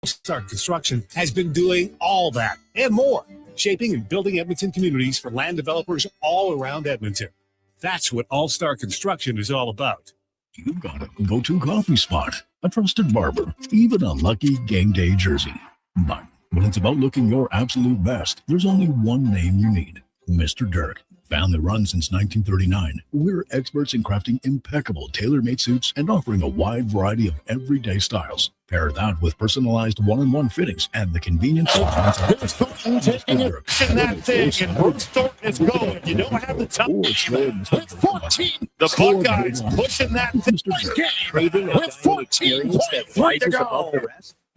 All-Star Construction has been doing all that and more, shaping and building Edmonton communities for land developers all around Edmonton. That's what All-Star Construction is all about. You got a go-to coffee spot, a trusted barber, even a lucky game day jersey. But when it's about looking your absolute best, there's only one name you need, Mr. Dirk. Family run since 1939, we're experts in crafting impeccable tailor-made suits and offering a wide variety of everyday styles. Pair that with personalized one-on-one fittings and the convenience of Bruce Thornton taking it in that thing, and Bruce Thornton is going. You don't have the time. With 14, the Buckeyes pushing that game with 14.3 to go.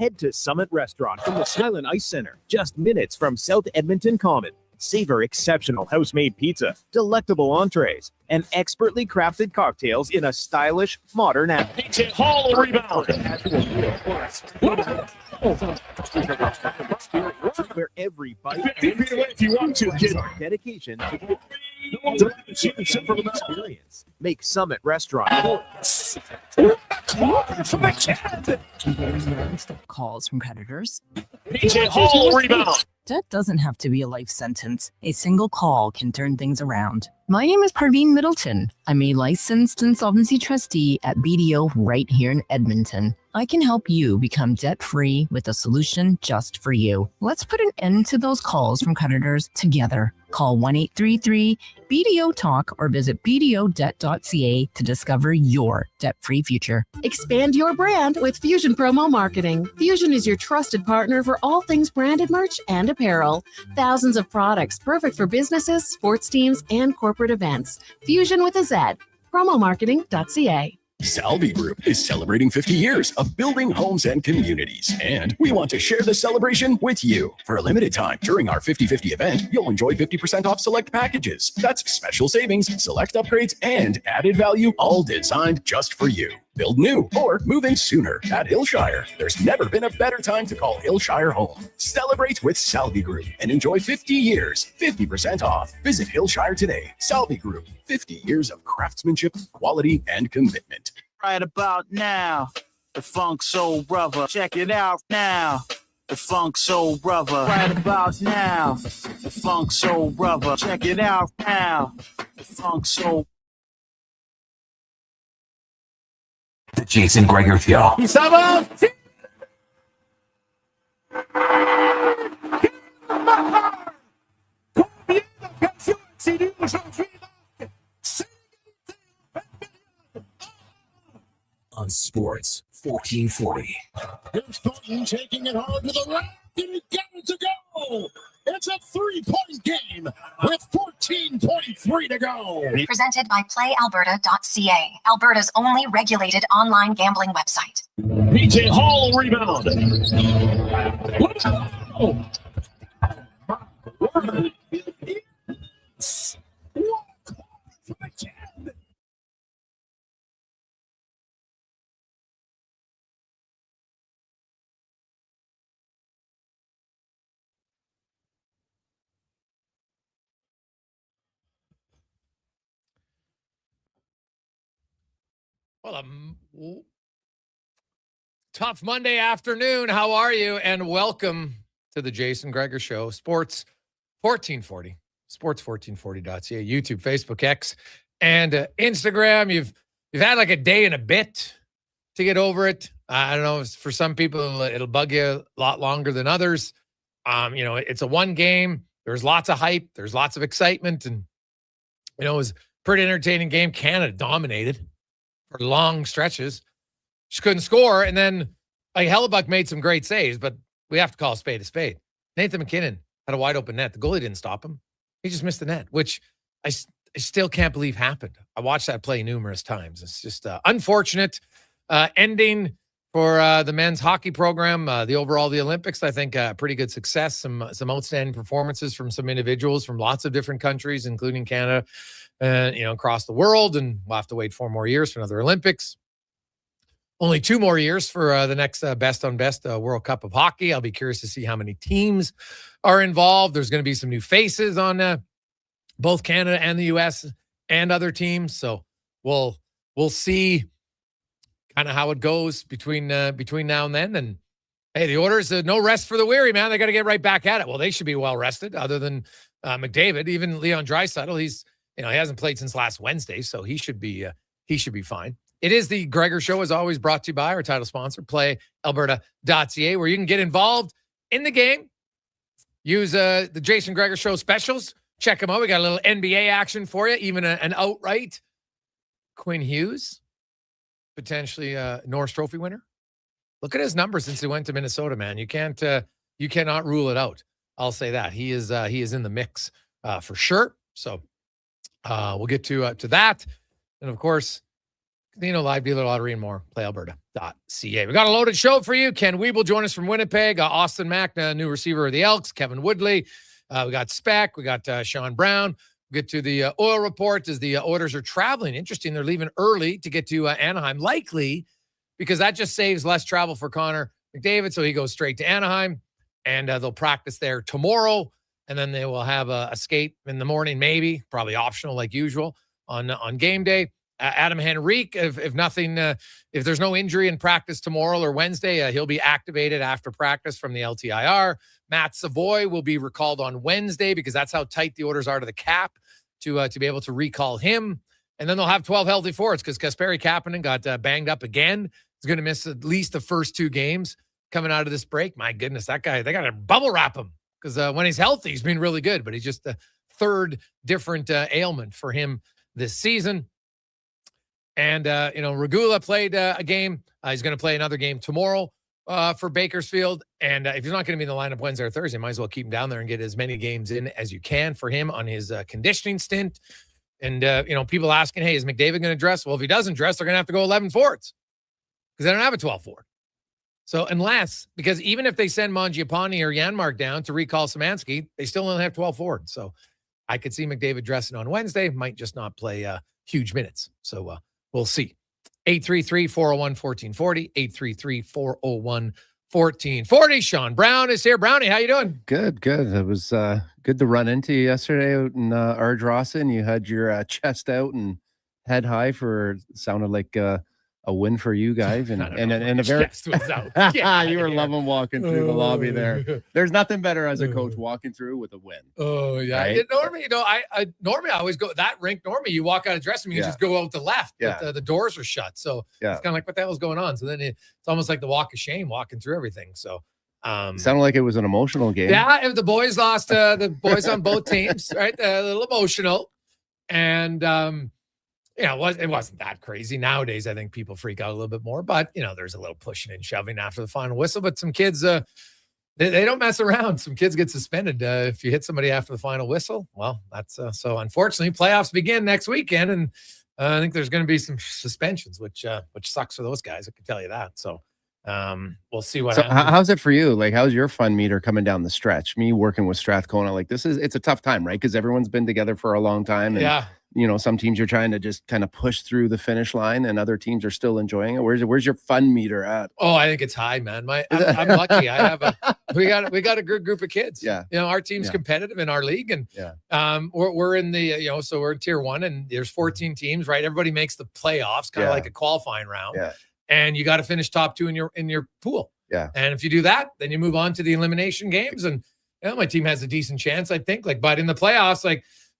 Head to Summit Restaurant from the Skyline Ice Center, just minutes from South Edmonton Common. Savor exceptional house-made pizza, delectable entrees, and expertly crafted cocktails in a stylish, modern PJ Hall will rebound. Where every bite 50 feet away if you want to, kid. dedication to No one's allowed to shoot except for the mountain. experience. Make Summit Restaurant Calls from creditors. PJ Hall will rebound. Debt doesn't have to be a life sentence. A single call can turn things around. My name is Parveen Middleton. I'm a licensed insolvency trustee at BDO right here in Edmonton. I can help you become debt-free with a solution just for you. Let's put an end to those calls from creditors together. Call 1-833-BDO-TALK or visit bdodebt.ca to discover your debt-free future. Expand your brand with Fusion Promo Marketing. Fusion is your trusted partner for all things branded merch and apparel. Thousands of products perfect for businesses, sports teams, and corporate events. Fusion with a Z. Promomarketing.ca. Salvi Group is celebrating 50 years of building homes and communities, and we want to share the celebration with you. For a limited time during our 50/50 event, you'll enjoy 50% off select packages. That's special savings, select upgrades, and added value, all designed just for you. Build new or move in sooner at Hillshire. There's never been a better time to call Hillshire home. Celebrate with Salvi Group and enjoy 50 years, 50% off. Visit Hillshire today. Salvi Group, 50 years of craftsmanship, quality, and commitment. Right about now, the Funk Soul Brother. Check it out now. The Funk Soul Brother. Right about now, the Funk Soul Brother. Check it out now. The Funk Soul. The Jason Gregor Show. On Sports 1440. Here's Thornton taking it hard to the right, and he got it to go. It's a three-point game with 14.3 to go. Presented by PlayAlberta.ca, Alberta's only regulated online gambling website. PJ Hall will rebound. Well, tough Monday afternoon. How are you? And welcome to the Jason Gregor Show, Sports 1440, sports1440.ca, YouTube, Facebook, X, and Instagram. You've had like a day and a bit to get over it. I don't know. For some people, it'll bug you a lot longer than others. It's a one game. There's lots of hype. There's lots of excitement. And, it was a pretty entertaining game. Canada dominated for long stretches. Just couldn't score. And then Hellebuck made some great saves, but we have to call a spade a spade. Nathan McKinnon had a wide open net. The goalie didn't stop him. He just missed the net, which I still can't believe happened. I watched that play numerous times. It's just unfortunate ending for the men's hockey program. The Olympics, I think pretty good success, some outstanding performances from some individuals from lots of different countries, including Canada, across the world. And we'll have to wait 4 more years for another Olympics. Only 2 more years for the next best on best World Cup of Hockey. I'll be curious to see how many teams are involved. There's going to be some new faces on both Canada and the U.S. and other teams. So we'll see kind of how it goes between now and then. And Hey, the Oilers, no rest for the weary, man. They got to get right back at it. Well, they should be well rested, other than McDavid. Even Leon Draisaitl, he hasn't played since last Wednesday, so he should be fine. It is the Gregor Show, as always, brought to you by our title sponsor, PlayAlberta.ca, where you can get involved in the game. Use the Jason Gregor Show specials. Check them out. We got a little NBA action for you, even an outright Quinn Hughes, potentially Norris Trophy winner. Look at his numbers since he went to Minnesota, man. You cannot rule it out. I'll say that. He is in the mix for sure. So we'll get to that. And of course, Casino Live Dealer Lottery and more. PlayAlberta.ca. We got a loaded show for you. Ken Weeble join us from Winnipeg. Austin Mack, new receiver of the Elks. Kevin Woodley. We got Speck. We got Sean Brown. We'll get to the oil report as the Oilers are traveling. Interesting. They're leaving early to get to Anaheim, likely because that just saves less travel for Connor McDavid. So he goes straight to Anaheim, and they'll practice there tomorrow. And then they will have a skate in the morning, maybe, probably optional like usual on game day. Adam Henrique, if nothing, if there's no injury in practice tomorrow or Wednesday, he'll be activated after practice from the LTIR. Matt Savoy will be recalled on Wednesday because that's how tight the orders are to the cap to be able to recall him. And then they'll have 12 healthy forwards because Kasperi Kapanen got banged up again. He's going to miss at least the first 2 games coming out of this break. My goodness, that guy, they got to bubble wrap him because when he's healthy, he's been really good, but he's just the third different ailment for him this season. And, Regula played a game. He's going to play another game tomorrow for Bakersfield. And if he's not going to be in the lineup Wednesday or Thursday, might as well keep him down there and get as many games in as you can for him on his conditioning stint. And, people asking, hey, is McDavid going to dress? Well, if he doesn't dress, they're going to have to go 11 forwards because they don't have a 12 forward. So because even if they send Mangiapane or Janmark down to recall Szymanski, they still only have 12 forwards. So I could see McDavid dressing on Wednesday, might just not play huge minutes. So we'll see. 833-401-1440, 833-401-1440. Sean Brown is here. Brownie, how you doing? Good. It was good to run into you yesterday out in Ardrossan. You had your chest out and head high sounded like a win for you guys, and a very you were loving walking through the lobby there. There's nothing better as a coach walking through with a win. Oh yeah, right? Normally, normally I always go that rink. Normally, you walk out of dressing room, you just go out the left, but the doors are shut. So it's kind of like, what the hell's going on? So then it's almost like the walk of shame walking through everything. So sounded like it was an emotional game. Yeah, if the boys lost, the boys on both teams, right? A little emotional, and it wasn't that crazy. Nowadays, I think people freak out a little bit more, but there's a little pushing and shoving after the final whistle. But some kids, they don't mess around. Some kids get suspended if you hit somebody after the final whistle. Well, that's so. Unfortunately, playoffs begin next weekend, and I think there's going to be some suspensions, which sucks for those guys. I can tell you that. So we'll see what happens. How's it for you? Like, how's your fun meter coming down the stretch? Me working with Strathcona, like it's a tough time, right? Because everyone's been together for a long time. And, some teams you're trying to just kind of push through the finish line, and other teams are still enjoying it. Where's your fun meter at? Oh, I think it's high, man. I'm lucky. We got a good group of kids. Yeah. Our team's competitive in our league, and we're in the so we're in tier 1, and there's 14 teams, right? Everybody makes the playoffs, kind of like a qualifying round. Yeah. And you got to finish top 2 in your pool. Yeah. And if you do that, then you move on to the elimination games, and my team has a decent chance, I think. But in the playoffs,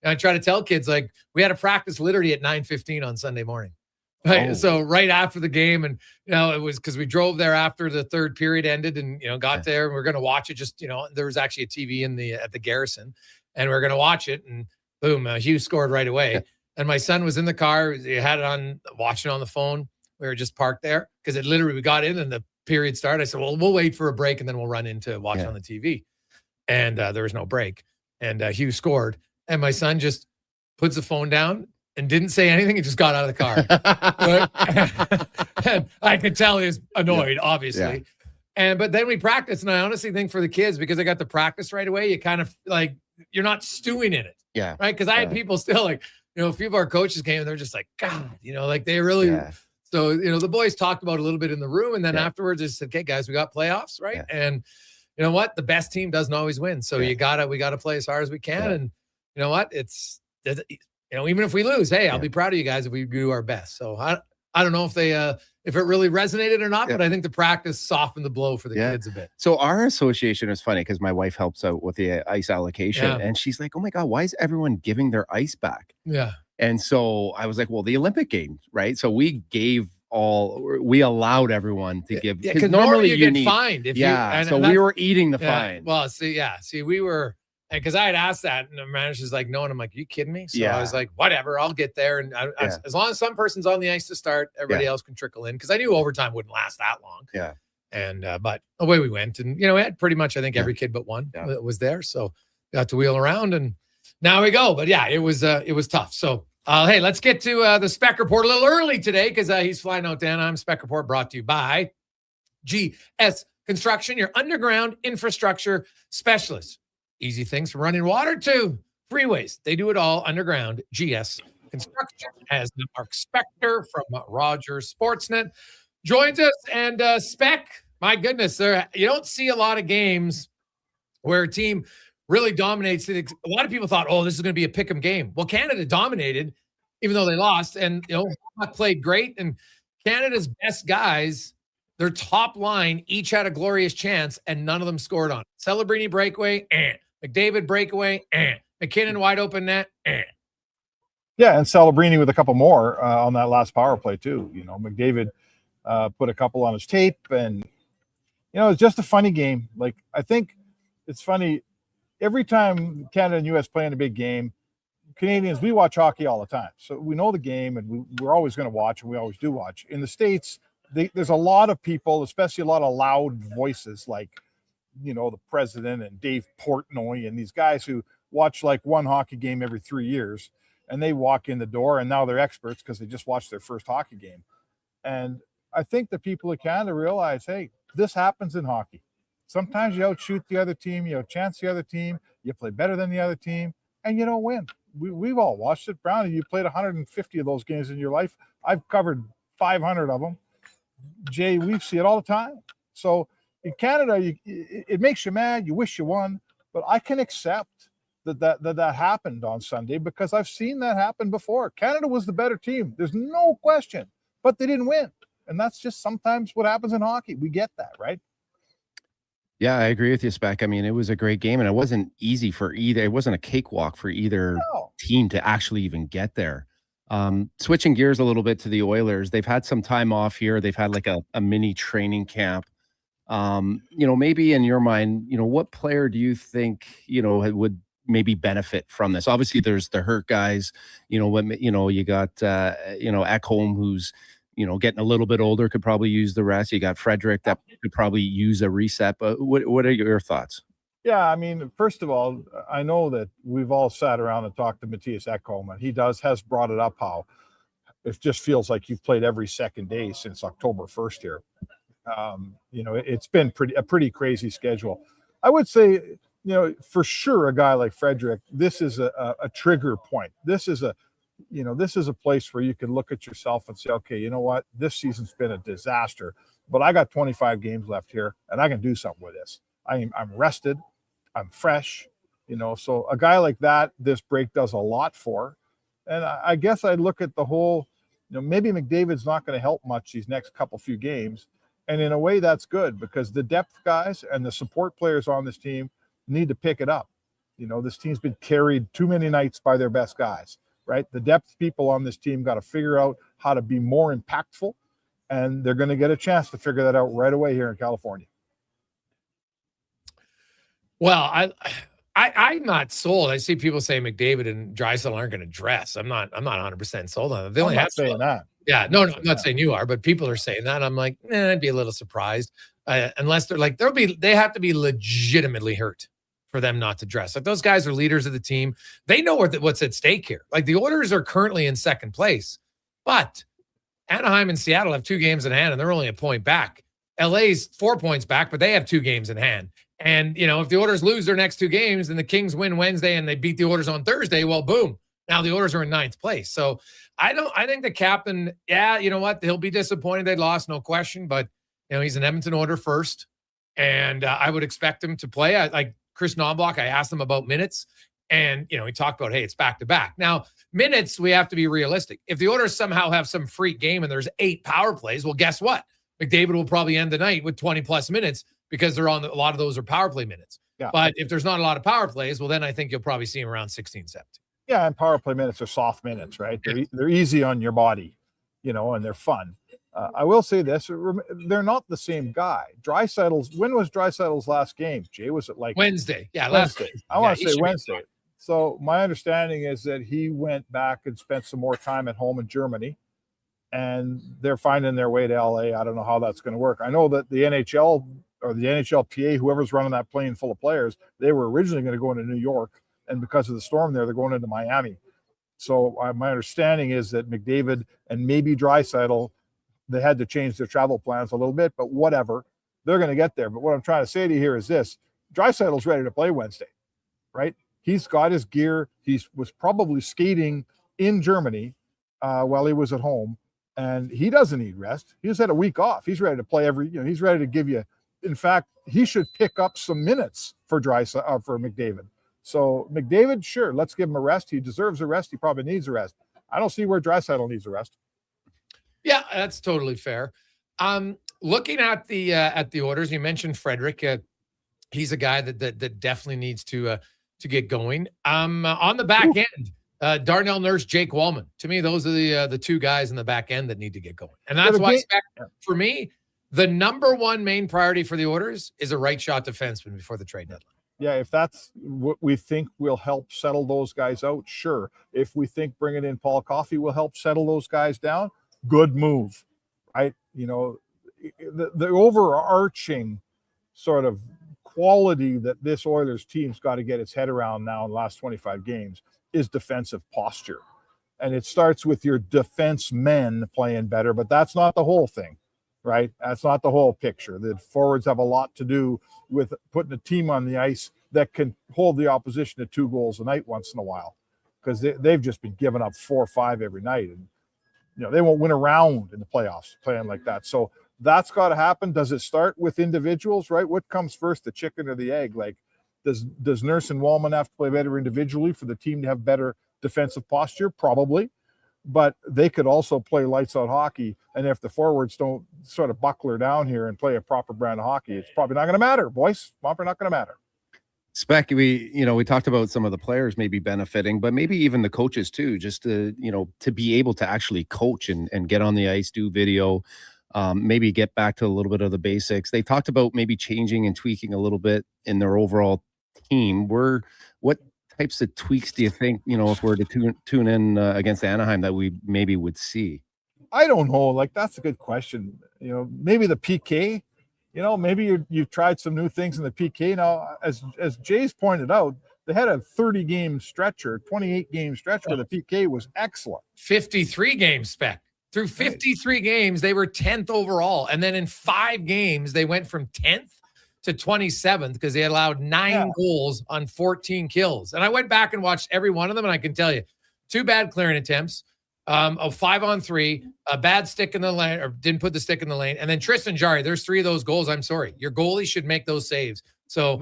I try to tell kids, we had a practice literally at 9:15 on Sunday morning. Right. Oh. So right after the game, and it was because we drove there after the third period ended, and got there, and we're going to watch it. Just there was actually a TV at the Garrison, and we're going to watch it, and boom, Hughes scored right away. Yeah. And my son was in the car. He had it on, watching it on the phone. We were just parked there because we got in and the period started. I said, well, we'll wait for a break and then we'll run in to watch on the TV. And there was no break. And Hughes scored. And my son just puts the phone down and didn't say anything. He just got out of the car. And I could tell he was annoyed, obviously. Yeah. But then we practiced. And I honestly think for the kids, because I got to practice right away, you kind of you're not stewing in it. Yeah. Right. Because I had people still a few of our coaches came and they're just like, God, they really. Yeah. So, the boys talked about it a little bit in the room. And then afterwards, they said, okay, guys, we got playoffs. Right. Yeah. And you know what? The best team doesn't always win. So we got to play as hard as we can. Yeah. And you know what? It's, even if we lose, hey, I'll be proud of you guys if we do our best. So I don't know if they if it really resonated or not, but I think the practice softened the blow for the kids a bit. So our association is funny because my wife helps out with the ice allocation, and she's like, "Oh my God, why is everyone giving their ice back?" Yeah. And so I was like, "Well, the Olympic Games, right? So we allowed everyone to give because normally you get fined if so we were eating the fine. Well, see, we were. Because I had asked that, and the manager's like, no. And I'm like, are you kidding me? So I was like, whatever, I'll get there. And as long as some person's on the ice to start, everybody else can trickle in. Because I knew overtime wouldn't last that long. Yeah. And but away we went. And, we had pretty much, I think, every kid but one that was there. So got to wheel around, and now we go. But yeah, it was tough. So, hey, let's get to the Spec Report a little early today because he's flying out to Anaheim. Spec Report brought to you by GS Construction, your underground infrastructure specialist. Easy things from running water to freeways. They do it all underground. GS Construction has Mark Spector from Rogers Sportsnet joins us. And Spec, my goodness, you don't see a lot of games where a team really dominates. A lot of people thought, oh, this is going to be a pick'em game. Well, Canada dominated, even though they lost. And, played great. And Canada's best guys, their top line, each had a glorious chance, and none of them scored on it. Celebrini breakaway, McDavid breakaway, McKinnon wide open net, Yeah, and Celebrini with a couple more on that last power play too. McDavid put a couple on his tape, and it's just a funny game. Like, I think it's funny every time Canada and U.S. play in a big game. Canadians, we watch hockey all the time, so we know the game, and we're always going to watch, and we always do watch. In the States, there's a lot of people, especially a lot of loud voices like the president and Dave Portnoy and these guys who watch like one hockey game every 3 years, and they walk in the door and now they're experts because they just watched their first hockey game. And I think the people of Canada realize, hey, this happens in hockey. Sometimes you outshoot the other team, you outchance the other team, you play better than the other team, and you don't win. We've all watched it. Brownie, you played 150 of those games in your life. I've covered 500 of them. Jay, we see it all the time. So in Canada, it makes you mad. You wish you won, but I can accept that happened on Sunday because I've seen that happen before. Canada was the better team. There's no question, but they didn't win. And that's just sometimes what happens in hockey. We get that, right? Yeah, I agree with you, Spec. I mean, it was a great game, and it wasn't easy for either. It wasn't a cakewalk for either team to actually even get there. Switching gears a little bit to the Oilers, they've had some time off here. They've had like a mini training camp. Maybe in your mind, what player do you think, would maybe benefit from this? Obviously there's the hurt guys, you got, Ekholm, who's, getting a little bit older, could probably use the rest. You got Frederick that could probably use a reset, but what are your thoughts? Yeah, I mean, first of all, I know that we've all sat around and talked to Matthias Ekholm, and he has brought it up how it just feels like you've played every second day since October 1st here. It's been a pretty crazy schedule. I would say, for sure, a guy like Frederick, this is a trigger point. This is a place where you can look at yourself and say, okay, you know what? This season's been a disaster, but I got 25 games left here and I can do something with this. I'm rested. I'm fresh, so a guy like that, this break does a lot for. And I guess I'd look at the whole, maybe McDavid's not going to help much these next few games. And in a way, that's good because the depth guys and the support players on this team need to pick it up. This team's been carried too many nights by their best guys, right? The depth people on this team got to figure out how to be more impactful, and they're going to get a chance to figure that out right away here in California. Well, I'm not sold. I see people say McDavid and Draisaitl aren't going to dress. I'm not 100% sold on it. They only have saying that. Yeah, no, I'm not saying you are, but people are saying that. I'm like, I'd be a little surprised unless they're like, they have to be legitimately hurt for them not to dress. Like those guys are leaders of the team. They know what's at stake here. Like the Oilers are currently in second place, but Anaheim and Seattle have 2 games in hand and they're only a point back. LA's 4 points back, but they have 2 games in hand. And, if the Oilers lose their next 2 games and the Kings win Wednesday and they beat the Oilers on Thursday, well, boom. Now the Oilers are in 9th place. So I think the captain, you know what? He'll be disappointed they lost, no question. But, he's an Edmonton order first. And I would expect him to play. Like Chris Knobloch, I asked him about minutes. And, he talked about, hey, it's back-to-back. Now, minutes, we have to be realistic. If the Oilers somehow have some freak game and there's 8 power plays, well, guess what? McDavid will probably end the night with 20 plus minutes because they're on a lot of those are power play minutes. Yeah. But if there's not a lot of power plays, well, then I think you'll probably see him around 16, 17. Yeah, and power play minutes are soft minutes, right? They're easy on your body, and they're fun. I will say this: they're not the same guy. When was Draisaitl's last game? Jay, was it like Wednesday? Yeah, Wednesday. I want to say Wednesday. So my understanding is that he went back and spent some more time at home in Germany, and they're finding their way to LA. I don't know how that's going to work. I know that the NHL or the NHLPA, whoever's running that plane full of players, they were originally going to go into New York, and because of the storm there, they're going into Miami. So my understanding is that McDavid and maybe Draisaitl, they had to change their travel plans a little bit, but whatever, they're going to get there. But what I'm trying to say to you here is this: Draisaitl's ready to play Wednesday, right? He's got his gear. He was probably skating in Germany while he was at home, and he doesn't need rest. He just had a week off. He's ready to play he's ready to give you. In fact, he should pick up some minutes for for McDavid. So McDavid, sure, let's give him a rest. He deserves a rest. He probably needs a rest. I don't see where Draisaitl needs a rest. Yeah, that's totally fair. Looking at the orders, you mentioned Frederick. He's a guy that definitely needs to get going. On the back end, Darnell Nurse, Jake Wallman. To me, those are the 2 guys in the back end that need to get going. And that's why, for me, the number 1 main priority for the Oilers is a right shot defenseman before the trade deadline. Yeah, if that's what we think will help settle those guys out, sure. If we think bringing in Paul Coffey will help settle those guys down, good move, right? The overarching sort of quality that this Oilers team's got to get its head around now in the last 25 games is defensive posture. And it starts with your defensemen playing better, but that's not the whole thing, right? That's not the whole picture. The forwards have a lot to do with putting a team on the ice that can hold the opposition to 2 goals a night once in a while, because they've just been giving up 4 or 5 every night. And, they won't win a round in the playoffs playing like that. So that's got to happen. Does it start with individuals, right? What comes first, the chicken or the egg? Like, does Nurse and Wallman have to play better individually for the team to have better defensive posture? Probably. But they could also play lights out hockey. And if the forwards don't sort of buckler down here and play a proper brand of hockey, it's probably not going to matter, boys. Probably not going to matter. Spec, we talked about some of the players maybe benefiting, but maybe even the coaches too, just to be able to actually coach and get on the ice, do video, maybe get back to a little bit of the basics. They talked about maybe changing and tweaking a little bit in their overall team. What types of tweaks do you think, if we're to tune in against Anaheim, that we maybe would see? I don't know. Like, that's a good question. Maybe the PK. Maybe you've tried some new things in the PK. Now, as Jay's pointed out, they had a 28-game stretch where the PK was excellent. 53 games, Spec. Through 53 games, they were 10th overall. And then in 5 games, they went from 10th to 27th because they had allowed 9 goals on 14 kills. And I went back and watched every one of them, and I can tell you, 2 bad clearing attempts, a 5-on-3, a bad stick in the lane, or didn't put the stick in the lane, and then Tristan Jarry. There's 3 of those goals. I'm sorry. Your goalie should make those saves. So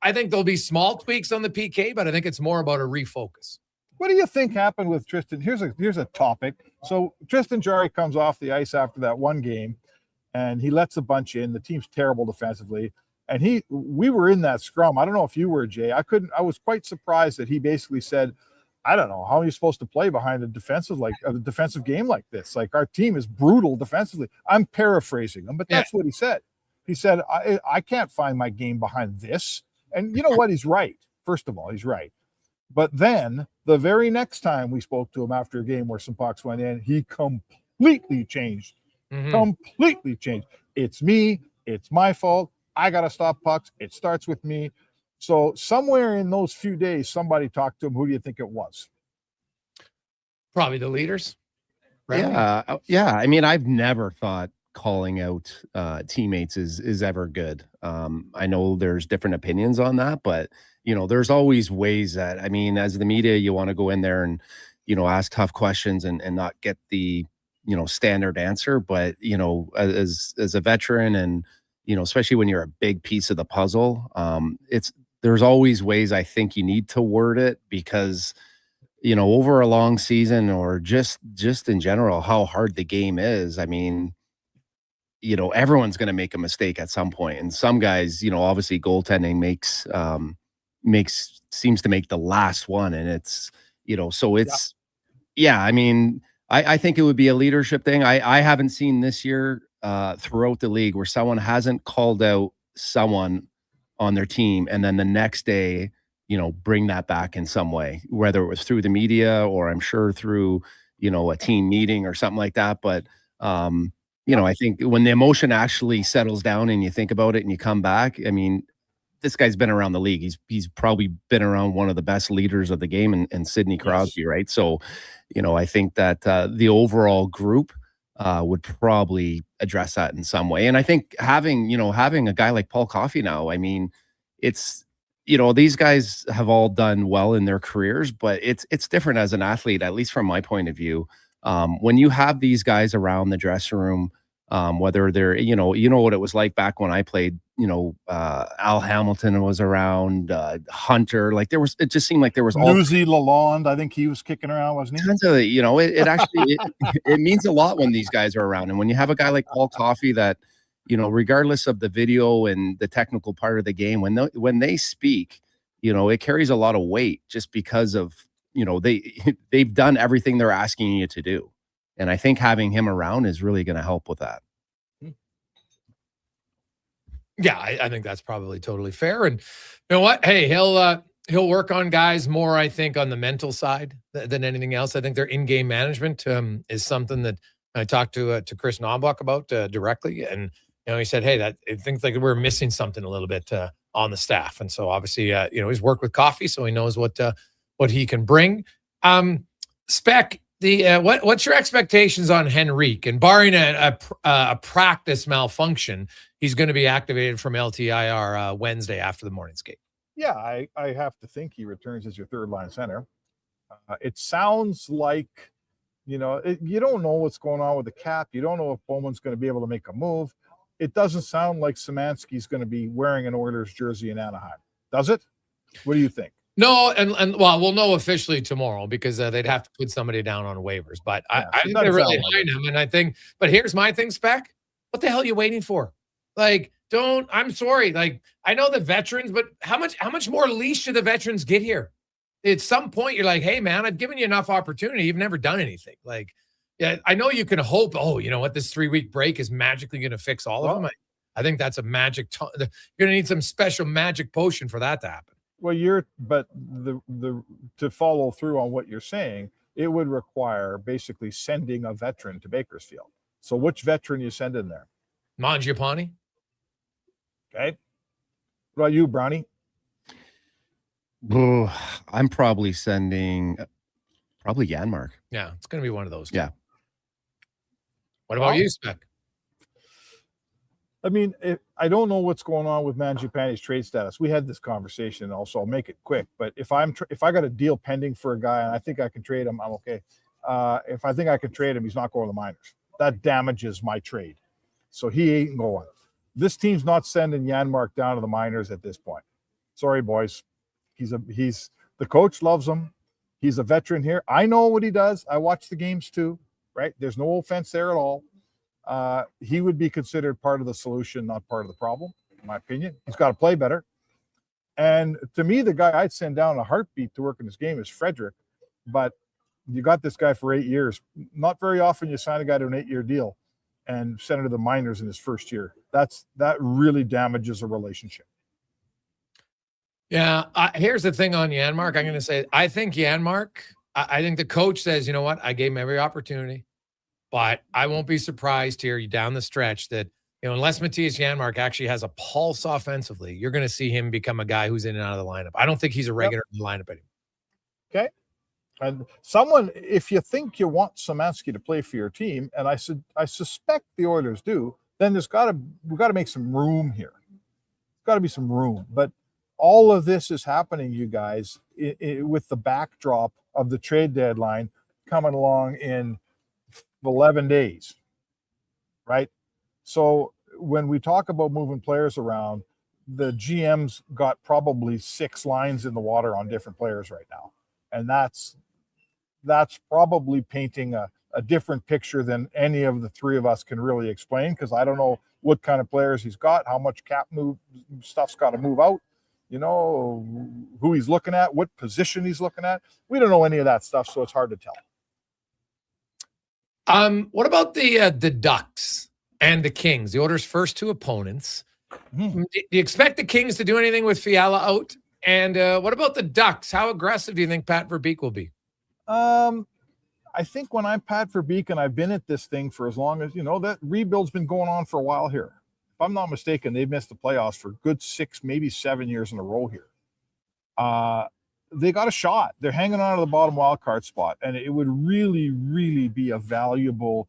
I think there'll be small tweaks on the PK, but I think it's more about a refocus. What do you think happened with Tristan? Here's a topic. So Tristan Jarry comes off the ice after that one game, and he lets a bunch in. The team's terrible defensively. And we were in that scrum. I don't know if you were, Jay. I was quite surprised that he basically said, I don't know, how are you supposed to play behind a defensive game like this? Like, our team is brutal defensively. I'm paraphrasing him, but that's what he said. He said, I can't find my game behind this. And you know what? He's right. First of all, he's right. But then the very next time we spoke to him after a game where some pucks went in, he completely changed. Completely changed. It's me. It's my fault. I got to stop pucks. It starts with me. So somewhere in those few days, somebody talked to him. Who do you think it was? Probably the leaders. Right? Yeah. I mean, I've never thought calling out teammates is ever good. I know there's different opinions on that, but there's always ways that, I mean, as the media, you want to go in there and, ask tough questions and not get the, standard answer. But, as a veteran and, especially when you're a big piece of the puzzle, there's always ways I think you need to word it, because over a long season or just in general, how hard the game is. I mean, everyone's going to make a mistake at some point. And some guys, obviously goaltending seems to make the last one. And it's, so it's, yeah, I mean, I think it would be a leadership thing. I haven't seen this year throughout the league where someone hasn't called out someone on their team and then the next day, bring that back in some way, whether it was through the media or I'm sure through, a team meeting or something like that. But, I think when the emotion actually settles down and you think about it and you come back, I mean, this guy's been around the league. He's probably been around one of the best leaders of the game in Sidney Crosby, right? So, I think that the overall group would probably address that in some way. And I think having a guy like Paul Coffey now, I mean, it's, these guys have all done well in their careers, but it's different as an athlete, at least from my point of view. When you have these guys around the dressing room, whether they're, what it was like back when I played, Al Hamilton was around, Hunter, like it just seemed like there was all Lucy Lalonde. I think he was kicking around, wasn't he? Tons of, it actually, it means a lot when these guys are around. And when you have a guy like Paul Coffey that, regardless of the video and the technical part of the game, when they speak, it carries a lot of weight just because of, they've done everything they're asking you to do. And I think having him around is really going to help with that. Yeah, I think that's probably totally fair. And you know what? Hey, he'll work on guys more, I think, on the mental side than anything else. I think their in-game management is something that I talked to Chris Knobloch about directly. And he said, hey, I think like we're missing something a little bit on the staff. And so obviously, he's worked with Coffey, so he knows what he can bring. Spec, what's your expectations on Henrique? And barring a practice malfunction, he's going to be activated from LTIR Wednesday after the morning skate. Yeah, I have to think he returns as your third line center. It sounds like, you don't know what's going on with the cap. You don't know if Bowman's going to be able to make a move. It doesn't sound like Szymanski's going to be wearing an Oilers jersey in Anaheim. Does it? What do you think? No, and well, we'll know officially tomorrow because they'd have to put somebody down on waivers. But I think they're really behind him. And I think, but here's my thing, Spec. What the hell are you waiting for? Like, I'm sorry. Like, I know the veterans, but how much more leash should the veterans get here? At some point, you're like, hey, man, I've given you enough opportunity. You've never done anything. Like, yeah, I know you can hope, you know what, this 3-week break is magically going to fix all of them. I think that's a magic. You're going to need some special magic potion for that to happen. Well, to follow through on what you're saying, it would require basically sending a veteran to Bakersfield. So which veteran you send in there? Mangiapane. Okay. What about you, Brownie? I'm probably sending Janmark. Yeah, it's going to be one of those two. Yeah. What about you, Spec? I mean, I don't know what's going on with Mangiapane's trade status. We had this conversation also. I'll make it quick. But if I got a deal pending for a guy and I think I can trade him, I'm okay. If I think I can trade him, he's not going to the minors. That damages my trade. So he ain't going. This team's not sending Janmark down to the minors at this point. Sorry, boys. He's the coach loves him. He's a veteran here. I know what he does. I watch the games too, right? There's no offense there at all. He would be considered part of the solution, not part of the problem, in my opinion. He's got to play better. And to me, the guy I'd send down a heartbeat to work in this game is Frederick. But you got this guy for 8 years. Not very often you sign a guy to an 8-year deal and send him to the minors in his first year. That really damages a relationship. Yeah. Here's the thing on Janmark. I'm going to say, I think Janmark, I think the coach says, you know what? I gave him every opportunity. But I won't be surprised here down the stretch that, unless Matthias Janmark actually has a pulse offensively, you're going to see him become a guy who's in and out of the lineup. I don't think he's a regular in the lineup anymore. Okay. And if you think you want Szymanski to play for your team, and I suspect the Oilers do, then we've got to make some room here. There's got to be some room. But all of this is happening, you guys, with the backdrop of the trade deadline coming along in 11 days, right? So when we talk about moving players around, the GM's got probably 6 lines in the water on different players right now. And that's that's probably painting a different picture than any of the three of us can really explain, because I don't know what kind of players he's got, how much cap move stuff's got to move out, who he's looking at, what position he's looking at. We don't know any of that stuff, so it's hard to tell. What about the Ducks and the Kings, the Oilers' first two opponents? Do you expect the Kings to do anything with Fiala out? And what about the Ducks? How aggressive do you think Pat Verbeek will be? I think when I'm Pat Verbeek, and I've been at this thing for as long as, that rebuild's been going on for a while here. If I'm not mistaken, they've missed the playoffs for good 6, maybe 7 years in a row here. They got a shot. They're hanging on to the bottom wild card spot, and it would really, really be a valuable,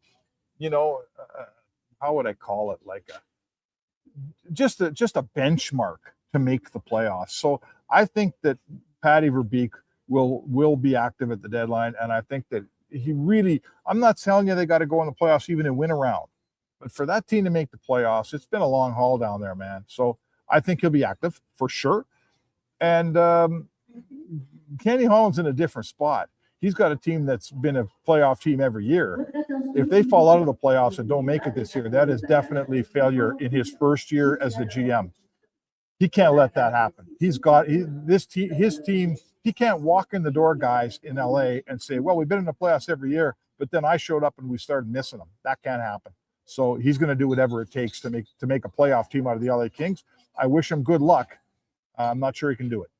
how would I call it? Like just a benchmark to make the playoffs. So I think that Patty Verbeek will be active at the deadline, and I think that I'm not telling you they got to go in the playoffs even and win a round, but for that team to make the playoffs, it's been a long haul down there, man. So I think he'll be active for sure. And Kenny Holland's in a different spot. He's got a team that's been a playoff team every year. If they fall out of the playoffs and don't make it this year, that is definitely failure in his first year as the GM. He can't let that happen. His team. He can't walk in the door, guys, in LA and say, well, we've been in the playoffs every year, but then I showed up and we started missing them. That can't happen. So he's going to do whatever it takes to make a playoff team out of the LA Kings. I wish him good luck. I'm not sure he can do it.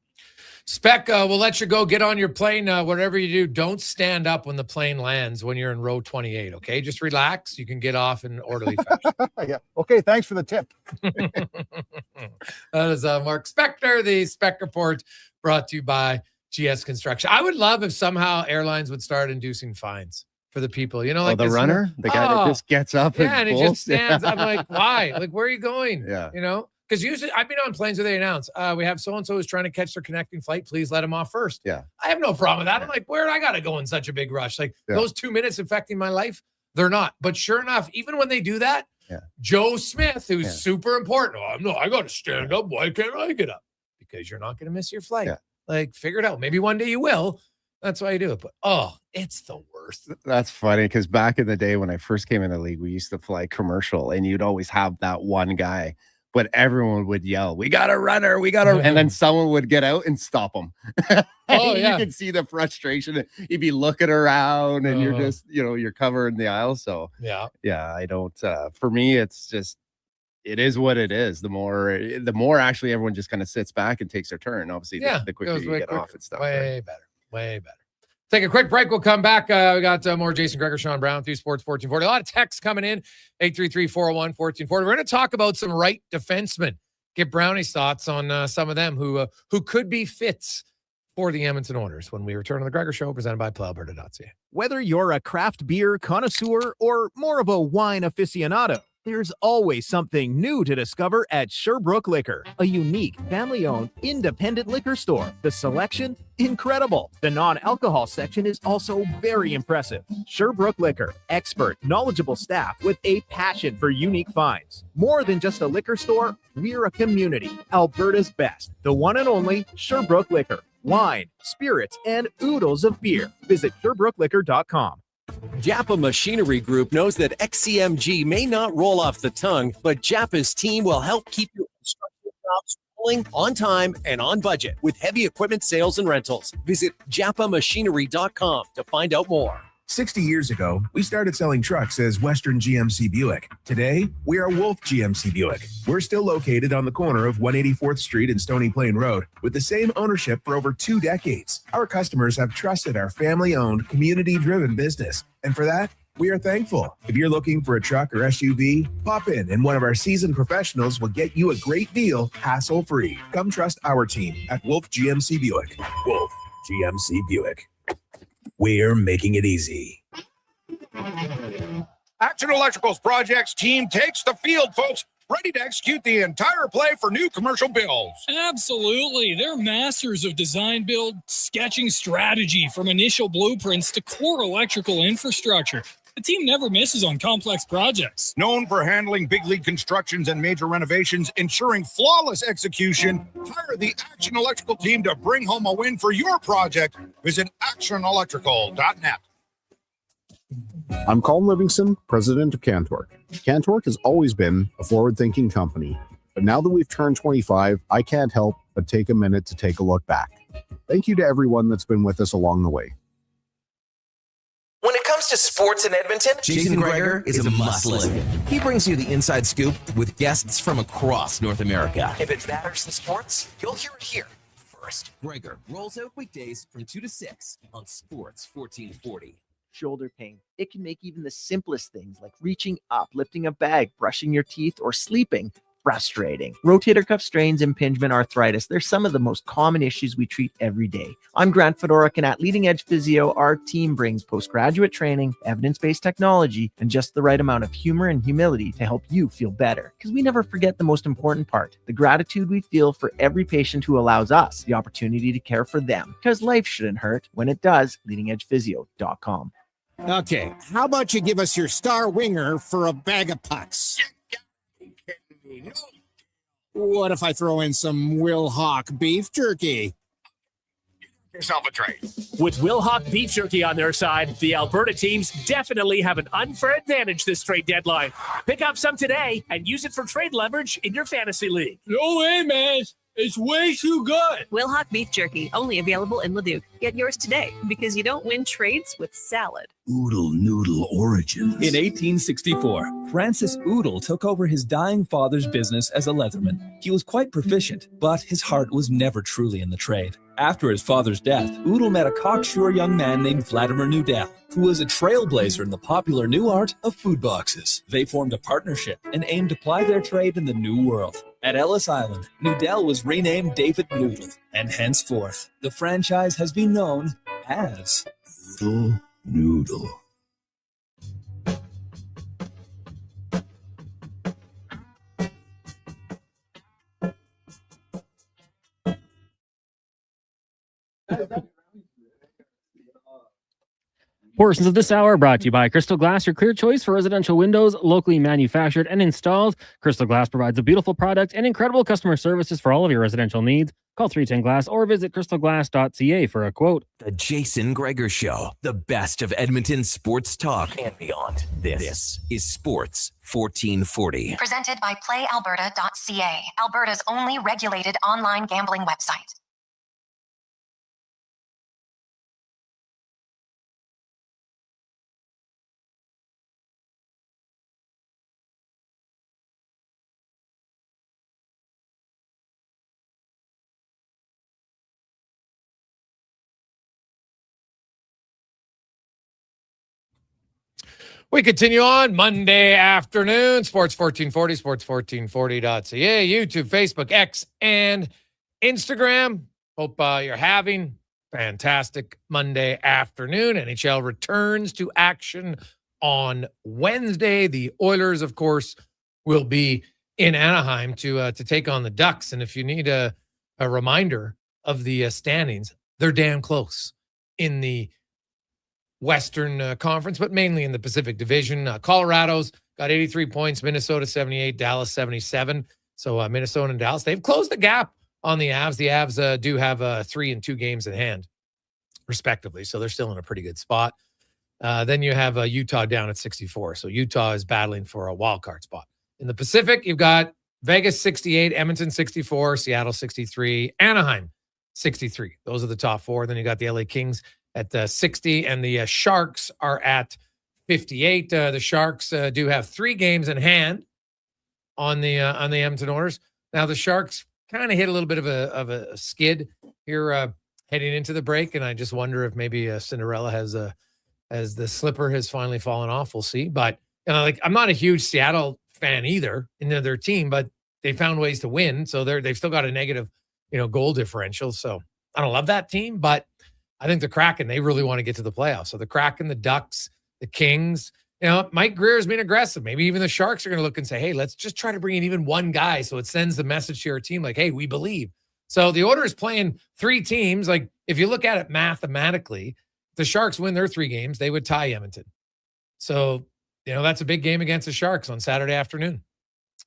Spec, we'll let you go. Get on your plane. Whatever you do, don't stand up when the plane lands when you're in row 28, okay? Just relax. You can get off in orderly fashion. Yeah. Okay, thanks for the tip. That is Mark Spector, the Spec Report, brought to you by GS Construction. I would love if somehow airlines would start inducing fines for the people. Like the runner, the guy that just gets up and he just stands. I'm like, why? Like, where are you going? Yeah. Because usually I've been on planes where they announce, we have so-and-so who's trying to catch their connecting flight. Please let him off first. Yeah. I have no problem with that. I'm like, where do I got to go in such a big rush? Like those 2 minutes affecting my life, they're not. But sure enough, even when they do that, Joe Smith, who's super important. I got to stand up. Why can't I get up? Because you're not going to miss your flight. Yeah. Like, figure it out. Maybe one day you will. That's why I do it. But, it's the worst. That's funny because back in the day when I first came in the league, we used to fly commercial, and you'd always have that one guy. But everyone would yell, we got a runner, and then someone would get out and stop him. You could see the frustration. You'd be looking around and you're just, you're covering the aisle. So I don't, for me, it's just, it is what it is. The more actually everyone just kind of sits back and takes their turn. Obviously, the quicker you get off and stuff. Way better. Take a quick break. We'll come back. We got more Jason Gregor, Sean Brown through Sports 1440. A lot of texts coming in. 833-401-1440. We're going to talk about some right defensemen. Get Brownie's thoughts on some of them who could be fits for the Edmonton Oilers when we return on the Gregor Show, presented by PlayAlberta.ca. Whether you're a craft beer connoisseur or more of a wine aficionado, there's always something new to discover at Sherbrooke Liquor, a unique, family-owned, independent liquor store. The selection, incredible. The non-alcohol section is also very impressive. Sherbrooke Liquor, expert, knowledgeable staff with a passion for unique finds. More than just a liquor store, we're a community. Alberta's best, the one and only Sherbrooke Liquor. Wine, spirits, and oodles of beer. Visit SherbrookeLiquor.com. Japa Machinery Group knows that XCMG may not roll off the tongue, but Japa's team will help keep your construction jobs rolling on time and on budget with heavy equipment sales and rentals. Visit japamachinery.com to find out more. 60 years ago, we started selling trucks as Western GMC Buick. Today, we are Wolf GMC Buick. We're still located on the corner of 184th Street and Stony Plain Road with the same ownership for over 2 decades. Our customers have trusted our family-owned, community-driven business. And for that, we are thankful. If you're looking for a truck or SUV, pop in and one of our seasoned professionals will get you a great deal, hassle-free. Come trust our team at Wolf GMC Buick. Wolf GMC Buick. We're making it easy. Action Electrical's projects team takes the field, folks, ready to execute the entire play for new commercial builds. Absolutely. They're masters of design build, sketching strategy from initial blueprints to core electrical infrastructure. The team never misses on complex projects. Known for handling big league constructions and major renovations, ensuring flawless execution, hire the Action Electrical team to bring home a win for your project. Visit actionelectrical.net. I'm Colin Livingston, president of CanTorque. CanTorque has always been a forward-thinking company, but now that we've turned 25, I can't help but take a minute to take a look back. Thank you to everyone that's been with us along the way. When it comes to sports in Edmonton, Jason Gregor is a must-listen. He brings you the inside scoop with guests from across North America. If it matters in sports, you'll hear it here first. Gregor rolls out weekdays from 2 to 6 on Sports 1440. Shoulder pain. It can make even the simplest things like reaching up, lifting a bag, brushing your teeth, or sleeping frustrating. Rotator cuff strains, impingement, arthritis, they're some of the most common issues we treat every day. I'm Grant Fedoruk, and at Leading Edge Physio, our team brings postgraduate training, evidence-based technology, and just the right amount of humor and humility to help you feel better. Because we never forget the most important part, the gratitude we feel for every patient who allows us the opportunity to care for them. Because life shouldn't hurt. When it does, leadingedgephysio.com. Okay, how about you give us your star winger for a bag of pucks? What if I throw in some Will Hawk beef jerky? Yourself a trade. With Will Hawk beef jerky on their side, the Alberta teams definitely have an unfair advantage this trade deadline. Pick up some today and use it for trade leverage in your fantasy league. No way, man. It's way too good. Will Hawk beef jerky, only available in Leduc. Get yours today because you don't win trades with salad. Oodle Noodle Origins. In 1864, Francis Oodle took over his dying father's business as a leatherman. He was quite proficient, but his heart was never truly in the trade. After his father's death, Oodle met a cocksure young man named Vladimir Nudell, who was a trailblazer in the popular new art of food boxes. They formed a partnership and aimed to ply their trade in the new world. At Ellis Island, Nudell was renamed David Noodle, and henceforth, the franchise has been known as Oodle Noodle. Portions of this hour brought to you by Crystal Glass, your clear choice for residential windows, locally manufactured and installed. Crystal Glass provides a beautiful product and incredible customer services for all of your residential needs. Call 310 Glass or visit crystalglass.ca for a quote. The Jason Gregor Show, the best of Edmonton sports talk and beyond. This is Sports 1440. Presented by PlayAlberta.ca, Alberta's only regulated online gambling website. We continue on Monday afternoon, Sports 1440, sports1440.ca, YouTube, Facebook, X, and Instagram. Hope you're having a fantastic Monday afternoon. NHL returns to action on Wednesday. The Oilers, of course, will be in Anaheim to take on the Ducks. And if you need a reminder of the standings, they're damn close in the Western Conference, but mainly in the Pacific Division. Colorado's got 83 points, Minnesota 78, Dallas 77. So Minnesota and Dallas, they've closed the gap on the Avs. The Avs do have 3 and 2 games in hand, respectively. So they're still in a pretty good spot. Then you have Utah down at 64. So Utah is battling for a wild card spot. In the Pacific, you've got Vegas 68, Edmonton 64, Seattle 63, Anaheim 63. Those are the top 4. Then you got the LA Kings at 60, and the Sharks are at 58. The Sharks do have 3 games in hand on the Edmonton Oilers. Now the Sharks kind of hit a little bit of a skid here heading into the break, and I just wonder if maybe Cinderella has the slipper has finally fallen off. We'll see. But I'm not a huge Seattle fan either in their team, but they found ways to win, so they've still got a negative goal differential. So I don't love that team, but I think the Kraken, they really want to get to the playoffs. So the Kraken, the Ducks, the Kings, Mike Greer's been aggressive. Maybe even the Sharks are going to look and say, hey, let's just try to bring in even one guy. So it sends the message to your team like, hey, we believe. So the Oilers is playing 3 teams. Like if you look at it mathematically, if the Sharks win their 3 games, they would tie Edmonton. So, that's a big game against the Sharks on Saturday afternoon.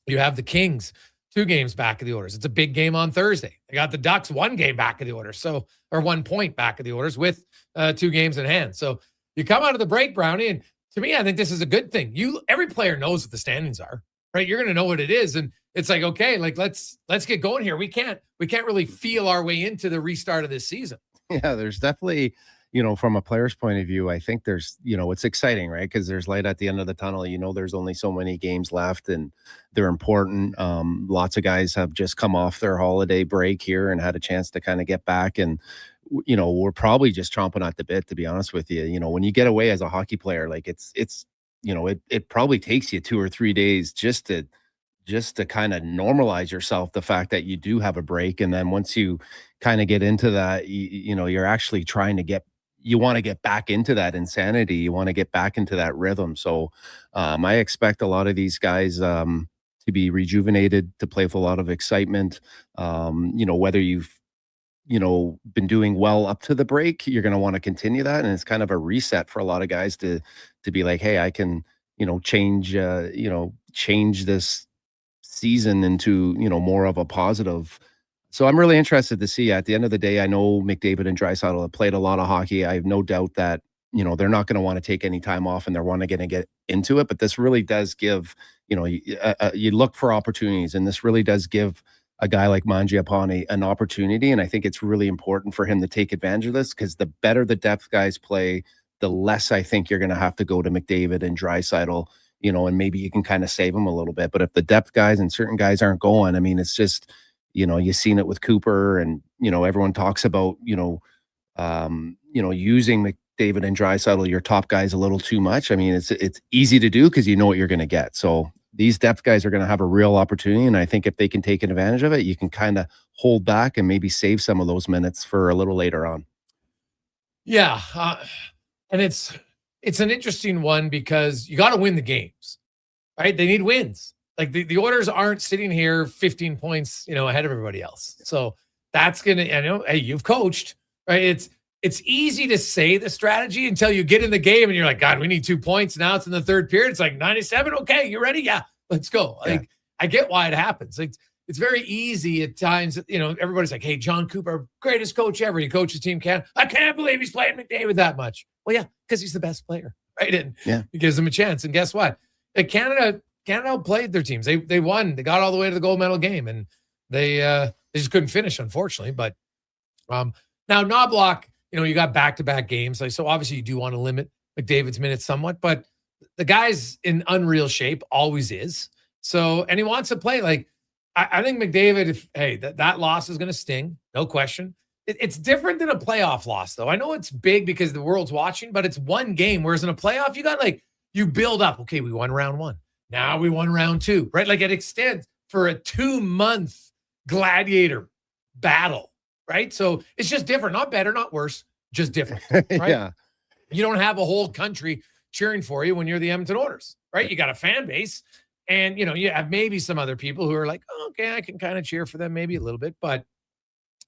You have the Kings 2 games back of the orders. It's a big game on Thursday. They got the Ducks 1 game back of the orders. Or 1 point back of the orders with 2 games in hand. So you come out of the break, Brownie, and to me, I think this is a good thing. Every player knows what the standings are, right? You're going to know what it is. And it's like, okay, like let's get going here. We can't really feel our way into the restart of this season. Yeah, there's definitely, from a player's point of view, I think there's, it's exciting, right? Because there's light at the end of the tunnel. There's only so many games left and they're important. Lots of guys have just come off their holiday break here and had a chance to kind of get back. And, we're probably just chomping at the bit, to be honest with you. When you get away as a hockey player, like it's it probably takes you 2 or 3 days just to kind of normalize yourself, the fact that you do have a break. And then once you kind of get into that, you're actually trying to you want to get back into that insanity. You want to get back into that rhythm. So I expect a lot of these guys to be rejuvenated, to play with a lot of excitement. Whether you've, been doing well up to the break, you're going to want to continue that. And it's kind of a reset for a lot of guys to be like, hey, I can, change this season into, more of a positive. So I'm really interested to see. At the end of the day, I know McDavid and Draisaitl have played a lot of hockey. I have no doubt that, they're not going to want to take any time off and they're going to get into it. But this really does give, you look for opportunities, and this really does give a guy like Mangiapane an opportunity. And I think it's really important for him to take advantage of this, because the better the depth guys play, the less I think you're going to have to go to McDavid and Draisaitl, and maybe you can kind of save them a little bit. But if the depth guys and certain guys aren't going, I mean, it's just, you've seen it with Cooper, and, everyone talks about, using McDavid and Draisaitl, your top guys, a little too much. I mean, it's easy to do because you know what you're going to get. So these depth guys are going to have a real opportunity. And I think if they can take advantage of it, you can kind of hold back and maybe save some of those minutes for a little later on. Yeah. And it's an interesting one because you got to win the games, right? They need wins. Like the Oilers aren't sitting here 15 points, ahead of everybody else. So that's going to, hey, you've coached, right? It's easy to say the strategy until you get in the game and you're like, God, we need 2 points. Now it's in the third period. It's like 97. Okay, you ready? Yeah, let's go. Yeah. Like, I get why it happens. Like, it's very easy at times. Everybody's like, hey, John Cooper, greatest coach ever. He coached the team. I can't believe he's playing McDavid that much. Well, yeah, because he's the best player, right? And he gives them a chance. And guess what? Canada outplayed their teams. They won. They got all the way to the gold medal game, and they just couldn't finish, unfortunately. But now Knobloch, you got back-to-back games. So obviously you do want to limit McDavid's minutes somewhat, but the guy's in unreal shape, always is. So, and he wants to play. Like, I think McDavid, that loss is going to sting, no question. It's different than a playoff loss, though. I know it's big because the world's watching, but it's one game. Whereas in a playoff, you build up. Okay, we won round 1. Now we won round 2, right? Like, it extends for a 2-month gladiator battle, right? So it's just different, not better, not worse, just different, right? Yeah. You don't have a whole country cheering for you when you're the Edmonton Oilers, right? You got a fan base, and, you have maybe some other people who are like, oh, okay, I can kind of cheer for them maybe a little bit. But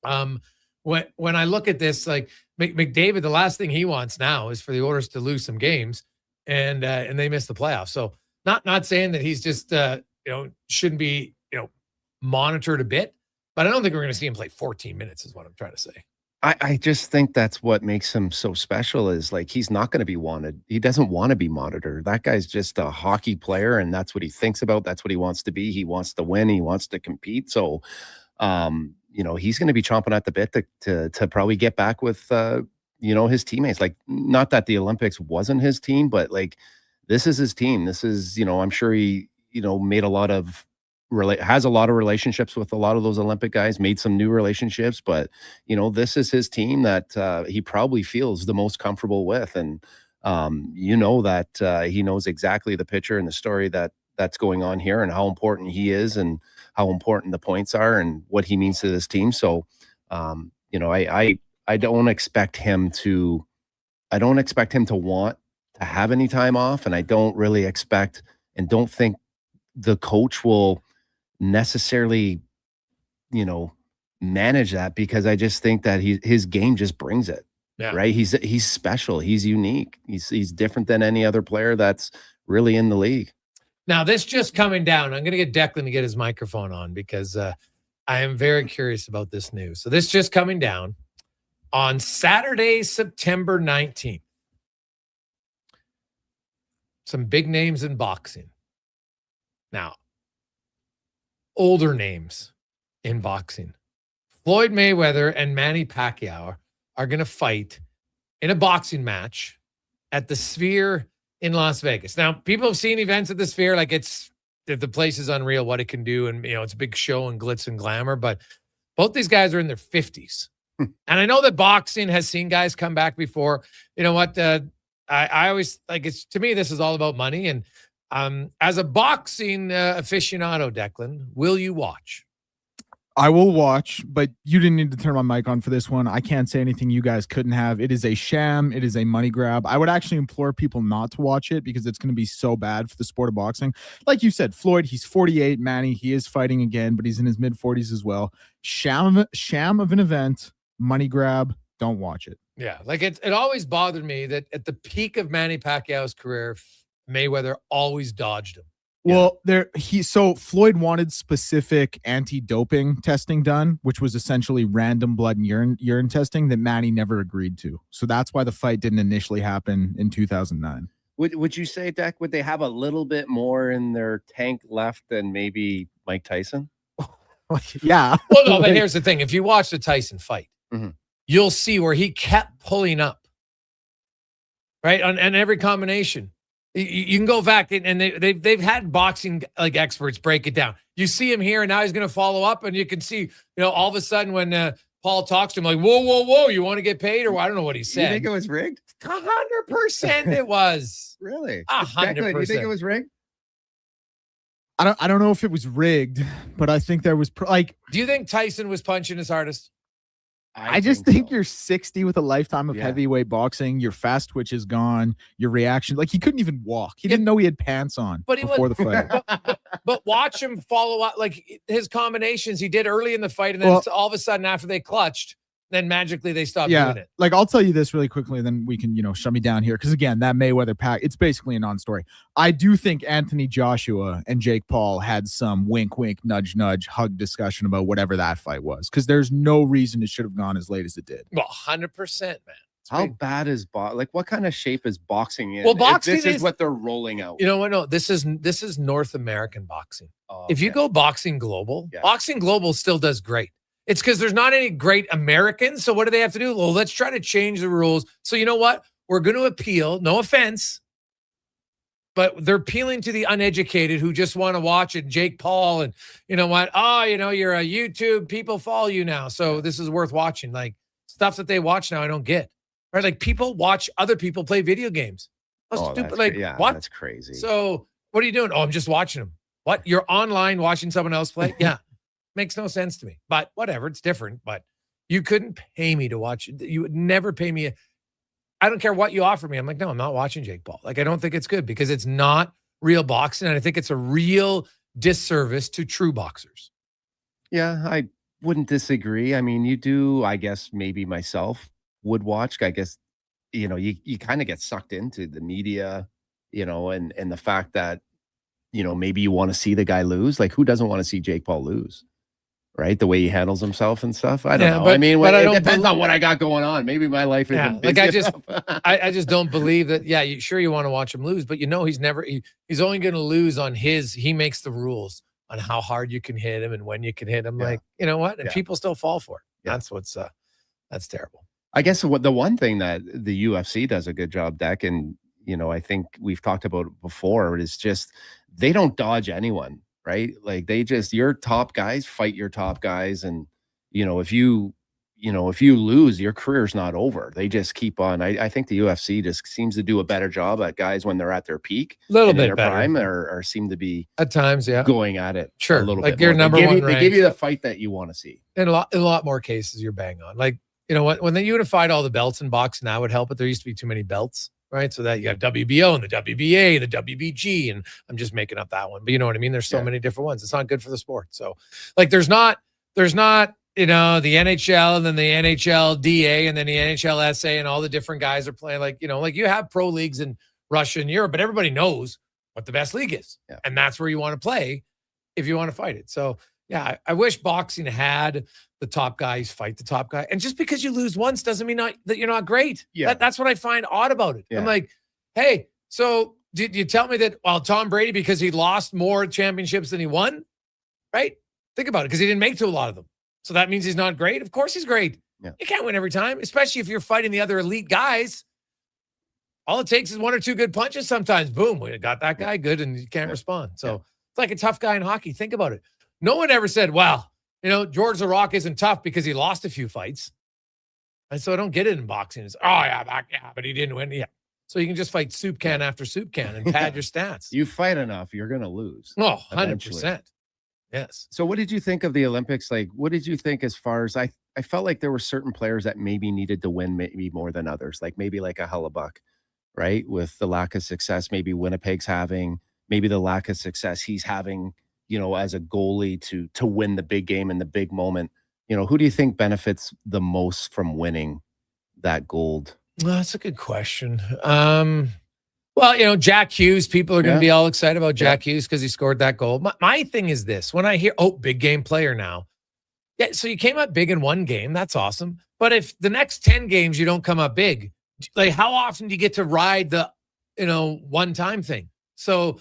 when I look at this, like McDavid, the last thing he wants now is for the Oilers to lose some games and they miss the playoffs. So not saying that he's just, shouldn't be, monitored a bit, but I don't think we're going to see him play 14 minutes is what I'm trying to say. I just think that's what makes him so special, is like, he's not going to be wanted. He doesn't want to be monitored. That guy's just a hockey player, and that's what he thinks about. That's what he wants to be. He wants to win. He wants to compete. So, he's going to be chomping at the bit to probably get back with, his teammates. Like, not that the Olympics wasn't his team, but like, this is his team. This is, I'm sure he, made has a lot of relationships with a lot of those Olympic guys, made some new relationships, but this is his team that he probably feels the most comfortable with. And that he knows exactly the picture and the story that's going on here, and how important he is, and how important the points are, and what he means to this team. So I don't expect him to want to have any time off, and I don't really expect and don't think the coach will necessarily, manage that, because I just think that his game just brings it. Yeah. Right? He's special. He's unique. He's different than any other player that's really in the league. Now, this just coming down. I'm going to get Declan to get his microphone on because I am very curious about this news. So this just coming down on Saturday, September 19th. Some big names in boxing. Now, older names in boxing. Floyd Mayweather and Manny Pacquiao are going to fight in a boxing match at the Sphere in Las Vegas. Now, people have seen events at the Sphere, like the place is unreal what it can do, and it's a big show and glitz and glamour, but both these guys are in their 50s. And I know that boxing has seen guys come back before. You know what? I always to me, this is all about money. And as a boxing aficionado, Declan, will you watch? I will watch, but you didn't need to turn my mic on for this one. I can't say anything you guys couldn't have. It is a sham. It is a money grab. I would actually implore people not to watch it because it's going to be so bad for the sport of boxing. Like you said, Floyd, he's 48. Manny, he is fighting again, but he's in his mid-40s as well. Sham of an event, money grab. Don't watch it. Yeah, like it always bothered me that at the peak of Manny Pacquiao's career, Mayweather always dodged him. Well, so Floyd wanted specific anti-doping testing done, which was essentially random blood and urine testing that Manny never agreed to. So that's why the fight didn't initially happen in 2009. Would you say, Deck, would they have a little bit more in their tank left than maybe Mike Tyson? Yeah. Well, no, but here's the thing. If you watch the Tyson fight, you'll see where he kept pulling up, right? On every combination. You can go back and they've had boxing like experts break it down. You see him here and now he's going to follow up, and you can see, all of a sudden when Paul talks to him, like, whoa, you want to get paid? Or I don't know what he said. You think it was rigged? 100% it was. Really? 100%. You think it was rigged? I don't know if it was rigged, but I think there was Do you think Tyson was punching his hardest? I just think you're 60 with a lifetime of heavyweight boxing. Your fast twitch is gone. Your reaction, like he couldn't even walk. He didn't know he had pants on before the fight. But watch him follow up, like his combinations he did early in the fight, and then all of a sudden after they clutched, then magically they stopped doing it. Like I'll tell you this really quickly, and then we can shut me down here, because again, that Mayweather pack, it's basically a non-story. I do think Anthony Joshua and Jake Paul had some wink nudge hug discussion about whatever that fight was, because there's no reason it should have gone as late as it did. Well, 100%, man. How bad is what kind of shape is boxing in? Well, boxing this is what they're rolling out. You know what? No, this is North American boxing. If you go boxing global, boxing global still does great. It's because there's not any great Americans. So what do they have to do? Well, let's try to change the rules. So you know what? We're going to appeal. No offense. But they're appealing to the uneducated who just want to watch it. Jake Paul and you know what? Oh, you're a YouTube. People follow you now. So this is worth watching. Like stuff that they watch now I don't get. Right? Like people watch other people play video games. How stupid. Like what? That's crazy. So what are you doing? Oh, I'm just watching them. What? You're online watching someone else play? Yeah. Makes no sense to me, but whatever, it's different. But you couldn't pay me to watch it. You would never pay me. I don't care what you offer me. I'm like, no, I'm not watching Jake Paul. Like, I don't think it's good because it's not real boxing. And I think it's a real disservice to true boxers. Yeah, I wouldn't disagree. I mean, you do, I guess maybe myself would watch. I guess, you kind of get sucked into the media, and the fact that, maybe you want to see the guy lose. Like, who doesn't want to see Jake Paul lose? Right, the way he handles himself and stuff. I don't know. But, I mean, it depends on what I got going on. Maybe my life isn't busy enough. I just don't believe that. Yeah, you want to watch him lose, but he's only going to lose on he makes the rules on how hard you can hit him and when you can hit him. Like, you know what? And people still fall for it. That's that's terrible. I guess the one thing that the UFC does a good job, Deck, and I think we've talked about it before, is just they don't dodge anyone. Right? Like your top guys fight your top guys. And, if you lose, your career's not over. They just keep on. I think the UFC just seems to do a better job at guys when they're at their peak, a little bit their better. prime, or seem to be at times, going at it. Sure. A little like bit your more. number one. They give you the fight that you want to see. In a lot more cases, you're bang on. Like, when they unified all the belts in boxing, that would help, but there used to be too many belts. Right. So that you have WBO and the WBA, the WBG, and I'm just making up that one. But you know what I mean? There's so many different ones. It's not good for the sport. So like there's not the NHL and then the NHL DA and then the NHL SA and all the different guys are playing. Like you have pro leagues in Russia and Europe, but everybody knows what the best league is. Yeah. And that's where you want to play if you want to fight it. So, yeah, I wish boxing had the top guys fight the top guy. And just because you lose once doesn't mean that you're not great. Yeah. That's what I find odd about it. Yeah. I'm like, hey, so did you tell me that, Tom Brady, because he lost more championships than he won, right? Think about it, because he didn't make to a lot of them. So that means he's not great? Of course he's great. Yeah. You can't win every time, especially if you're fighting the other elite guys. All it takes is one or two good punches sometimes. Boom, we got that guy good, and you can't respond. So it's like a tough guy in hockey. Think about it. No one ever said, well, George the Rock isn't tough because he lost a few fights. And so I don't get it in boxing. It's, but he didn't win. Yeah. So you can just fight soup can after soup can and pad your stats. You fight enough, you're going to lose. Oh, 100%. Eventually. Yes. So what did you think of the Olympics? Like, what did you think as far as I felt like there were certain players that maybe needed to win maybe more than others, like maybe like a Hellebuck, right? With the lack of success, maybe Winnipeg's having, maybe the lack of success he's having, as a goalie to win the big game in the big moment. Who do you think benefits the most from winning that gold? Well, that's a good question. Well, Jack Hughes, people are going to be all excited about Jack Hughes because he scored that goal. My thing is this. When I hear, big game player now. Yeah, so you came up big in one game. That's awesome. But if the next 10 games you don't come up big, like how often do you get to ride the, one-time thing? So,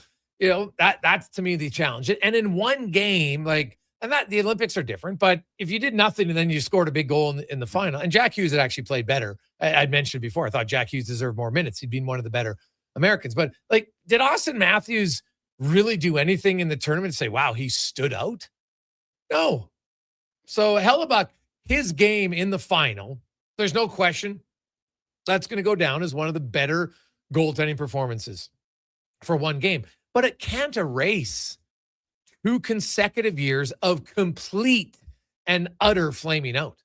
that's to me the challenge. And in one game, and that the Olympics are different, but if you did nothing and then you scored a big goal in the final, and Jack Hughes had actually played better. I'd mentioned it before. I thought Jack Hughes deserved more minutes. He'd been one of the better Americans. But did Austin Matthews really do anything in the tournament to say, wow, he stood out? No. So Hellebuck, his game in the final, there's no question that's going to go down as one of the better goaltending performances for one game. But it can't erase 2 consecutive years of complete and utter flaming out.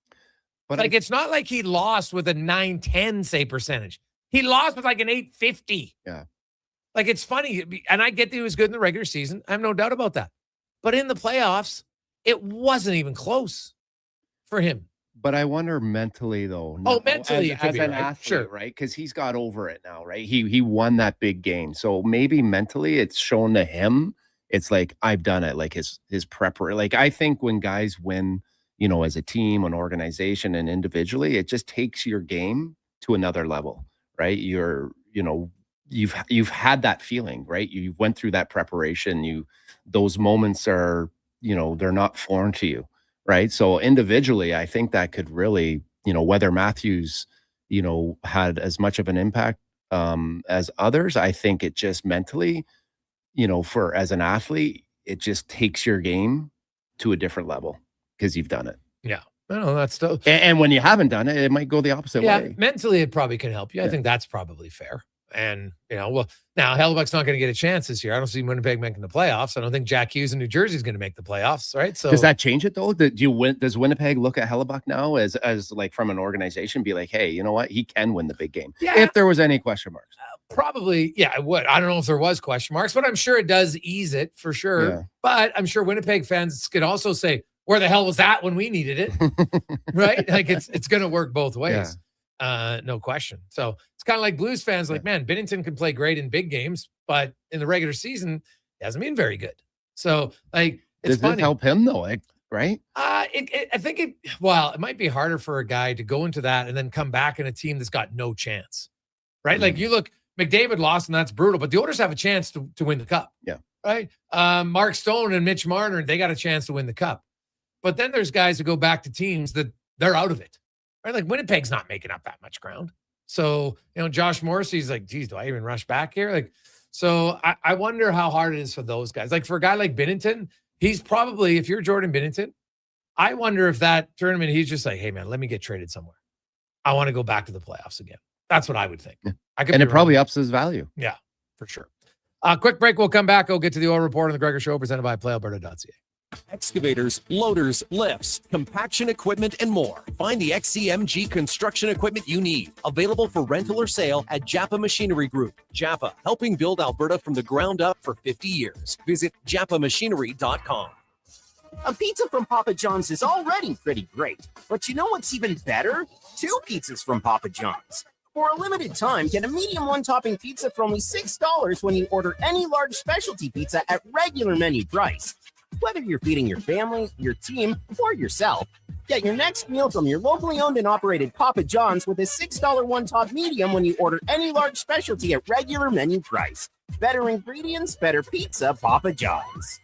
But it's not like he lost with a 910 save percentage. He lost with an 850. Yeah. It's funny. And I get that he was good in the regular season. I have no doubt about that. But in the playoffs, it wasn't even close for him. But I wonder mentally, though. Mentally, as an athlete, right? Because he's got over it now, right? He won that big game. So maybe mentally it's shown to him. It's like, I've done it. Like his prep. I think when guys win, as a team, an organization, and individually, it just takes your game to another level, right? You've had that feeling, right? You went through that preparation. Those moments are, they're not foreign to you, right? So individually, I think that could really, whether Matthews, had as much of an impact as others, I think it just mentally, as an athlete, it just takes your game to a different level because you've done it. Yeah. No, that's still. And when you haven't done it, it might go the opposite way. Mentally, it probably can help you. I think that's probably fair. And, now Hellebuck's not going to get a chance this year. I don't see Winnipeg making the playoffs. I don't think Jack Hughes in New Jersey is going to make the playoffs, right? So does that change it, though? Does Winnipeg look at Hellebuck now as from an organization, be like, hey, you know what? He can win the big game. Yeah. If there was any question marks. Probably, yeah, it would. I don't know if there was question marks, but I'm sure it does ease it for sure. Yeah. But I'm sure Winnipeg fans could also say, where the hell was that when we needed it? Right? It's going to work both ways. Yeah. No question. So it's kind of like Blues fans, man, Binnington can play great in big games, but in the regular season, he hasn't been very good. So it's does funny. This help him though? Right? I think it might be harder for a guy to go into that and then come back in a team that's got no chance. Right? Mm-hmm. You look, McDavid lost, and that's brutal, but the Oilers have a chance to win the cup. Yeah. Right? Mark Stone and Mitch Marner, they got a chance to win the cup. But then there's guys who go back to teams that they're out of it. Right? Winnipeg's not making up that much ground. So, Josh Morrissey's like, geez, do I even rush back here? So I wonder how hard it is for those guys. For a guy like Binnington, he's probably, if you're Jordan Binnington, I wonder if that tournament, he's just like, hey, man, let me get traded somewhere. I want to go back to the playoffs again. That's what I would think. Yeah. And it probably ups his value. Yeah, for sure. Quick break. We'll come back. We'll get to the oil report on the Gregor Show presented by PlayAlberta.ca. Excavators, loaders, lifts, compaction equipment, and more. Find the XCMG construction equipment you need. Available for rental or sale at Japa Machinery Group. Japa, helping build Alberta from the ground up for 50 years. Visit japamachinery.com. A pizza from Papa John's is already pretty great, but you know what's even better? 2 pizzas from Papa John's. For a limited time, get a medium one-topping pizza for only $6 when you order any large specialty pizza at regular menu price. Whether you're feeding your family, your team, or yourself, get your next meal from your locally owned and operated Papa John's with a $6 one-top medium when you order any large specialty at regular menu price. Better ingredients, better pizza, Papa John's.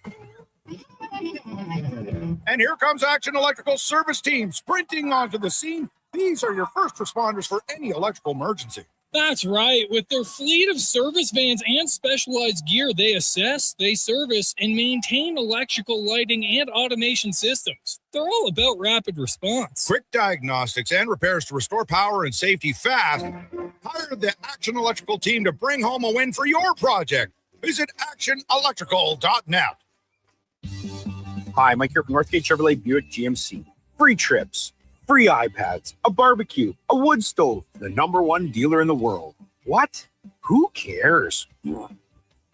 And here comes Action Electrical Service Team sprinting onto the scene. These are your first responders for any electrical emergency. That's right. With their fleet of service vans and specialized gear, they assess, they service, and maintain electrical lighting and automation systems. They're all about rapid response. Quick diagnostics and repairs to restore power and safety fast. Hire the Action Electrical team to bring home a win for your project. Visit actionelectrical.net. Hi, Mike here from Northgate Chevrolet Buick GMC. Free trips, free iPads, a barbecue, a wood stove, the #1 dealer in the world. What? Who cares? How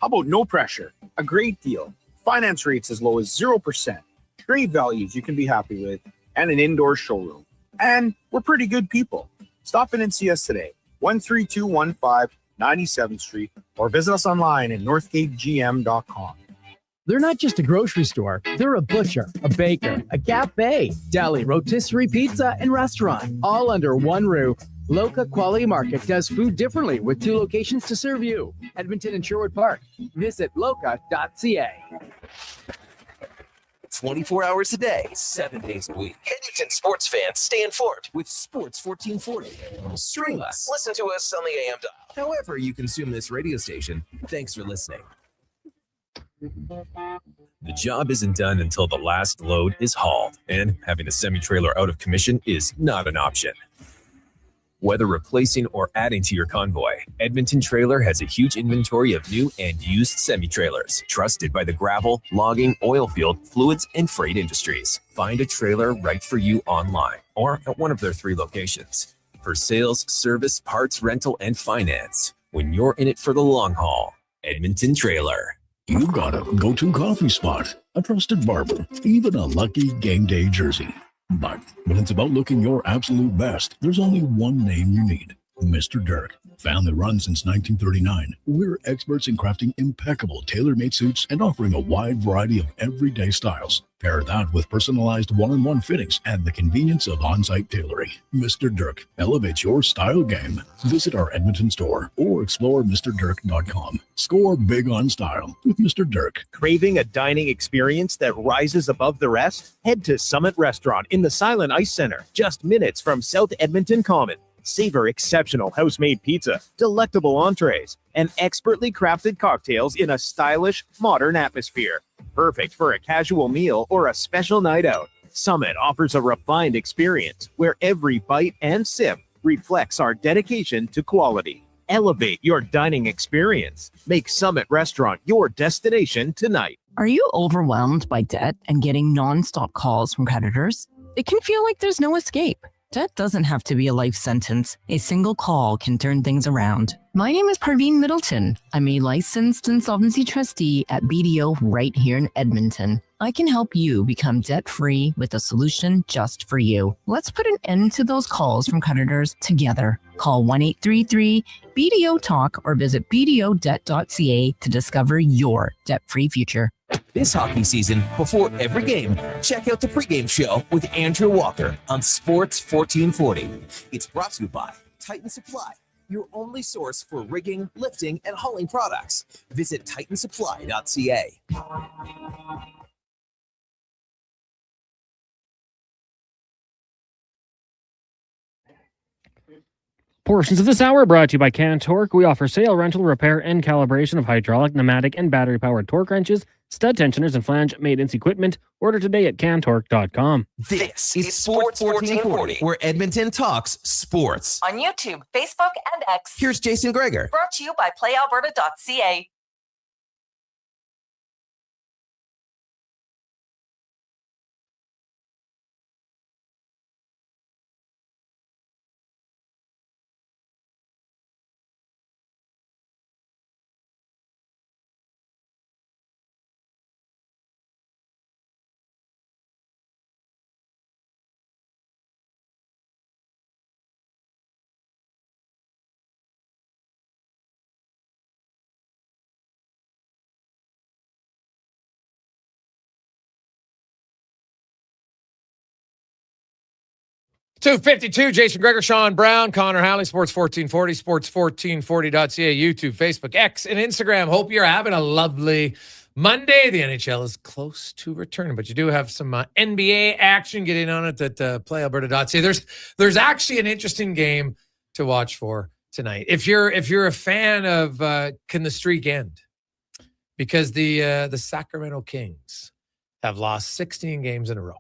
about no pressure, a great deal, finance rates as low as 0%, great values you can be happy with, and an indoor showroom. And we're pretty good people. Stop in and see us today, 13215 97th Street, or visit us online at northgategm.com. They're not just a grocery store. They're a butcher, a baker, a cafe, deli, rotisserie pizza, and restaurant, all under one roof. Loca Quality Market does food differently with 2 locations to serve you. Edmonton and Sherwood Park. Visit loca.ca. 24 hours a day, 7 days a week. Edmonton sports fans stay informed with Sports 1440. Stream us. Listen to us on the AM dial. However you consume this radio station, thanks for listening. The job isn't done until the last load is hauled, and having a semi-trailer out of commission is not an option. Whether replacing or adding to your convoy, Edmonton Trailer has a huge inventory of new and used semi-trailers, trusted by the gravel, logging, oil field, fluids, and freight industries. Find a trailer right for you online or at one of their 3 locations. For sales, service, parts, rental, and finance, when you're in it for the long haul, Edmonton Trailer. You've got a go-to coffee spot, a trusted barber, even a lucky game day jersey. But when it's about looking your absolute best, there's only one name you need, Mr. Dirk. Family run since 1939, we're experts in crafting impeccable tailor-made suits and offering a wide variety of everyday styles. Pair that with personalized one-on-one fittings and the convenience of on-site tailoring. Mr. Dirk elevates your style game. Visit our Edmonton store or explore MrDirk.com. Score big on style with Mr. Dirk. Craving a dining experience that rises above the rest? Head to Summit Restaurant in the Silent Ice Center, just minutes from South Edmonton Common. Savor exceptional house-made pizza, delectable entrees, and expertly crafted cocktails in a stylish, modern atmosphere. Perfect for a casual meal or a special night out. Summit offers a refined experience where every bite and sip reflects our dedication to quality. Elevate your dining experience. Make Summit Restaurant your destination tonight. Are you overwhelmed by debt and getting nonstop calls from creditors? It can feel like there's no escape. Debt doesn't have to be a life sentence. A single call can turn things around. My name is Parveen Middleton. I'm a licensed insolvency trustee at BDO right here in Edmonton. I can help you become debt-free with a solution just for you. Let's put an end to those calls from creditors together. Call 1-833-BDO-TALK or visit bdodebt.ca to discover your debt-free future. This hockey season, before every game, check out the pregame show with Andrew Walker on Sports 1440. It's brought to you by Titan Supply, your only source for rigging, lifting, and hauling products. Visit titansupply.ca. Portions of this hour are brought to you by CanTorque. We offer sale, rental, repair, and calibration of hydraulic, pneumatic, and battery-powered torque wrenches, stud tensioners, and flange maintenance equipment. Order today at CanTorque.com. This is Sports 1440, where Edmonton talks sports. On YouTube, Facebook, and X. Here's Jason Gregor. Brought to you by PlayAlberta.ca. 252, Jason Gregor, Sean Brown, Connor Halley, Sports 1440, sports1440.ca, YouTube, Facebook, X, and Instagram. Hope you're having a lovely Monday. The NHL is close to returning, but you do have some NBA action. Get in on it at playalberta.ca. There's actually an interesting game to watch for tonight. If you're a fan of can the streak end? Because the Sacramento Kings have lost 16 games in a row.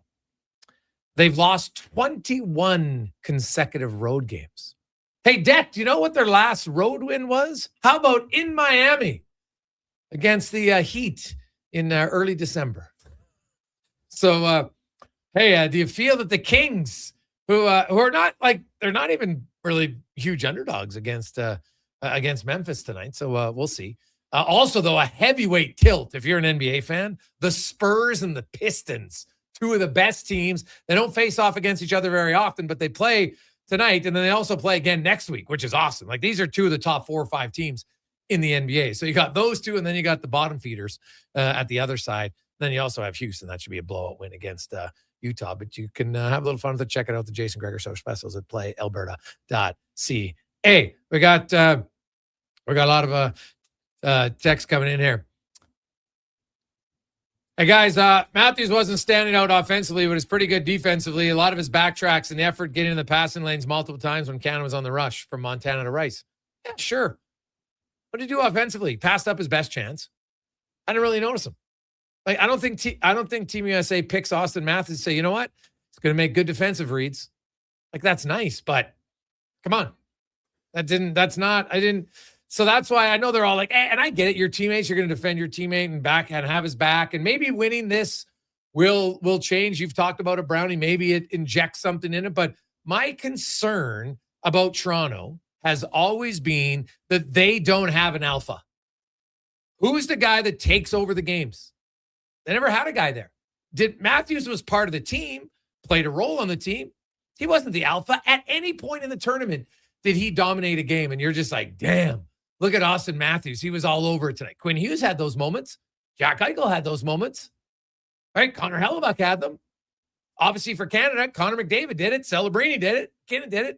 They've lost 21 consecutive road games. Hey, Deck, do you know what their last road win was? How about in Miami against the Heat in early December? So, hey, do you feel that the Kings, who are not they're not even really huge underdogs against Memphis tonight? So we'll see. Also, though, a heavyweight tilt if you're an NBA fan. The Spurs and the Pistons, two of the best teams. They don't face off against each other very often, but they play tonight, and then they also play again next week, which is awesome. Like, these are two of the top 4 or 5 teams in the NBA. So you got those two, and then you got the bottom feeders at the other side. Then you also have Houston. That should be a blowout win against Utah. But you can have a little fun with it. Check it out, the Jason Gregor Show specials at playalberta.ca. We got a lot of text coming in here. Hey, guys, Matthews wasn't standing out offensively, but is pretty good defensively. A lot of his backtracks and effort getting in the passing lanes multiple times when Canada was on the rush from Montana to Rice. Yeah, sure. What did he do offensively? Passed up his best chance. I didn't really notice him. Like, I don't think Team USA picks Austin Matthews and say, you know what? It's going to make good defensive reads. Like, that's nice, but come on. So that's why I know they're all like, and I get it. Your teammates, you're going to defend your teammate and have his back. And maybe winning this will change. You've talked about it, Brownie. Maybe it injects something in it. But my concern about Toronto has always been that they don't have an alpha. Who's the guy that takes over the games? They never had a guy there. Matthews was part of the team, played a role on the team. He wasn't the alpha. At any point in the tournament did he dominate a game. And you're just like, damn. Look at Austin Matthews. He was all over it tonight. Quinn Hughes had those moments. Jack Eichel had those moments. Right? Connor Hellebuck had them. Obviously for Canada, Connor McDavid did it. Celebrini did it. McKinnon did it.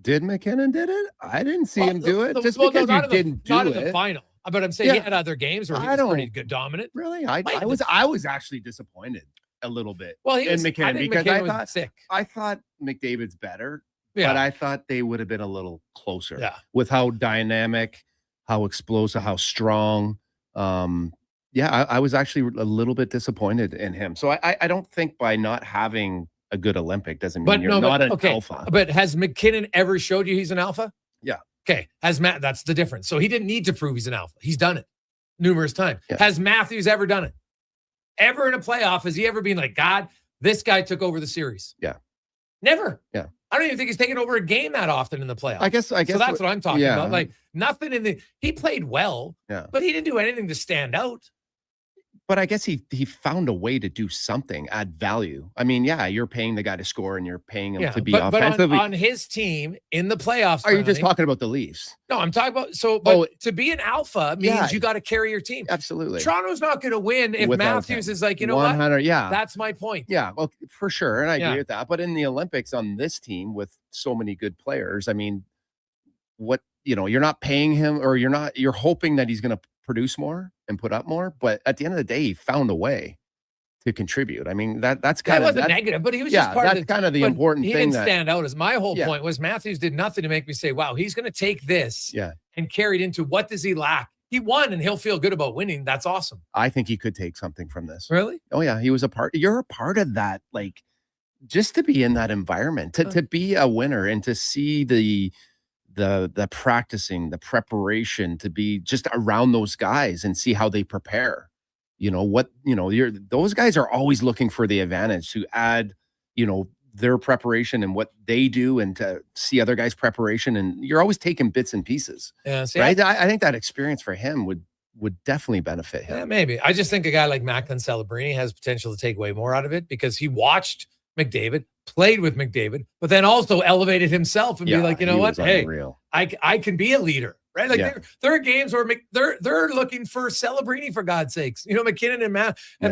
Did McKinnon did it? I didn't see him do it. Just because you didn't do it. Not in the final. But I'm saying he had other games where he was pretty good dominant. Really? I was actually disappointed a little bit in McKinnon because McKinnon was sick. I thought McDavid's better. Yeah. But I thought they would have been a little closer with how dynamic, how explosive, how strong. I was actually a little bit disappointed in him. So I don't think by not having a good Olympic doesn't mean you're not an alpha. But has McKinnon ever showed you he's an alpha? Yeah. Okay. That's the difference. So he didn't need to prove he's an alpha. He's done it numerous times. Yeah. Has Matthews ever done it? Ever in a playoff, has he ever been like, God, this guy took over the series? Yeah. Never. Yeah. I don't even think he's taken over a game that often in the playoffs. I guess. So that's what I'm talking about. Like, nothing he played well, but he didn't do anything to stand out. But I guess he found a way to do something, add value. I mean, you're paying the guy to score and you're paying him to be offensive. But on his team in the playoffs. Are you just talking about the Leafs? No, I'm talking about to be an alpha means you got to carry your team. Absolutely. Toronto's not going to win if Matthews is like, you know 100, what? Yeah. That's my point. Yeah, well, for sure. And I agree with that. But in the Olympics on this team with so many good players, I mean, you're not paying him or you're hoping that he's going to produce more and put up more, but at the end of the day, he found a way to contribute. I mean, that's kind of negative, but he was just part of kind of the important thing. He didn't stand out. As my whole point was Matthews did nothing to make me say, wow, he's going to take this and carry it into what does he lack? He won and he'll feel good about winning. That's awesome. I think he could take something from this. Really? Oh yeah. He was you're a part of that. Like, just to be in that environment, to be a winner and to see the practicing, the preparation, to be just around those guys and see how they prepare. Those guys are always looking for the advantage to add, their preparation and what they do and to see other guys' preparation. And you're always taking bits and pieces. Yeah, right? I think that experience for him would definitely benefit him. Yeah, maybe. I just think a guy like Macklin Celebrini has potential to take way more out of it because he watched McDavid, played with McDavid, but then also elevated himself and be like, you know what? Hey, I can be a leader, right? Like there are games where they're looking for Celebrini, for God's sakes. You know, McKinnon and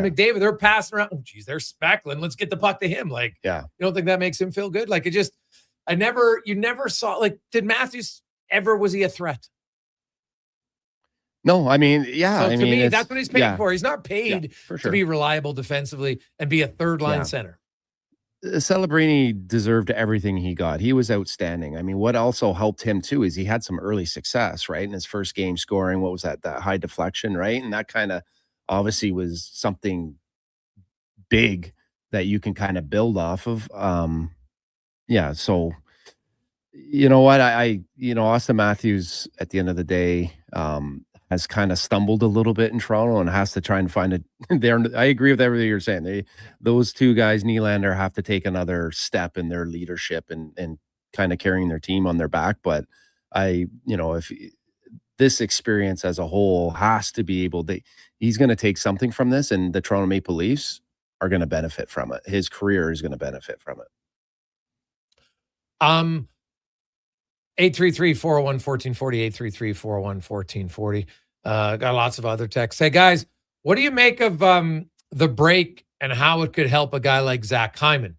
McDavid, they're passing around. Oh, geez, there's Specklin. Let's get the puck to him. Like, you don't think that makes him feel good? Like, you never saw, like, did Matthews ever, was he a threat? No, I mean, So to me, that's what he's paid for. He's not paid for to be reliable defensively and be a third line center. Celebrini deserved everything he got. He was outstanding. I mean, what also helped him too is he had some early success, right? In his first game scoring, what was that high deflection, right? And that kind of obviously was something big that you can kind of build off of. So you know what? Austin Matthews at the end of the day has kind of stumbled a little bit in Toronto and has to try and find it there. I agree with everything you're saying. Those two guys, Nylander, have to take another step in their leadership and kind of carrying their team on their back. But if this experience as a whole has to be he's going to take something from this, and the Toronto Maple Leafs are going to benefit from it. His career is going to benefit from it. 833-401-1440, 833-401-1440. Got lots of other texts. Hey, guys, what do you make of the break and how it could help a guy like Zach Hyman?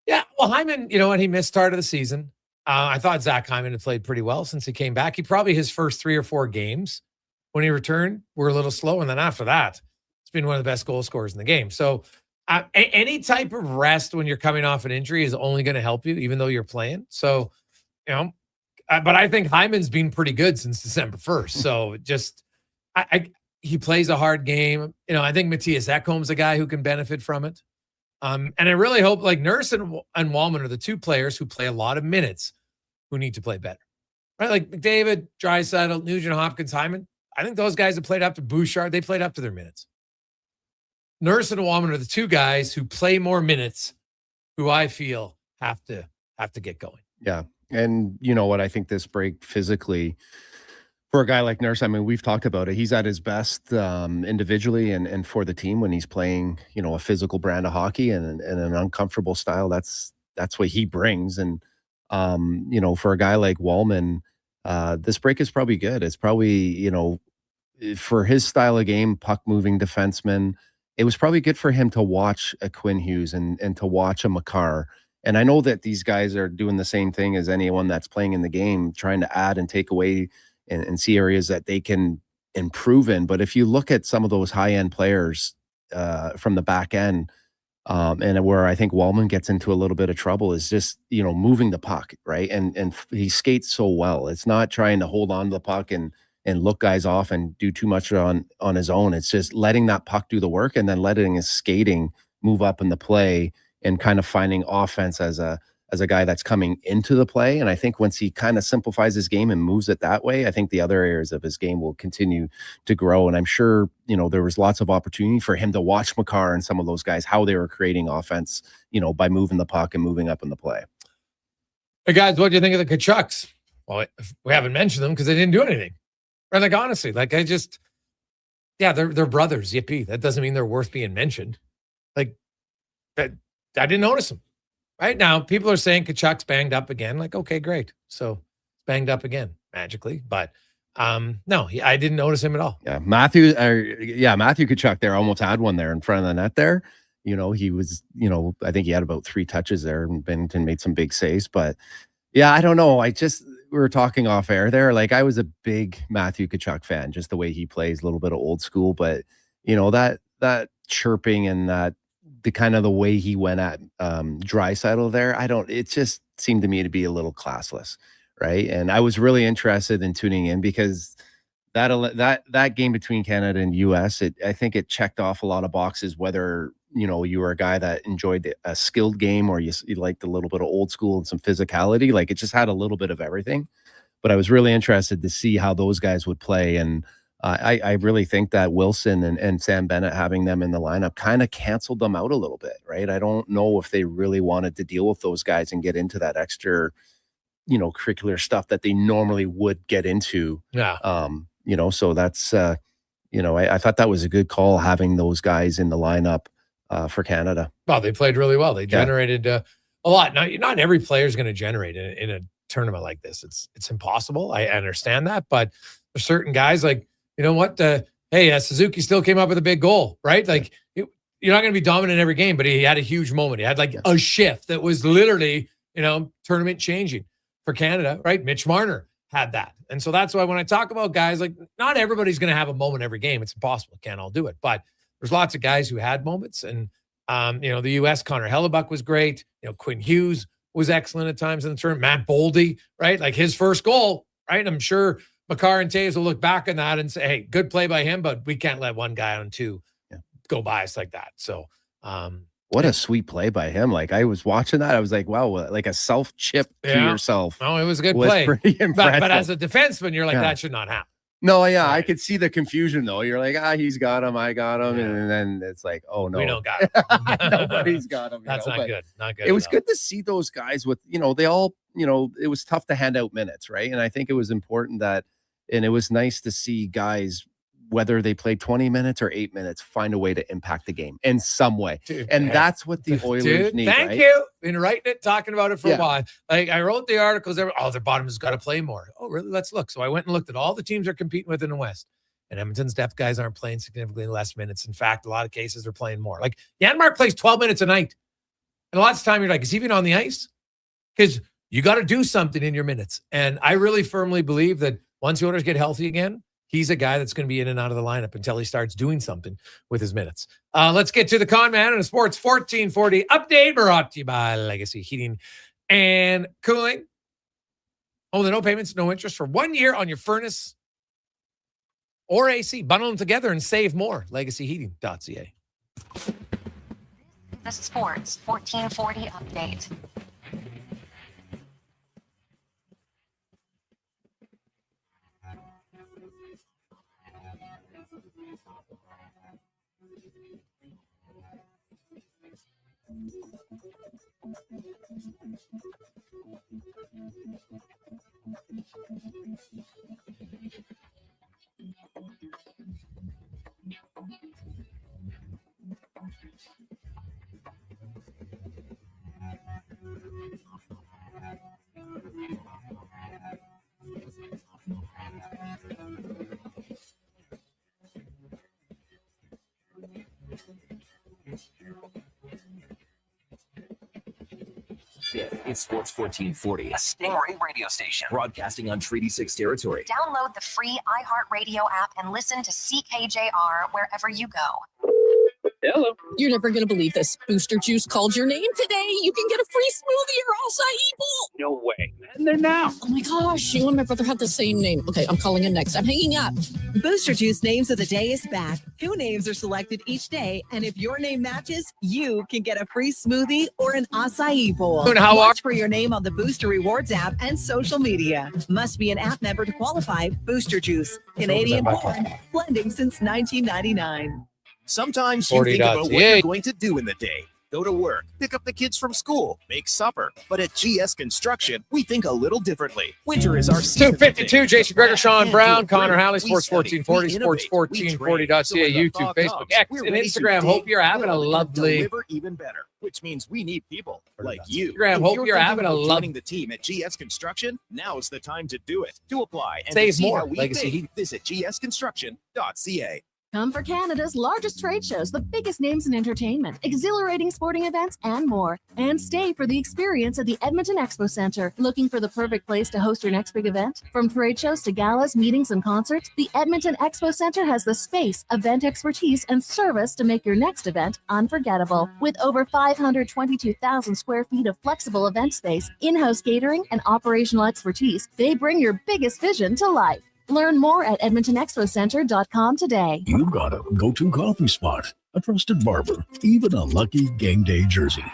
Yeah, well, Hyman, you know what? He missed start of the season. I thought Zach Hyman had played pretty well since he came back. His first 3 or 4 games when he returned were a little slow. And then after that, it's been one of the best goal scorers in the game. So any type of rest when you're coming off an injury is only going to help you, even though you're playing. So, but I think Hyman's been pretty good since December 1st. So he plays a hard game. I think Matthias Ekholm's a guy who can benefit from it. And I really hope, like, Nurse and Wallman are the two players who play a lot of minutes who need to play better, right? Like McDavid, Draisaitl, Nugent Hopkins, Hyman. I think those guys have played up to Bouchard. They played up to their minutes. Nurse and Wallman are the two guys who play more minutes who I feel have to get going. Yeah. And you know what? I think this break physically for a guy like Nurse, I mean, we've talked about it. He's at his best individually and for the team when he's playing, a physical brand of hockey and an uncomfortable style. That's what he brings. And, for a guy like Wallman, this break is probably good. It's probably, for his style of game, puck moving defenseman, it was probably good for him to watch a Quinn Hughes and to watch a Makar. And I know that these guys are doing the same thing as anyone that's playing in the game, trying to add and take away and see areas that they can improve in. But if you look at some of those high-end players from the back end, and where I think Wallman gets into a little bit of trouble is just, moving the puck, right? And he skates so well. It's not trying to hold on to the puck and look guys off and do too much on his own. It's just letting that puck do the work and then letting his skating move up in the play and kind of finding offense as a guy that's coming into the play. And I think once he kind of simplifies his game and moves it that way, I think the other areas of his game will continue to grow. And I'm sure, there was lots of opportunity for him to watch Makar and some of those guys, how they were creating offense, by moving the puck and moving up in the play. Hey guys, what do you think of the Kachucks? Well, we haven't mentioned them because they didn't do anything. Right? Like, honestly, they're brothers. Yippee. That doesn't mean they're worth being mentioned. Like, I didn't notice them. Right now, people are saying Kachuk's banged up again. Like, okay, great. So banged up again magically, but no, I didn't notice him at all. Yeah, Matthew Tkachuk there almost had one there in front of the net there. He was, I think he had about 3 touches there, and Bennington made some big saves. But yeah, I don't know. we were talking off air there. Like, I was a big Matthew Tkachuk fan, just the way he plays, a little bit of old school. But that chirping and the kind of the way he went at Draisaitl there, it just seemed to me to be a little classless, right? And I was really interested in tuning in because that game between Canada and US, I think it checked off a lot of boxes, whether, you were a guy that enjoyed a skilled game or you liked a little bit of old school and some physicality. Like, it just had a little bit of everything. But I was really interested to see how those guys would play. And I really think that Wilson and Sam Bennett having them in the lineup kind of canceled them out a little bit, right? I don't know if they really wanted to deal with those guys and get into that extra, curricular stuff that they normally would get into. Yeah. So that's, I thought that was a good call, having those guys in the lineup for Canada. Well, they played really well. They generated a lot. Now, not every player is going to generate in a tournament like this. It's impossible. I understand that, but there's certain guys like, you know what? Suzuki still came up with a big goal, right? Like you're not going to be dominant every game, but he had a huge moment. He had like a shift that was literally, tournament changing for Canada, right? Mitch Marner had that. And so that's why when I talk about guys, like not everybody's going to have a moment every game. It's impossible. Can't all do it. But there's lots of guys who had moments. And, the U.S. Connor Hellebuck was great. Quinn Hughes was excellent at times in the tournament. Matt Boldy, right? Like his first goal, right? I'm sure Makar and Taves will look back on that and say, hey, good play by him, but we can't let one guy on two go by us like that. So, what a sweet play by him. Like I was watching that. I was like, wow, like a self chip to yourself. Oh, it was a good play. Pretty impressive. But as a defenseman, you're like, that should not happen. No, yeah, right. I could see the confusion though. You're like, he's got him, I got him. And then it's like, oh no. We don't got him. Nobody's got him. That's not good. Not good. It was good to see those guys with, they all, it was tough to hand out minutes, right? And I think it was important and it was nice to see guys, whether they played 20 minutes or 8 minutes, find a way to impact the game in some way. Dude, and that's what the Oilers need. Thank you. Been writing it, talking about it for a while. Like I wrote the articles, their bottom has got to play more. Oh, really? Let's look. So I went and looked at all the teams they're competing with in the West. And Edmonton's depth guys aren't playing significantly less minutes. In fact, a lot of cases they're playing more. Like Janmark plays 12 minutes a night. And lots of time you're like, is he even on the ice? Because you got to do something in your minutes. And I really firmly believe that once the Oilers get healthy again, he's a guy that's going to be in and out of the lineup until he starts doing something with his minutes. Let's get to the Con Man and a Sports 1440 update brought to you by Legacy Heating and Cooling. Only no payments, no interest for 1 year on your furnace or AC. Bundle them together and save more. LegacyHeating.ca. The Sports 1440 update. It's Sports 1440, a Stingray radio station broadcasting on Treaty 6 territory. Download the free iHeartRadio app and listen to CKJR wherever you go. Hello. You're never going to believe this. Booster Juice called your name today. You can get a free smoothie or acai bowl. No way. And they're now. Oh my gosh. You and my brother have the same name. Okay, I'm calling him next. I'm hanging up. Booster Juice Names of the Day is back. 2 names are selected each day, and if your name matches, you can get a free smoothie or an acai bowl. Watch for your name on the Booster Rewards app and social media. Must be an app member to qualify. Booster Juice. Canadian born. Blending since 1999. Sometimes you think about what you're going to do in the day. Go to work, pick up the kids from school, make supper. But at GS Construction, we think a little differently. Winter is our season. 252, Jason Gregor, Sean Brown, Connor Halley, Sports 1440, Sports1440.ca, YouTube, Facebook, X, and Instagram. Hope you're having a lovely... Deliver even better, which means we need people like you. Instagram, hope you're having a lovely... the team at GS Construction, now's the time to do it. To apply and save to see more. How we Legacy. Visit gsconstruction.ca. Come for Canada's largest trade shows, the biggest names in entertainment, exhilarating sporting events, and more. And stay for the experience at the Edmonton Expo Centre. Looking for the perfect place to host your next big event? From trade shows to galas, meetings, and concerts, the Edmonton Expo Centre has the space, event expertise, and service to make your next event unforgettable. With over 522,000 square feet of flexible event space, in-house catering, and operational expertise, they bring your biggest vision to life. Learn more at EdmontonExpoCenter.com today. You've got a go-to coffee spot, a trusted barber, even a lucky game day jersey.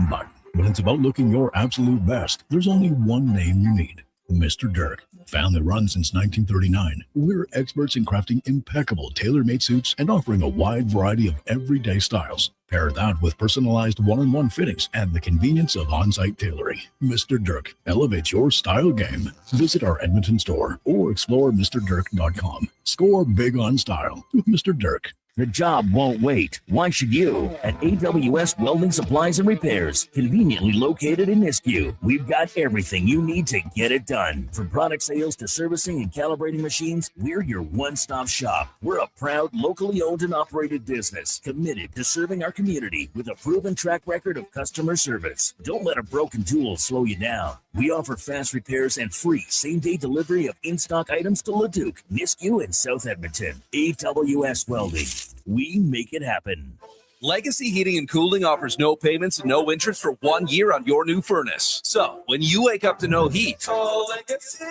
But when it's about looking your absolute best, there's only one name you need, Mr. Dirk. Family run since 1939, we're experts in crafting impeccable tailor-made suits and offering a wide variety of everyday styles. Pair that with personalized one-on-one fittings and the convenience of on-site tailoring. Mr. Dirk elevates your style game. Visit our Edmonton store or explore MrDirk.com. Score big on style with Mr. Dirk. The job won't wait. Why should you? At AWS Welding Supplies and Repairs, conveniently located in Nisku, we've got everything you need to get it done. From product sales to servicing and calibrating machines, we're your one-stop shop. We're a proud, locally owned and operated business, committed to serving our community with a proven track record of customer service. Don't let a broken tool slow you down. We offer fast repairs and free same-day delivery of in-stock items to Leduc, Nisku, and South Edmonton. AWS Welding. We make it happen. Legacy Heating and Cooling offers no payments and no interest for 1 year on your new furnace. So, when you wake up to no heat, call Legacy.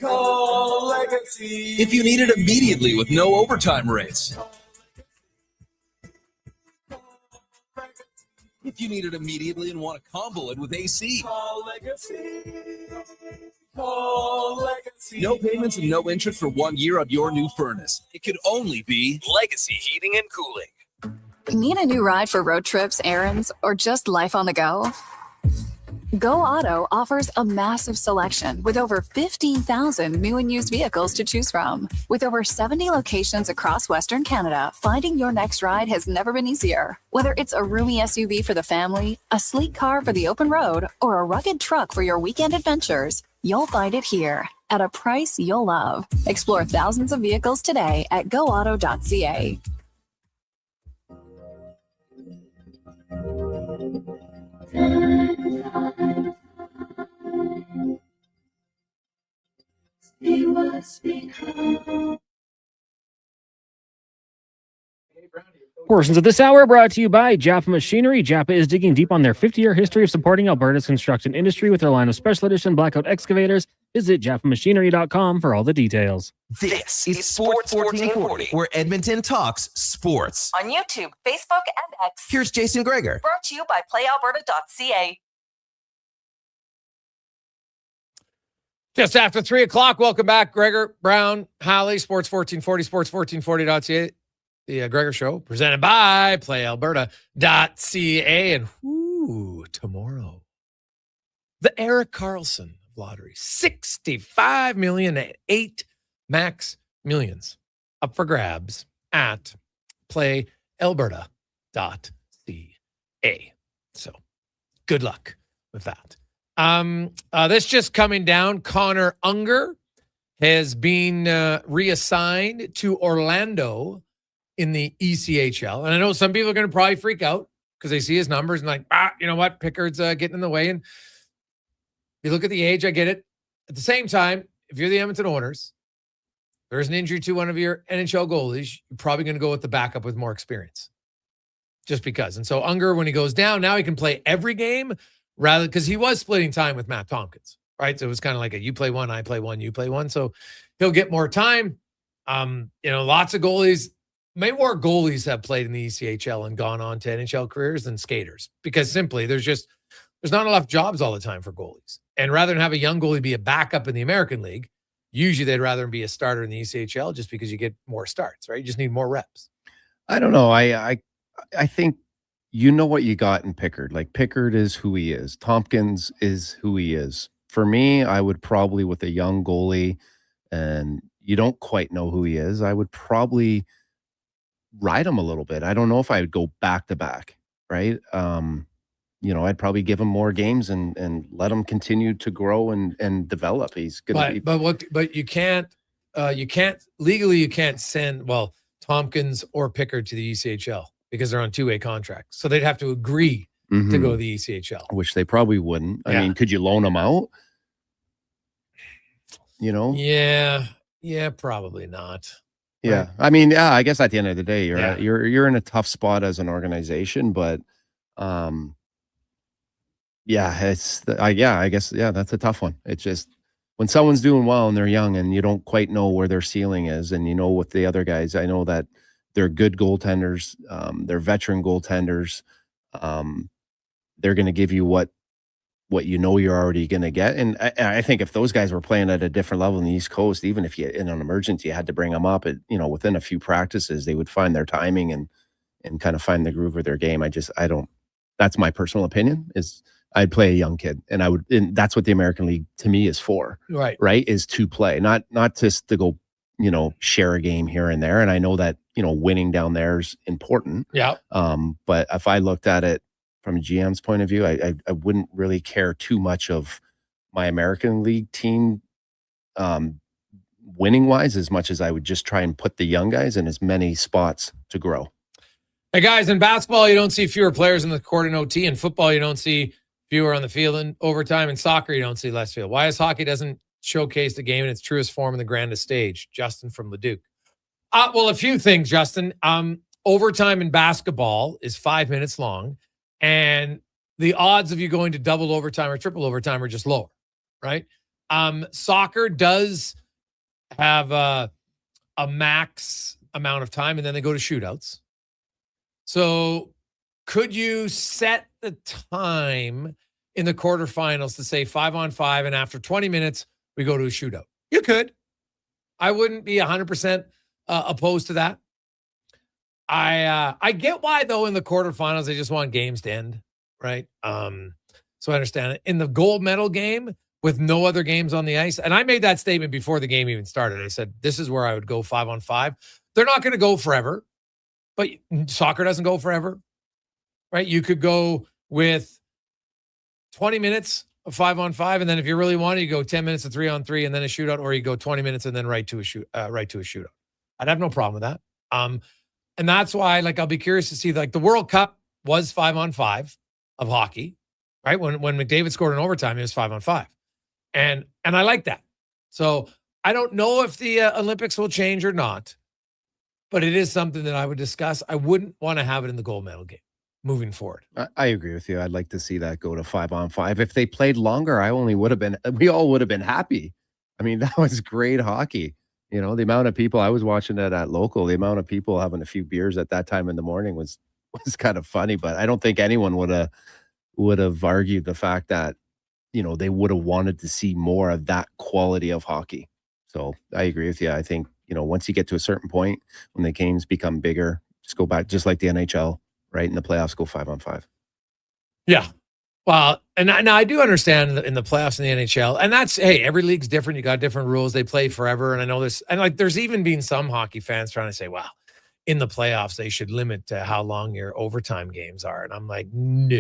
Call Legacy. If you need it immediately with no overtime rates. If you need it immediately and want to combo it with AC. Call Legacy. Call Legacy. No payments and no interest for 1 year on your new furnace. It could only be Legacy Heating and Cooling. Need a new ride for road trips, errands, or just life on the go? Go Auto offers a massive selection with over 15,000 new and used vehicles to choose from. With over 70 locations across Western Canada, finding your next ride has never been easier. Whether it's a roomy SUV for the family, a sleek car for the open road, or a rugged truck for your weekend adventures, you'll find it here at a price you'll love. Explore thousands of vehicles today at goauto.ca. Portions of this hour brought to you by Japa Machinery. Japa is digging deep on their 50-year history of supporting Alberta's construction industry with their line of special edition blackout excavators. Visit japamachinery.com for all the details. This is Sports 1440, where Edmonton talks sports. On YouTube, Facebook, and X. Here's Jason Gregor. Brought to you by playalberta.ca. Just after 3 o'clock, welcome back. Gregor, Brown, Halley, Sports 1440, sports1440.ca. The Gregor Show, presented by playalberta.ca. And tomorrow, the Eric Carlson lottery, $65 million at 8 max millions up for grabs at playalberta.ca. So good luck with that. This just coming down, Connor Unger has been reassigned to Orlando in the ECHL. And I know some people are going to probably freak out because they see his numbers and like, you know what? Pickard's getting in the way. And you look at the age, I get it. At the same time, if you're the Edmonton Oilers, there's an injury to one of your NHL goalies, you're probably going to go with the backup with more experience. Just because. And so Unger, when he goes down, now he can play every game rather because he was splitting time with Matt Tompkins, right? So it was kind of like a you play one, I play one, you play one. So he'll get more time. Lots of goalies. Many more goalies have played in the ECHL and gone on to NHL careers than skaters because simply there's not enough jobs all the time for goalies. And rather than have a young goalie be a backup in the American League, usually they'd rather be a starter in the ECHL just because you get more starts, right? You just need more reps. I don't know. I think you know what you got in Pickard. Like Pickard is who he is. Tompkins is who he is. For me, I would probably with a young goalie and you don't quite know who he is, I would probably ride him a little bit. I don't know if I would go back to back, right? I'd probably give him more games and let him continue to grow and develop. He's good. But you can't legally you can't send Tompkins or Pickard to the ECHL because they're on two-way contracts. So they'd have to agree to go to the ECHL, which they probably wouldn't. I mean, could you loan them out? Yeah, probably not. Yeah. Right. I mean, I guess at the end of the day, you're in a tough spot as an organization, but I guess that's a tough one. It's just when someone's doing well and they're young and you don't quite know where their ceiling is. And with the other guys, I know that they're good goaltenders. They're veteran goaltenders. They're going to give you what you're already going to get. And I think if those guys were playing at a different level in the East Coast, even if you in an emergency, you had to bring them up within a few practices, they would find their timing and kind of find the groove of their game. That's my personal opinion is I'd play a young kid and that's what the American League to me is for. Right. Right. Is to play, not just to go share a game here and there. And I know that, winning down there is important. Yeah. But if I looked at it from a GM's point of view, I wouldn't really care too much of my American League team winning wise, as much as I would just try and put the young guys in as many spots to grow. Hey guys, in basketball, you don't see fewer players in the court in OT. In football, you don't see fewer on the field in overtime. In soccer, you don't see less field. Why is hockey doesn't showcase the game in its truest form in the grandest stage? Justin from Leduc. Well, a few things, Justin. Overtime in basketball is 5 minutes long, and the odds of you going to double overtime or triple overtime are just lower, right? Soccer does have a max amount of time, and then they go to shootouts. So could you set the time in the quarterfinals to say 5-on-5, and after 20 minutes, we go to a shootout? You could. I wouldn't be 100% opposed to that. I get why, though, in the quarterfinals, they just want games to end, right? So I understand it. In the gold medal game, with no other games on the ice, and I made that statement before the game even started. I said, this is where I would go 5-on-5. They're not going to go forever, but soccer doesn't go forever, right? You could go with 20 minutes of 5-on-5, and then if you really want it, you go 10 minutes of 3-on-3 and then a shootout, or you go 20 minutes and then right to a shootout. I'd have no problem with that. And that's why, I'll be curious to see, the World Cup was 5-on-5 of hockey, right? When McDavid scored in overtime, it was 5-on-5. And I like that. So I don't know if the Olympics will change or not, but it is something that I would discuss. I wouldn't want to have it in the gold medal game moving forward. I agree with you. I'd like to see that go to 5-on-5. If they played longer, we all would have been happy. I mean, that was great hockey. The amount of people, I was watching that at local, the amount of people having a few beers at that time in the morning was kind of funny, but I don't think anyone would have argued the fact that, they would have wanted to see more of that quality of hockey. So I agree with you. I think, once you get to a certain point, when the games become bigger, just go back, just like the NHL, right? In the playoffs, go 5-on-5. Yeah. Well, and I do understand in the playoffs in the NHL, and that's, hey, every league's different. You got different rules. They play forever. And I know this, and there's even been some hockey fans trying to say, wow, in the playoffs, they should limit how long your overtime games are. And I'm like, no.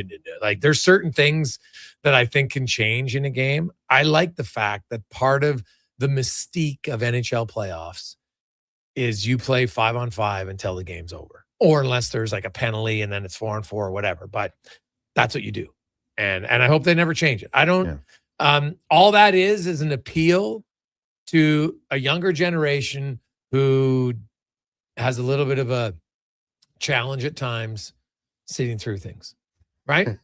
There's certain things that I think can change in a game. I like the fact that part of the mystique of NHL playoffs is you play 5-on-5 until the game's over, or unless there's a penalty and then it's 4-on-4 or whatever. But that's what you do. And I hope they never change it. I don't, all that is an appeal to a younger generation who has a little bit of a challenge at times sitting through things, right?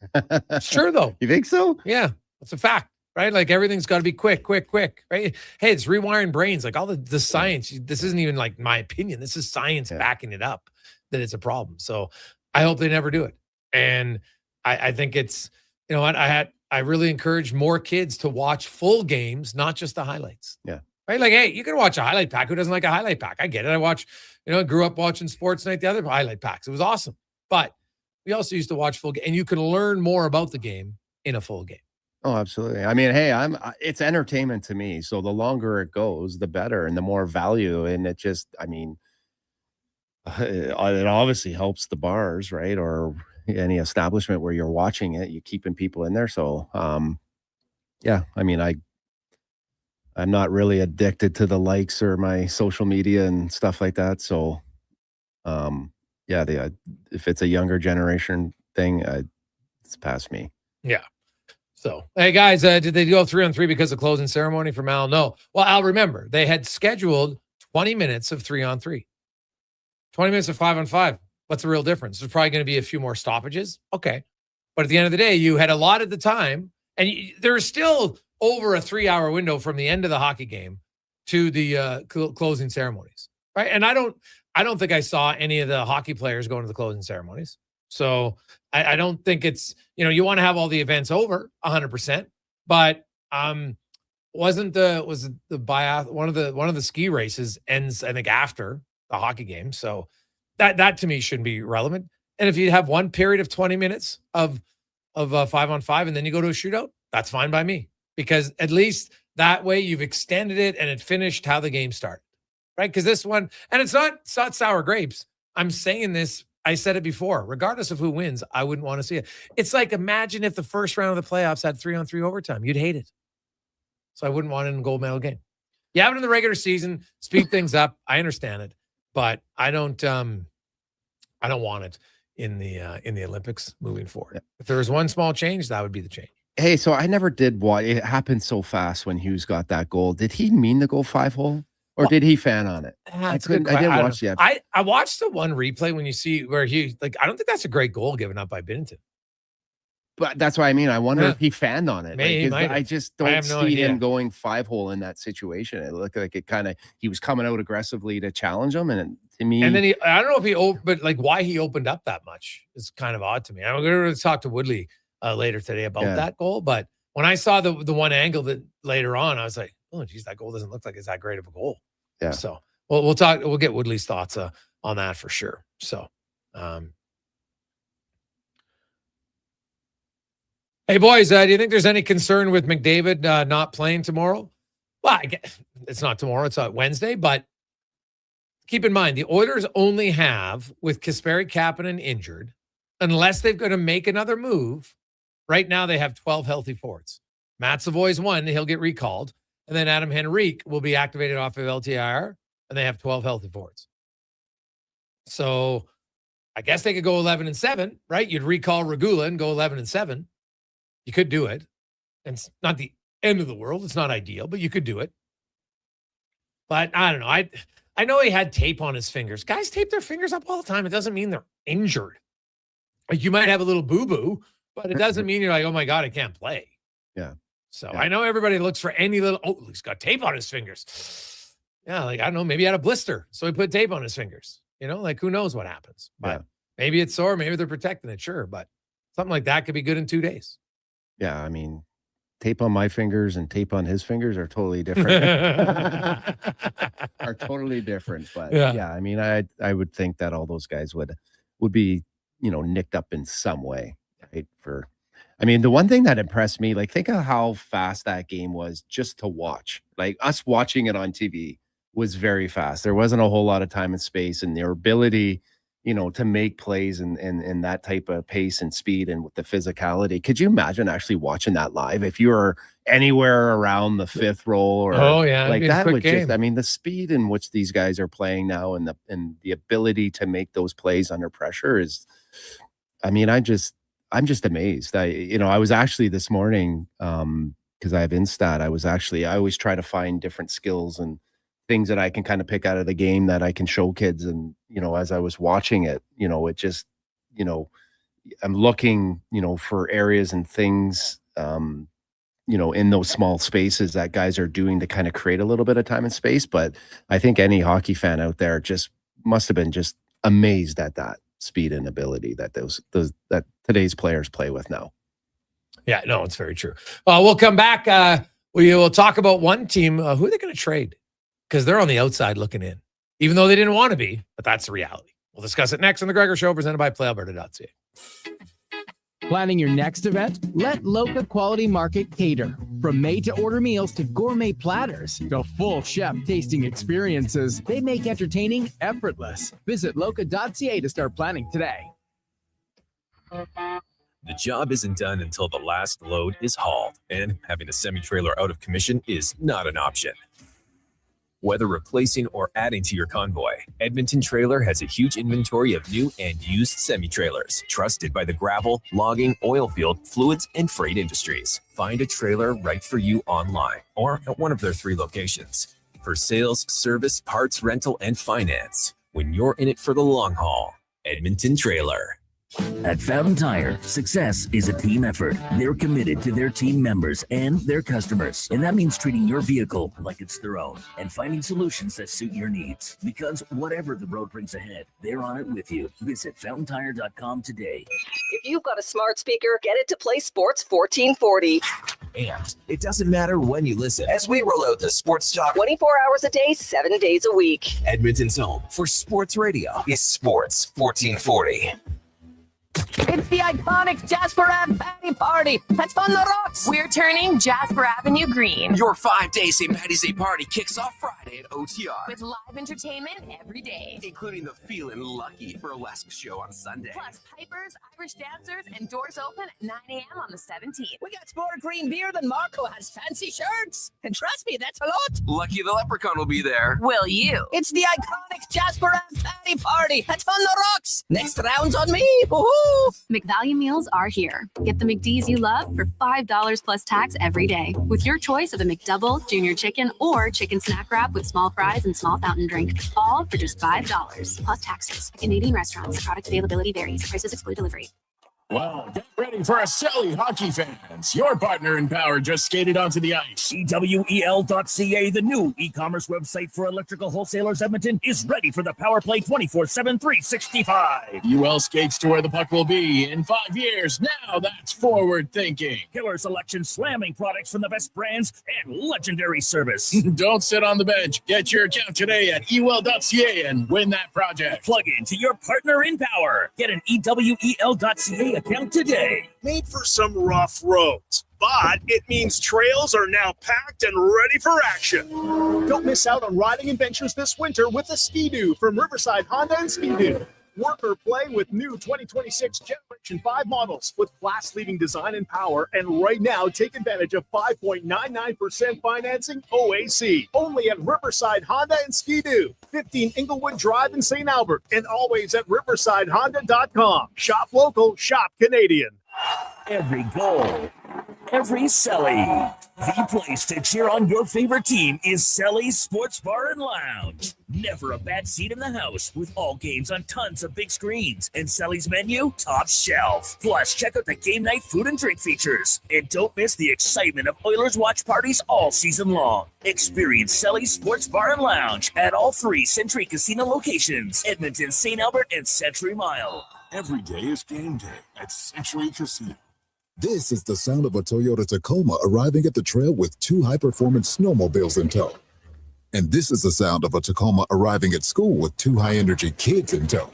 Sure, though. You think so? Yeah, it's a fact, right? Everything's got to be quick, right? Hey, it's rewiring brains. All the science, this isn't even my opinion. This is science backing it up that it's a problem. So I hope they never do it. And I think it's, I really encourage more kids to watch full games, not just the highlights. Yeah. Right? Hey, you can watch a highlight pack. Who doesn't like a highlight pack? I get it. I watch, I grew up watching Sports Night, the other highlight packs. It was awesome. But we also used to watch full game, and you can learn more about the game in a full game. Oh, absolutely. I mean, hey, it's entertainment to me. So the longer it goes, the better, and the more value. And it just, it obviously helps the bars, right? Or any establishment where you're watching it, you're keeping people in there. So, I'm not really addicted to the likes or my social media and stuff like that. So, if it's a younger generation thing, it's past me. Yeah. So, hey guys, did they go 3-on-3 because of closing ceremony from Al? No. Well, Al, remember, they had scheduled 20 minutes of 3-on-3, 20 minutes of 5-on-5. What's the real difference? There's probably going to be a few more stoppages. Okay. But at the end of the day, you had allotted the time, and there's still over a 3-hour window from the end of the hockey game to the closing ceremonies, right? And I don't think I saw any of the hockey players going to the closing ceremonies. So I don't think it's, you want to have all the events over 100%, but was the one of the ski races ends, I think, after the hockey game. So that to me shouldn't be relevant. And if you have one period of 20 minutes of 5-on-5 and then you go to a shootout, that's fine by me, because at least that way you've extended it and it finished how the game started. right? Because this one, and it's not sour grapes. I'm saying this, I said it before, regardless of who wins, I wouldn't want to see it. It's like, imagine if the first round of the playoffs had 3-on-3 overtime. You'd hate it. So I wouldn't want it in a gold medal game. You have it in the regular season, speed things up. I understand it, but I don't want it in the Olympics moving forward. If there was one small change, that would be the change. Hey, so I never did watch. It happened so fast when Hughes got that goal. Did he mean to go 5-hole, or did he fan on it? I didn't watch yet. I watched the one replay when you see where he, like, I don't think that's a great goal given up by Binnington. But that's what I mean. I wonder if he fanned on it. Maybe, like, I just don't see him going 5-hole in that situation. It looked like he was coming out aggressively to challenge him. And to me, and then I don't know if he opened, but like why he opened up that much is kind of odd to me. I'm going to talk to Woodley later today about that goal. But when I saw the one angle that later on, I was like, oh, geez, that goal doesn't look like it's that great of a goal. Yeah. So we'll talk. We'll get Woodley's thoughts on that for sure. So, hey, boys, do you think there's any concern with McDavid not playing tomorrow? Well, I guess it's not tomorrow. It's Wednesday. But keep in mind, the Oilers only have, with Kasperi Kapanen injured, unless they're going to make another move, right now they have 12 healthy forwards. Matt Savoy's one. He'll get recalled. And then Adam Henrique will be activated off of LTIR, and they have 12 healthy forwards. So I guess they could go 11-7, right? You'd recall Regula and go 11-7. You could do it. And it's not the end of the world. It's not ideal, but you could do it. But I don't know. I know he had tape on his fingers. Guys tape their fingers up all the time. It doesn't mean they're injured. Like, you might have a little boo-boo, but it doesn't mean you're like, oh my God, I can't play. Yeah. So I know everybody looks for any little, he's got tape on his fingers. Yeah, like, I don't know, maybe he had a blister, so he put tape on his fingers. You know, like, who knows what happens. But maybe it's sore, maybe they're protecting it, sure. But something like that could be good in 2 days. Yeah, I mean, tape on my fingers and tape on his fingers are totally different. Are totally different. But yeah, I mean, I would think that all those guys would be, nicked up in some way, right? I mean, the one thing that impressed me, like, think of how fast that game was just to watch. Like, us watching it on TV was very fast. There wasn't a whole lot of time and space, and their ability, to make plays in that type of pace and speed and with the physicality. Could you imagine actually watching that live if you were anywhere around the fifth roll or like that? Would just, I mean, the speed in which these guys are playing now and the ability to make those plays under pressure is, I mean, I'm just amazed. I was actually this morning, because I have Instat, I always try to find different skills and things that I can kind of pick out of the game that I can show kids. And, as I was watching it, it just, I'm looking, for areas and things, in those small spaces that guys are doing to kind of create a little bit of time and space. But I think any hockey fan out there just must have been just amazed at that speed and ability that that today's players play with now. Yeah, no, it's very true. We'll come back. We will talk about one team. Who are they going to trade? Because they're on the outside looking in, even though they didn't want to be, but that's the reality. We'll discuss it next on the Gregor Show, presented by PlayAlberta.ca. Planning your next event? Let Loca Quality Market cater. From made-to-order meals to gourmet platters to full chef tasting experiences, they make entertaining effortless. Visit loca.ca to start planning today. The job isn't done until the last load is hauled, and having a semi-trailer out of commission is not an option. Whether replacing or adding to your convoy, Edmonton Trailer has a huge inventory of new and used semi-trailers, trusted by the gravel, logging, oil field, fluids, and freight industries. Find a trailer right for you online or at one of their 3 locations. For sales, service, parts, rental, and finance, when you're in it for the long haul, Edmonton Trailer. At Fountain Tire, success is a team effort. They're committed to their team members and their customers. And that means treating your vehicle like it's their own and finding solutions that suit your needs. Because whatever the road brings ahead, they're on it with you. Visit FountainTire.com today. If you've got a smart speaker, get it to play Sports 1440. And it doesn't matter when you listen, as we roll out the Sports Talk 24 hours a day, 7 days a week. Edmonton's home for sports radio is Sports 1440. It's the iconic Jasper Ave Patty Party. That's on the rocks. We're turning Jasper Avenue green. Your 5-day St. Patty's Day party kicks off Friday at OTR. With live entertainment every day. Including the Feelin' Lucky burlesque show on Sunday. Plus pipers, Irish dancers, and doors open at 9 a.m. on the 17th. We got more green beer than Marco has fancy shirts. And trust me, that's a lot. Lucky the Leprechaun will be there. Will you? It's the iconic Jasper Ave Patty Party. That's on the rocks. Next round's on me. Woohoo! McValue meals are here. Get the McD's you love for $5 plus tax every day with your choice of a McDouble, Junior Chicken, or Chicken Snack Wrap with small fries and small fountain drink. All for just $5 plus taxes. Canadian restaurants. Product availability varies. Prices exclude delivery. Well, get ready for a silly hockey fans. Your partner in power just skated onto the ice. EWEL.ca, the new e-commerce website for electrical wholesalers Edmonton, is ready for the Power Play 24/7 365. UL skates to where the puck will be in 5 years. Now that's forward thinking. Killer selection, slamming products from the best brands, and legendary service. Don't sit on the bench. Get your account today at EWEL.ca and win that project. Plug into your partner in power. Get an EWEL.ca account today. Made for some rough roads, but it means trails are now packed and ready for action. Don't miss out on riding adventures this winter with a Ski-Doo from Riverside Honda and Ski-Doo. Work or play with new 2026 Generation 5 models with class-leading design and power. And right now, take advantage of 5.99% financing OAC. Only at Riverside Honda and Ski-Doo. 15 Inglewood Drive in St. Albert. And always at riversidehonda.com. Shop local, shop Canadian. Every goal, every Selly. The place to cheer on your favorite team is Selly's Sports Bar and Lounge. Never a bad seat in the house with all games on tons of big screens. And Selly's menu, top shelf. Plus, check out the game night food and drink features. And don't miss the excitement of Oilers watch parties all season long. Experience Selly's Sports Bar and Lounge at all 3 Century Casino locations. Edmonton, St. Albert, and Century Mile. Every day is game day at Century Casino. This is the sound of a Toyota Tacoma arriving at the trail with 2 high-performance snowmobiles in tow. And this is the sound of a Tacoma arriving at school with 2 high-energy kids in tow.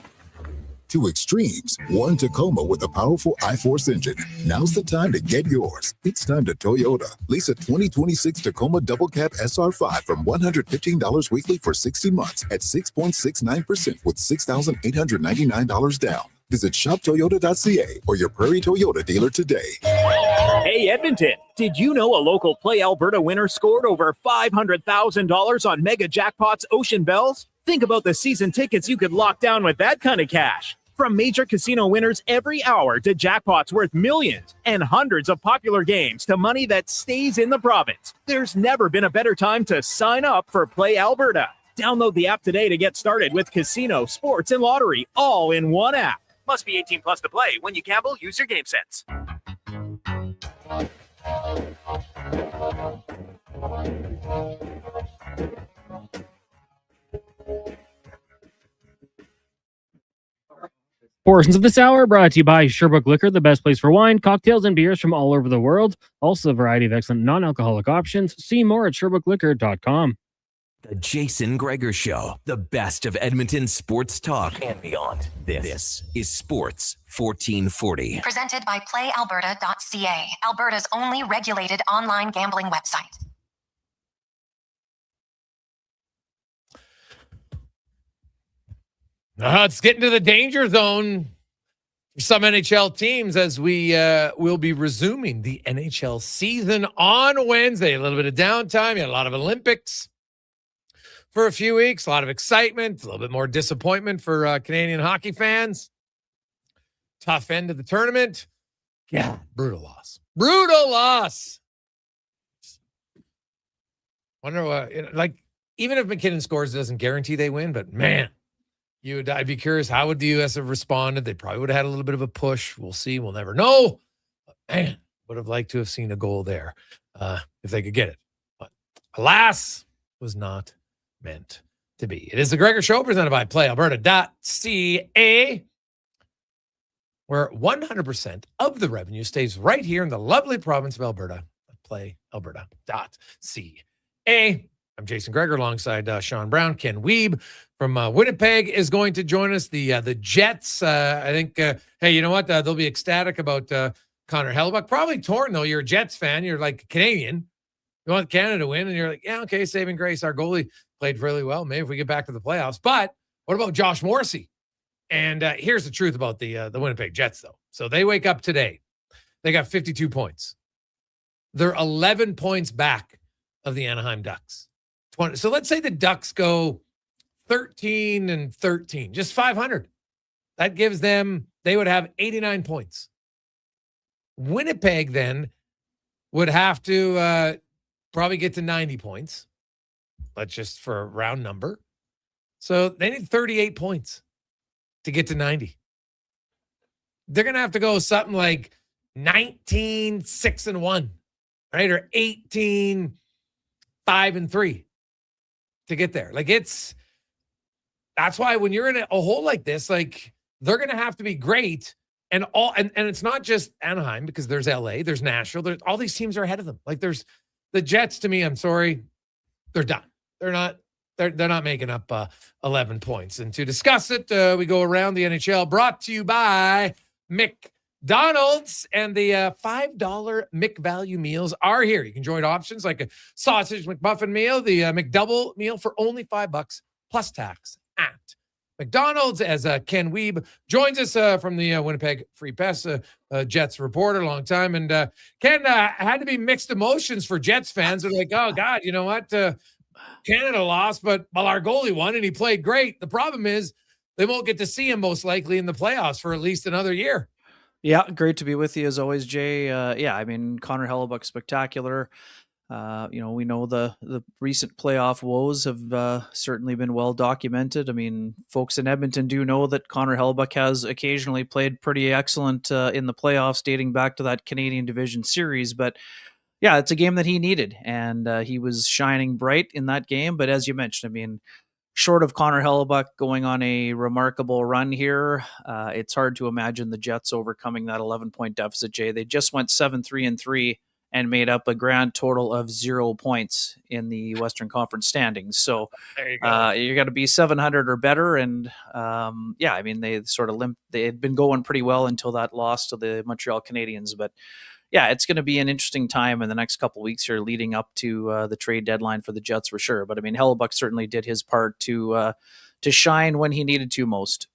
2 extremes, 1 Tacoma with a powerful I-Force engine. Now's the time to get yours. It's time to Toyota. Lease a 2026 Tacoma Double Cab SR5 from $115 weekly for 60 months at 6.69% with $6,899 down. Visit shoptoyota.ca or your Prairie Toyota dealer today. Hey, Edmonton, did you know a local Play Alberta winner scored over $500,000 on Mega Jackpots Ocean Bells? Think about the season tickets you could lock down with that kind of cash. From major casino winners every hour to jackpots worth millions and hundreds of popular games to money that stays in the province, there's never been a better time to sign up for Play Alberta. Download the app today to get started with casino, sports, and lottery all in one app. Must be 18 plus to play. When you gamble, use your game sense. Portions of this hour brought to you by Sherbrooke Liquor, the best place for wine, cocktails, and beers from all over the world. Also a variety of excellent non-alcoholic options. See more at SherbrookeLiquor.com. The Jason Gregor Show, the best of Edmonton sports talk and beyond. This is Sports 1440. Presented by PlayAlberta.ca, Alberta's only regulated online gambling website. It's getting to the danger zone for some NHL teams as we will be resuming the NHL season on Wednesday. A little bit of downtime. You had a lot of Olympics for a few weeks, a lot of excitement, a little bit more disappointment for Canadian hockey fans. Tough end of the tournament. Yeah, brutal loss. Brutal loss. Wonder what, even if McKinnon scores, it doesn't guarantee they win, but man, I'd be curious, how would the U.S. have responded? They probably would have had a little bit of a push. We'll see. We'll never know. But man, would have liked to have seen a goal there if they could get it. But alas, was not meant to be. It is the Gregor Show presented by PlayAlberta.ca, where 100% of the revenue stays right here in the lovely province of Alberta at PlayAlberta.ca. I'm Jason Gregor alongside Sean Brown. Ken Wiebe from Winnipeg is going to join us. The Jets, I think, hey, you know what? They'll be ecstatic about Connor Hellebuyck. Probably torn, though. You're a Jets fan. You're like Canadian. You want Canada to win, and you're like, yeah, okay, saving grace. Our goalie played really well. Maybe if we get back to the playoffs. But what about Josh Morrissey? And here's the truth about the Winnipeg Jets, though. So they wake up today. They got 52 points. They're 11 points back of the Anaheim Ducks. So let's say the Ducks go 13-13, just 500. That gives them, they would have 89 points. Winnipeg then would have to probably get to 90 points. Let's just for a round number. So they need 38 points to get to 90. They're going to have to go something like 19-6-1, right? Or 18-5-3. To get there. Like that's why when you're in a hole like this, like they're going to have to be great. And it's not just Anaheim because there's LA, there's Nashville, there's all these teams are ahead of them. Like there's the Jets to me, I'm sorry, they're done. They're not making up 11 points. And to discuss it, we go around the NHL brought to you by McDonald's, and the $5 McValue meals are here. You can join options like a sausage McMuffin meal, the McDouble meal for only $5 plus tax at McDonald's. As Ken Wiebe joins us from the Winnipeg Free Press, Jets reporter, long time. And Ken, had to be mixed emotions for Jets fans. They're like, oh God, you know what? Canada lost, but our goalie won and he played great. The problem is they won't get to see him most likely in the playoffs for at least another year. Yeah, great to be with you as always, Jay. Yeah, I mean, Connor Hellebuyck, spectacular. We know the recent playoff woes have certainly been well documented. I mean, folks in Edmonton do know that Connor Hellebuyck has occasionally played pretty excellent in the playoffs dating back to that Canadian Division Series. But yeah, it's a game that he needed, and he was shining bright in that game. But as you mentioned, I mean, short of Connor Hellebuyck going on a remarkable run here, it's hard to imagine the Jets overcoming that 11-point deficit, Jay. They just went 7-3-3 and made up a grand total of 0 points in the Western Conference standings. So you got to be 700 or better. And yeah, I mean, they sort of limped. They had been going pretty well until that loss to the Montreal Canadiens. But yeah, it's going to be an interesting time in the next couple of weeks here leading up to the trade deadline for the Jets for sure. But I mean, Hellebuyck certainly did his part to shine when he needed to most.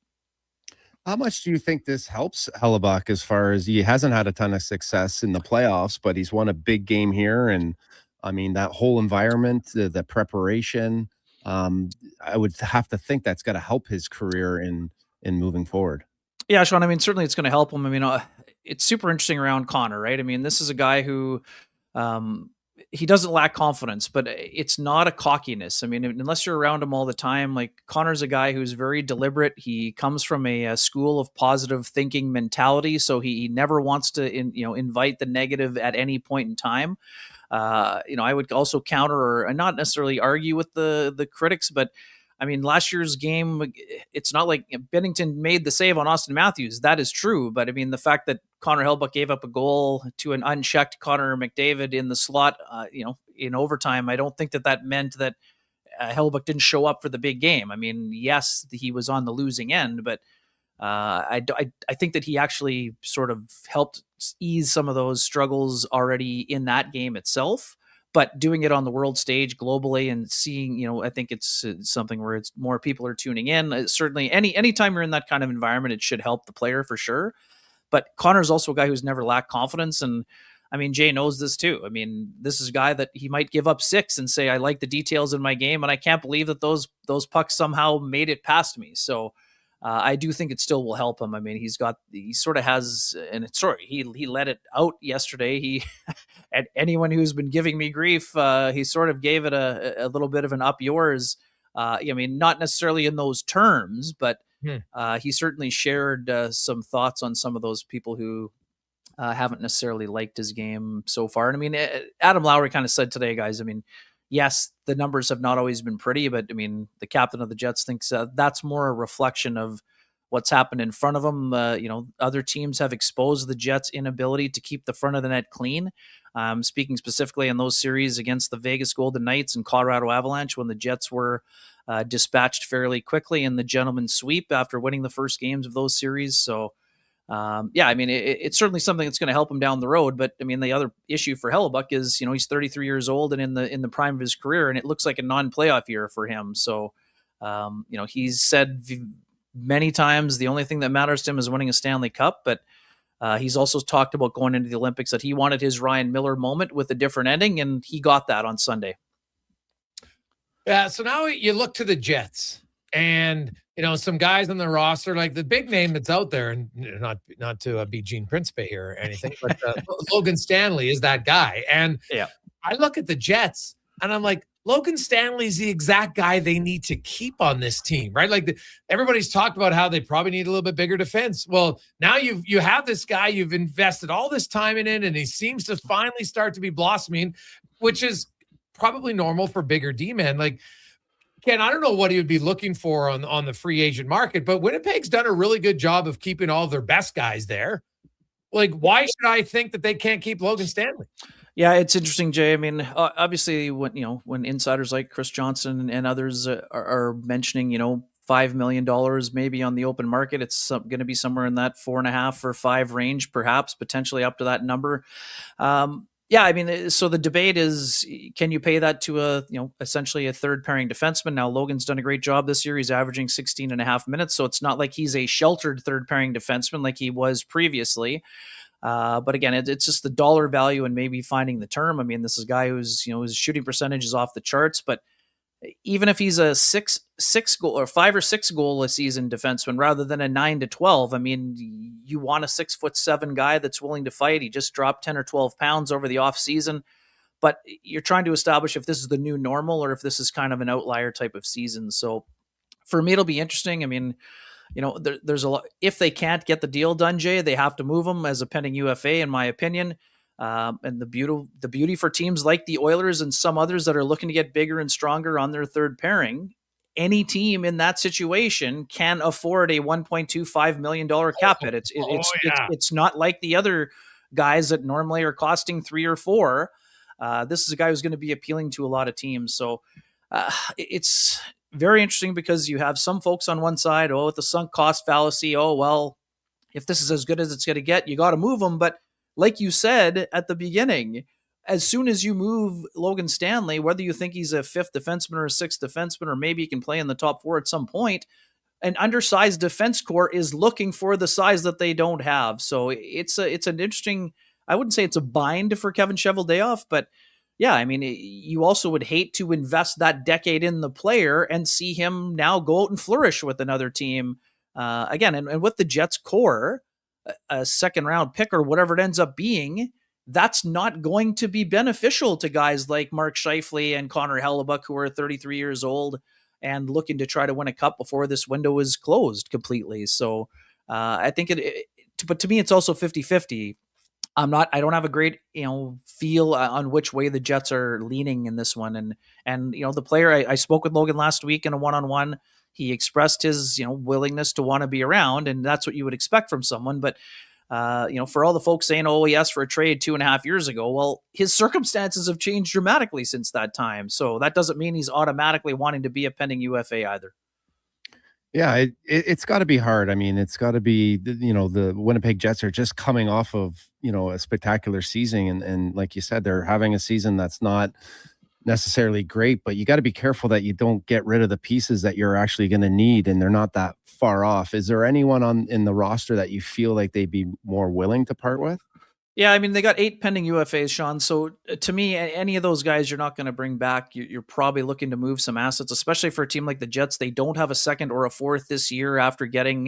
How much do you think this helps Hellebuyck as far as he hasn't had a ton of success in the playoffs, but he's won a big game here? And I mean, that whole environment, the preparation, I would have to think that's got to help his career in moving forward. Yeah, Sean, I mean, certainly it's going to help him. I mean, it's super interesting around Connor, right? I mean, this is a guy who he doesn't lack confidence, but it's not a cockiness. I mean, unless you're around him all the time, like Connor's a guy who's very deliberate. He comes from a school of positive thinking mentality. So he never wants to, invite the negative at any point in time. I would also counter or not necessarily argue with the critics, but I mean, last year's game, it's not like Bennington made the save on Austin Matthews. That is true. But I mean, the fact that Connor Hellebuyck gave up a goal to an unchecked Connor McDavid in the slot, in overtime, I don't think that meant that Hellebuyck didn't show up for the big game. I mean, yes, he was on the losing end, but I think that he actually sort of helped ease some of those struggles already in that game itself. But doing it on the world stage globally and seeing, I think it's something where it's more people are tuning in. Certainly, anytime you're in that kind of environment, it should help the player for sure. But Connor's also a guy who's never lacked confidence. And I mean, Jay knows this too. I mean, this is a guy that he might give up 6 and say, I like the details in my game. And I can't believe that those pucks somehow made it past me. So I do think it still will help him. I mean, he sort of has, and it's sorry, he let it out yesterday. He, and anyone who's been giving me grief, he sort of gave it a little bit of an up yours. I mean, not necessarily in those terms, but he certainly shared some thoughts on some of those people who haven't necessarily liked his game so far. And I mean, Adam Lowry kind of said today, guys, I mean, yes, the numbers have not always been pretty, but I mean, the captain of the Jets thinks that's more a reflection of what's happened in front of them. Other teams have exposed the Jets' inability to keep the front of the net clean. Speaking specifically in those series against the Vegas Golden Knights and Colorado Avalanche, when the Jets were dispatched fairly quickly in the gentleman's sweep after winning the first games of those series. So, it's certainly something that's going to help him down the road. But I mean, the other issue for Hellebuck is, he's 33 years old and in the prime of his career, and it looks like a non-playoff year for him. So, he's said many times the only thing that matters to him is winning a Stanley Cup. But he's also talked about going into the Olympics that he wanted his Ryan Miller moment with a different ending, and he got that on Sunday. Yeah. So now you look to the Jets, and some guys on the roster, like the big name that's out there, and not to be Gene Principe here or anything, but Logan Stanley is that guy. And yeah, I look at the Jets and I'm like, Logan Stanley's the exact guy they need to keep on this team, right? Like everybody's talked about how they probably need a little bit bigger defense. Well, now you have this guy, you've invested all this time in it, and he seems to finally start to be blossoming, which is probably normal for bigger D-men. Like, Ken, I don't know what he would be looking for on the free agent market, but Winnipeg's done a really good job of keeping all of their best guys there. Like, why should I think that they can't keep Logan Stanley? Yeah, it's interesting, Jay. I mean, obviously, when insiders like Chris Johnson and others are mentioning, $5 million maybe on the open market, it's going to be somewhere in that 4.5 or 5 range, perhaps potentially up to that number. Yeah, I mean, so the debate is, can you pay that to essentially a third pairing defenseman? Now, Logan's done a great job this year. He's averaging 16 and a half minutes. So it's not like he's a sheltered third pairing defenseman like he was previously. But again, it's just the dollar value and maybe finding the term. I mean, this is a guy who's, his shooting percentage is off the charts, but even if he's a 5 or 6 goal a season defenseman rather than a 9 to 12, I mean, you want a 6'7" guy that's willing to fight. He just dropped 10 or 12 pounds over the off season, but you're trying to establish if this is the new normal or if this is kind of an outlier type of season. So for me, it'll be interesting. I mean, there's a lot, if they can't get the deal done, Jay, they have to move him as a pending UFA, in my opinion. And the beauty for teams like the Oilers and some others that are looking to get bigger and stronger on their third pairing, any team in that situation can afford a $1.25 million cap hit. It's not like the other guys that normally are costing 3 or 4. This is a guy who's going to be appealing to a lot of teams. So it's very interesting because you have some folks on one side, with the sunk cost fallacy. Oh, well, if this is as good as it's going to get, you got to move them. But like you said at the beginning, as soon as you move Logan Stanley, whether you think he's a 5th defenseman or a 6th defenseman, or maybe he can play in the top 4 at some point, an undersized defense corps is looking for the size that they don't have. So it's an interesting, I wouldn't say it's a bind for Kevin Cheveldayoff, but yeah, I mean, you also would hate to invest that decade in the player and see him now go out and flourish with another team again. And with the Jets core, a second round pick or whatever it ends up being, that's not going to be beneficial to guys like Mark Scheifele and Connor Hellebuck, who are 33 years old and looking to try to win a cup before this window is closed completely. So I think but to me, it's also 50-50. I don't have a great, feel on which way the Jets are leaning in this one. And the player, I spoke with Logan last week in a one-on-one. He expressed his, willingness to want to be around, and that's what you would expect from someone. But, for all the folks saying, oh, he asked for a trade 2.5 years ago, well, his circumstances have changed dramatically since that time. So that doesn't mean he's automatically wanting to be a pending UFA either. Yeah, it's got to be hard. I mean, it's got to be, the Winnipeg Jets are just coming off of, a spectacular season. And like you said, they're having a season that's not necessarily great, but you got to be careful that you don't get rid of the pieces that you're actually going to need. And they're not that far off. Is there anyone in the roster that you feel like they'd be more willing to part with? Yeah, I mean, they got 8 pending UFAs, Sean. So to me, any of those guys you're not going to bring back. You're probably looking to move some assets, especially for a team like the Jets. They don't have a 2nd or a 4th this year after getting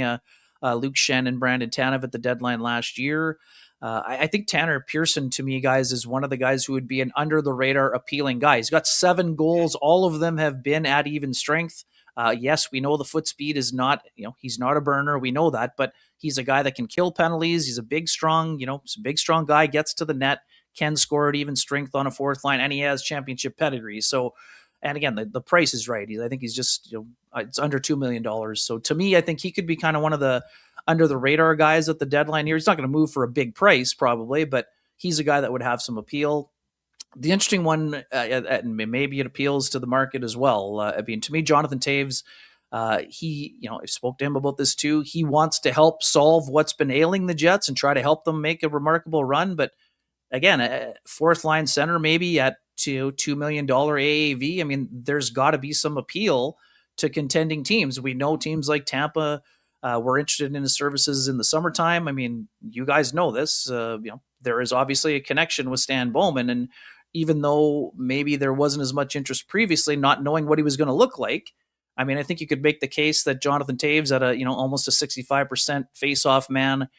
Luke Schenn and Brandon Tanev at the deadline last year. I think Tanner Pearson, to me, guys, is one of the guys who would be an under-the-radar appealing guy. He's got 7 goals. All of them have been at even strength. Yes, we know the foot speed is not, he's not a burner. We know that, but he's a guy that can kill penalties. He's a big, strong guy, gets to the net, can score at even strength on a 4th line, and he has championship pedigree. So, And again, the price is right. I think he's just, it's under $2 million. So to me, I think he could be kind of one of the under the radar guys at the deadline here. He's not going to move for a big price probably, but he's a guy that would have some appeal. The interesting one, and maybe it appeals to the market as well. I mean, to me, Jonathan Toews, he, I spoke to him about this too. He wants to help solve what's been ailing the Jets and try to help them make a remarkable run. But again, a fourth line center, maybe at $2 million AAV. I mean, there's got to be some appeal to contending teams. We know teams like Tampa were interested in his services in the summertime. I mean, you guys know this. There is obviously a connection with Stan Bowman, and even though maybe there wasn't as much interest previously, not knowing what he was going to look like, I mean, I think you could make the case that Jonathan Toews at a almost a 65% face-off man,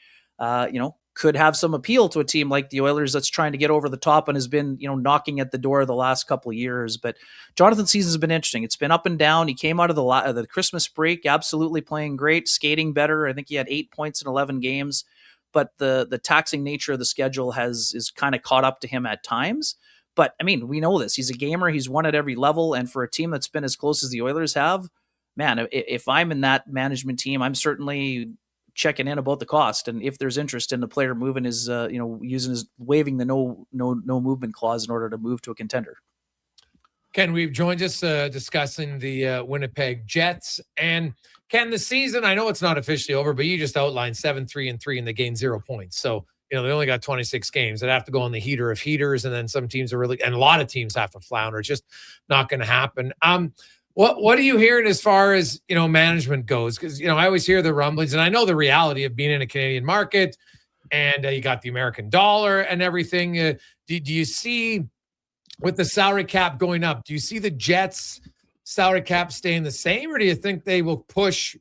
could have some appeal to a team like the Oilers that's trying to get over the top and has been, knocking at the door the last couple of years. But Jonathan's season has been interesting. It's been up and down. He came out of the Christmas break absolutely playing great, skating better. I think he had 8 points in 11 games. But the taxing nature of the schedule is kind of caught up to him at times. But I mean, we know this. He's a gamer. He's won at every level. And for a team that's been as close as the Oilers have, man, if I'm in that management team, I'm certainly checking in about the cost, and if there's interest in the player moving his, waiving the no movement clause in order to move to a contender. Ken, we've joined us discussing the Winnipeg Jets, and Ken, the season, I know it's not officially over, but you just outlined 7-3-3 and they gained 0 points. So they only got 26 games. They'd have to go on the heater of heaters, and then some teams and a lot of teams have to flounder. It's just not going to happen. What are you hearing as far as, management goes? Because, I always hear the rumblings, and I know the reality of being in a Canadian market, and you got the American dollar and everything. Do you see, with the salary cap going up, do you see the Jets' salary cap staying the same, or do you think they will push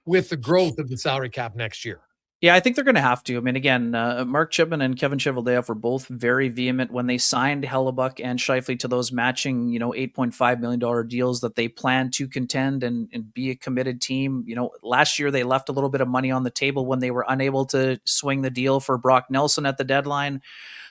with the growth of the salary cap next year? Yeah, I think they're going to have to. I mean, again, Mark Chipman and Kevin Cheveldayoff were both very vehement when they signed Hellebuck and Scheifele to those matching, $8.5 million deals that they plan to contend and be a committed team. Last year they left a little bit of money on the table when they were unable to swing the deal for Brock Nelson at the deadline.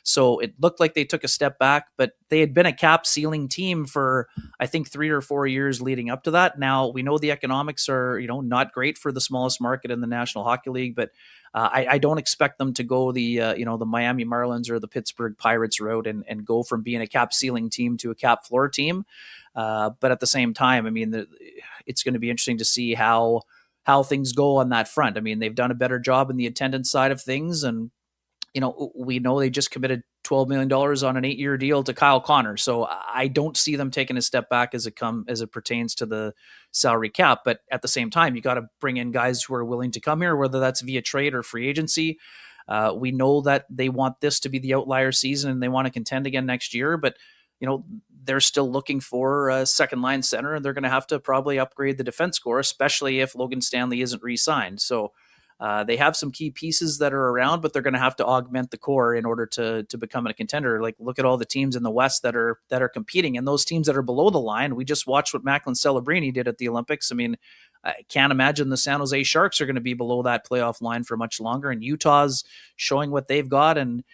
So it looked like they took a step back, but they had been a cap ceiling team for, I think, 3 or 4 years leading up to that. Now we know the economics are, not great for the smallest market in the National Hockey League, but I don't expect them to go the Miami Marlins or the Pittsburgh Pirates route and go from being a cap ceiling team to a cap floor team. But at the same time, I mean, it's going to be interesting to see how things go on that front. I mean, they've done a better job in the attendance side of things, and we know they just committed $12 million on an 8-year deal to Kyle Connor. So I don't see them taking a step back as it pertains to the salary cap. But at the same time, you got to bring in guys who are willing to come here, whether that's via trade or free agency. We know that they want this to be the outlier season and they want to contend again next year, but they're still looking for a second line center, and they're going to have to probably upgrade the defense core, especially if Logan Stanley isn't re-signed. So they have some key pieces that are around, but they're going to have to augment the core in order to become a contender. Like, look at all the teams in the West that are competing, and those teams that are below the line. We just watched what Macklin Celebrini did at the Olympics. I mean, I can't imagine the San Jose Sharks are going to be below that playoff line for much longer, and Utah's showing what they've got, and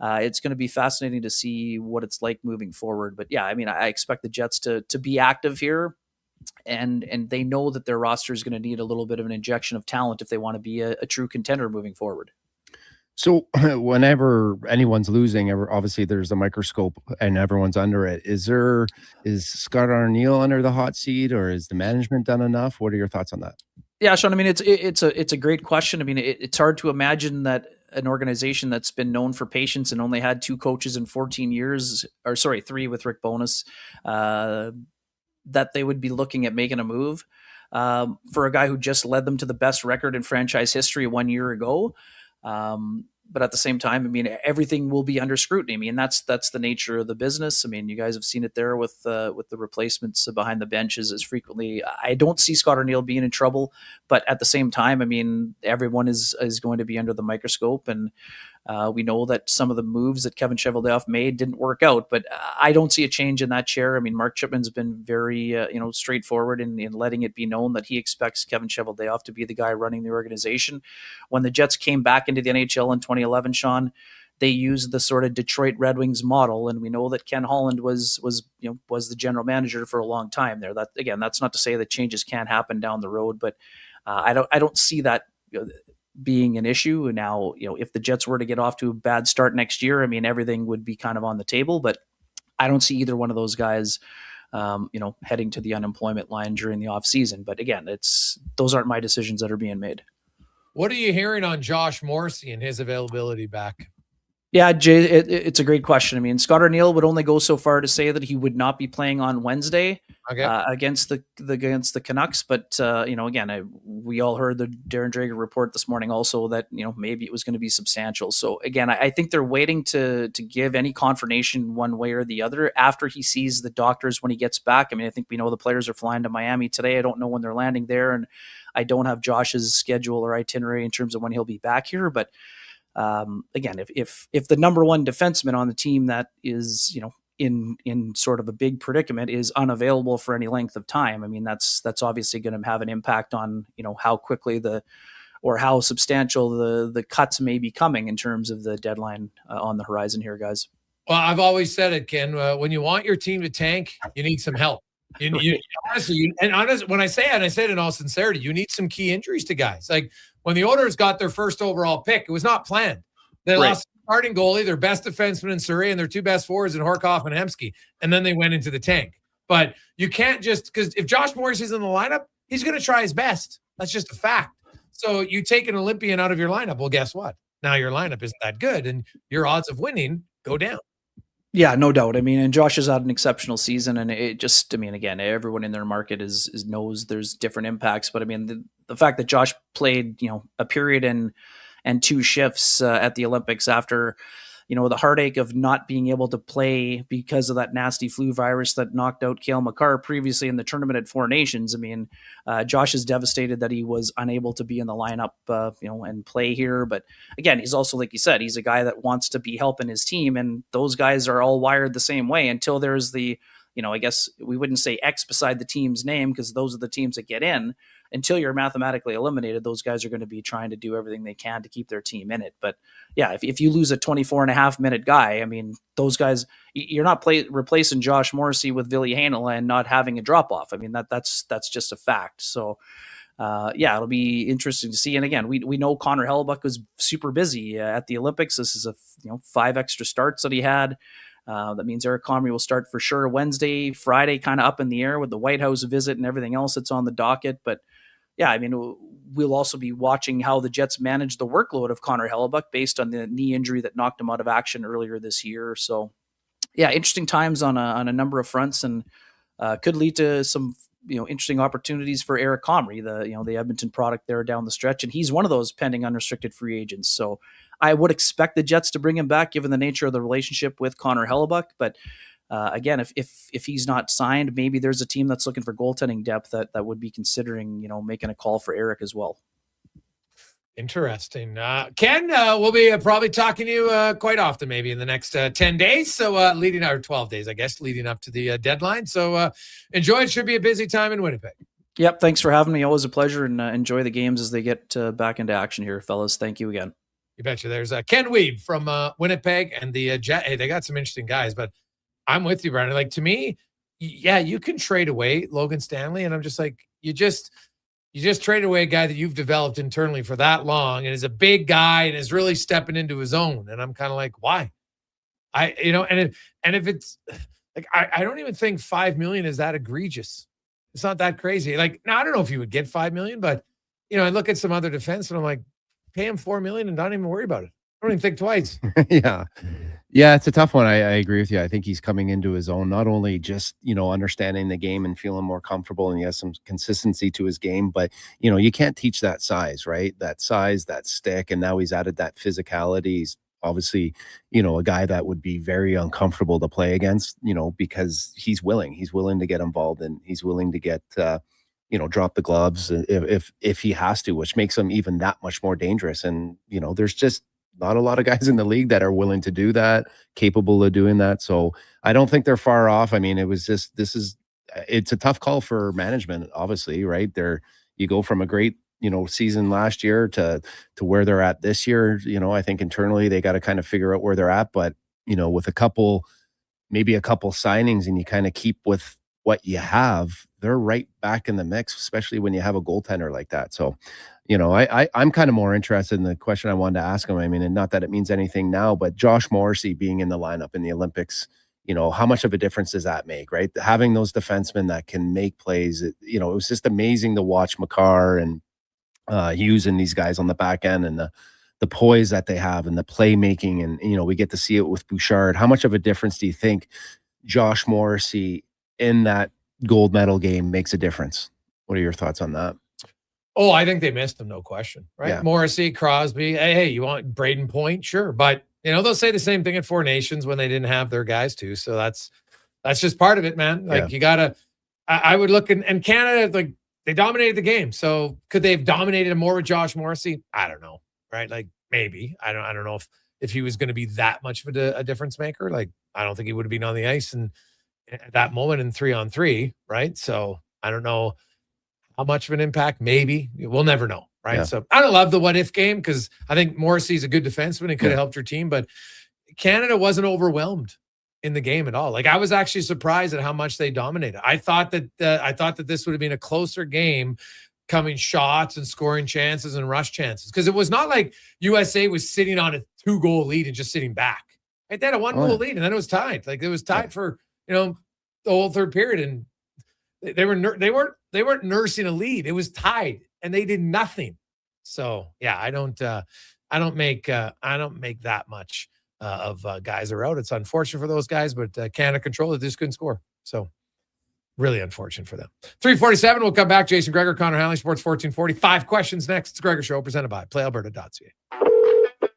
it's going to be fascinating to see what it's like moving forward. But yeah, I mean, I expect the Jets to be active here. And they know that their roster is going to need a little bit of an injection of talent if they want to be a true contender moving forward. So whenever anyone's losing, obviously there's a microscope and everyone's under it. Is Scott Arniel under the hot seat, or is the management done enough? What are your thoughts on that? Yeah, Sean, I mean, it's a great question. I mean, it's hard to imagine that an organization that's been known for patience and only had 2 coaches in 14 years, or sorry, 3 with Rick Bowness, that they would be looking at making a move for a guy who just led them to the best record in franchise history 1 year ago. But at the same time, I mean, everything will be under scrutiny. I mean, that's the nature of the business. I mean, you guys have seen it there with the replacements behind the benches as frequently. I don't see Scott Arniel being in trouble, but at the same time, I mean, everyone is going to be under the microscope, and we know that some of the moves that Kevin Cheveldayoff made didn't work out, but I don't see a change in that chair. I mean, Mark Chipman's been very, straightforward in letting it be known that he expects Kevin Cheveldayoff to be the guy running the organization. When the Jets came back into the NHL in 2011, Sean, they use the sort of Detroit Red Wings model, and we know that Ken Holland was the general manager for a long time there. That, again, that's not to say that changes can't happen down the road, but I don't see that being an issue. And now, if the Jets were to get off to a bad start next year, I mean, everything would be kind of on the table, but I don't see either one of those guys heading to the unemployment line during the off season. But again, those aren't my decisions that are being made. What are you hearing on Josh Morrissey and his availability back? Yeah, Jay, it's a great question. I mean, Scott Arniel would only go so far to say that he would not be playing on Wednesday against the Canucks. But again, we all heard the Darren Drager report this morning also that maybe it was going to be substantial. So again, I think they're waiting to give any confirmation one way or the other after he sees the doctors when he gets back. I mean, I think we know the players are flying to Miami today. I don't know when they're landing there, and I don't have Josh's schedule or itinerary in terms of when he'll be back here, but. Again, if the number one defenseman on the team that is, in sort of a big predicament is unavailable for any length of time, I mean, that's obviously going to have an impact on, how quickly or how substantial the cuts may be coming in terms of the deadline on the horizon here, guys. Well, I've always said it, Ken, when you want your team to tank, you need some help. Honestly, when I say it, and I say it in all sincerity, you need some key injuries to guys. Like when the Oilers got their first overall pick, it was not planned. They lost their starting goalie, their best defenseman in Surrey, and their two best forwards in Horkoff and Hemsky, and then they went into the tank. But you can't just, because if Josh Morrissey's in the lineup, he's going to try his best. That's just a fact. So you take an Olympian out of your lineup. Well, guess what? Now your lineup isn't that good, and your odds of winning go down. Yeah, no doubt. I mean, and Josh has had an exceptional season, and it just, I mean, again, everyone in their market is knows there's different impacts, but I mean, the fact that Josh played, a period and two shifts at the Olympics after, the heartache of not being able to play because of that nasty flu virus that knocked out Cale Makar previously in the tournament at Four Nations. I mean, Josh is devastated that he was unable to be in the lineup, and play here. But again, he's also, like you said, he's a guy that wants to be helping his team, and those guys are all wired the same way until there's the, I guess we wouldn't say X beside the team's name because those are the teams that get in. Until you're mathematically eliminated, those guys are going to be trying to do everything they can to keep their team in it. But yeah, if you lose a 24.5-minute guy, I mean, those guys, you're not replacing Josh Morrissey with Ville Heinola and not having a drop off. I mean, that's just a fact. So it'll be interesting to see. And again, we know Connor Hellebuck was super busy at the Olympics. This is 5 extra starts that he had. That means Eric Comrie will start for sure Wednesday, Friday, kind of up in the air with the White House visit and everything else that's on the docket. But yeah, I mean, we'll also be watching how the Jets manage the workload of Connor Hellebuck based on the knee injury that knocked him out of action earlier this year. So yeah, interesting times on a number of fronts, and could lead to some, interesting opportunities for Eric Comrie, the Edmonton product there down the stretch. And he's one of those pending unrestricted free agents. So I would expect the Jets to bring him back given the nature of the relationship with Connor Hellebuck. But again, if he's not signed, maybe there's a team that's looking for goaltending depth that would be considering, making a call for Eric as well. Interesting. Ken, we'll be probably talking to you quite often, maybe in the next 10 days. So leading or 12 days, I guess, leading up to the deadline. So enjoy. It should be a busy time in Winnipeg. Yep. Thanks for having me. Always a pleasure, and enjoy the games as they get back into action here, fellas. Thank you again. You betcha. There's Ken Wiebe from Winnipeg and the Jet. Hey, they got some interesting guys, but I'm with you, Brandon. Like, to me, yeah, you can trade away Logan Stanley, and I'm just like, you just traded away a guy that you've developed internally for that long and is a big guy and is really stepping into his own. And I'm kind of like, why? And if it's like, I don't even think $5 million is that egregious. It's not that crazy. Like, now I don't know if you would get $5 million, but I look at some other defense and I'm like, pay him $4 million and don't even worry about it. I don't even think twice. Yeah, it's a tough one. I agree with you. I think he's coming into his own, not only just, understanding the game and feeling more comfortable, and he has some consistency to his game, but, you can't teach that size, right? That size, that stick, and now he's added that physicality. He's obviously, a guy that would be very uncomfortable to play against, because he's willing to get involved, and he's willing to get, drop the gloves if he has to, which makes him even that much more dangerous. And, there's just not a lot of guys in the league that are willing to do that, capable of doing that. So I don't think they're far off. I mean, it's a tough call for management, obviously, right? You go from a great, season last year to where they're at this year. I think internally they got to kind of figure out where they're at, but with maybe a couple signings and you kind of keep with what you have, they're right back in the mix, especially when you have a goaltender like that. So, I'm kind of more interested in the question I wanted to ask him. I mean, and not that it means anything now, but Josh Morrissey being in the lineup in the Olympics, how much of a difference does that make, right? Having those defensemen that can make plays, it was just amazing to watch Makar and Hughes and these guys on the back end, and the poise that they have and the playmaking. And, we get to see it with Bouchard. How much of a difference do you think Josh Morrissey in that gold medal game makes a difference? What are your thoughts on that? Oh, I think they missed him, no question. Right? Yeah. Morrissey, Crosby. Hey, you want Braden Point? Sure. But, they'll say the same thing at Four Nations when they didn't have their guys too. So that's just part of it, man. Like you gotta, I would look and Canada, like they dominated the game. So could they have dominated more with Josh Morrissey? I don't know. Right. Like maybe, I don't know if he was going to be that much of a difference maker. Like, I don't think he would have been on the ice and at that moment in 3-on-3. Right. So I don't know how much of an impact, maybe we'll never know. Right. Yeah. So I don't love the what if game because I think Morrissey's a good defenseman and could have helped your team, but Canada wasn't overwhelmed in the game at all. Like I was actually surprised at how much they dominated. I thought that this would have been a closer game, coming shots and scoring chances and rush chances. Because it was not like USA was sitting on a 2-goal lead and just sitting back. Right? They had a 1-goal lead and then it was tied. Like it was tied for, the whole third period. And they weren't nursing a lead. It was tied and they did nothing. So yeah, I don't make that much of guys are out. It's unfortunate for those guys, but Canada controlled it. They just couldn't score. So really unfortunate for them. 3:47. We'll come back. Jason Gregor, Connor Hanley, Sports 1440. 5 questions next. It's Gregor Show presented by PlayAlberta.ca.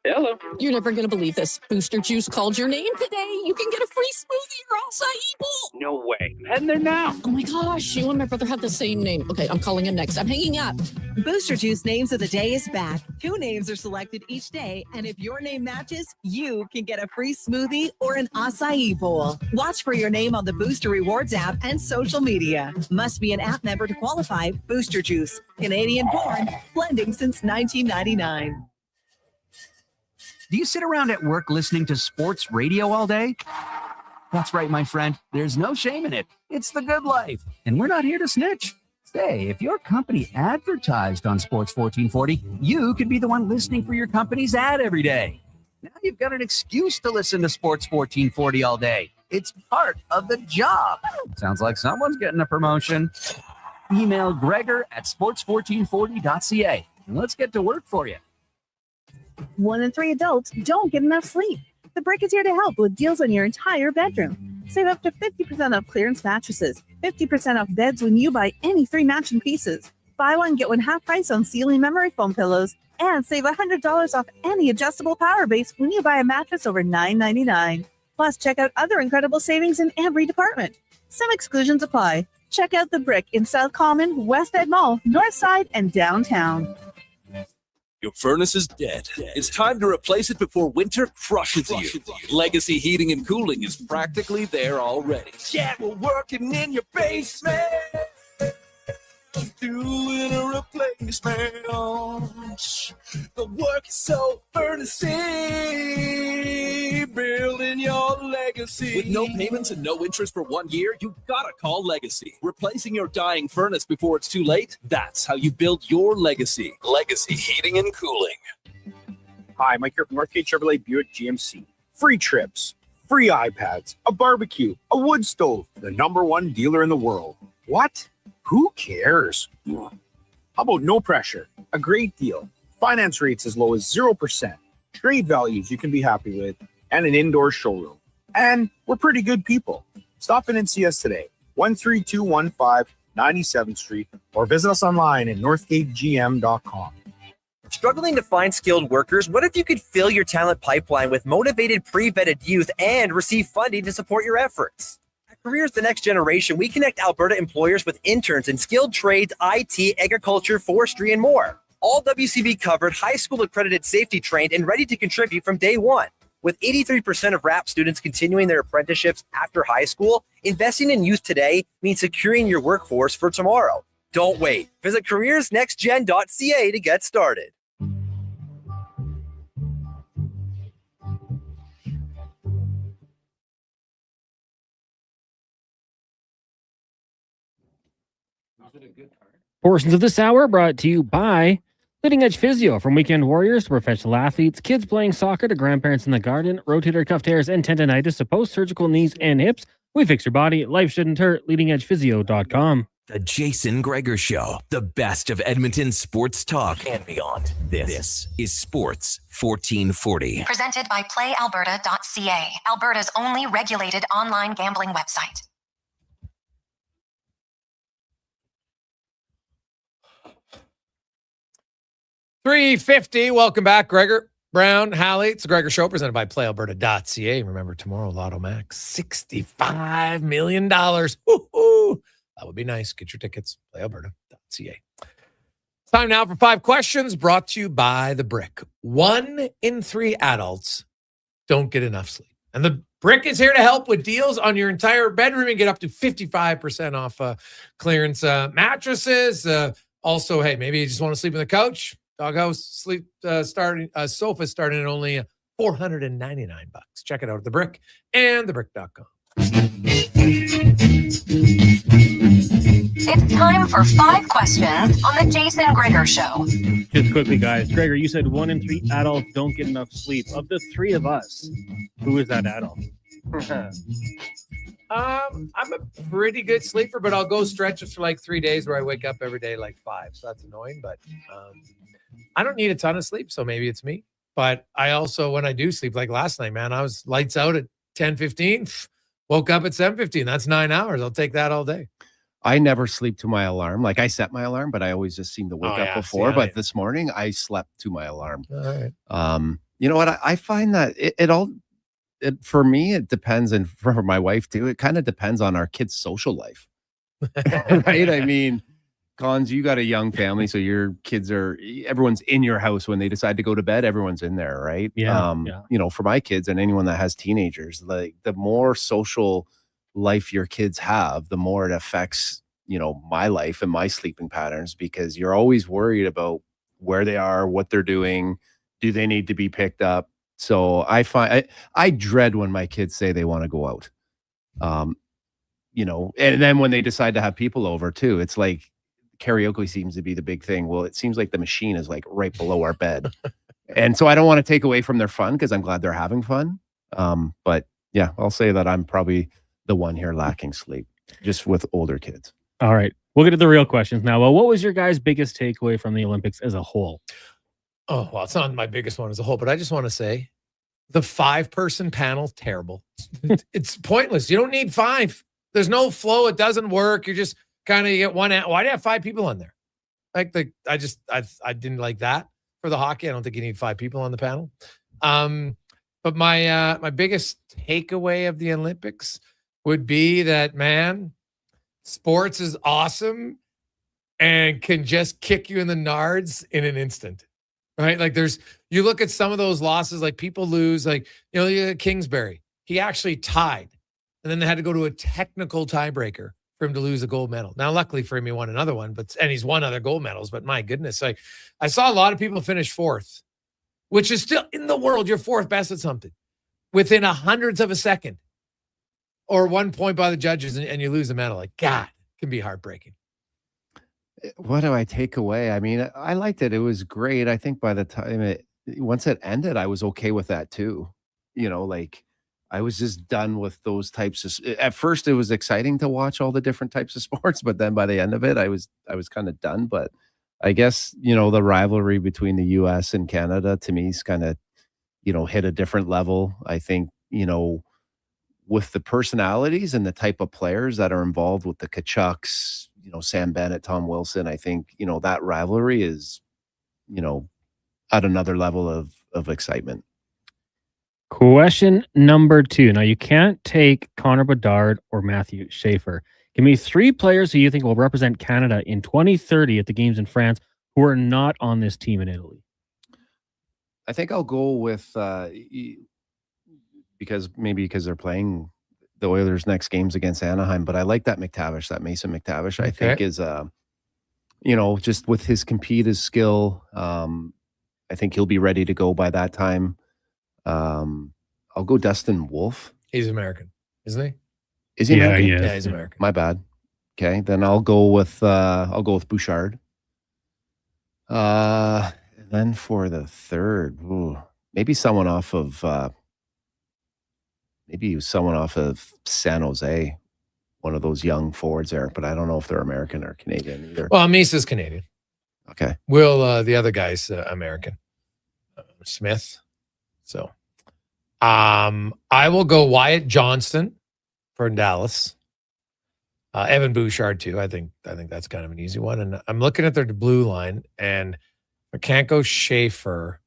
Hello. You're never going to believe this. Booster Juice called your name today. You can get a free smoothie or acai bowl. No way. I'm heading there now. Oh my gosh. You and my brother have the same name. Okay, I'm calling him next. I'm hanging up. Booster Juice Names of the Day is back. 2 names are selected each day, and if your name matches, you can get a free smoothie or an acai bowl. Watch for your name on the Booster Rewards app and social media. Must be an app member to qualify. Booster Juice. Canadian born. Blending since 1999. Do you sit around at work listening to sports radio all day? That's right, my friend. There's no shame in it. It's the good life. And we're not here to snitch. Say, if your company advertised on Sports 1440, you could be the one listening for your company's ad every day. Now you've got an excuse to listen to Sports 1440 all day. It's part of the job. Sounds like someone's getting a promotion. Email Gregor at sports1440.ca. And let's get to work for you. 1 in 3 adults don't get enough sleep. The Brick is here to help with deals on your entire bedroom. Save up to 50% off clearance mattresses, 50% off beds when you buy any 3 matching pieces. Buy one, get one half price on ceiling memory foam pillows, and save $100 off any adjustable power base when you buy a mattress over $9.99. Plus, check out other incredible savings in every department. Some exclusions apply. Check out The Brick in South Common, West Ed Mall, North Side, and downtown. Your furnace is dead. It's time to replace it before winter crushes you. Legacy Heating and Cooling is practically there already. Yeah, we're working in your basement, doing a replacement. The work is so earnestly building your legacy. With no payments and no interest for 1 year, you gotta call Legacy. Replacing your dying furnace before it's too late, that's how you build your legacy. Legacy Heating and Cooling. Hi, Mike here from Northgate Chevrolet Buick GMC. Free trips, free iPads, a barbecue, a wood stove, the #1 dealer in the world. What? Who cares? How about no pressure, a great deal, finance rates as low as 0%, trade values you can be happy with, and an indoor showroom. And we're pretty good people. Stop in and see us today, 13215 97th Street, or visit us online at northgategm.com. Struggling to find skilled workers? What if you could fill your talent pipeline with motivated, pre-vetted youth and receive funding to support your efforts? At Careers the Next Generation, we connect Alberta employers with interns in skilled trades, IT, agriculture, forestry, and more. All WCB covered, high school accredited, safety trained, and ready to contribute from day one. With 83% of RAP students continuing their apprenticeships after high school, investing in youth today means securing your workforce for tomorrow. Don't wait. Visit careersnextgen.ca to get started. Portions of this hour brought to you by Leading Edge Physio. From weekend warriors to professional athletes, kids playing soccer to grandparents in the garden, rotator cuff tears and tendonitis to post-surgical knees and hips, we fix your body. Life shouldn't hurt. LeadingEdgePhysio.com. The Jason Gregor Show, the best of Edmonton sports talk and beyond. This is Sports 1440. Presented by PlayAlberta.ca, Alberta's only regulated online gambling website. $3.50. Welcome back, Gregor, Brown, Hallie. It's the Gregor Show presented by PlayAlberta.ca. Remember, tomorrow, Lotto Max, $65 million. Woo-hoo. That would be nice. Get your tickets, PlayAlberta.ca. Time now for 5 questions brought to you by The Brick. 1 in 3 adults don't get enough sleep. And The Brick is here to help with deals on your entire bedroom and get up to 55% off clearance mattresses. Also, hey, maybe you just want to sleep on the couch. Doghouse sleep sofa starting at only $499. Check it out at The Brick and thebrick.com. It's time for 5 questions on the Jason Gregor Show. Just quickly, guys. Gregor, you said 1 in 3 adults don't get enough sleep. Of the 3 of us, who is that adult? I'm a pretty good sleeper, but I'll go stretches for like 3 days where I wake up every day like 5. So that's annoying, but I don't need a ton of sleep, so maybe it's me. But I also, when I do sleep, like last night, man, I was lights out at 10:15, woke up at 7:15. That's 9 hours. I'll take that all day. I never sleep to my alarm. Like I set my alarm, but I always just seem to wake up before. But this morning I slept to my alarm. All right. You know what? I find that for me, it depends. And for my wife too, it kind of depends on our kids' social life. Right? I mean, Cons, you got a young family, so your kids everyone's in your house when they decide to go to bed. Everyone's in there, right? Yeah. You know, for my kids and anyone that has teenagers, like the more social life your kids have, the more it affects, you know, my life and my sleeping patterns, because you're always worried about where they are, what they're doing, do they need to be picked up? So I dread when my kids say they want to go out. You know, and then when they decide to have people over too, it's like karaoke seems to be the big thing. Well, it seems like the machine is like right below our bed. And so I don't want to take away from their fun, because I'm glad they're having fun. But yeah, I'll say that I'm probably the one here lacking sleep, just with older kids. All right. We'll get to the real questions now. Well, what was your guys' biggest takeaway from the Olympics as a whole? Oh, well, it's not my biggest one as a whole, but I just want to say the 5-person panel, terrible. It's pointless. You don't need 5. There's no flow. It doesn't work. You're just kind of, you get one. Why do you have 5 people on there? Like I didn't like that for the hockey. I don't think you need 5 people on the panel. But my biggest takeaway of the Olympics would be that, man, sports is awesome and can just kick you in the nards in an instant, right? Like you look at some of those losses, like people lose, like, you know, Kingsbury, he actually tied, and then they had to go to a technical tiebreaker for him to lose a gold medal. Now, luckily for him, he won another one, and he's won other gold medals, but my goodness, like I saw a lot of people finish 4th, which is still in the world, you're 4th best at something within a hundredths of a second or 1 point by the judges, and you lose the medal. Like, God, it can be heartbreaking. What do I take away? I mean, I liked it. It was great. I think by the time once it ended, I was okay with that too. You know, like I was just done with those types of, at first it was exciting to watch all the different types of sports, but then by the end of it, I was kind of done. But I guess, you know, the rivalry between the US and Canada to me is kind of, you know, hit a different level. I think, you know, with the personalities and the type of players that are involved with the Kachucks, you know, Sam Bennett, Tom Wilson, I think, you know, that rivalry is, you know, at another level of excitement. Question number 2. Now, you can't take Connor Bedard or Matthew Schaefer. Give me 3 players who you think will represent Canada in 2030 at the games in France who are not on this team in Italy. I think I'll go with because they're playing the Oilers' next games against Anaheim, but I like that Mason McTavish. I think is just with his compete, his skill, I think he'll be ready to go by that time. I'll go Dustin Wolf. He's American, isn't he? Is he American? Yeah, he's American. My bad. Okay, then I'll go with Bouchard. Then for the third, maybe someone off of San Jose, one of those young forwards there, but I don't know if they're American or Canadian either. Well, Misa's Canadian. Okay. Will, the other guy's American, Smith. So, I will go Wyatt Johnston for Dallas. Evan Bouchard too. I think that's kind of an easy one. And I'm looking at their blue line, and I can't go Schaefer.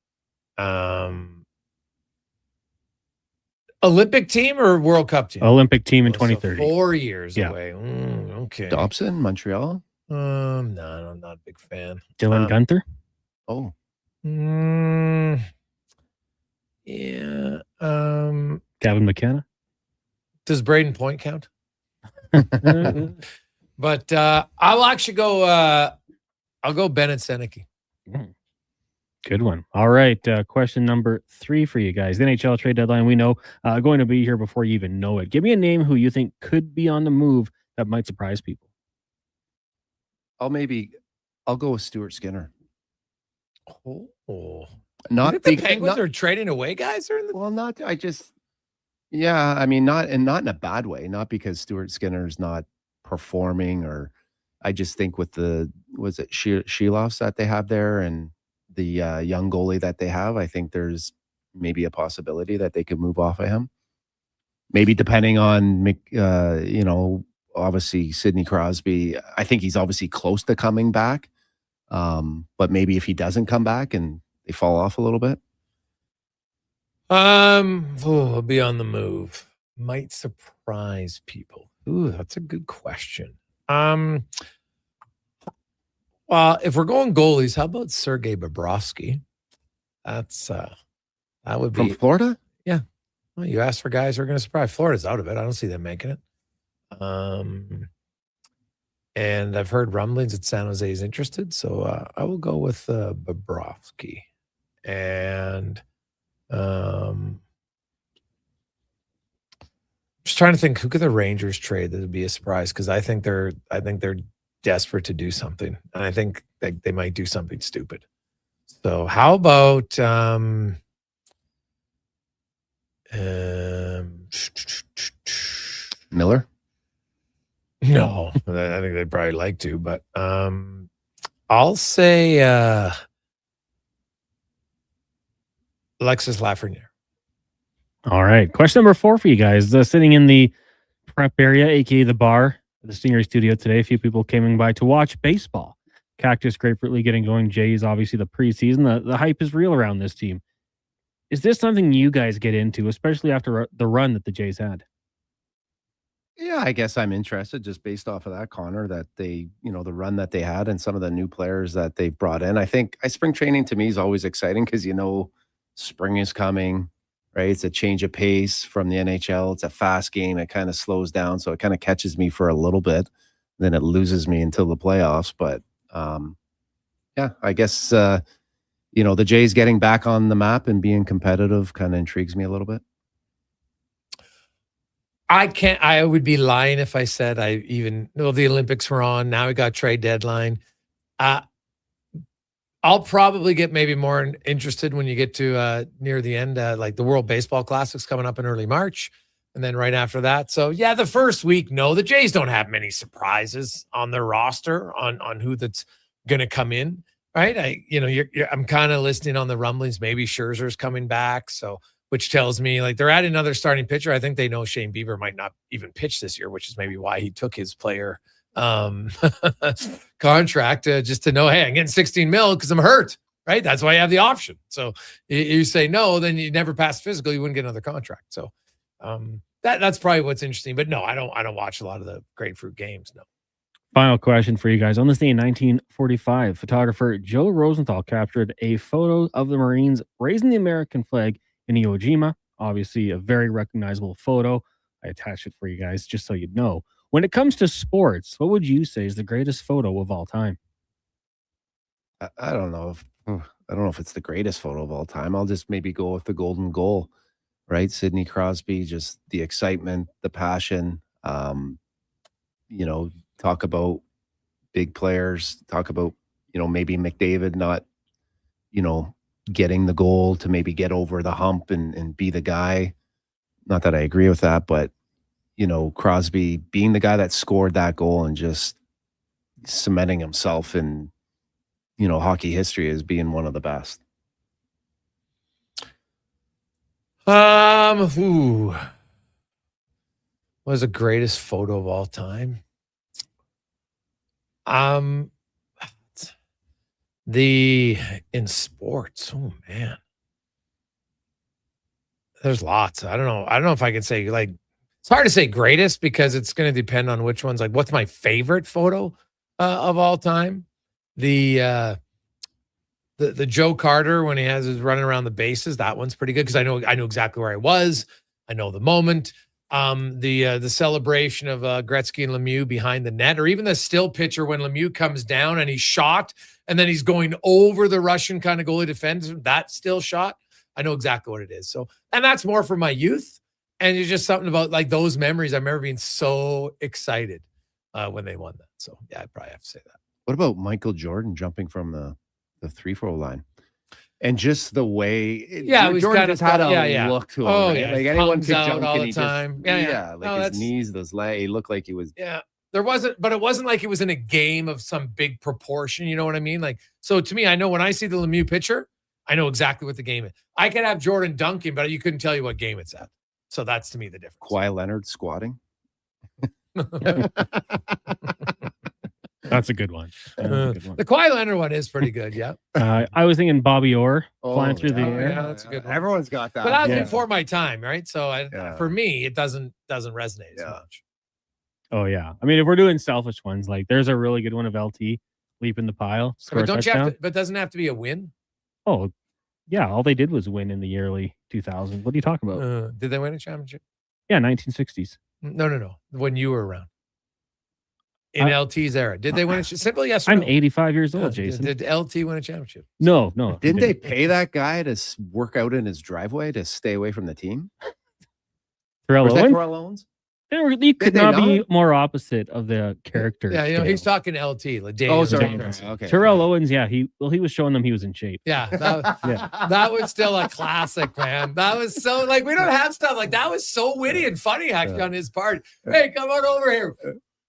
Olympic team or World Cup team? Olympic team in 2030. 4 years Yeah. away. Okay. Dobson, Montreal. No, I'm not a big fan. Dylan Gunther. Oh. Yeah. Gavin McKenna. Does Braden Point count? But I'll actually go. I'll go Bennett Seneke. Good one. All right. Question number 3 for you guys. The NHL trade deadline, we know, going to be here before you even know it. Give me a name who you think could be on the move that might surprise people. I'll go with Stuart Skinner. Oh. Not you think the Penguins are trading away guys? Not in a bad way. Not because Stuart Skinner's not performing, or I just think with Sheloffs that they have there and the young goalie that they have, I think there's maybe a possibility that they could move off of him. Maybe depending on, obviously Sidney Crosby. I think he's obviously close to coming back. But maybe if he doesn't come back and they fall off a little bit. I'll be on the move. Might surprise people. Ooh, that's a good question. Well, if we're going goalies, how about Sergei Bobrovsky? That would be from Florida. Yeah. Well, you asked for guys who are going to surprise. Florida's out of it. I don't see them making it. And I've heard rumblings that San Jose is interested, so I will go with Bobrovsky. And just trying to think, who could the Rangers trade that would be a surprise? Because I think they're desperate to do something, and I think they might do something stupid. So how about Miller? No, I think they'd probably like to, but I'll say Alexis Lafreniere. All right. Question number 4 for you guys. Sitting in the prep area, aka the bar, the Stingray studio today, a few people came by to watch baseball. Cactus Grapefruit League getting going. Jays, obviously the preseason. The hype is real around this team. Is this something you guys get into, especially after the run that the Jays had? Yeah, I guess I'm interested just based off of that, Connor, that they, the run that they had and some of the new players that they've brought in. I think spring training to me is always exciting because, spring is coming, right? It's a change of pace from the NHL. It's a fast game. It kind of slows down. So it kind of catches me for a little bit. Then it loses me until the playoffs. But yeah, I guess, the Jays getting back on the map and being competitive kind of intrigues me a little bit. I would be lying if I said I even know the Olympics were on. Now we got trade deadline. I'll probably get maybe more interested when you get to near the end, like the World Baseball Classic's coming up in early March. And then right after that. So yeah, the first week, no, the Jays don't have many surprises on their roster on who that's going to come in. Right. I'm kind of listening on the rumblings. Maybe Scherzer's coming back. So, which tells me like they're adding another starting pitcher. I think they know Shane Bieber might not even pitch this year, which is maybe why he took his player contract just to know, hey, I'm getting $16 million because I'm hurt. Right. That's why you have the option. So you say no, then you never pass physical. You wouldn't get another contract. So that's probably what's interesting. But no, I don't watch a lot of the grapefruit games. No. Final question for you guys. On this day in 1945, photographer Joe Rosenthal captured a photo of the Marines raising the American flag in Iwo Jima. Obviously, a very recognizable photo. I attached it for you guys just so you know. When it comes to sports, what would you say is the greatest photo of all time? I don't know if it's the greatest photo of all time. I'll just maybe go with the golden goal, right? Sidney Crosby, just the excitement, the passion. Talk about big players. Talk about maybe McDavid not getting the goal to maybe get over the hump and be the guy. Not that I agree with that, but Crosby being the guy that scored that goal and just cementing himself in hockey history as being one of the best. What was the greatest photo of all time? In sports. Oh man. There's lots. I don't know if I can say, like, it's hard to say greatest because it's going to depend on which one's, like, what's my favorite photo of all time? The Joe Carter when he has his running around the bases, that one's pretty good because I know exactly where I was. I know the moment. The celebration of Gretzky and Lemieux behind the net, or even the still picture when Lemieux comes down and he's shot and then he's going over the Russian kind of goalie defense. That still shot. I know exactly what it is. So, and that's more from my youth. And it's just something about like those memories. I remember being so excited when they won that. So yeah, I'd probably have to say that. What about Michael Jordan jumping from the 3-4 line? And just the way, Jordan just had a look to him. Oh, right? yeah. Like anyone could Out jump all and the he time. just, his knees, those legs. He looked like he was. Yeah, it wasn't like it was in a game of some big proportion. You know what I mean? Like, so to me, I know when I see the Lemieux picture, I know exactly what the game is. I could have Jordan dunking, but you couldn't tell you what game it's at. So that's to me the difference. Kawhi Leonard squatting. That's a good one. The Kawhi Leonard one is pretty good, yeah. I was thinking Bobby Orr flying through the air. Yeah, that's a good one. Everyone's got that. But that was before my time, right? So for me, it doesn't resonate as much. Oh yeah. I mean, if we're doing selfish ones, like there's a really good one of LT leaping the pile. But don't you have to? But doesn't it have to be a win? Oh, yeah. All they did was win in the early 2000s. What are you talking about? Did they win a championship? Yeah, 1960s. No. When you were around. In LT's era. Did they win a championship? Simple yes or I'm no. 85 years old, Jason. Did LT win a championship? No. Didn't they pay that guy to work out in his driveway to stay away from the team? Terrell Owens? He could not be more opposite of the character. Yeah, he's talking LT. Like okay. Terrell Owens, he was showing them he was in shape. Yeah, that was still a classic, man. That was so, like, we don't have stuff like that. Was so witty and funny actually on his part. Hey, come on over here.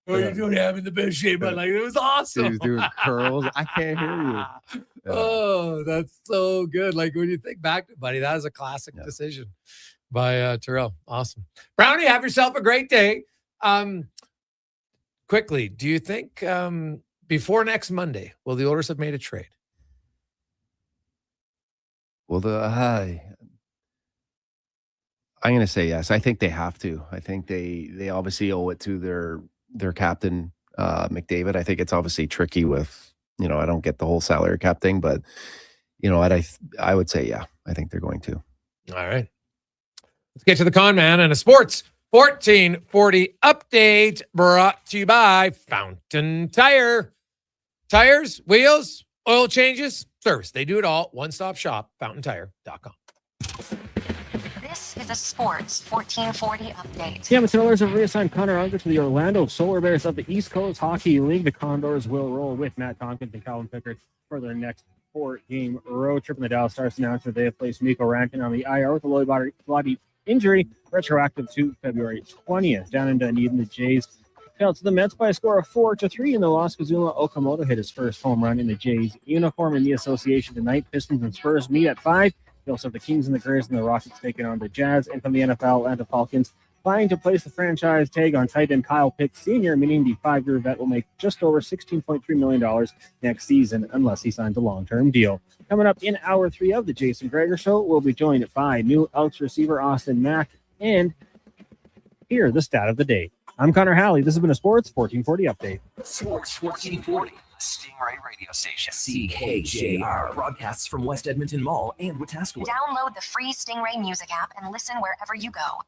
What are you doing? I'm in the best shape, but like it was awesome. He was doing curls. I can't hear you. Yeah. Oh, that's so good. Like when you think back to it, buddy, that was a classic decision by Terrell. Awesome. Brownie, have yourself a great day. Quickly, do you think before next Monday, will the Oilers have made a trade? Well, I'm going to say yes. I think they have to. I think they obviously owe it to their captain, McDavid. I think it's obviously tricky with, I don't get the whole salary cap thing, but I would say, yeah, I think they're going to. All right. Let's get to the con man and a sports 1440 update brought to you by Fountain Tire. Tires, wheels, oil changes, service. They do it all. One-stop shop, fountaintire.com. This is a sports 1440 update. The Edmonton Oilers have reassigned Connor Unger to the Orlando Solar Bears of the East Coast Hockey League. The Condors will roll with Matt Tompkins and Calvin Pickard for their next 4-game road trip. And the Dallas Stars announced that they have placed Mikko Rankin on the IR with a lower body injury, retroactive to February 20th. Down in Dunedin, the Jays fell to the Mets by a score of 4-3 in the loss. Kazuma Okamoto hit his first home run in the Jays uniform in the association tonight. Pistons and Spurs meet at 5. You also have the Kings and the Grizz and the Rockets taking on the Jazz. And from the NFL, Atlanta Falcons vying to place the franchise tag on tight end Kyle Pitts Sr., meaning the 5-year vet will make just over $16.3 million next season unless he signs a long-term deal. Coming up in hour 3 of the Jason Gregor Show, we'll be joined by new Elks receiver Austin Mack. And here, the stat of the day. I'm Connor Halley. This has been a Sports 1440 update. Sports 1440, Stingray radio station. CKJR broadcasts from West Edmonton Mall and Wetaskiwin. Download the free Stingray music app and listen wherever you go.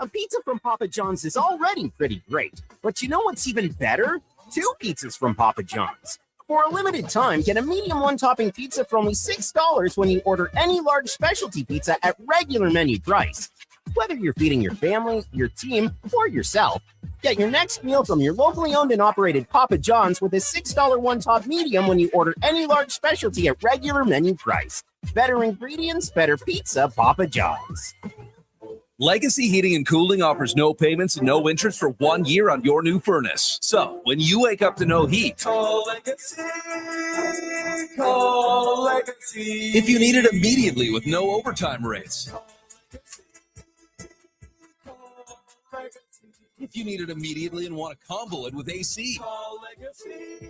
A pizza from Papa John's is already pretty great. But you know what's even better? 2 pizzas from Papa John's. For a limited time, get a medium one-topping pizza for only $6 when you order any large specialty pizza at regular menu price. Whether you're feeding your family, your team, or yourself, get your next meal from your locally owned and operated Papa John's with a $6 one-top medium when you order any large specialty at regular menu price. Better ingredients, better pizza, Papa John's. Legacy Heating and Cooling offers no payments and no interest for 1 year on your new furnace. So, when you wake up to no heat, call Legacy. Call Legacy. If you need it immediately with no overtime rates. If you need it immediately and want to combo it with AC. Call Legacy.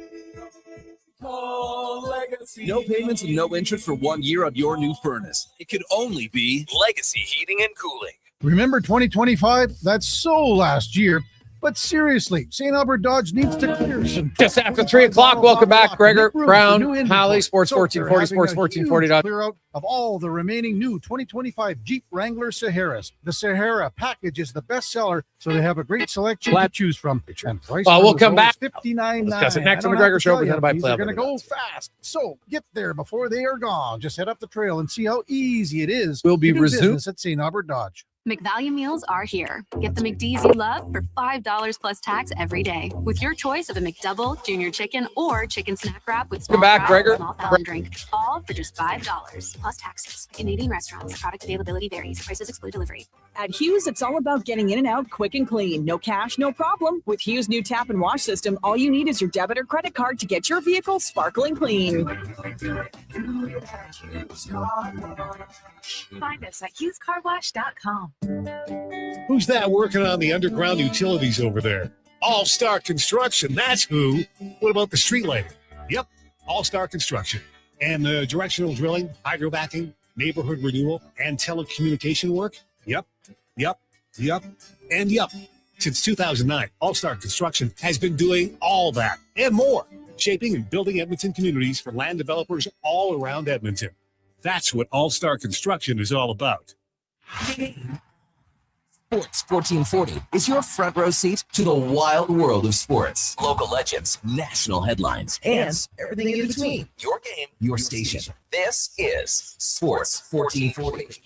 Call Legacy. No payments and no interest for 1 year on your new furnace. It could only be Legacy Heating and Cooling. Remember 2025? That's so last year. But seriously, St. Albert Dodge needs to clear some. Just after 3 o'clock, welcome back, Gregor, Brown, Halley, Sports 1440, Sports 1440. Clear out of all the remaining new 2025 Jeep Wrangler Saharas. The Sahara package is the best seller, so they have a great selection to choose from. And price we'll come back. $59.9. Discuss it next on the Gregor Show. Presented by They're going to go fast. So get there before they are gone. Just head up the trail and see how easy it is. Will be to do resumed business at St. Albert Dodge. McValue meals are here. Get the McD's you love for $5 plus tax every day with your choice of a McDouble, junior chicken, or chicken snack wrap with small back, fries Gregor. and small fountain drink. All for just $5 plus taxes. Canadian restaurants. Product availability varies. Prices exclude delivery. At Hughes, it's all about getting in and out quick and clean. No cash, no problem. With Hughes' new tap and wash system, all you need is your debit or credit card to get your vehicle sparkling clean. Find us at hughescarwash.com. Who's that working on the underground utilities over there? All-Star Construction, that's who. What about the street lighting? Yep, All-Star Construction. And the directional drilling, hydrovacking, neighborhood renewal, and telecommunication work? Yep. Since 2009, All-Star Construction has been doing all that and more, shaping and building Edmonton communities for land developers all around Edmonton. That's what All-Star Construction is all about. Sports 1440 is your front row seat to the wild world of sports. Local legends, national headlines, and everything in between. Your game, your station. This is Sports 1440.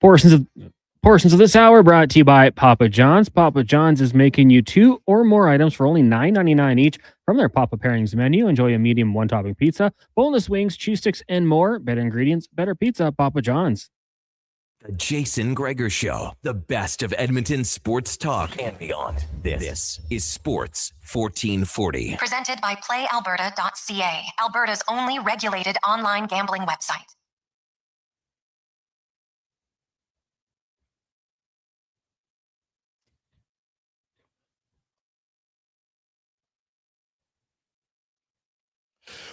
Portions of this hour brought to you by Papa John's. Papa John's is making you 2 or more items for only $9.99 each from their Papa Pairings menu. Enjoy a medium one-topping pizza, boneless wings, cheese sticks, and more. Better ingredients, better pizza at Papa John's. The Jason Gregor Show, the best of Edmonton sports talk and beyond. This is Sports 1440. Presented by PlayAlberta.ca, Alberta's only regulated online gambling website.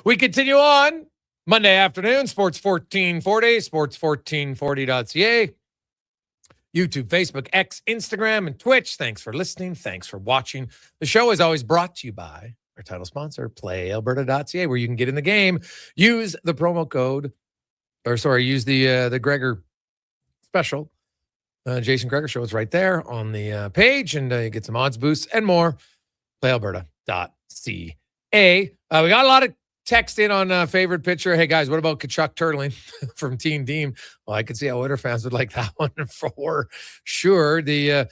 We continue on Monday afternoon, Sports 1440, sports1440.ca, YouTube, Facebook, X, Instagram, and Twitch. Thanks for listening. Thanks for watching. The show is always brought to you by our title sponsor, PlayAlberta.ca, where you can get in the game. Use the promo code, use the Gregor special. Jason Gregor Show is right there on the page, and you get some odds boosts and more. PlayAlberta.ca. We got a lot of text in on favorite pitcher. Hey, guys, what about Kachuk Turling from Team Deem? Well, I could see how Oiler fans would like that one for sure. The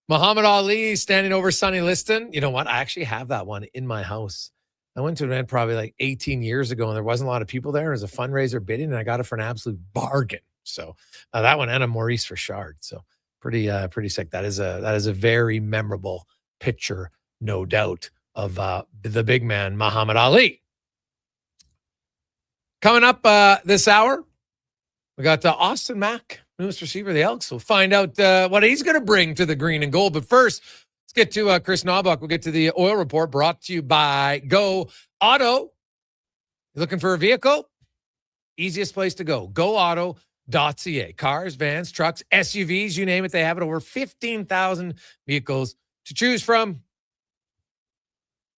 Muhammad Ali standing over Sonny Liston. You know what? I actually have that one in my house. I went to an event probably like 18 years ago, and there wasn't a lot of people there. It was a fundraiser bidding, and I got it for an absolute bargain. So that one, and a Maurice Richard. So pretty sick. That is a very memorable picture, no doubt, of the big man, Muhammad Ali. Coming up this hour, we got Austin Mack, newest receiver of the Elks. We'll find out what he's going to bring to the green and gold. But first, let's get to Chris Knobloch. We'll get to the oil report brought to you by Go Auto. You looking for a vehicle? Easiest place to go. GoAuto.ca. Cars, vans, trucks, SUVs, you name it. They have it. Over 15,000 vehicles to choose from.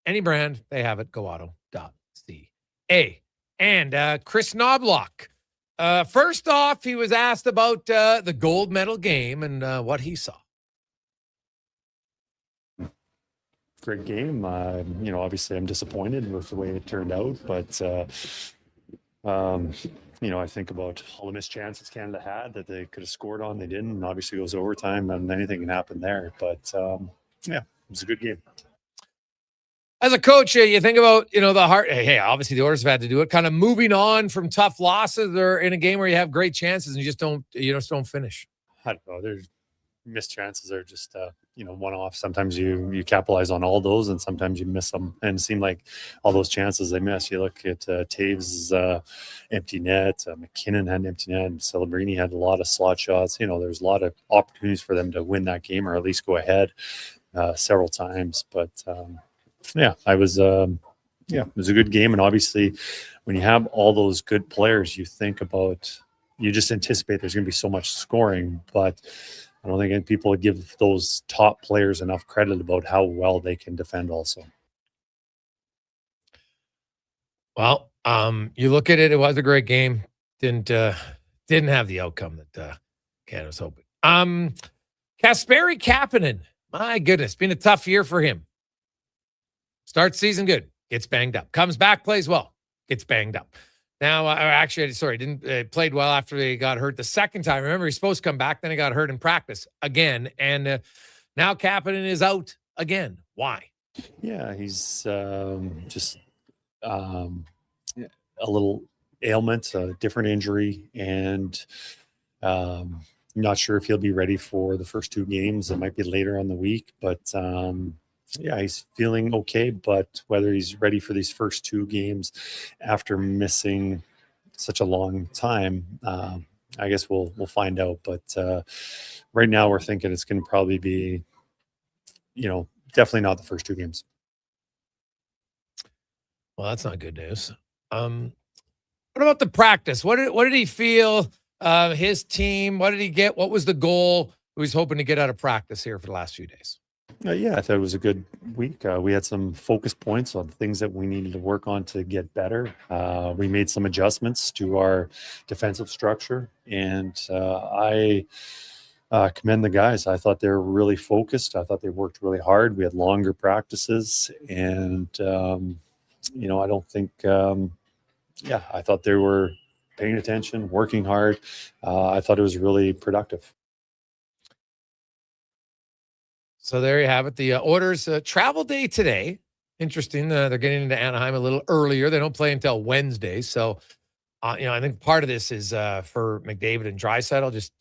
Any brand, they have it. GoAuto.ca. And Chris Knobloch. First off, he was asked about the gold medal game and what he saw. Great game. Obviously I'm disappointed with the way it turned out, but I think about all the missed chances Canada had that they could have scored on. They didn't. And obviously it goes overtime and anything can happen there. But it was a good game. As a coach, you think about, the heart. Hey, obviously the Oilers have had to do it. Kind of moving on from tough losses or in a game where you have great chances and you just don't finish. I don't know. There's missed chances are just one-off. Sometimes you capitalize on all those and sometimes you miss them. And it seemed like all those chances they missed. You look at Taves' empty net, McKinnon had an empty net, and Celebrini had a lot of slot shots. There's a lot of opportunities for them to win that game or at least go ahead several times. But it was a good game. And obviously when you have all those good players, you just anticipate there's going to be so much scoring, but I don't think people would give those top players enough credit about how well they can defend also. Well, you look at it, it was a great game. Didn't have the outcome that Canada was hoping. Kasperi Kapanen, my goodness, been a tough year for him. Starts season good, gets banged up. Comes back, plays well, gets banged up. Now, played well after he got hurt the second time. Remember, he's supposed to come back, then he got hurt in practice again. And now Kapanen is out again. Why? Yeah, he's just a little ailment, a different injury, and not sure if he'll be ready for the first two games. It might be later on the week, but he's feeling okay, but whether he's ready for these first two games after missing such a long time, I guess we'll find out. But right now we're thinking it's going to probably be, definitely not the first two games. Well, that's not good news. What about the practice? What did he feel? His team, what did he get? What was the goal he was hoping to get out of practice here for the last few days? I thought it was a good week. We had some focus points on things that we needed to work on to get better. We made some adjustments to our defensive structure, and I commend the guys. I thought they were really focused. I thought they worked really hard. We had longer practices, and I don't think, I thought they were paying attention, working hard. I thought it was really productive. So there you have it. The Oilers travel day today. Interesting. They're getting into Anaheim a little earlier. They don't play until Wednesday. So, I think part of this is for McDavid and Draisaitl, just,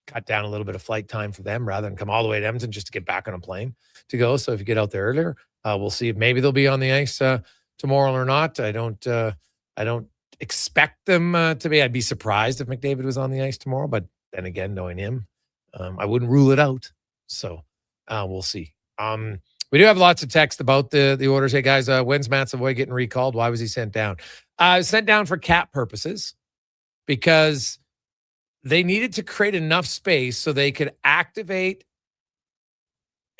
cut down a little bit of flight time for them rather than come all the way to Edmonton just to get back on a plane to go. So if you get out there earlier, we'll see if maybe they'll be on the ice tomorrow or not. I don't expect them to be. I'd be surprised if McDavid was on the ice tomorrow. But then again, knowing him, I wouldn't rule it out. So we'll see. We do have lots of text about the Oilers. Hey, guys, when's Matt Savoy getting recalled? Why was he sent down? Sent down for cap purposes because they needed to create enough space so they could activate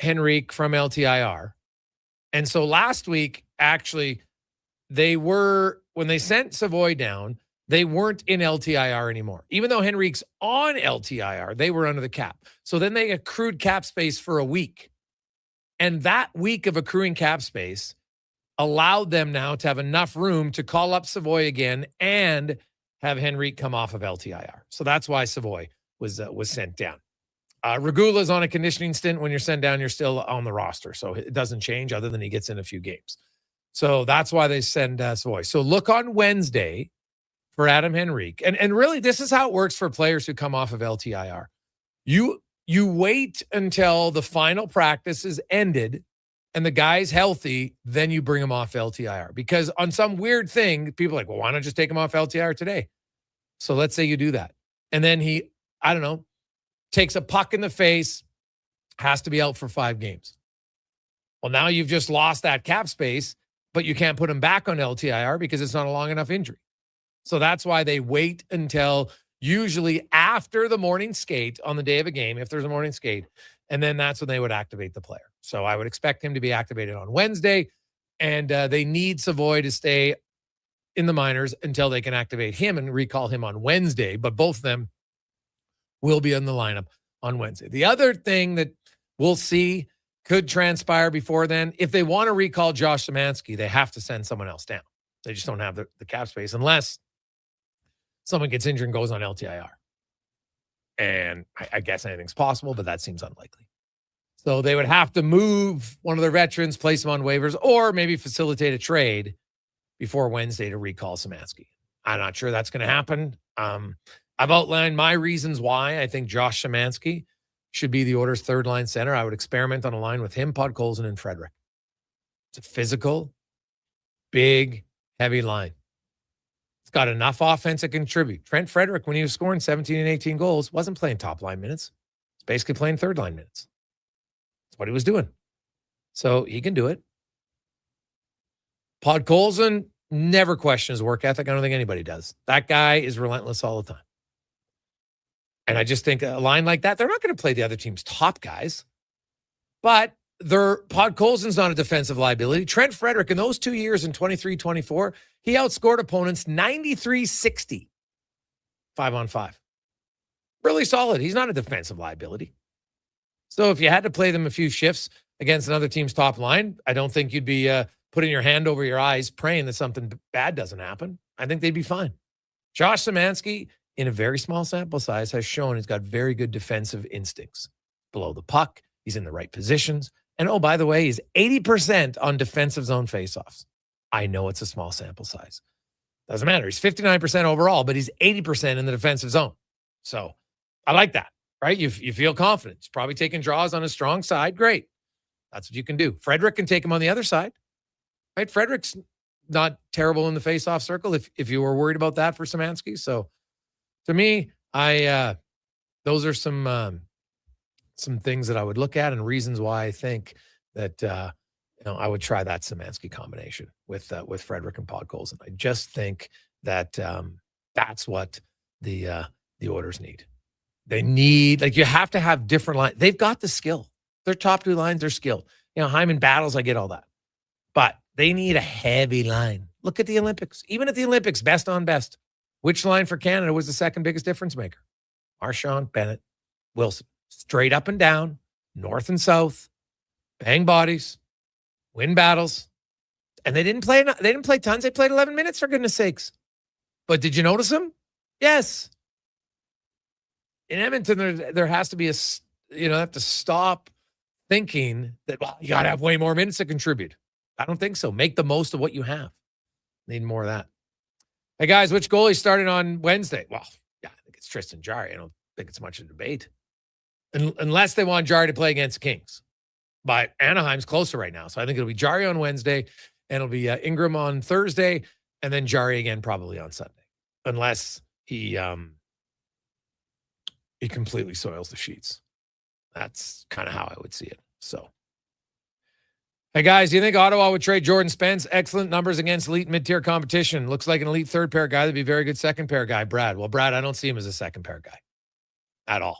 Henrique from LTIR. And so last week, actually, when they sent Savoy down, they weren't in LTIR anymore. Even though Henrique's on LTIR, they were under the cap. So then they accrued cap space for a week. And that week of accruing cap space allowed them now to have enough room to call up Savoy again and have Henrique come off of LTIR. So that's why Savoy was sent down. Regula's on a conditioning stint. When you're sent down, you're still on the roster. So it doesn't change other than he gets in a few games. So that's why they send Savoy. So look on Wednesday for Adam Henrique. And really, this is how it works for players who come off of LTIR. You wait until the final practice is ended and the guy's healthy, then you bring him off LTIR. Because on some weird thing, people are like, well, why not just take him off LTIR today? So let's say you do that. And then he, takes a puck in the face, has to be out for 5 games. Well, now you've just lost that cap space, but you can't put him back on LTIR because it's not a long enough injury. So that's why they wait until usually after the morning skate on the day of a game, if there's a morning skate, and then that's when they would activate the player. So I would expect him to be activated on Wednesday, and they need Savoy to stay in the minors until they can activate him and recall him on Wednesday, but both of them will be in the lineup on Wednesday. The other thing that we'll see could transpire before then, if they want to recall Josh Szymanski, they have to send someone else down. They just don't have the cap space unless someone gets injured and goes on LTIR. And I guess anything's possible, but that seems unlikely. So they would have to move one of their veterans, place him on waivers, or maybe facilitate a trade before Wednesday to recall Szymanski. I'm not sure that's going to happen. I've outlined my reasons why I think Josh Szymanski should be the Oilers' third-line center. I would experiment on a line with him, Podkolzin, and Frederic. It's a physical, big, heavy line. It's got enough offense to contribute. Trent Frederic, when he was scoring 17 and 18 goals, wasn't playing top-line minutes. He's basically playing third-line minutes. That's what he was doing. So he can do it. Podkolzin never questions work ethic. I don't think anybody does. That guy is relentless all the time. And I just think a line like that, they're not going to play the other team's top guys. But Podkolzin's not a defensive liability. Trent Frederic, in those 2 years in 23-24, he outscored opponents 93-60, 5-on-5. Really solid. He's not a defensive liability. So if you had to play them a few shifts against another team's top line, I don't think you'd be putting your hand over your eyes praying that something bad doesn't happen. I think they'd be fine. Josh Szymanski, in a very small sample size, has shown he's got very good defensive instincts. Below the puck, he's in the right positions. And oh, by the way, he's 80% on defensive zone faceoffs. I know it's a small sample size. Doesn't matter. He's 59% overall, but he's 80% in the defensive zone. So I like that, right? You feel confident. He's probably taking draws on his strong side. Great. That's what you can do. Frederic can take him on the other side, right? Frederic's not terrible in the faceoff circle if you were worried about that for Szymanski. So to me, those are some things that I would look at and reasons why I think that I would try that Szymanski combination with Frederic and Podkolzin. I just think that that's what the Oilers need. They need, you have to have different lines. They've got the skill. Their top two lines are skilled. Hyman battles, I get all that. But they need a heavy line. Look at the Olympics. Even at the Olympics, best on best. Which line for Canada was the second biggest difference maker? Marchand, Bennett, Wilson. Straight up and down, north and south, bang bodies, win battles. And they didn't play tons. They played 11 minutes, for goodness sakes. But did you notice them? Yes. In Edmonton, there has to be have to stop thinking that, you got to have way more minutes to contribute. I don't think so. Make the most of what you have. Need more of that. Hey, guys, which goalie started on Wednesday? Well, yeah, I think it's Tristan Jarry. I don't think it's much of a debate. Unless they want Jarry to play against Kings. But Anaheim's closer right now. So I think it'll be Jarry on Wednesday, and it'll be Ingram on Thursday, and then Jarry again probably on Sunday. Unless he completely soils the sheets. That's kind of how I would see it. So, hey, guys, do you think Ottawa would trade Jordan Spence? Excellent numbers against elite mid-tier competition. Looks like an elite third-pair guy. That'd be a very good second-pair guy. Brad. Well, Brad, I don't see him as a second-pair guy at all.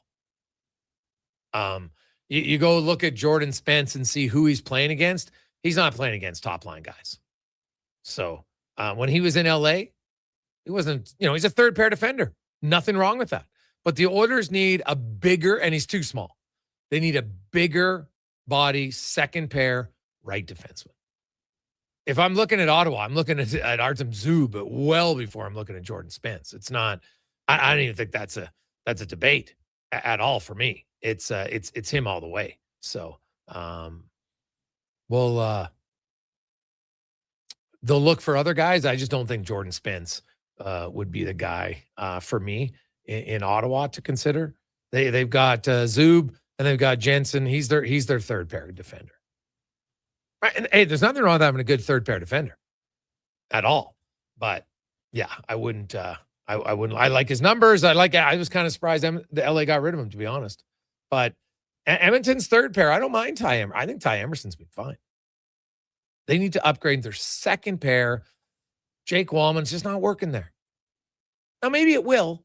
You go look at Jordan Spence and see who he's playing against. He's not playing against top-line guys. So when he was in LA, he wasn't, he's a third-pair defender. Nothing wrong with that. But the Oilers need a bigger, and he's too small. They need a bigger body, second-pair right defenseman. If I'm looking at Ottawa, I'm looking at Artem Zub, but well before I'm looking at Jordan Spence. It's not, I don't even think that's a debate at all for me. It's him all the way. So, they'll look for other guys. I just don't think Jordan Spence would be the guy for me in Ottawa to consider. They've got Zub and they've got Jensen. He's their third pair defender. Right. And hey, there's nothing wrong with having a good third pair defender at all. But yeah, I wouldn't. I wouldn't. I like his numbers. I was kind of surprised the LA got rid of him, to be honest. But Edmonton's third pair, I don't mind Ty Emerson. I think Ty Emerson's been fine. They need to upgrade their second pair. Jake Wallman's just not working there. Now, maybe it will,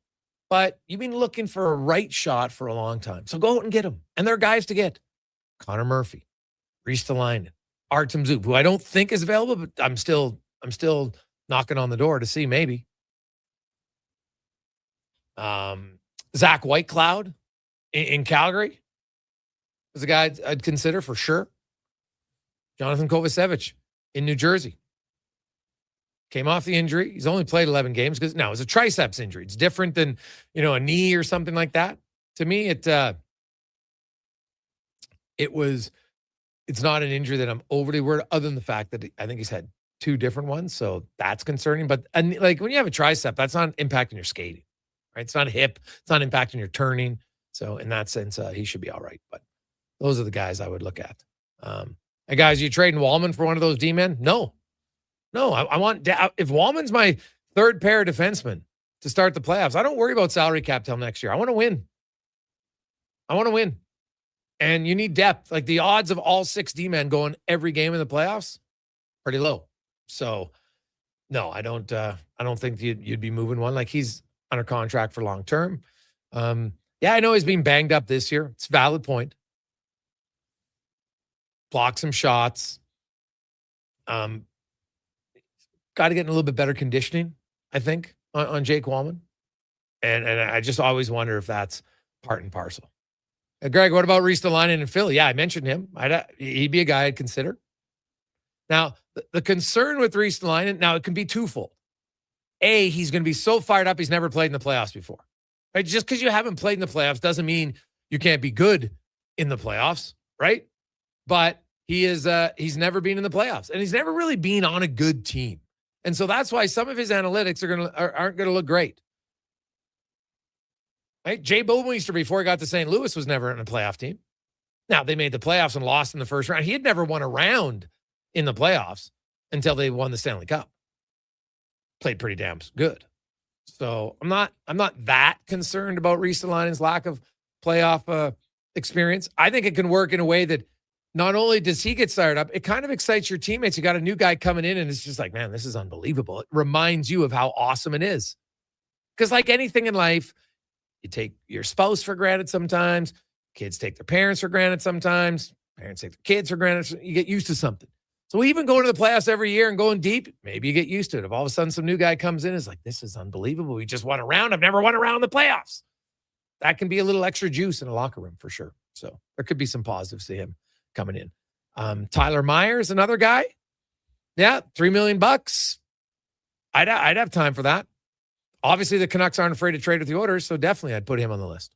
but you've been looking for a right shot for a long time. So go out and get him. And there are guys to get. Connor Murphy, Ristolainen, Artem Zub, who I don't think is available, but I'm still knocking on the door to see maybe. Zach Whitecloud in Calgary is a guy I'd consider for sure. Jonathan Kovacevic in New Jersey. Came off the injury. He's only played 11 games because now it's a triceps injury. It's different than, a knee or something like that. To me, it's not an injury that I'm overly worried, other than the fact that I think he's had 2 different ones. So that's concerning. But like when you have a tricep, that's not impacting your skating, right? It's not a hip. It's not impacting your turning. So in that sense, he should be all right. But those are the guys I would look at. Hey guys, you trading Wallman for one of those D-men? No, I want, if Wallman's my third pair of defensemen to start the playoffs, I don't worry about salary cap till next year. I want to win. And you need depth. Like the odds of all 6 D-men going every game in the playoffs, pretty low. So no, I don't think you'd be moving one. Like he's under contract for long term. Yeah, I know he's been banged up this year. It's a valid point. Block some shots. Got to get in a little bit better conditioning, I think, on Jake Wallman. And I just always wonder if that's part and parcel. Greg, what about Ristolainen in Philly? Yeah, I mentioned him. He'd be a guy I'd consider. Now, the concern with Ristolainen, now it can be twofold. A, he's going to be so fired up he's never played in the playoffs before. Right? Just because you haven't played in the playoffs doesn't mean you can't be good in the playoffs, right? But he's never been in the playoffs, and he's never really been on a good team. And so that's why some of his analytics aren't going to look great. Right? Jay Bouwmeester, before he got to St. Louis, was never in a playoff team. Now, they made the playoffs and lost in the first round. He had never won a round in the playoffs until they won the Stanley Cup. Played pretty damn good. So I'm not that concerned about Ristolainen's lack of playoff experience. I think it can work in a way that not only does he get fired up, it kind of excites your teammates. You got a new guy coming in, and it's just like, man, this is unbelievable. It reminds you of how awesome it is. Because like anything in life, you take your spouse for granted sometimes. Kids take their parents for granted sometimes. Parents take their kids for granted. You get used to something. So even going to the playoffs every year and going deep, maybe you get used to it. If all of a sudden some new guy comes in, is like, this is unbelievable. We just won a round. I've never won a round in the playoffs. That can be a little extra juice in a locker room for sure. So there could be some positives to him coming in. Tyler Myers, another guy. Yeah, $3 million. I'd have time for that. Obviously, the Canucks aren't afraid to trade with the Oilers, so definitely I'd put him on the list.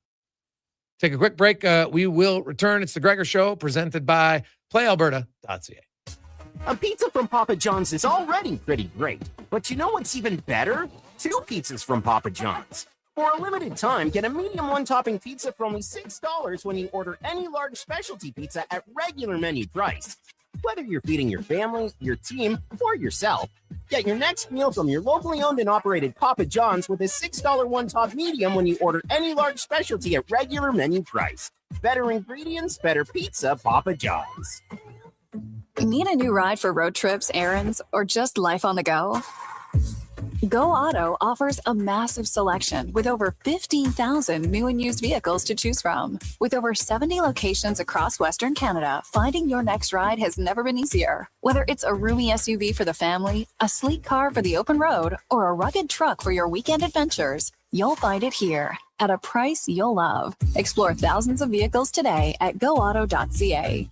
Take a quick break. We will return. It's the Gregor Show, presented by PlayAlberta.ca. A pizza from Papa John's is already pretty great, but you know what's even better? 2 pizzas from Papa John's. For a limited time, get a medium 1-topping pizza for only $6 when you order any large specialty pizza at regular menu price. Whether you're feeding your family, your team, or yourself, get your next meal from your locally owned and operated Papa John's with a $6 1-top medium when you order any large specialty at regular menu price. Better ingredients, better pizza, Papa John's. Need a new ride for road trips, errands, or just life on the go? Go Auto offers a massive selection with over 15,000 new and used vehicles to choose from. With over 70 locations across Western Canada, finding your next ride has never been easier. Whether it's a roomy SUV for the family, a sleek car for the open road, or a rugged truck for your weekend adventures, you'll find it here at a price you'll love. Explore thousands of vehicles today at goauto.ca.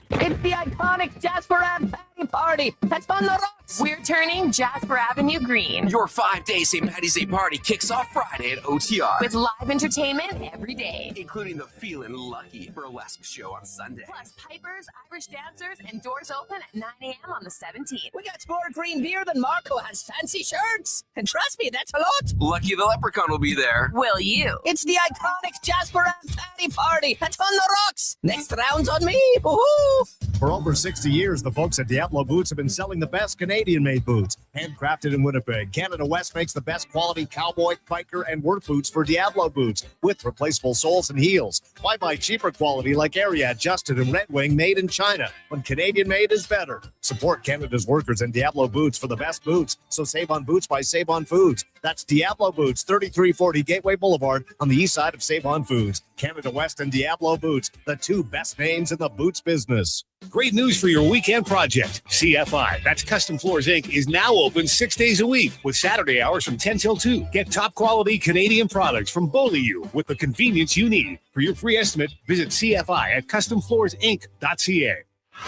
It's the iconic Jasper Ave Patty Party that's on the rocks. We're turning Jasper Avenue green. Your 5-day St. Paddy's Day party kicks off Friday at OTR. With live entertainment every day. Including the Feelin' Lucky burlesque show on Sunday. Plus pipers, Irish dancers, and doors open at 9 a.m. on the 17th. We got more green beer than Marco has fancy shirts. And trust me, that's a lot. Lucky the Leprechaun will be there. Will you? It's the iconic Jasper Ave Patty Party that's on the rocks. Next round's on me. Woohoo! For over 60 years, the folks at Diablo Boots have been selling the best Canadian-made boots. Handcrafted in Winnipeg, Canada West makes the best quality cowboy, biker, and work boots for Diablo Boots with replaceable soles and heels. Why buy cheaper quality like Ariat, Justin, and Red Wing made in China when Canadian-made is better? Support Canada's workers and Diablo Boots for the best boots. So save on boots by Save On Foods. That's Diablo Boots, 3340 Gateway Boulevard on the east side of Save On Foods. Canada West and Diablo Boots, the two best names in the boots business. Great news for your weekend project. CFI, that's Custom Floors Inc., is now open 6 days a week with Saturday hours from 10 till 2. Get top quality Canadian products from Beaulieu with the convenience you need. For your free estimate, visit CFI at customfloorsinc.ca.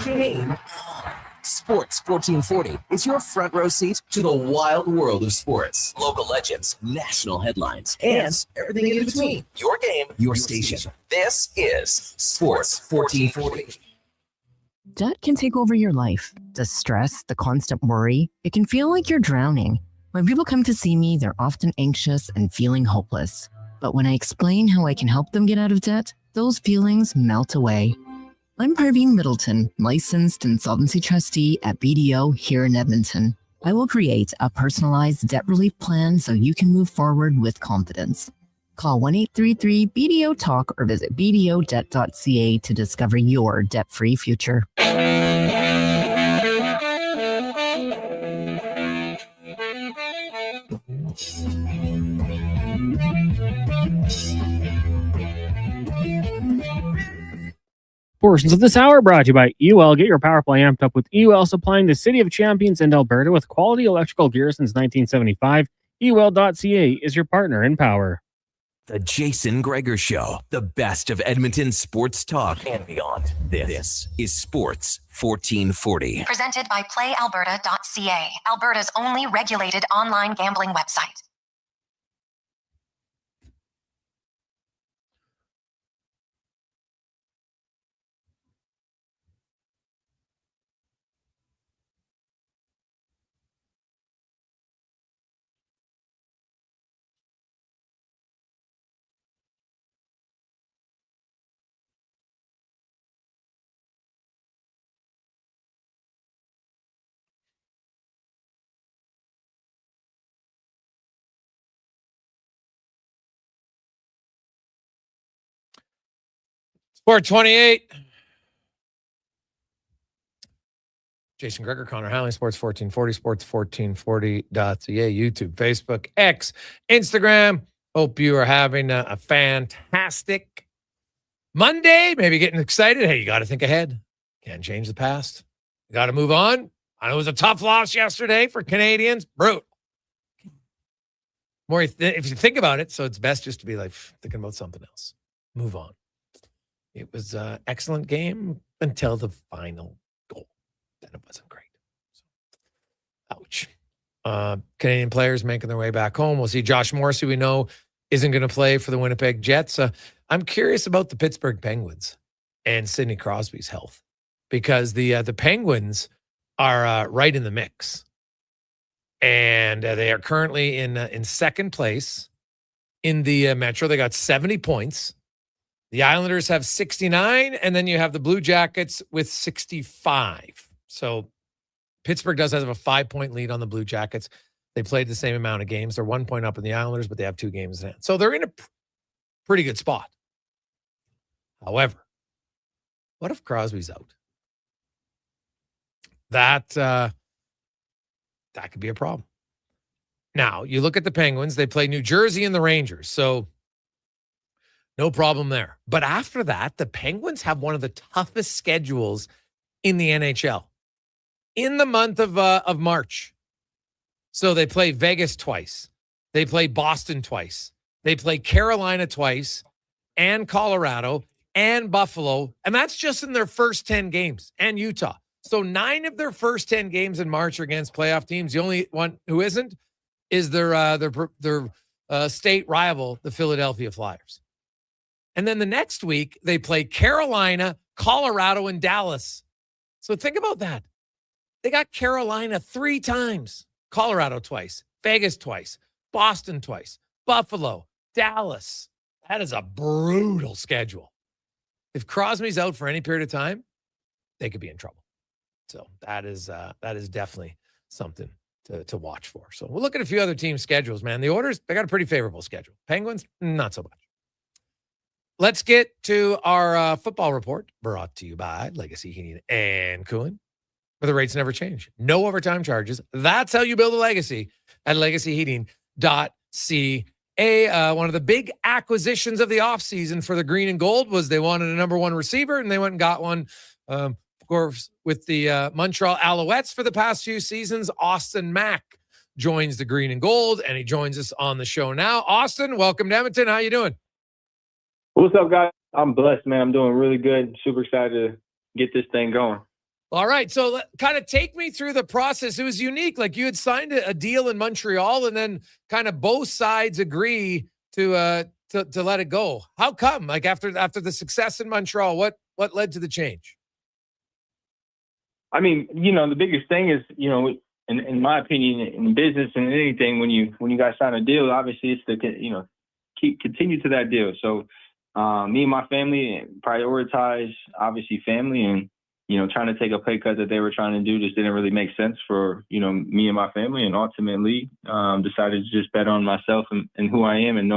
Game Sports 1440 is your front row seat to the wild world of sports. Local legends, national headlines, and everything in between. Your game, your station. This is Sports 1440. Debt can take over your life. The stress, the constant worry, it can feel like you're drowning. When people come to see me, they're often anxious and feeling hopeless. But when I explain how I can help them get out of debt, those feelings melt away. I'm Parveen Middleton, licensed insolvency trustee at BDO here in Edmonton. I will create a personalized debt relief plan so you can move forward with confidence. Call 1-833-BDO-TALK or visit bdodebt.ca to discover your debt-free future. Portions of this hour brought to you by UL. Get your power play amped up with UL, supplying the City of Champions and Alberta with quality electrical gear since 1975. UL.ca is your partner in power. The Jason Gregor Show, the best of Edmonton sports talk and beyond. This is Sports 1440. Presented by PlayAlberta.ca, Alberta's only regulated online gambling website. Sport 28. Jason Gregor, Connor Howling, Sports 1440, sports1440.ca, YouTube, Facebook, X, Instagram. Hope you are having a fantastic Monday. Maybe getting excited. Hey, you got to think ahead. Can't change the past. You got to move on. I know it was a tough loss yesterday for Canadians. Brutal. More if you think about it, so it's best just to be like thinking about something else. Move on. It was an excellent game until the final goal. Then it wasn't great. So, ouch. Canadian players making their way back home. We'll see Josh Morris, who we know isn't going to play for the Winnipeg Jets. I'm curious about the Pittsburgh Penguins and Sidney Crosby's health, because the Penguins are right in the mix. And they are currently in second place in the Metro. They got 70 points. The Islanders have 69, and then you have the Blue Jackets with 65. So Pittsburgh does have a 5-point lead on the Blue Jackets. They played the same amount of games. They're 1 point up in the Islanders, but they have 2 games in hand. So they're in a pretty good spot. However, what if Crosby's out? That could be a problem. Now, you look at the Penguins. They play New Jersey and the Rangers. So no problem there. But after that, the Penguins have one of the toughest schedules in the NHL in the month of March. So they play Vegas twice. They play Boston twice. They play Carolina twice and Colorado and Buffalo. And that's just in their first 10 games, and Utah. So 9 of their first 10 games in March are against playoff teams. The only one who isn't is their state rival, the Philadelphia Flyers. And then the next week, they play Carolina, Colorado, and Dallas. So think about that. They got Carolina 3 times, Colorado twice, Vegas twice, Boston twice, Buffalo, Dallas. That is a brutal schedule. If Crosby's out for any period of time, they could be in trouble. So that is definitely something to watch for. So we'll look at a few other team schedules, man. The Oilers, they got a pretty favorable schedule. Penguins, not so much. Let's get to our football report, brought to you by Legacy Heating and Cooling, where the rates never change. No overtime charges. That's how you build a legacy at legacyheating.ca. One of the big acquisitions of the offseason for the green and gold was they wanted a number one receiver, and they went and got one, of course, with the Montreal Alouettes for the past few seasons. Austin Mack joins the green and gold, and he joins us on the show now. Austin, welcome to Edmonton. How you doing? What's up, guys? I'm blessed, man. I'm doing really good. Super excited to get this thing going. All right. So kind of take me through the process. It was unique. Like you had signed a deal in Montreal, and then kind of both sides agree to let it go. How come? Like after the success in Montreal, what led to the change? I mean, the biggest thing is, in my opinion, in business and anything, when you guys sign a deal, obviously it's to, continue to that deal. So me and my family prioritize obviously family, and, trying to take a pay cut that they were trying to do just didn't really make sense for, me and my family, and ultimately decided to just bet on myself and who I am, and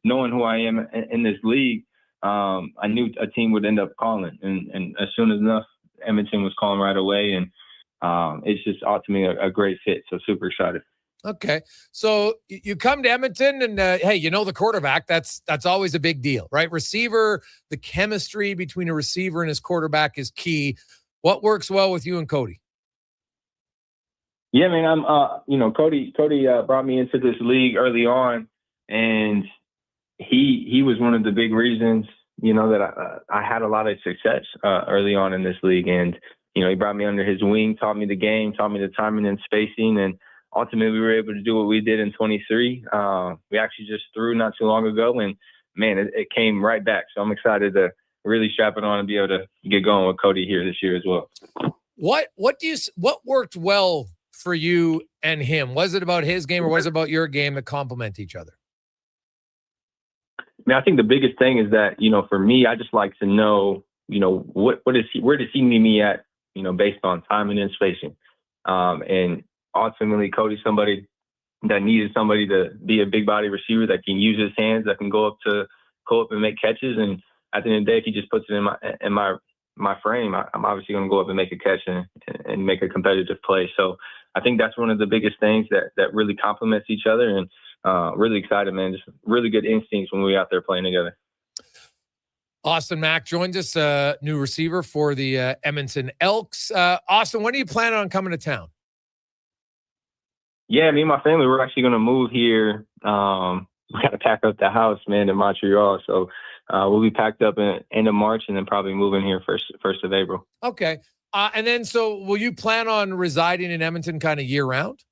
knowing who I am in this league. I knew a team would end up calling, and as soon as enough, Edmonton was calling right away, and it's just ultimately a great fit. So super excited. Okay. So you come to Edmonton, and hey, the quarterback, that's always a big deal, right? Receiver, the chemistry between a receiver and his quarterback is key. What works well with you and Cody? Yeah, man, I'm Cody brought me into this league early on, and he was one of the big reasons, that I had a lot of success early on in this league. And, he brought me under his wing, taught me the game, taught me the timing and spacing. And ultimately we were able to do what we did in 23. We actually just threw not too long ago, and man, it came right back. So I'm excited to really strap it on and be able to get going with Cody here this year as well. What worked well for you and him? Was it about his game, or was it about your game that complement each other? I mean, I think the biggest thing is that, for me, I just like to know, where does he need me at, based on timing and spacing. And ultimately, Cody's somebody that needed somebody to be a big body receiver that can use his hands, that can go up and make catches. And at the end of the day, if he just puts it in my frame, I'm obviously going to go up and make a catch and make a competitive play. So I think that's one of the biggest things that really complements each other. And really excited, man. Just really good instincts when we're out there playing together. Austin Mack joins us, new receiver for the Edmonton Elks. Austin, when are you planning on coming to town? Yeah, me and my family, we're actually going to move here. We got to pack up the house, man, in Montreal. So we'll be packed up in end of March, and then probably moving here first of April. Okay. And then, so will you plan on residing in Edmonton kind of year round?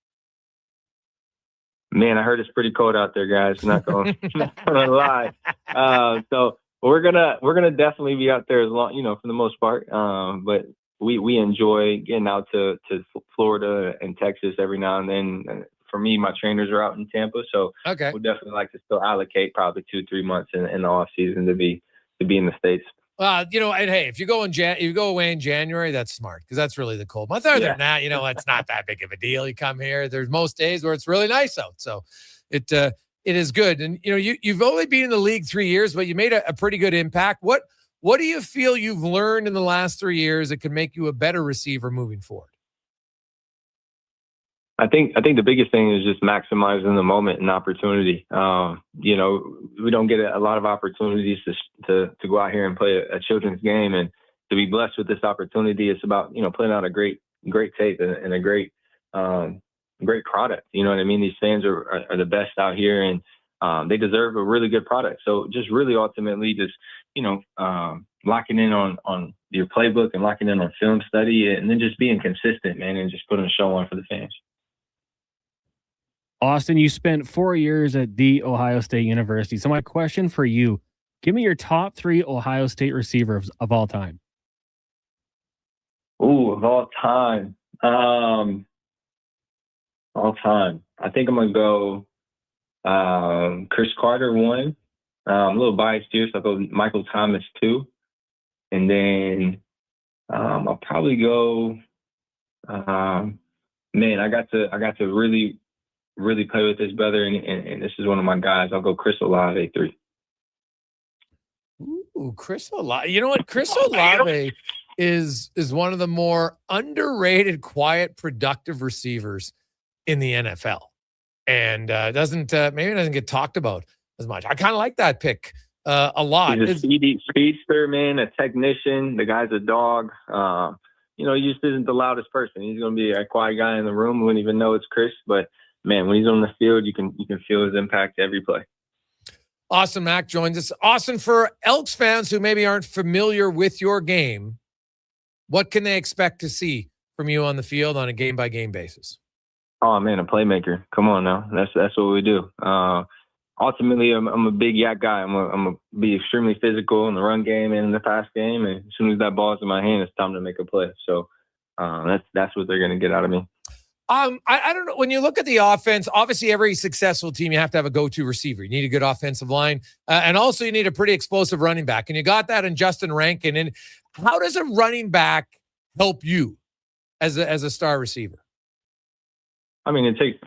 Man, I heard it's pretty cold out there, guys. Not gonna lie. So we're gonna definitely be out there as long, for the most part. But we enjoy getting out to Florida and Texas every now and then. For me, my trainers are out in Tampa, so okay, we'd definitely like to still allocate probably 2-3 months in the off season to be in the States. And hey, if you go away in January, that's smart, because that's really the cold month. Other than that, it's not that big of a deal. You come here. There's most days where it's really nice out, so it is good. And you've only been in the league 3 years, but you made a pretty good impact. What do you feel you've learned in the last 3 years that could make you a better receiver moving forward? I think the biggest thing is just maximizing the moment and opportunity. We don't get a lot of opportunities to go out here and play a children's game, and to be blessed with this opportunity. It's about, putting out a great tape and a great product. You know what I mean? These fans are the best out here, and they deserve a really good product. So just really ultimately just, locking in on your playbook and locking in on film study, and then just being consistent, man, and just putting a show on for the fans. Austin, you spent 4 years at The Ohio State University. So my question for you, give me your top 3 Ohio State receivers of all time. Ooh, of all time. All time. I think I'm going to go Chris Carter 1. I'm a little biased here, so I'll go Michael Thomas 2. And then I'll probably go. Man, I got to really play with this brother, and this is one of my guys. I'll go Chris Olave 3. Ooh, Chris Olave. You know what? Chris Olave is one of the more underrated, quiet, productive receivers in the NFL, and doesn't get talked about as much. I kind of like that pick a lot. He's a speedster, man, a technician. The guy's a dog. He just isn't the loudest person. He's going to be a quiet guy in the room. We wouldn't even know it's Chris, but man, when he's on the field, you can feel his impact every play. Austin Mack joins us. Austin, for Elks fans who maybe aren't familiar with your game, what can they expect to see from you on the field on a game-by-game basis? Oh man, a playmaker. Come on now, that's what we do. Ultimately, I'm a big yak guy. I'm gonna be extremely physical in the run game and in the pass game. And as soon as that ball's in my hand, it's time to make a play. So that's what they're gonna get out of me. I don't know. When you look at the offense, obviously every successful team, you have to have a go-to receiver. You need a good offensive line. And also you need a pretty explosive running back. And you got that in Justin Rankin. And how does a running back help you as a star receiver? I mean, it takes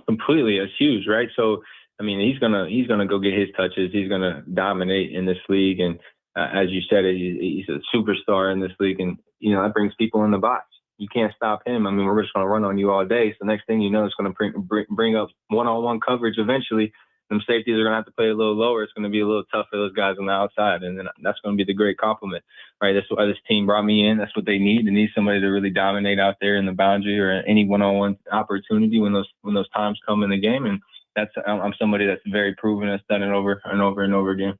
completely. It's huge, right? So, I mean, he's gonna go get his touches. He's gonna dominate in this league. And as you said, he's a superstar in this league. And, that brings people in the box. You can't stop him. I mean, we're just going to run on you all day. So next thing you know, it's going to bring up one-on-one coverage eventually. Them safeties are going to have to play a little lower. It's going to be a little tough for those guys on the outside. And then that's going to be the great compliment, right? That's why this team brought me in. That's what they need. They need somebody to really dominate out there in the boundary or any one-on-one opportunity when those times come in the game. And I'm somebody that's very proven, that's done it over and over and over again.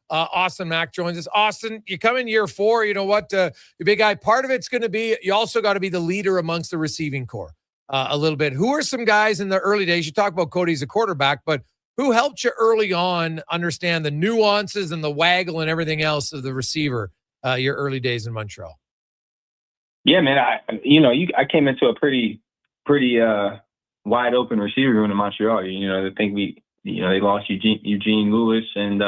Austin Mack joins us. Austin, you come in year 4. You know what? Your big guy, part of it's going to be, you also got to be the leader amongst the receiving core a little bit. Who are some guys in the early days? You talk about Cody's a quarterback, but who helped you early on understand the nuances and the waggle and everything else of the receiver your early days in Montreal? Yeah, man. I came into a pretty wide open receiver room in Montreal. I think they lost Eugene Lewis and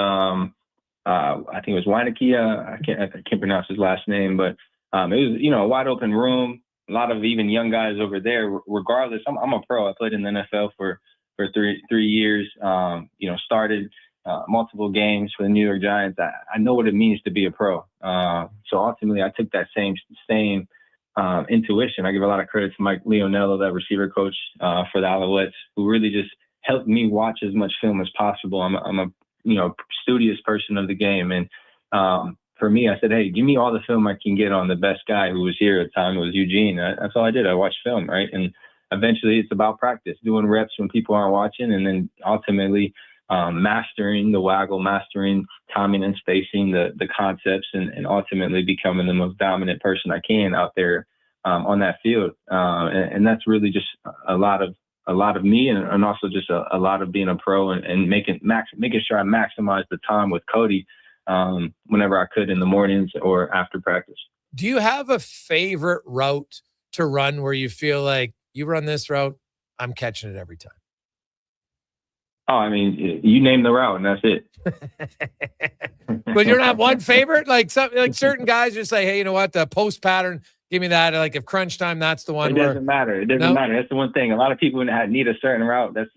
I think it was Weineke. I can't pronounce his last name, but it was a wide open room. A lot of even young guys over there. Regardless, I'm a pro. I played in the NFL for 3 years. Started multiple games for the New York Giants. I know what it means to be a pro. So ultimately, I took that same intuition. I give a lot of credit to Mike Leonello, that receiver coach for the Alouettes, who really just helped me watch as much film as possible. I'm a studious person of the game. And for me, I said, hey, give me all the film I can get on the best guy who was here at the time. It was Eugene. That's all I did. I watched film, right? And eventually it's about practice, doing reps when people aren't watching, and then ultimately mastering the waggle, mastering timing and spacing, the concepts, and ultimately becoming the most dominant person I can out there on that field. And that's really just a lot of me, and also just a lot of being a pro and making sure I maximize the time with Cody whenever I could in the mornings or after practice. Do you have a favorite route to run where you feel like you run this route, I'm catching it every time? Oh, I mean, you name the route and that's it. But you don't have one favorite? Like certain guys just say, hey, you know what? The post pattern, give me that. Like if crunch time, that's the one. It doesn't matter. It doesn't matter. That's the one thing. A lot of people need a certain route. That's,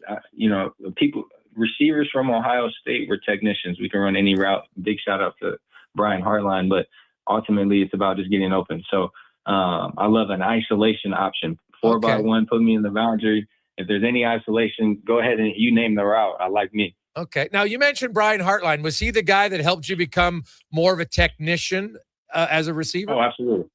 receivers from Ohio State were technicians. We can run any route. Big shout out to Brian Hartline, but ultimately it's about just getting open. So I love an isolation option. 4x1, put me in the boundary. If there's any isolation, go ahead and you name the route. I like me. Okay. Now, you mentioned Brian Hartline. Was he the guy that helped you become more of a technician as a receiver? Oh, absolutely.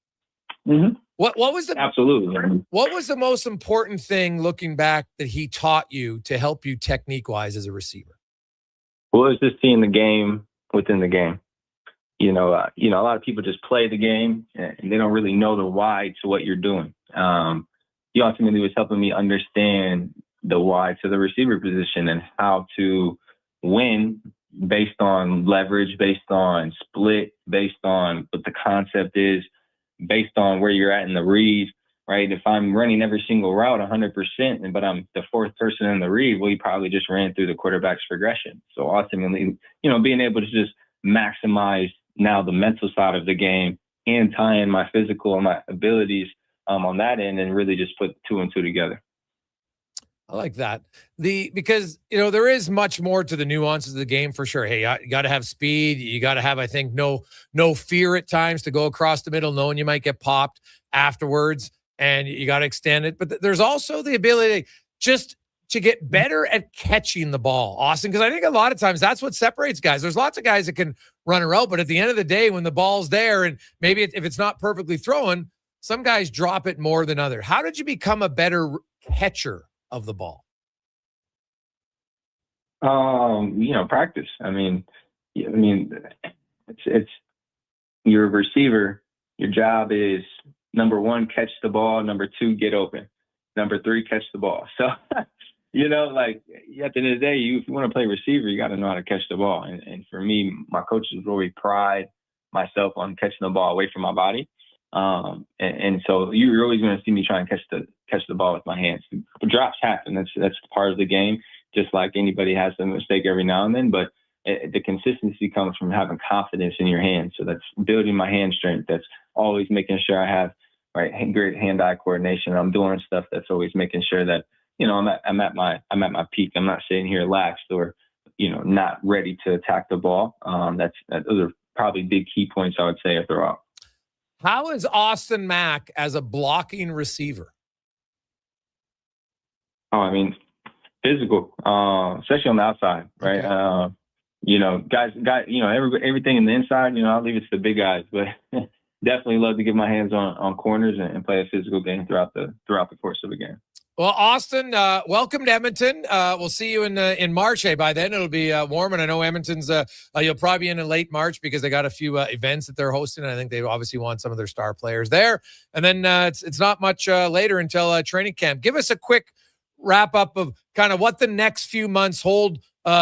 Mm-hmm. What was the absolutely? What was the most important thing looking back that he taught you to help you technique-wise as a receiver? Well, it's just seeing the game within the game. A lot of people just play the game and they don't really know the why to what you're doing. He ultimately was helping me understand the why to the receiver position and how to win based on leverage, based on split, based on what the concept is, based on where you're at in the read, right? If I'm running every single route 100%, but I'm the fourth person in the read, well, you probably just ran through the quarterback's progression. So ultimately, being able to just maximize now the mental side of the game and tie in my physical and my abilities on that end, and really just put 2 and 2 together. I like that. Because, there is much more to the nuances of the game for sure. Hey, you got to have speed. You got to have, I think, no fear at times to go across the middle, knowing you might get popped afterwards, and you got to extend it. But there's also the ability just to get better at catching the ball, Austin, because I think a lot of times that's what separates guys. There's lots of guys that can run a route, but at the end of the day, when the ball's there, and maybe if it's not perfectly thrown, some guys drop it more than others. How did you become a better catcher of the ball? Practice. I mean, it's you're a receiver. Your job is, number 1, catch the ball. Number 2, get open. Number 3, catch the ball. So, at the end of the day, if you want to play receiver, you got to know how to catch the ball. And for me, my coaches really pride myself on catching the ball away from my body. And so you're always going to see me try and catch the ball with my hands. Drops happen. That's part of the game. Just like anybody has a mistake every now and then, but the consistency comes from having confidence in your hands. So that's building my hand strength. That's always making sure I have great hand-eye coordination. I'm doing stuff that's always making sure that I'm at my peak. I'm not sitting here laxed or not ready to attack the ball. Those are probably big key points I would say I throw out. How is Austin Mack as a blocking receiver? Physical, especially on the outside, right? Okay. Guys, everything in the inside, I'll leave it to the big guys, but definitely love to get my hands on corners and play a physical game throughout the course of the game. Well, Austin, welcome to Edmonton. We'll see you in March. Hey, by then it'll be warm, and I know Edmonton's. You'll probably be in late March because they got a few events that they're hosting. And I think they obviously want some of their star players there. And then it's not much later until training camp. Give us a quick wrap up of kind of what the next few months hold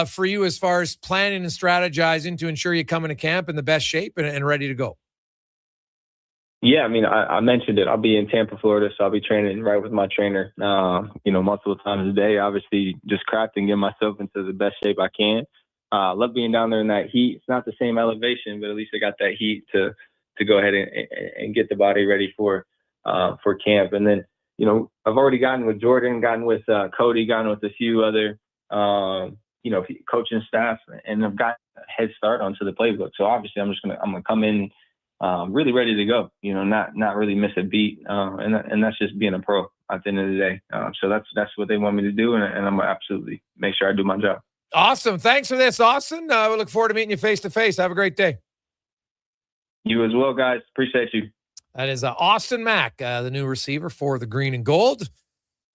for you as far as planning and strategizing to ensure you come into camp in the best shape and ready to go. Yeah, I mentioned it. I'll be in Tampa, Florida, so I'll be training right with my trainer, multiple times a day. Obviously, just crafting, get myself into the best shape I can. Love being down there in that heat. It's not the same elevation, but at least I got that heat to go ahead and get the body ready for camp. And then, I've already gotten with Jordan, gotten with Cody, gotten with a few other, coaching staff, and I've got a head start onto the playbook. So obviously, I'm gonna come in really ready to go. Not really miss a beat, and that's just being a pro at the end of the day. So that's what they want me to do, and I'm gonna absolutely make sure I do my job. Awesome. Thanks for this, Austin. We look forward to meeting you face to face. Have a great day. You as well, guys. Appreciate you. That is Austin Mack, the new receiver for the Green and Gold.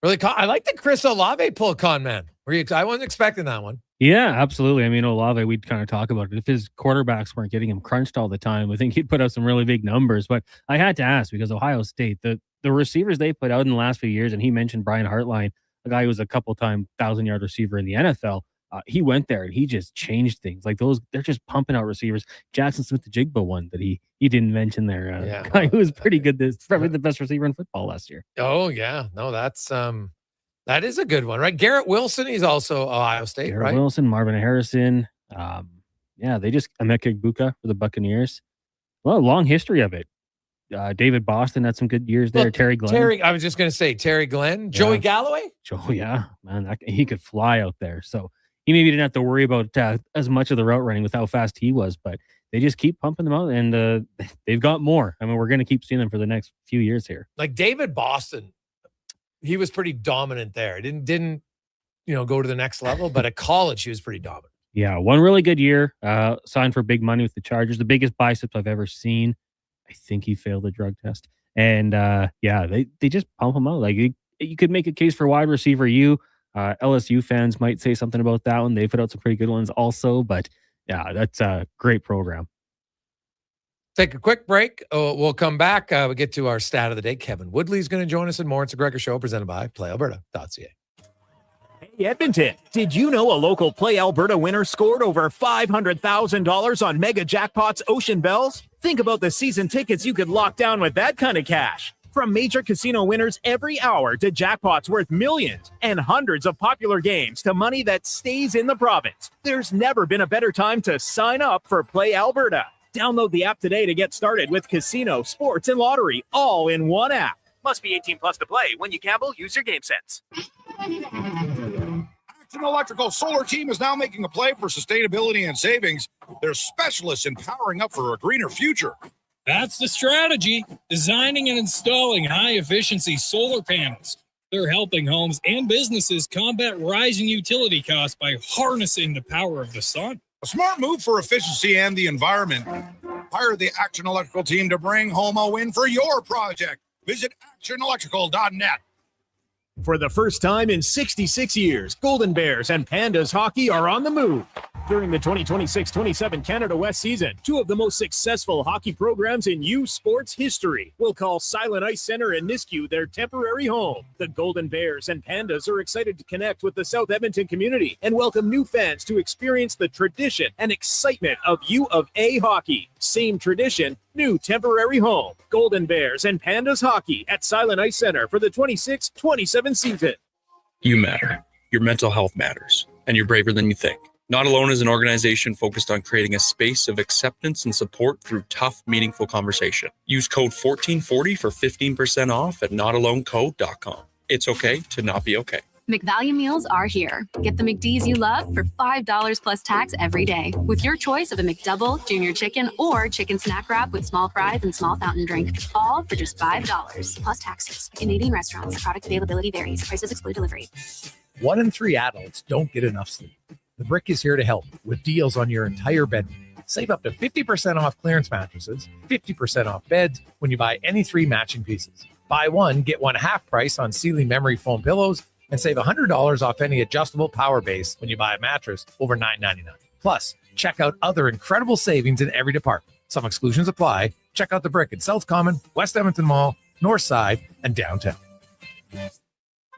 Really, I like the Chris Olave pull, con man. I wasn't expecting that one. Yeah, absolutely. Olave, we'd kind of talk about it. If his quarterbacks weren't getting him crunched all the time, I think he'd put out some really big numbers. But I had to ask because Ohio State, the receivers they put out in the last few years, and he mentioned Brian Hartline, a guy who was a couple-time 1,000-yard receiver in the NFL. He went there and he just changed things. Like they're just pumping out receivers. Jackson Smith-Njigba one that he didn't mention there. Guy who was pretty good. Probably the best receiver in football last year. Oh yeah, no, that is a good one, right? Garrett Wilson, he's also Ohio State, Garrett right? Wilson, Marvin Harrison. They just Emeka Egbuka for the Buccaneers. Well, long history of it. David Boston had some good years there. Look, Terry Glenn. I was just going to say Terry Glenn. Joey Galloway. Man, he could fly out there. So he maybe didn't have to worry about as much of the route running with how fast he was, but they just keep pumping them out, and they've got more. We're going to keep seeing them for the next few years here. Like David Boston, he was pretty dominant there. Didn't go to the next level, but at college he was pretty dominant. Yeah, one really good year. Signed for big money with the Chargers. The biggest biceps I've ever seen. I think he failed the drug test. And they just pump him out. Like you could make a case for wide receiver. LSU fans might say something about that one. They put out some pretty good ones also. But yeah, that's a great program. Take a quick break. We'll come back. We get to our stat of the day. Kevin Woodley is going to join us in more. It's a Gregor Show presented by PlayAlberta.ca. Hey, Edmonton, did you know a local Play Alberta winner scored over $500,000 on Mega Jackpots Ocean Bells? Think about the season tickets you could lock down with that kind of cash. From major casino winners every hour to jackpots worth millions and hundreds of popular games to money that stays in the province, there's never been a better time to sign up for Play Alberta. Download the app today to get started with casino, sports, and lottery all in one app. Must be 18 plus to play. When you gamble, use your game sense. Action Electrical Solar Team is now making a play for sustainability and savings. They're specialists in powering up for a greener future. That's the strategy. Designing and installing high-efficiency solar panels. They're helping homes and businesses combat rising utility costs by harnessing the power of the sun. A smart move for efficiency and the environment. Hire the Action Electrical team to bring home a win for your project. Visit actionelectrical.net. For the first time in 66 years, Golden Bears and Pandas hockey are on the move. During the 2026-27 Canada West season, two of the most successful hockey programs in U Sports history will call Silent Ice Center in Nisku their temporary home. The Golden Bears and Pandas are excited to connect with the South Edmonton community and welcome new fans to experience the tradition and excitement of U of A hockey. Same tradition, new temporary home. Golden Bears and Pandas hockey at Silent Ice Center for the 26-27 season. You matter. Your mental health matters, and you're braver than you think. Not Alone is an organization focused on creating a space of acceptance and support through tough, meaningful conversation. Use code 1440 for 15% off at notalonecode.com. It's okay to not be okay. McValue meals are here. Get the McD's you love for $5 plus tax every day with your choice of a McDouble, Junior Chicken, or Chicken Snack Wrap with small fries and small fountain drink. All for just $5 plus taxes. Canadian restaurants. Product availability varies. Prices exclude delivery. 1 in 3 adults don't get enough sleep. The Brick is here to help with deals on your entire bedroom. Save up to 50% off clearance mattresses, 50% off beds when you buy any 3 matching pieces. Buy one, get one half price on Sealy memory foam pillows, and save $100 off any adjustable power base when you buy a mattress over $9.99. Plus, check out other incredible savings in every department. Some exclusions apply. Check out The Brick at South Common, West Edmonton Mall, North Side, and downtown.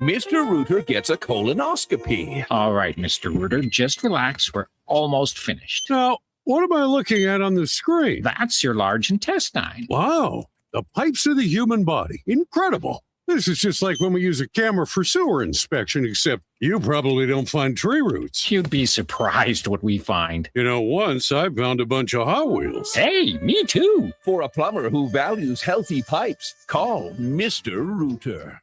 Mr. Rooter gets a colonoscopy. All right, Mr. Rooter, just relax. We're almost finished. Now, what am I looking at on the screen? That's your large intestine. Wow, the pipes of the human body. Incredible. This is just like when we use a camera for sewer inspection, except you probably don't find tree roots. You'd be surprised what we find. You know, once I found a bunch of Hot Wheels. Hey, me too. For a plumber who values healthy pipes, call Mr. Rooter.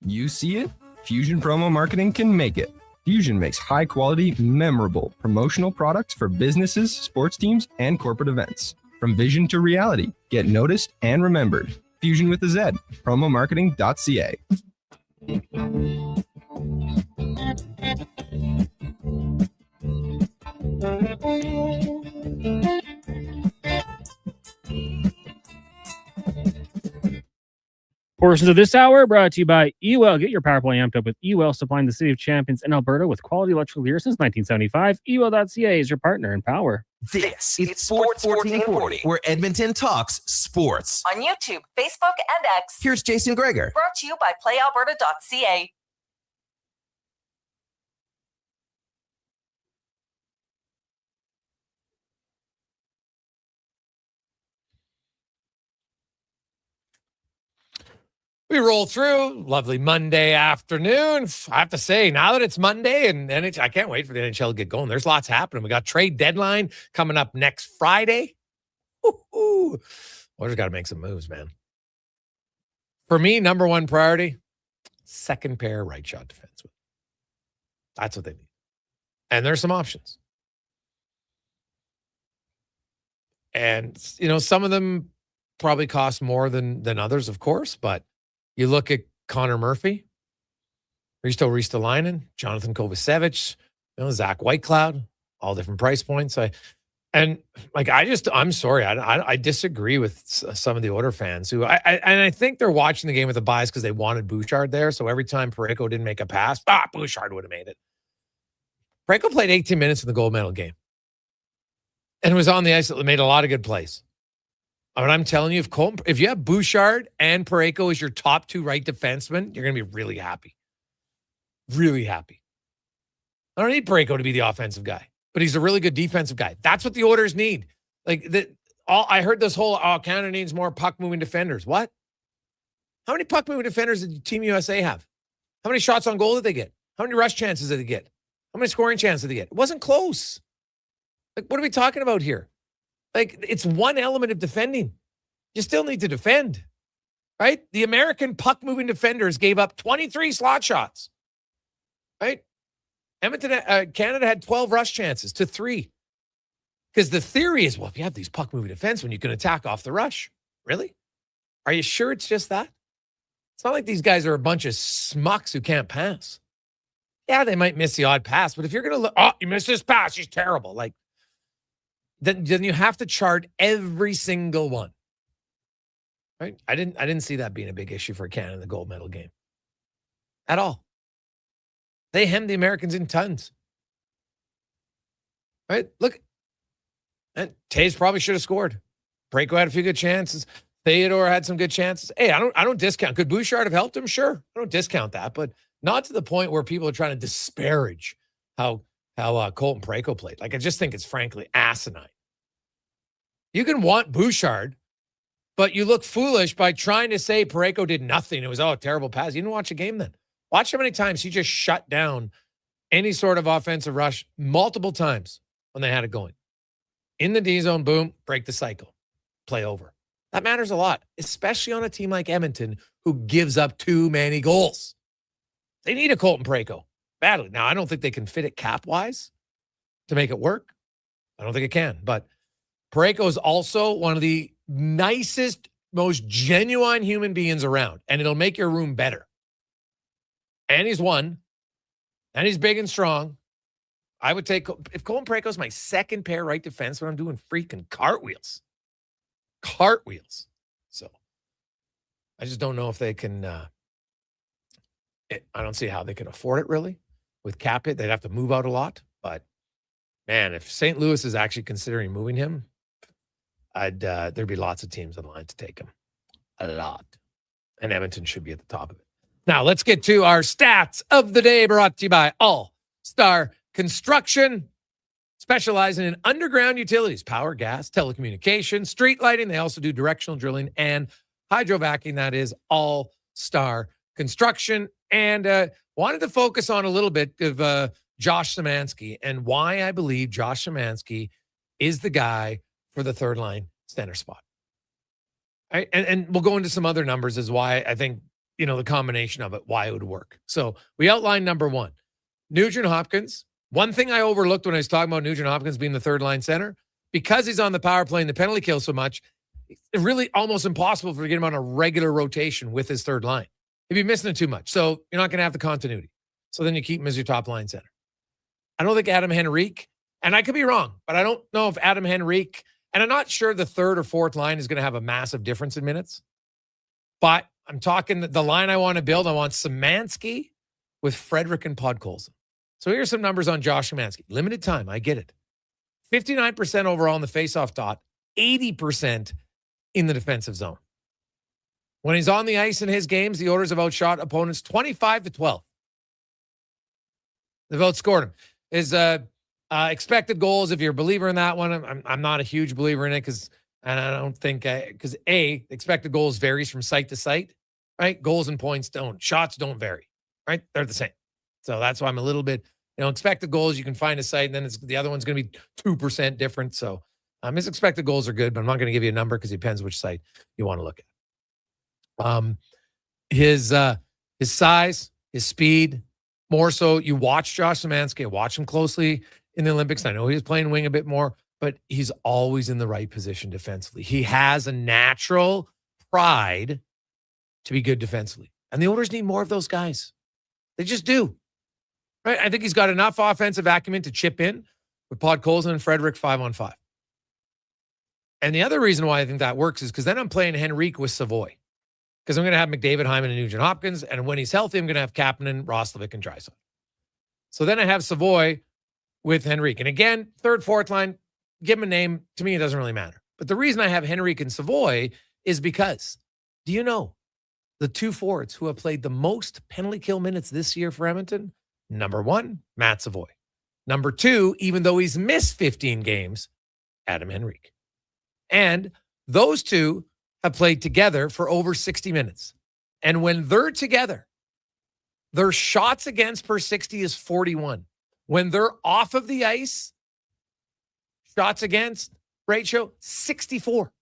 You see it? Fusion Promo Marketing can make it. Fusion makes high-quality, memorable promotional products for businesses, sports teams, and corporate events. From vision to reality, get noticed and remembered. Fusion with a Z. Promomarketing.ca. Portions of this hour brought to you by EWEL. Get your power play amped up with EWEL, supplying the city of champions in Alberta with quality electrical gear since 1975. EWEL.ca is your partner in power. This is Sports 1440, where Edmonton talks sports. On YouTube, Facebook, and X. Here's Jason Gregor. Brought to you by PlayAlberta.ca. We roll through. Lovely Monday afternoon. I have to say, now that it's Monday and NHL, I can't wait for the NHL to get going. There's lots happening. We got trade deadline coming up next Friday. Oilers got to make some moves, man. For me, number one priority, second pair right shot defenseman. That's what they need. And there's some options. And, you know, some of them probably cost more than others, of course, but you look at Connor Murphy, Risto Ristolainen, Jonathan Kovacevic, you know, Zach Whitecloud, all different price points. I'm sorry. I disagree with some of the Oilers fans who I think they're watching the game with a bias because they wanted Bouchard there. So every time Parayko didn't make a pass, Bouchard would have made it. Parayko played 18 minutes in the gold medal game and was on the ice that made a lot of good plays. But I'm telling you, if you have Bouchard and Parayko as your top 2 right defensemen, you're going to be really happy. Really happy. I don't need Parayko to be the offensive guy, but he's a really good defensive guy. That's what the Oilers need. I heard this whole, Canada needs more puck-moving defenders. What? How many puck-moving defenders did Team USA have? How many shots on goal did they get? How many rush chances did they get? How many scoring chances did they get? It wasn't close. What are we talking about here? Like, it's one element of defending. You still need to defend, right? The American puck-moving defenders gave up 23 slot shots, right? Canada had 12 rush chances to 3. Because the theory is, well, if you have these puck-moving defensemen, you can attack off the rush. Really? Are you sure it's just that? It's not like these guys are a bunch of smucks who can't pass. Yeah, they might miss the odd pass, but if you're going to look, oh, you missed this pass, he's terrible. Like, then you have to chart every single one. Right? I didn't see that being a big issue for Canada in the gold medal game. At all. They hemmed the Americans in tons. Right? Look. And Taves probably should have scored. Parayko had a few good chances. Theodore had some good chances. Hey, I don't discount. Could Bouchard have helped him? Sure. I don't discount that, but not to the point where people are trying to disparage how Colton Parayko played. Like, I just think it's frankly asinine. You can want Bouchard, but you look foolish by trying to say Parayko did nothing. It was, a terrible pass. You didn't watch a game then. Watch how many times he just shut down any sort of offensive rush multiple times when they had it going. In the D zone, boom, break the cycle, play over. That matters a lot, especially on a team like Edmonton who gives up too many goals. They need a Colton Parayko badly. Now, I don't think they can fit it cap-wise to make it work. I don't think it can, but Parayko is also one of the nicest, most genuine human beings around, and it'll make your room better. And he's won, and he's big and strong. I would take, if Colton Parayko is my second pair right defense, when I'm doing freaking cartwheels. So I just don't know if they can, I don't see how they can afford it really. With cap hit, they'd have to move out a lot. But man, if St. Louis is actually considering moving him, there'd be lots of teams in line to take him. A lot. And Edmonton should be at the top of it. Now let's get to our stats of the day, brought to you by All Star Construction, specializing in underground utilities, power, gas, telecommunications, street lighting. They also do directional drilling and hydrovacing. That is All Star Construction. And wanted to focus on a little bit of Josh Szymanski and why I believe Josh Szymanski is the guy for the third line center spot. Right? And we'll go into some other numbers as why I think, the combination of it, why it would work. So we outlined number one, Nugent Hopkins. One thing I overlooked when I was talking about Nugent Hopkins being the third line center, because he's on the power play and the penalty kill so much, it's really almost impossible to get him on a regular rotation with his third line. He'd be missing it too much. So you're not going to have the continuity. So then you keep him as your top line center. I don't think Adam Henrique, and I could be wrong, but I don't know if Adam Henrique, and I'm not sure the third or fourth line is going to have a massive difference in minutes. But I'm talking the line I want to build. I want Szymanski with Frederick and Podkolzin. So here's some numbers on Josh Szymanski. Limited time, I get it. 59% overall in the faceoff dot, 80% in the defensive zone. When he's on the ice in his games, the Oilers have outshot opponents 25-12. They've outscored him. His expected goals, if you're a believer in that one, I'm not a huge believer in it and I don't think, because expected goals varies from site to site, right? Goals and points don't. Shots don't vary, right? They're the same. So that's why I'm a little bit, expected goals, you can find a site, and then the other one's going to be 2% different. So his expected goals are good, but I'm not going to give you a number because it depends which site you want to look at. His size, his speed, more so you watch Josh Szymanski. I watch him closely in the Olympics. I know he was playing wing a bit more, but he's always in the right position defensively. He has a natural pride to be good defensively. And the Oilers need more of those guys. They just do. Right? I think he's got enough offensive acumen to chip in with Podkolzin and Frederick 5-on-5. And the other reason why I think that works is because then I'm playing Henrique with Savoy. Because I'm going to have McDavid, Hyman, and Nugent Hopkins. And when he's healthy, I'm going to have Kapanen, Roslovic, and Draisaitl. So then I have Savoy with Henrique. And again, third, fourth line, give him a name. To me, it doesn't really matter. But the reason I have Henrique and Savoy is because, do you know the two forwards who have played the most penalty kill minutes this year for Edmonton? Number one, Matt Savoy. Number two, even though he's missed 15 games, Adam Henrique. And those two have played together for over 60 minutes. And when they're together, their shots against per 60 is 41. When they're off of the ice, shots against ratio, 64.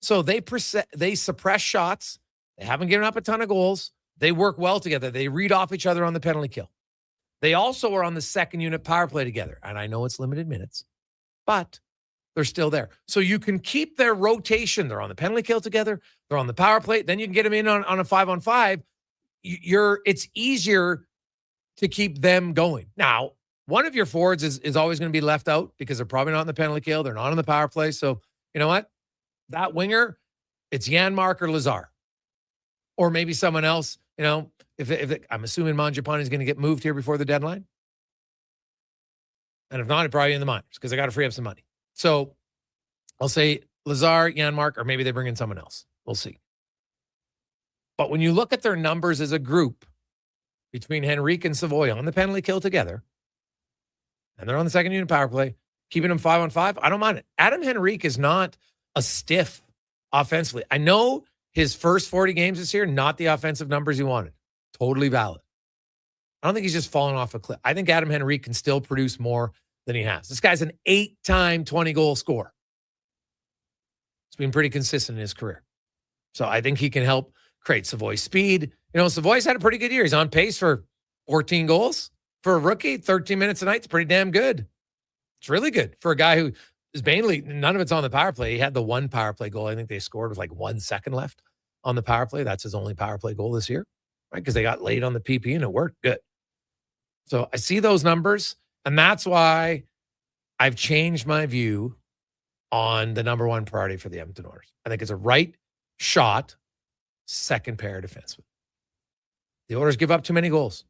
So they suppress shots. They haven't given up a ton of goals. They work well together. They read off each other on the penalty kill. They also are on the second unit power play together. And I know it's limited minutes, but they're still there. So you can keep their rotation. They're on the penalty kill together. They're on the power play. Then you can get them in on a 5-on-5. It's easier to keep them going. Now, one of your forwards is always going to be left out because they're probably not in the penalty kill. They're not on the power play. So you know what? That winger, it's Janmark or Lazar. Or maybe someone else, you know, if I'm assuming Mangiapane is going to get moved here before the deadline. And if not, it's probably in the minors because they got to free up some money. So I'll say Lazar, Janmark, or maybe they bring in someone else. We'll see. But when you look at their numbers as a group between Henrique and Savoy on the penalty kill together, and they're on the second unit power play, keeping them 5-on-5, I don't mind it. Adam Henrique is not a stiff offensively. I know his first 40 games this year, not the offensive numbers he wanted. Totally valid. I don't think he's just falling off a cliff. I think Adam Henrique can still produce more than he has. This guy's an 8-time 20-goal scorer. It's been pretty consistent in his career. So I think he can help create Savoy's speed. You know, Savoy's had a pretty good year. He's on pace for 14 goals. For a rookie, 13 minutes a night is pretty damn good. It's really good for a guy who is mainly, none of it's on the power play. He had the one power play goal I think they scored with like 1 second left on the power play. That's his only power play goal this year, right? Because they got laid on the PP and it worked good. So I see those numbers, and that's why I've changed my view on the number one priority for the Edmonton Oilers. I think it's a right shot, second pair defenseman. The Oilers give up too many goals.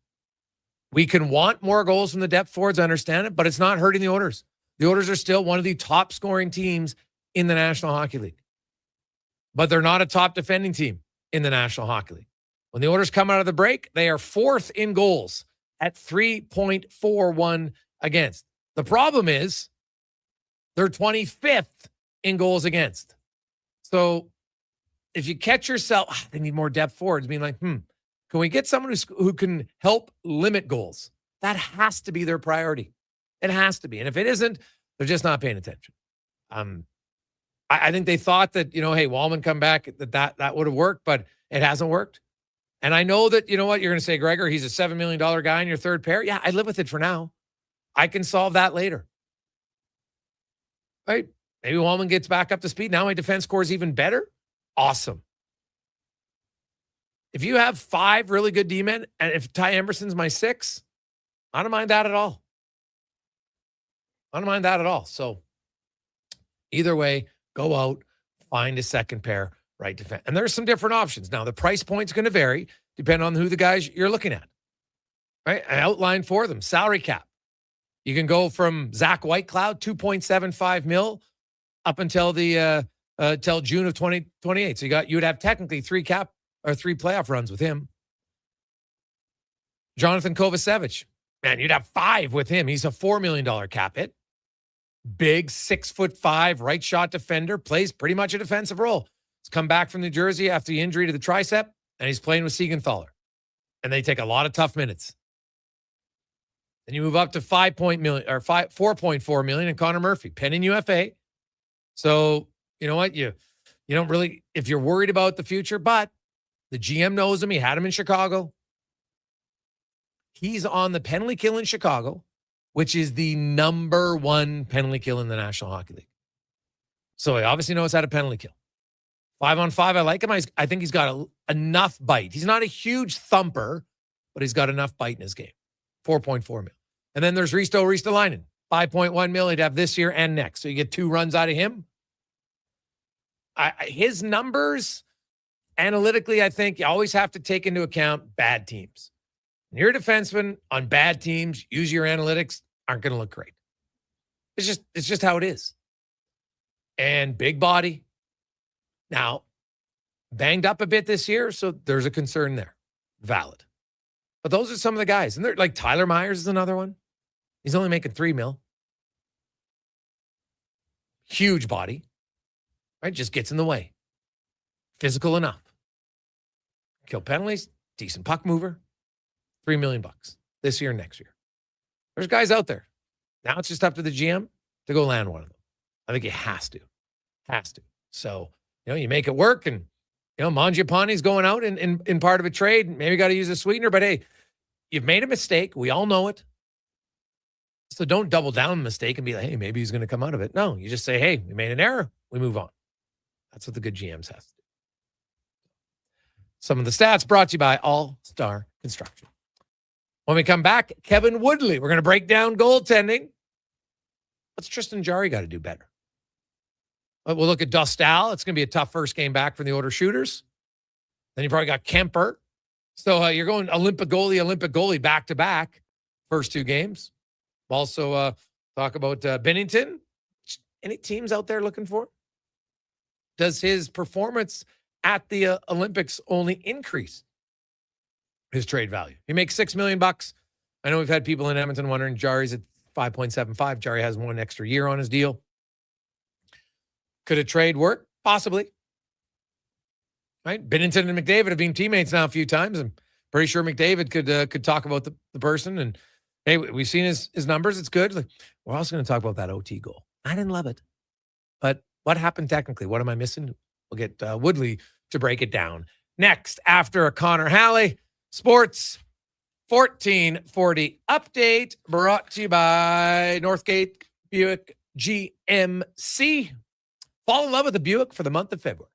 We can want more goals from the depth forwards, I understand it, but it's not hurting the Oilers. The Oilers are still one of the top scoring teams in the National Hockey League. But they're not a top defending team in the National Hockey League. When the Oilers come out of the break, they are fourth in goals at 3.41 against. The problem is they're 25th in goals against. So if you catch yourself, they need more depth forwards, being like, can we get someone who can help limit goals? That has to be their priority. It has to be. And if it isn't, they're just not paying attention. I think they thought that, hey, Wallman come back, that would have worked, but it hasn't worked. And I know that, you know what, you're going to say, Gregor, he's a $7 million guy in your third pair. Yeah, I live with it for now. I can solve that later. Right? Maybe Wallman gets back up to speed. Now my defense scores even better. Awesome. If you have 5 really good D-men, and if Ty Emberson's my 6, I don't mind that at all. I don't mind that at all. So either way, go out, find a second pair, right defense. And there's some different options. Now, the price point's going to vary depending on who the guys you're looking at. Right? I outlined for them. Salary cap. You can go from Zach Whitecloud, $2.75 million, up until till June of 2028. So you would have technically 3 playoff runs with him. Jonathan Kovacevic, man, you'd have 5 with him. He's a $4 million cap hit. Big 6'5" right shot defender, plays pretty much a defensive role. He's come back from New Jersey after the injury to the tricep, and he's playing with Siegenthaler. And they take a lot of tough minutes. Then you move up to $4.4 million in Connor Murphy, pending UFA. So you know what? You don't really, if you're worried about the future, but the GM knows him. He had him in Chicago. He's on the penalty kill in Chicago, which is the number 1 penalty kill in the National Hockey League. So he obviously knows how to penalty kill. 5-on-5, I like him. I think he's got enough bite. He's not a huge thumper, but he's got enough bite in his game. $4.4 million. And then there's Risto Ristolainen, $5.1 million to have this year and next. So you get 2 runs out of him. His numbers, analytically, I think you always have to take into account bad teams. When you're a defenseman on bad teams, use your analytics, aren't going to look great. It's just how it is. And big body. Now, banged up a bit this year, so there's a concern there. Valid. But those are some of the guys. And they're like Tyler Myers is another one. He's only making $3 million. Huge body. Right? Just gets in the way. Physical enough. Kill penalties, decent puck mover. $3 million this year and next year. There's guys out there. Now it's just up to the GM to go land one of them. I think it has to. So, you make it work, and, Mangiapane's going out in part of a trade. Maybe got to use a sweetener, but hey, you've made a mistake. We all know it. So don't double down on the mistake and be like, hey, maybe he's going to come out of it. No, you just say, hey, we made an error. We move on. That's what the good GMs have to do. Some of the stats brought to you by All Star Construction. When we come back, Kevin Woodley. We're going to break down goaltending. What's Tristan Jarry got to do better? We'll look at Dostal. It's going to be a tough first game back for the Oilers shooters. Then you probably got Kemper. So you're going Olympic goalie back-to-back first two games. We'll also talk about Binnington. Any teams out there looking for? Does his performance at the Olympics only increase his trade value? He makes $6 million. I know we've had people in Edmonton wondering, Jarry's at 5.75. Jarry has one extra year on his deal. Could a trade work? Possibly. Right? Binnington and McDavid have been teammates now a few times. I'm pretty sure McDavid could talk about the person. And hey, we've seen his numbers. It's good. Like, we're also going to talk about that OT goal. I didn't love it. But what happened technically? What am I missing? We'll get Woodley to break it down. Next, after a Connor Halley Sports 1440 update brought to you by Northgate Buick GMC. Fall in love with a Buick for the month of February.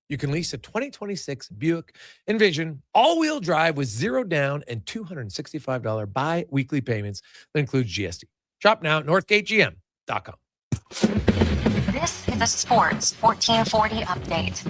You can lease a 2026 Buick Envision all-wheel drive with $0 down and $265 bi-weekly payments that includes GST. Shop now at northgategm.com. This is a Sports 1440 update.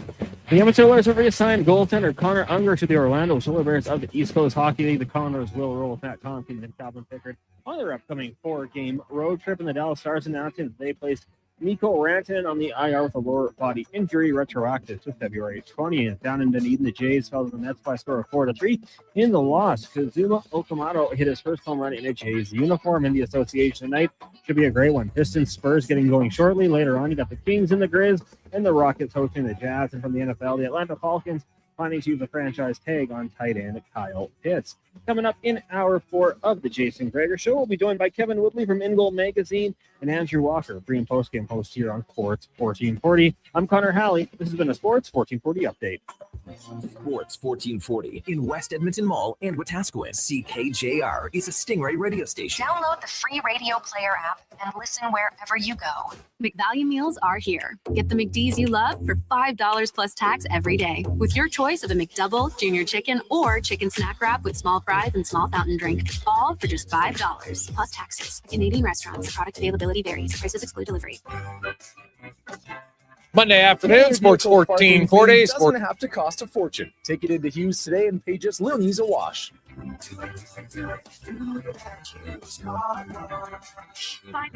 The Edmonton Oilers have reassigned goaltender Connor Unger to the Orlando Solar Bears of the East Coast Hockey League. The Condors will roll with Matt Tompkins and Calvin Pickard on their upcoming 4-game road trip. And the Dallas Stars announced that they placed Mikko Rantanen on the IR with a lower body injury, retroactive to February 20th. Down in Dunedin, the Jays fell to the Mets by a score of 4-3 in the loss. Kazuma Okamoto hit his first home run in a Jays uniform in the association tonight. Should be a great one. Pistons Spurs getting going shortly. Later on, you got the Kings and the Grizz, and the Rockets hosting the Jazz. And from the NFL, the Atlanta Falcons planning to use the franchise tag on tight end Kyle Pitts. Coming up in hour 4 of the Jason Gregor Show, we'll be joined by Kevin Woodley from In Goal Magazine and Andrew Walker, pre- and post-game host here on Sports 1440. I'm Connor Halley. This has been a Sports 1440 update. Sports 1440 in West Edmonton Mall and Wetaskiwin. CKJR is a Stingray radio station. Download the free radio player app and listen wherever you go. McValue meals are here. Get the McD's you love for $5 plus tax every day with your choice of a McDouble, Junior Chicken, or Chicken Snack Wrap with small fries and small fountain drink. All for just $5 plus taxes. Canadian restaurants. Product availability varies. Prices exclude delivery. Monday afternoon, Sports 1440. Doesn't have to cost a fortune. Take it into Hughes today and pay just loonies a wash. Find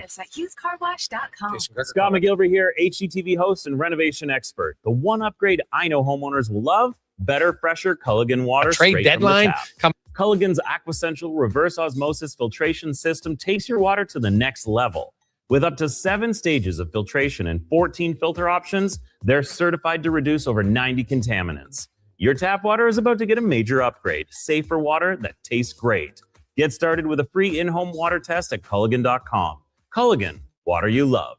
us at HughesCarWash.com. Scott McGilvery here, HGTV host and renovation expert. The one upgrade I know homeowners will love: better, fresher Culligan water. Trade deadline. Culligan's AquaCentral reverse osmosis filtration system takes your water to the next level. With up to 7 stages of filtration and 14 filter options, they're certified to reduce over 90 contaminants. Your tap water is about to get a major upgrade. Safer water that tastes great. Get started with a free in-home water test at Culligan.com. Culligan, water you love.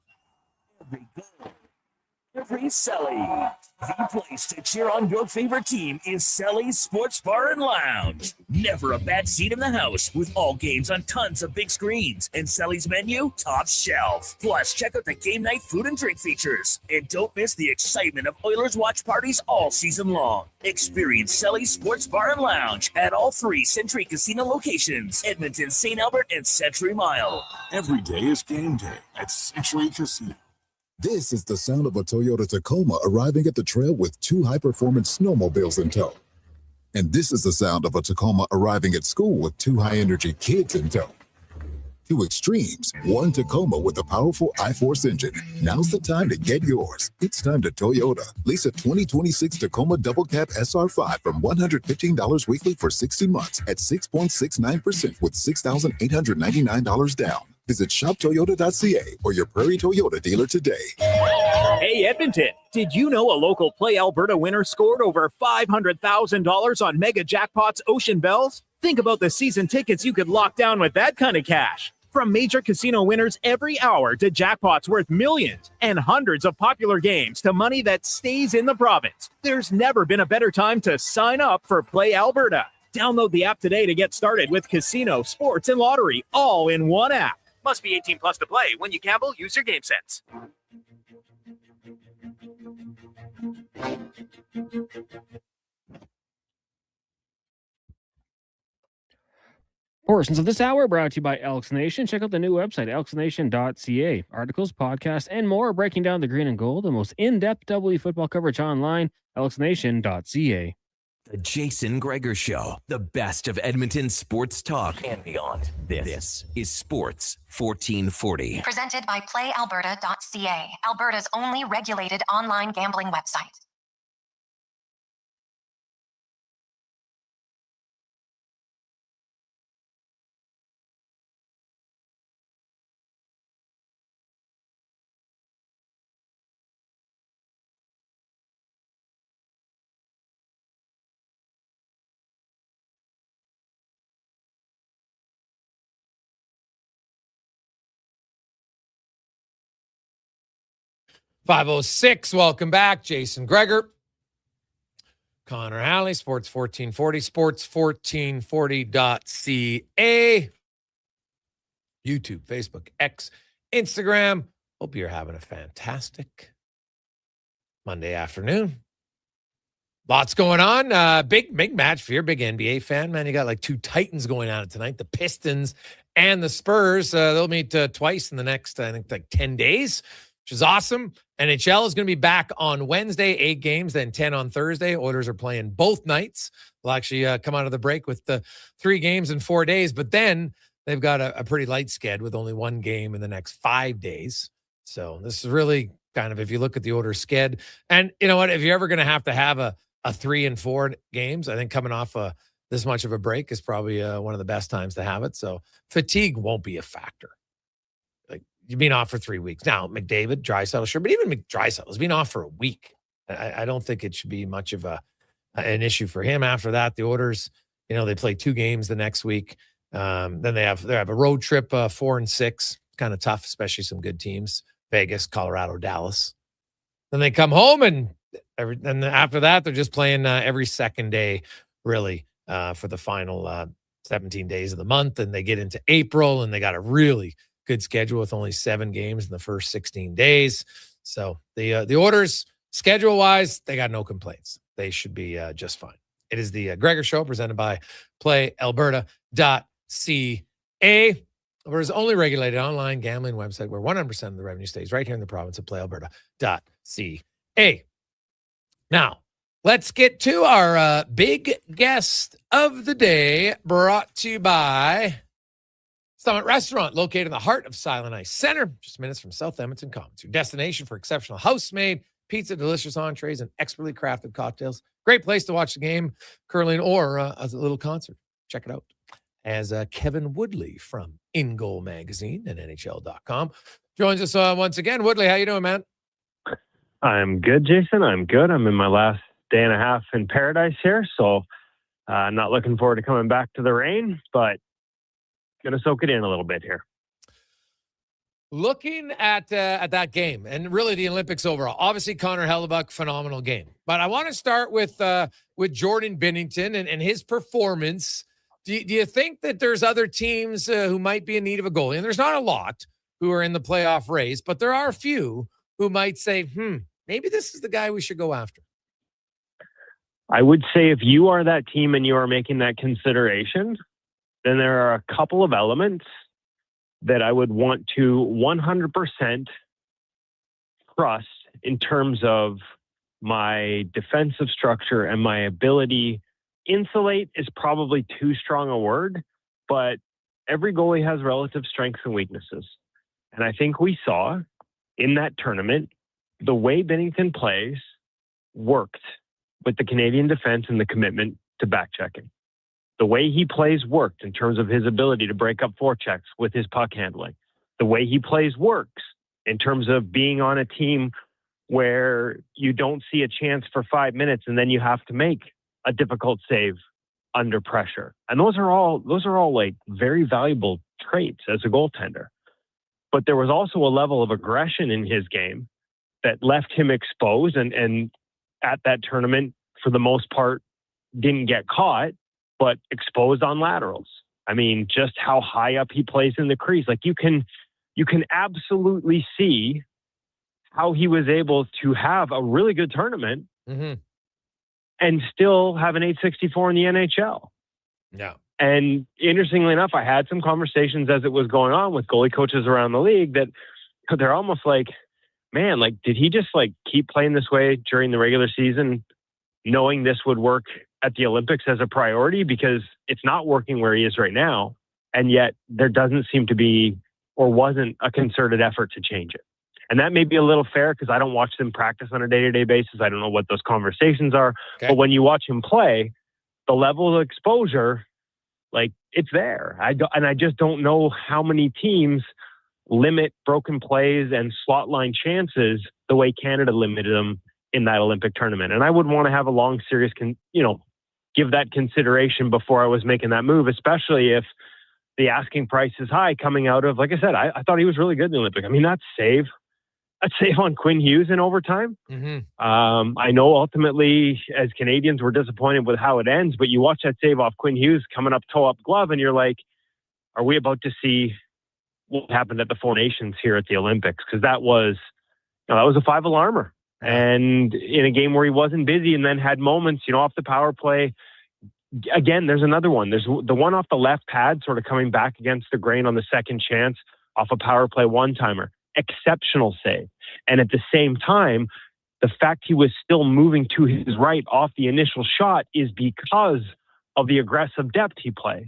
Every Selly. The place to cheer on your favorite team is Selly's Sports Bar and Lounge. Never a bad seat in the house with all games on tons of big screens. And Selly's menu, top shelf. Plus, check out the game night food and drink features. And don't miss the excitement of Oilers watch parties all season long. Experience Selly's Sports Bar and Lounge at all 3 Century Casino locations. Edmonton, St. Albert, and Century Mile. Every day is game day at Century Casino. This is the sound of a Toyota Tacoma arriving at the trail with 2 high-performance snowmobiles in tow. And this is the sound of a Tacoma arriving at school with 2 high-energy kids in tow. 2 extremes, 1 Tacoma with a powerful I-Force engine. Now's the time to get yours. It's time to Toyota. Lease a 2026 Tacoma Double Cab SR5 from $115 weekly for 60 months at 6.69% with $6,899 down. Visit shoptoyota.ca or your Prairie Toyota dealer today. Hey, Edmonton, did you know a local Play Alberta winner scored over $500,000 on Mega Jackpots Ocean Bells? Think about the season tickets you could lock down with that kind of cash. From major casino winners every hour to jackpots worth millions and hundreds of popular games to money that stays in the province, there's never been a better time to sign up for Play Alberta. Download the app today to get started with casino, sports, and lottery all in one app. Must be 18 plus to play. When you gamble, use your game sense. Portions of this hour brought to you by Elks Nation. Check out the new website, elksnation.ca. Articles, podcasts, and more breaking down the green and gold, the most in-depth WE football coverage online, elksnation.ca. The Jason Gregor Show, the best of Edmonton sports talk and beyond. This is Sports 1440. Presented by PlayAlberta.ca, Alberta's only regulated online gambling website. .506, welcome back. Jason Gregor, Connor Halley, Sports 1440, sports1440.ca, YouTube, Facebook, X, Instagram. Hope you're having a fantastic Monday afternoon. Lots going on. Big match for your big NBA fan, man. You got like two Titans going at it tonight, the Pistons and the Spurs. They'll meet twice in the next, I think, like 10 days. Which is awesome. NHL is going to be back on Wednesday, 8 games, then 10 on Thursday. Oilers are playing both nights. They'll actually come out of the break with the 3 games in 4 days, but then they've got a pretty light sked with only 1 game in the next 5 days. So this is really kind of, if you look at the Oilers sked, and you know what, if you're ever going to have a 3 and 4 games, I think coming off this much of a break is probably one of the best times to have it. So fatigue won't be a factor. You've been off for 3 weeks. Now, McDavid, Draisaitl, sure, but even Draisaitl's been off for a week. I don't think it should be much of an issue for him. After that, the Oilers, they play 2 games the next week. Then they have a road trip, 4 and 6, kind of tough, especially some good teams, Vegas, Colorado, Dallas. Then they come home, and after that, they're just playing every second day, really, for the final 17 days of the month. And they get into April, and they got a really good schedule with only 7 games in the first 16 days. So the Oilers, schedule-wise, they got no complaints. They should be just fine. It is the Gregor Show presented by PlayAlberta.ca. Alberta's only regulated online gambling website where 100% of the revenue stays right here in the province of PlayAlberta.ca. Now, let's get to our big guest of the day, brought to you by Summit Restaurant, located in the heart of Silent Ice Center, just minutes from South Edmonton Commons. Your destination for exceptional house-made pizza, delicious entrees, and expertly crafted cocktails. Great place to watch the game, curling, or a little concert. Check it out. As Kevin Woodley from In Goal Magazine and NHL.com joins us once again. Woodley, how you doing, man? I'm good, Jason. I'm good. I'm in my last day and a half in paradise here, so I'm not looking forward to coming back to the rain, but going to soak it in a little bit here. Looking at that game and really the Olympics overall, obviously Connor Hellebuck, phenomenal game. But I want to start with Jordan Binnington and his performance. Do you think that there's other teams who might be in need of a goalie? And there's not a lot who are in the playoff race, but there are a few who might say, maybe this is the guy we should go after. I would say if you are that team and you are making that consideration, then there are a couple of elements that I would want to 100% trust in terms of my defensive structure and my ability. Insulate is probably too strong a word, but every goalie has relative strengths and weaknesses. And I think we saw in that tournament, the way Binnington plays worked with the Canadian defense and the commitment to back checking. The way he plays worked in terms of his ability to break up forechecks with his puck handling. The way he plays works in terms of being on a team where you don't see a chance for 5 minutes and then you have to make a difficult save under pressure. And those are all like very valuable traits as a goaltender. But there was also a level of aggression in his game that left him exposed, and at that tournament, for the most part, didn't get caught, but exposed on laterals. I mean, just how high up he plays in the crease. Like you can absolutely see how he was able to have a really good tournament and still have an 864 in the NHL. Yeah. And interestingly enough, I had some conversations as it was going on with goalie coaches around the league that they're almost like, man, like, did he just like keep playing this way during the regular season, knowing this would work at the Olympics as a priority? Because it's not working where he is right now. And yet there doesn't seem to be, or wasn't, a concerted effort to change it. And that may be a little fair because I don't watch them practice on a day-to-day basis. I don't know what those conversations are. Okay. But when you watch him play, the level of exposure, like, it's there. I just don't know how many teams limit broken plays and slot line chances the way Canada limited them in that Olympic tournament. And I would want to have a long, serious, give that consideration before I was making that move, especially if the asking price is high coming out of, like I said, I thought he was really good in the Olympic. I mean, that save on Quinn Hughes in overtime. I know ultimately as Canadians we're disappointed with how it ends, but you watch that save off Quinn Hughes coming up toe up glove and you're like, are we about to see what happened at the Four Nations here at the Olympics? Because that was a 5-alarmer. And in a game where he wasn't busy and then had moments, off the power play. Again, there's another one. There's the one off the left pad, sort of coming back against the grain on the second chance off a power play one-timer. Exceptional save. And at the same time, the fact he was still moving to his right off the initial shot is because of the aggressive depth he plays.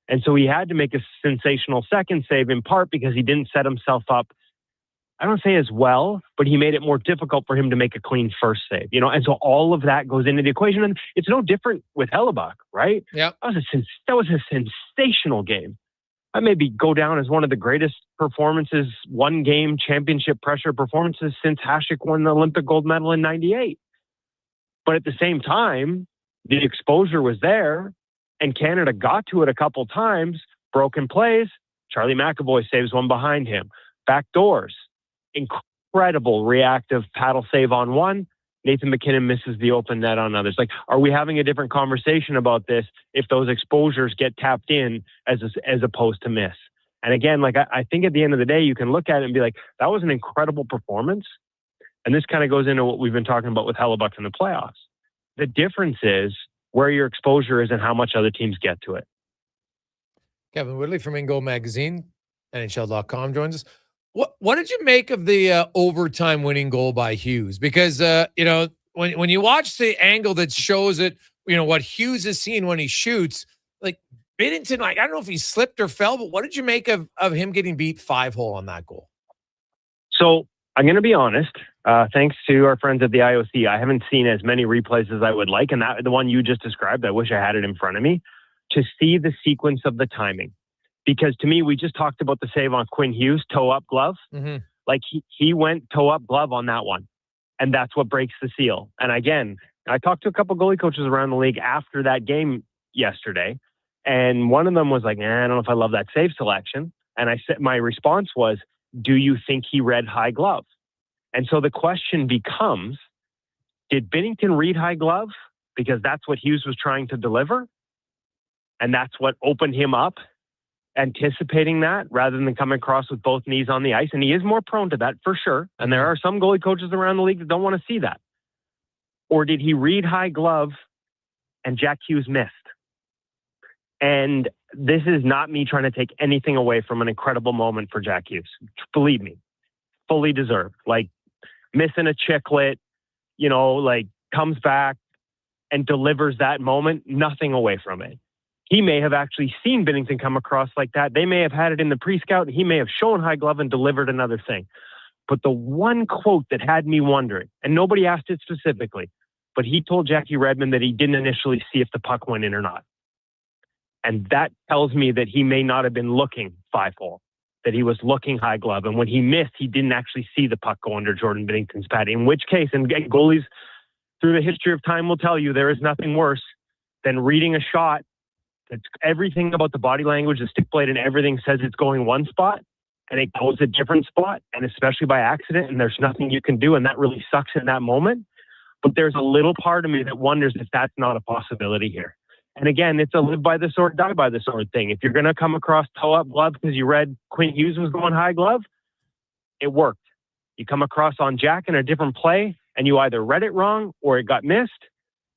And so he had to make a sensational second save, in part because he didn't set himself up, I don't say as well, but he made it more difficult for him to make a clean first save, and so all of that goes into the equation. And it's no different with Hellebuck, right? Yeah. That was a sensational game. I maybe go down as one of the greatest performances, one game championship pressure performances since Hasek won the Olympic gold medal in 98. But at the same time, the exposure was there and Canada got to it a couple times. Broken plays. Charlie McAvoy saves one behind him. Back doors. Incredible reactive paddle save on one. Nathan McKinnon misses the open net on others. Like, are we having a different conversation about this if those exposures get tapped in as opposed to miss? And again, like I think at the end of the day, you can look at it and be like, that was an incredible performance. And this kind of goes into what we've been talking about with Hellebuck in the playoffs. The difference is where your exposure is and how much other teams get to it. Kevin Woodley from In Goal Magazine, NHL.com joins us. What did you make of the overtime winning goal by Hughes? Because, when you watch the angle that shows it, what Hughes is seeing when he shoots, like Binnington, I don't know if he slipped or fell, but what did you make of him getting beat 5-hole on that goal? So I'm going to be honest. Thanks to our friends at the IOC, I haven't seen as many replays as I would like. And the one you just described, I wish I had it in front of me to see the sequence of the timing. Because to me, we just talked about the save on Quinn Hughes, toe-up glove. Like he went toe-up glove on that one. And that's what breaks the seal. And again, I talked to a couple goalie coaches around the league after that game yesterday. And one of them was like, I don't know if I love that save selection. And I said, my response was, do you think he read high glove? And so the question becomes, did Binnington read high glove? Because that's what Hughes was trying to deliver. And that's what opened him up, anticipating that rather than coming across with both knees on the ice. And he is more prone to that for sure. And there are some goalie coaches around the league that don't want to see that. Or did he read high glove and Jack Hughes missed? And this is not me trying to take anything away from an incredible moment for Jack Hughes. Believe me, fully deserved. Like missing a chiclet, comes back and delivers that moment, nothing away from it. He may have actually seen Binnington come across like that. They may have had it in the pre-scout. He may have shown high glove and delivered another thing. But the one quote that had me wondering, and nobody asked it specifically, but he told Jackie Redmond that he didn't initially see if the puck went in or not. And that tells me that he may not have been looking 5-hole, that he was looking high glove. And when he missed, he didn't actually see the puck go under Jordan Binnington's pad, in which case, and goalies through the history of time will tell you, there is nothing worse than reading a shot It's everything about the body language, the stick blade and everything says it's going one spot and it goes a different spot, and especially by accident, and there's nothing you can do, and that really sucks in that moment. But there's a little part of me that wonders if that's not a possibility here. And again, it's a live by the sword, die by the sword thing. If you're going to come across toe-up glove because you read Quinn Hughes was going high glove, it worked. You come across on Jack in a different play, and you either read it wrong or it got missed.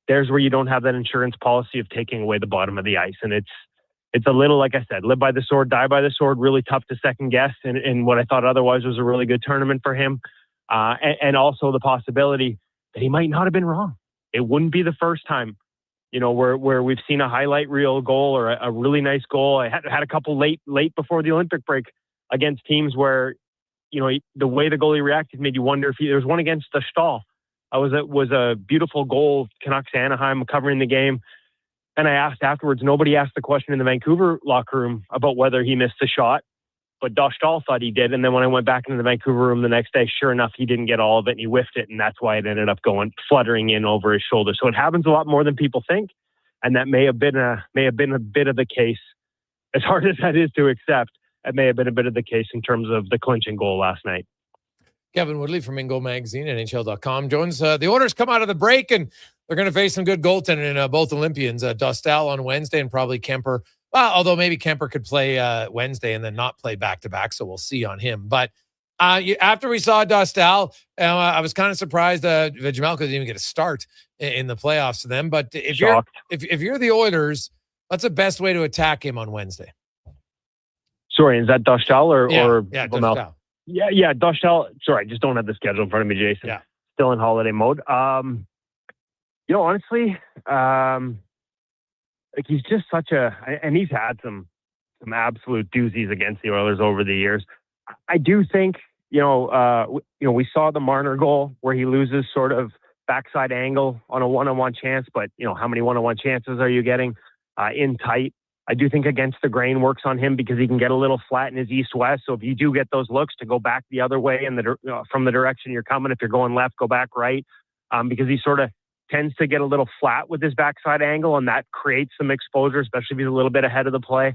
There's where you don't have that insurance policy of taking away the bottom of the ice. And it's a little, like I said, live by the sword, die by the sword, really tough to second guess in what I thought otherwise was a really good tournament for him. And also the possibility that he might not have been wrong. It wouldn't be the first time, where we've seen a highlight reel goal or a really nice goal. I had a couple late before the Olympic break against teams where, the way the goalie reacted made you wonder if there was one against the Stahl. It was a beautiful goal, Canucks Anaheim covering the game. And I asked afterwards, nobody asked the question in the Vancouver locker room about whether he missed the shot, but Stahl thought he did. And then when I went back into the Vancouver room the next day, sure enough, he didn't get all of it and he whiffed it. And that's why it ended up fluttering in over his shoulder. So it happens a lot more than people think. And that may have been a bit of the case, as hard as that is to accept. It may have been a bit of the case in terms of the clinching goal last night. Kevin Woodley from Ingo Magazine, NHL.com. Jones, the Oilers come out of the break and they're going to face some good goaltending in both Olympians. Dostal on Wednesday and probably Kemper. Well, although maybe Kemper could play Wednesday and then not play back-to-back, so we'll see on him. But after we saw Dostal, I was kind of surprised Jamelka didn't even get a start in the playoffs to them. But if you're the Oilers, what's the best way to attack him on Wednesday? Sorry, is that Dostal or Dostal. Yeah, Dostal. Sorry, I just don't have the schedule in front of me, Jason. Yeah. Still in holiday mode. Honestly, he's just and he's had some absolute doozies against the Oilers over the years. I do think, we saw the Marner goal where he loses sort of backside angle on a one-on-one chance, but how many one-on-one chances are you getting in tight? I do think against the grain works on him because he can get a little flat in his east-west. So if you do get those looks to go back the other way from the direction you're coming, if you're going left, go back right, because he sort of tends to get a little flat with his backside angle, and that creates some exposure, especially if he's a little bit ahead of the play.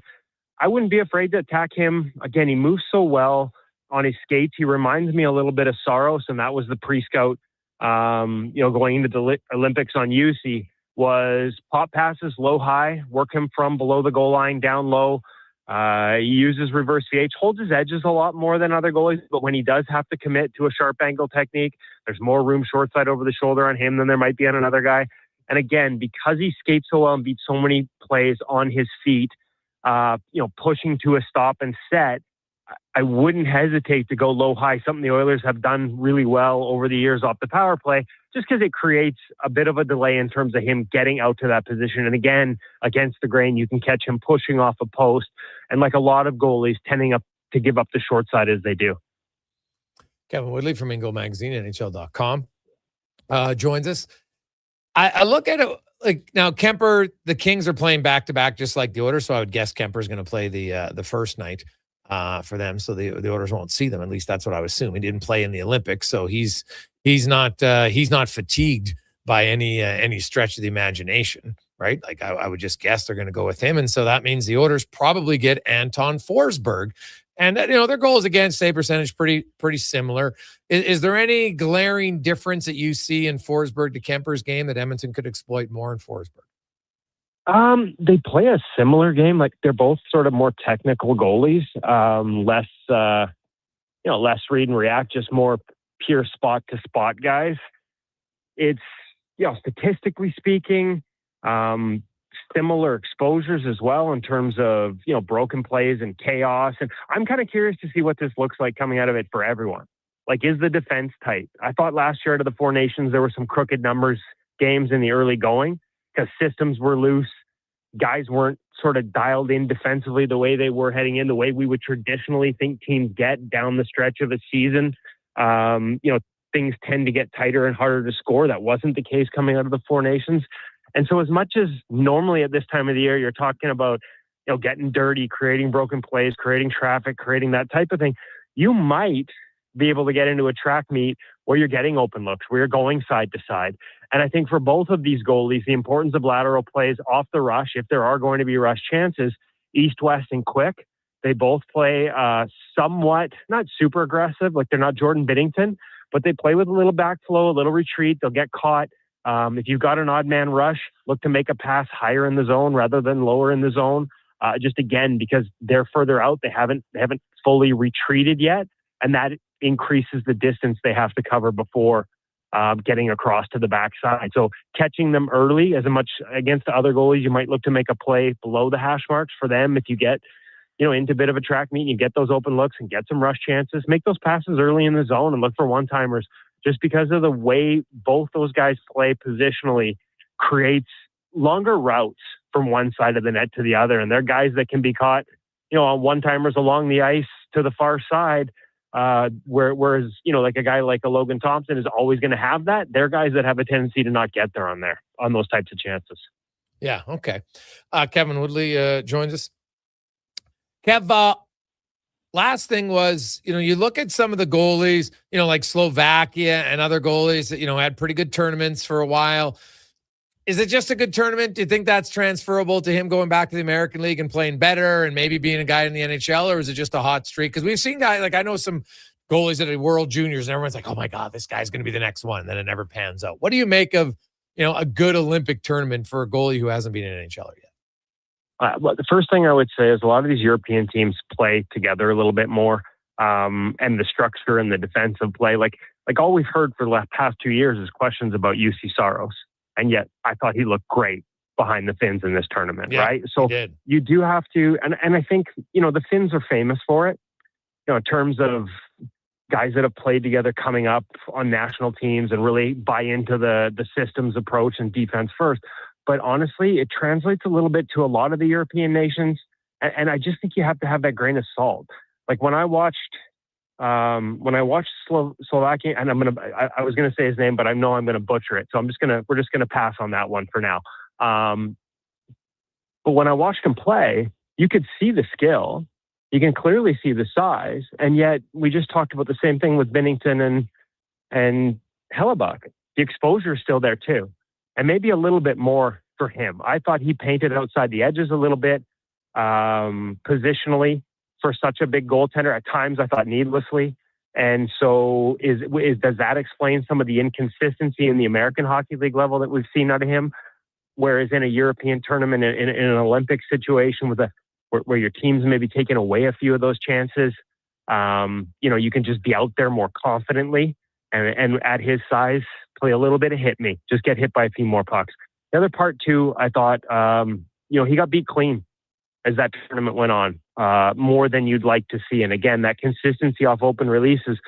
I wouldn't be afraid to attack him. Again, he moves so well on his skates. He reminds me a little bit of Saros, and that was the pre-scout, going into the Olympics on UC. Was pop passes low high, work him from below the goal line down low. He uses reverse VH, holds his edges a lot more than other goalies, but when he does have to commit to a sharp angle technique, there's more room short side over the shoulder on him than there might be on another guy. And again, because he skates so well and beats so many plays on his feet, pushing to a stop and set, I wouldn't hesitate to go low high, something the Oilers have done really well over the years off the power play, just because it creates a bit of a delay in terms of him getting out to that position. And again, against the grain, you can catch him pushing off a post. And like a lot of goalies, tending to give up the short side as they do. Kevin Woodley from Ingo Magazine, NHL.com, joins us. I look at it like now Kemper, the Kings are playing back-to-back just like the Oilers, so I would guess Kemper's going to play the first night for them, so the Oilers won't see them. At least that's what I would assume. He didn't play in the Olympics, so he's not fatigued by any stretch of the imagination, right? Like I would just guess they're going to go with him, and so that means the Oilers probably get Anton Forsberg, and their goals against save percentage pretty similar. Is there any glaring difference that you see in Forsberg to Kemper's game that Edmonton could exploit more in Forsberg? They play a similar game. Like they're both sort of more technical goalies, less read and react, just more pure spot to spot guys. It's, statistically speaking, similar exposures as well in terms of, broken plays and chaos. And I'm kind of curious to see what this looks like coming out of it for everyone. Like, is the defense tight? I thought last year out of the Four Nations, there were some crooked numbers games in the early going because systems were loose. Guys weren't sort of dialed in defensively the way they were heading in, the way we would traditionally think teams get down the stretch of a season. Things tend to get tighter and harder to score. That wasn't the case coming out of the Four Nations. And so as much as normally at this time of the year, you're talking about, getting dirty, creating broken plays, creating traffic, creating that type of thing, you might be able to get into a track meet where you're getting open looks, where you're going side to side. And I think for both of these goalies, the importance of lateral plays off the rush, if there are going to be rush chances, east, west, and quick. They both play somewhat, not super aggressive, like they're not Jordan Binnington, but they play with a little backflow, a little retreat. They'll get caught. If you've got an odd man rush, look to make a pass higher in the zone rather than lower in the zone. Just again, because they're further out, they haven't fully retreated yet, and that increases the distance they have to cover before getting across to the backside. So catching them early, as much against the other goalies, you might look to make a play below the hash marks for them. If you get into a bit of a track meet, and you get those open looks and get some rush chances, make those passes early in the zone and look for one-timers. Just because of the way both those guys play positionally creates longer routes from one side of the net to the other. And they're guys that can be caught, on one-timers along the ice to the far side, whereas, like a guy like a Logan Thompson is always going to have that. They're guys that have a tendency to not get there on those types of chances. Yeah, okay. Kevin Woodley joins us. Kev, last thing was, you look at some of the goalies, like Slovakia and other goalies that, had pretty good tournaments for a while. Is it just a good tournament? Do you think that's transferable to him going back to the American League and playing better and maybe being a guy in the NHL, or is it just a hot streak? Because we've seen guys, like I know some goalies that are World Juniors and everyone's like, oh my God, this guy's going to be the next one. Then it never pans out. What do you make of, a good Olympic tournament for a goalie who hasn't been an NHLer yet? Well, the first thing I would say is a lot of these European teams play together a little bit more, and the structure and the defensive play. Like all we've heard for the past 2 years is questions about UC Saros, and yet I thought he looked great behind the Finns in this tournament, right? So you do have to, and I think the Finns are famous for it, in terms of guys that have played together coming up on national teams and really buy into the systems approach and defense first. But honestly, it translates a little bit to a lot of the European nations. And I just think you have to have that grain of salt. Like when I watched Slovakia, and I was going to say his name, but I know I'm going to butcher it. So we're just going to pass on that one for now. But when I watched him play, you could see the skill. You can clearly see the size. And yet we just talked about the same thing with Binnington and Hellebuck. The exposure is still there too. And maybe a little bit more for him. I thought he painted outside the edges a little bit, positionally for such a big goaltender. At times, I thought needlessly. And so does that explain some of the inconsistency in the American Hockey League level that we've seen out of him? Whereas in a European tournament, in an Olympic situation where your team's maybe taking away a few of those chances, you can just be out there more confidently. And at his size, play a little bit of hit me. Just get hit by a few more pucks. The other part, too, I thought, he got beat clean as that tournament went on, more than you'd like to see. And again, that consistency off open releases,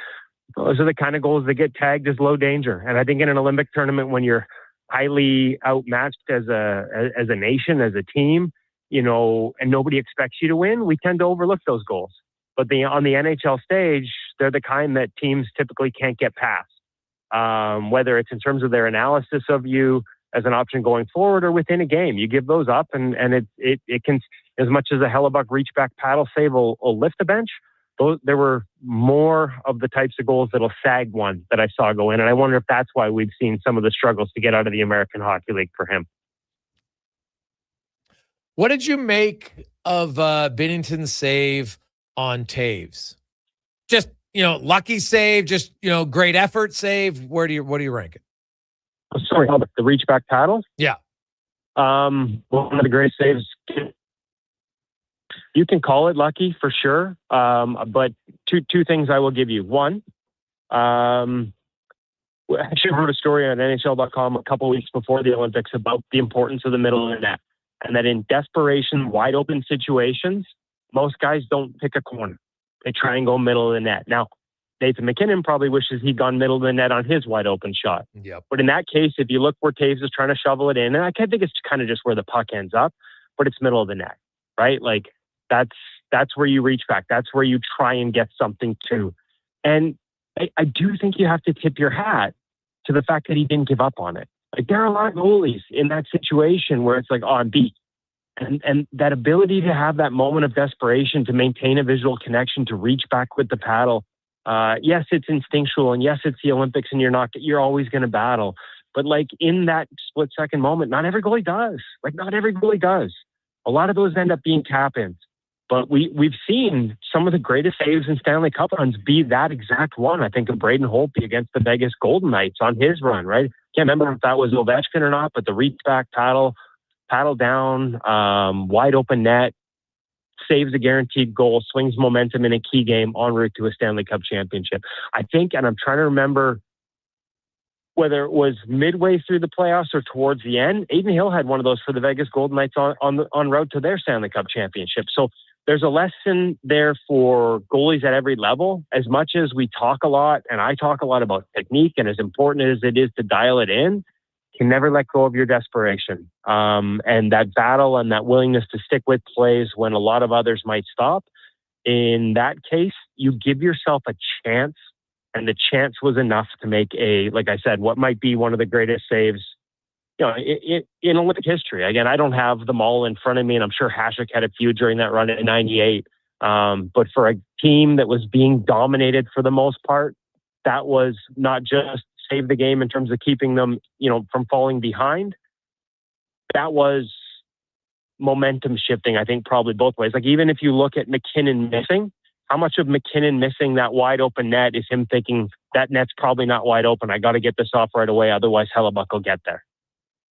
those are the kind of goals that get tagged as low danger. And I think in an Olympic tournament, when you're highly outmatched as a nation, as a team, and nobody expects you to win, we tend to overlook those goals. But on the NHL stage, they're the kind that teams typically can't get past, whether it's in terms of their analysis of you as an option going forward or within a game. You give those up, and it can, as much as a Hellebuck reach back paddle save will lift the bench, there were more of the types of goals that'll sag one that I saw go in. And I wonder if that's why we've seen some of the struggles to get out of the American Hockey League for him. What did you make of Binnington's save on Taves? Just, lucky save, just, great effort save. What do you rank it? Sorry, the reach back paddle? Yeah. One of the great saves. You can call it lucky for sure. But two things I will give you. One, I actually wrote a story on NHL.com a couple weeks before the Olympics about the importance of the middle of the net. And that in desperation, wide open situations, most guys don't pick a corner. They try and go middle of the net. Now, Nathan McKinnon probably wishes he'd gone middle of the net on his wide open shot. Yep. But in that case, if you look where Taves is trying to shovel it in, and I think it's kind of just where the puck ends up, but it's middle of the net, right? Like that's where you reach back. That's where you try and get something to. And I do think you have to tip your hat to the fact that he didn't give up on it. Like there are a lot of goalies in that situation where it's like, oh, I'm beat. And that ability to have that moment of desperation, to maintain a visual connection, to reach back with the paddle, Yes, it's instinctual, and yes, it's the Olympics, and you're always going to battle. But like in that split second moment, not every goalie does. Not every goalie does. A lot of those end up being tap-ins. But we've seen some of the greatest saves in Stanley Cup runs be that exact one. I think of Braden Holtby against the Vegas Golden Knights on his run, right? Can't remember if that was Ovechkin or not, but the reach back paddle down, wide open net, saves a guaranteed goal, swings momentum in a key game en route to a Stanley Cup championship. I think, and I'm trying to remember whether it was midway through the playoffs or towards the end, Aiden Hill had one of those for the Vegas Golden Knights on route to their Stanley Cup championship. So there's a lesson there for goalies at every level. As much as we talk a lot, and I talk a lot about technique, and as important as it is to dial it in, can never let go of your desperation. And that battle and that willingness to stick with plays when a lot of others might stop. In that case, you give yourself a chance, and the chance was enough to make like I said, what might be one of the greatest saves, in Olympic history. Again, I don't have them all in front of me, and I'm sure Hasek had a few during that run in '98. But for a team that was being dominated for the most part, that was not just save the game in terms of keeping them, from falling behind. That was momentum shifting, I think, probably both ways. Like, even if you look at McKinnon missing, how much of McKinnon missing that wide open net is him thinking that net's probably not wide open. I got to get this off right away. Otherwise Hellebuck will get there.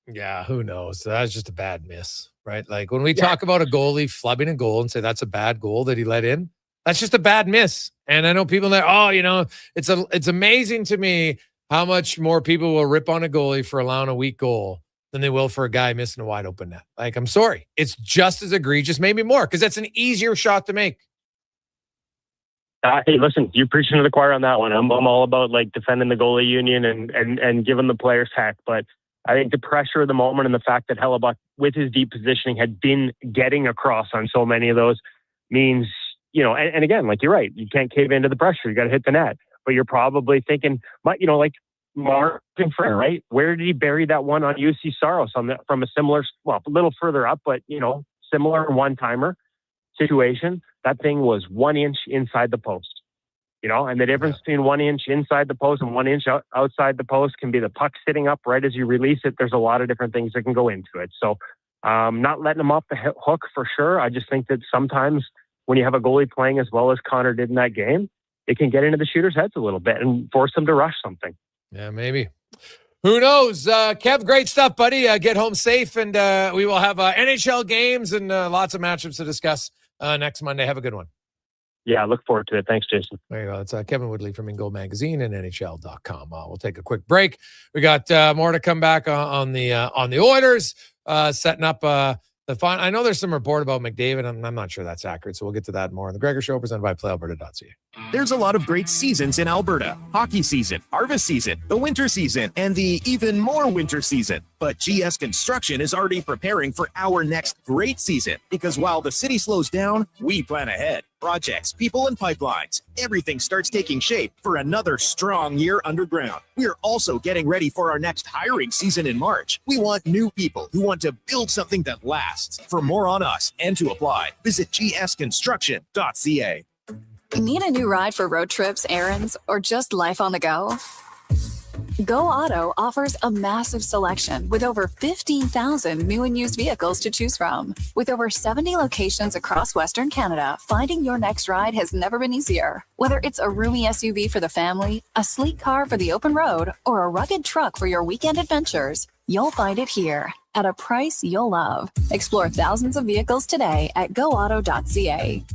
Yeah, who knows? That's just a bad miss, right? Like when we talk about a goalie flubbing a goal and say that's a bad goal that he let in, that's just a bad miss. And I know people that, it's amazing to me how much more people will rip on a goalie for allowing a weak goal than they will for a guy missing a wide open net. Like, I'm sorry. It's just as egregious, maybe more, because that's an easier shot to make. Hey, listen, you're preaching to the choir on that one. I'm all about like defending the goalie union and giving the players heck. But I think the pressure of the moment and the fact that Hellebuck, with his deep positioning, had been getting across on so many of those means, and again, like, you're right. You can't cave into the pressure. You got to hit the net. But you're probably thinking, like Martin Frere, right? Where did he bury that one on UC Saros from a similar, a little further up, but, similar one-timer situation? That thing was 1 inch inside the post, and the difference between 1 inch inside the post and 1 inch outside the post can be the puck sitting up right as you release it. There's a lot of different things that can go into it. So not letting them off the hook for sure. I just think that sometimes when you have a goalie playing as well as Connor did in that game, it can get into the shooters' heads a little bit and force them to rush something. Yeah, maybe. Who knows? Kev, great stuff, buddy. Get home safe, and we will have NHL games and lots of matchups to discuss next Monday. Have a good one. Yeah, I look forward to it. Thanks, Jason. There you go. It's Kevin Woodley from In Goal Magazine and NHL.com. We'll take a quick break. We got more to come back on the Oilers, setting up the fun. I know there's some report about McDavid. I'm not sure that's accurate, so we'll get to that more on the Gregor Show, presented by PlayAlberta.ca. There's a lot of great seasons in Alberta. Hockey season, harvest season, the winter season, and the even more winter season. But GS Construction is already preparing for our next great season, because while the city slows down, we plan ahead. Projects, people, and pipelines. Everything starts taking shape for another strong year underground. We're also getting ready for our next hiring season in March. We want new people who want to build something that lasts. For more on us and to apply, visit gsconstruction.ca. Need a new ride for road trips, errands, or just life on the go? Go Auto offers a massive selection with over 15,000 new and used vehicles to choose from. With over 70 locations across Western Canada, finding your next ride has never been easier. Whether it's a roomy SUV for the family, a sleek car for the open road, or a rugged truck for your weekend adventures, you'll find it here at a price you'll love. Explore thousands of vehicles today at goauto.ca.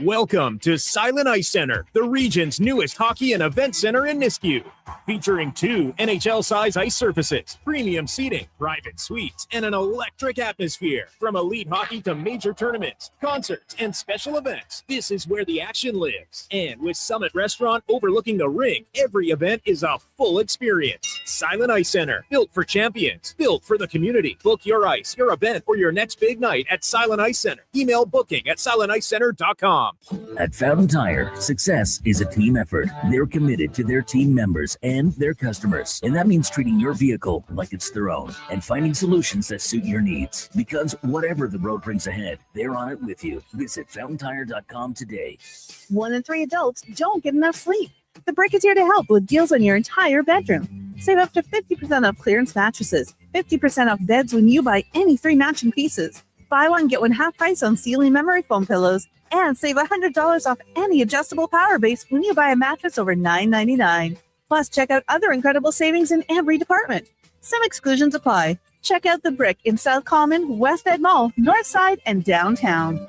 Welcome to Silent Ice Center, the region's newest hockey and event center in Nisku. Featuring 2 NHL-size ice surfaces, premium seating, private suites, and an electric atmosphere. From elite hockey to major tournaments, concerts, and special events, this is where the action lives. And with Summit Restaurant overlooking the rink, every event is a full experience. Silent Ice Center, built for champions, built for the community. Book your ice, your event, or your next big night at Silent Ice Center. Email booking@silenticecenter.com. At Fountain Tire, success is a team effort. They're committed to their team members and their customers. And that means treating your vehicle like it's their own and finding solutions that suit your needs. Because whatever the road brings ahead, they're on it with you. Visit fountaintire.com today. 1 in 3 adults don't get enough sleep. The Brick is here to help with deals on your entire bedroom. Save up to 50% off clearance mattresses, 50% off beds when you buy any 3 matching pieces. Buy one, get one half price on ceiling memory foam pillows, and save $100 off any adjustable power base when you buy a mattress over $9.99. Plus, check out other incredible savings in every department. Some exclusions apply. Check out The Brick in South Common, West Ed Mall, North Side, and downtown.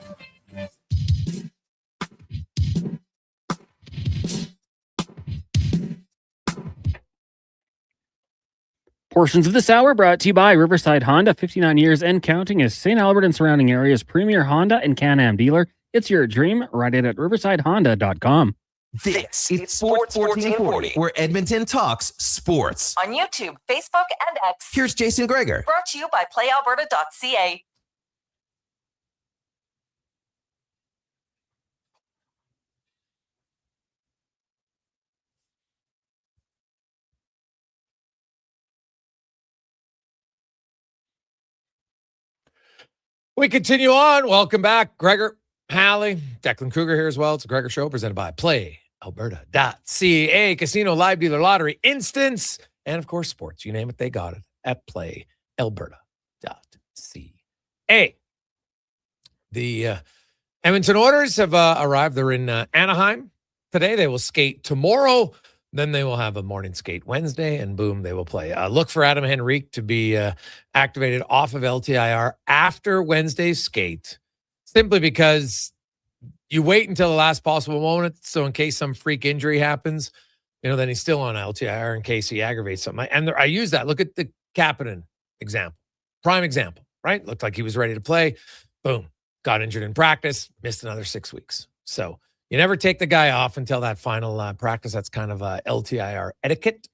Portions of this hour brought to you by Riverside Honda, 59 years and counting as St. Albert and surrounding areas' premier Honda and Can-Am dealer. It's your dream. Ride it at riversidehonda.com. This is Sports 1440, where Edmonton talks sports. On YouTube, Facebook, and X. Here's Jason Gregor. Brought to you by playalberta.ca. We continue on. Welcome back, Gregor, Hallie, Declan Kruger here as well. It's a Gregor Show presented by playalberta.ca, casino, live dealer, lottery, instance, and of course, sports. You name it, they got it at playalberta.ca. The Edmonton Oilers have arrived. They're in Anaheim today. They will skate tomorrow. Then they will have a morning skate Wednesday, and boom, they will play. Look for Adam Henrique to be activated off of LTIR after Wednesday's skate, simply because you wait until the last possible moment. So in case some freak injury happens, then he's still on LTIR in case he aggravates something. And I use that. Look at the Kapanen example. Prime example, right? Looked like he was ready to play. Boom. Got injured in practice, missed another 6 weeks. So you never take the guy off until that final practice. That's kind of LTIR etiquette.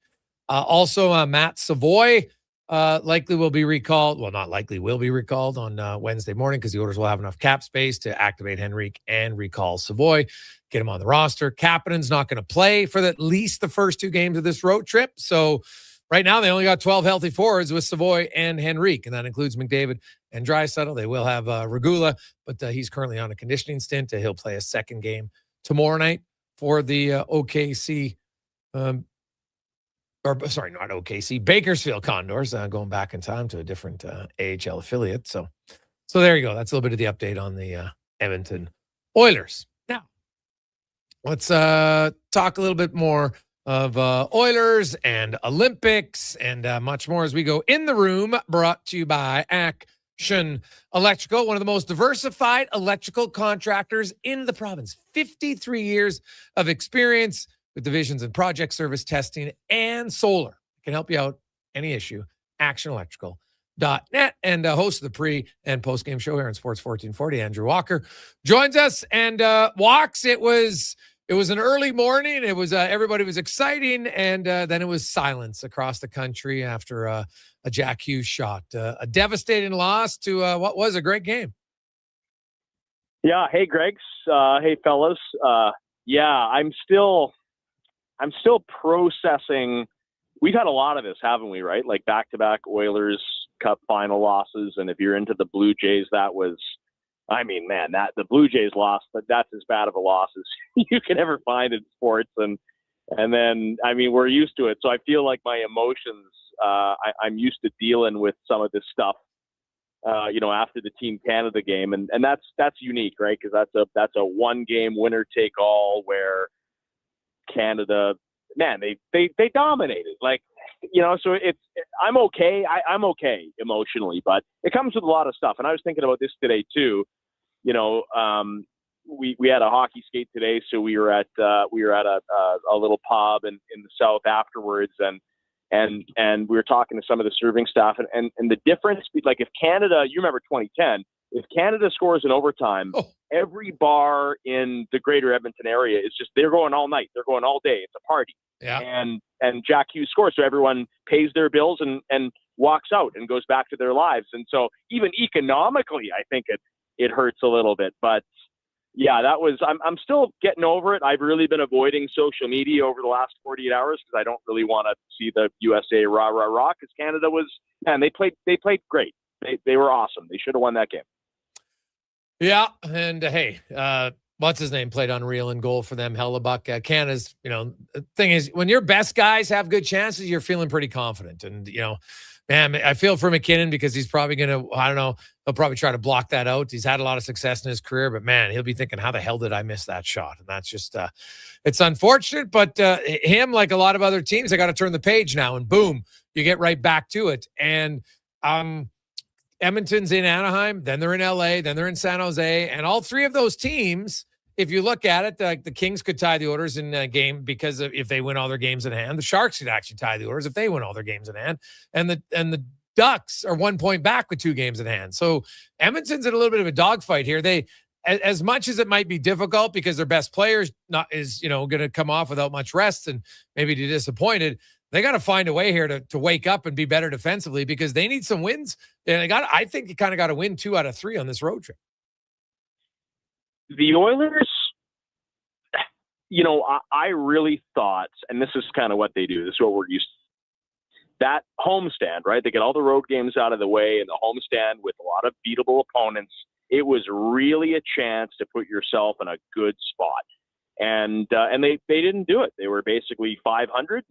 Also, Matt Savoy likely will be recalled. Well, not likely, will be recalled on Wednesday morning because the Oilers will have enough cap space to activate Henrique and recall Savoy, get him on the roster. Kapanen's not going to play for at least the first 2 games of this road trip. So right now they only got 12 healthy forwards with Savoy and Henrique, and that includes McDavid and Draisaitl. They will have Regula, but he's currently on a conditioning stint. He'll play a second game tomorrow night for the OKC, not OKC, Bakersfield Condors, going back in time to a different AHL affiliate. So there you go. That's a little bit of the update on the Edmonton Oilers. Now, let's talk a little bit more of Oilers and Olympics and much more as we go in the room, brought to you by Action Electrical, one of the most diversified electrical contractors in the province. 53 years of experience with divisions in project service, testing, and solar. Can help you out any issue. ActionElectrical.net. And host of the pre and post game show here on Sports 1440, Andrew Walker joins us. And Walks, it was an early morning. It was everybody was exciting, and then it was silence across the country after a Jack Hughes shot. A devastating loss to what was a great game. Yeah. Hey, Gregs. Hey, fellas. I'm still processing. We've had a lot of this, haven't we? Right, like back-to-back Oilers Cup final losses, and if you're into the Blue Jays, that was. I mean, man, that the Blue Jays lost, but that's as bad of a loss as you can ever find in sports. And then, I mean, we're used to it. So I feel like my emotions, I'm used to dealing with some of this stuff, after the Team Canada game. And that's unique, right? Because that's a one game winner take all where Canada, man, they dominated. Like, so I'm okay. I'm okay emotionally, but it comes with a lot of stuff. And I was thinking about this today too. We had a hockey skate today, so we were at a little pub in the south afterwards, and we were talking to some of the serving staff, and the difference, like if Canada, you remember 2010, If Canada scores in overtime, every bar in the greater Edmonton area is just, they're going all night. They're going all day. It's a party. Yeah. And Jack Hughes scores. So everyone pays their bills and walks out and goes back to their lives. And so even economically, I think it hurts a little bit. But yeah, I'm still getting over it. I've really been avoiding social media over the last 48 hours because I don't really want to see the USA rah, rah, rah, because Canada they played great. They were awesome. They should have won that game. Yeah, and hey, what's his name played unreal in goal for them. Hellebuck. Canada's, the thing is, when your best guys have good chances, you're feeling pretty confident. And man, I feel for McKinnon because he's probably gonna, I don't know, he'll probably try to block that out. He's had a lot of success in his career, but man, he'll be thinking, how the hell did I miss that shot? And that's just, it's unfortunate. But him, like a lot of other teams, they got to turn the page now, and boom, you get right back to it. And Edmonton's in Anaheim, then they're in LA, then they're in San Jose. And all three of those teams, if you look at it, the Kings could tie the Oilers in a game because if they win all their games in hand. The Sharks could actually tie the Oilers if they win all their games in hand. And the Ducks are 1 point back with 2 games in hand. So Edmonton's in a little bit of a dogfight here. They, as much as it might be difficult because their best players is going to come off without much rest and maybe be disappointed, they got to find a way here to wake up and be better defensively because they need some wins. And I think you kind of got to win 2 out of 3 on this road trip. The Oilers, I really thought, and this is kind of what they do. This is what we're used to. That homestand, right? They get all the road games out of the way, and the homestand with a lot of beatable opponents. It was really a chance to put yourself in a good spot. And they didn't do it. They were basically 500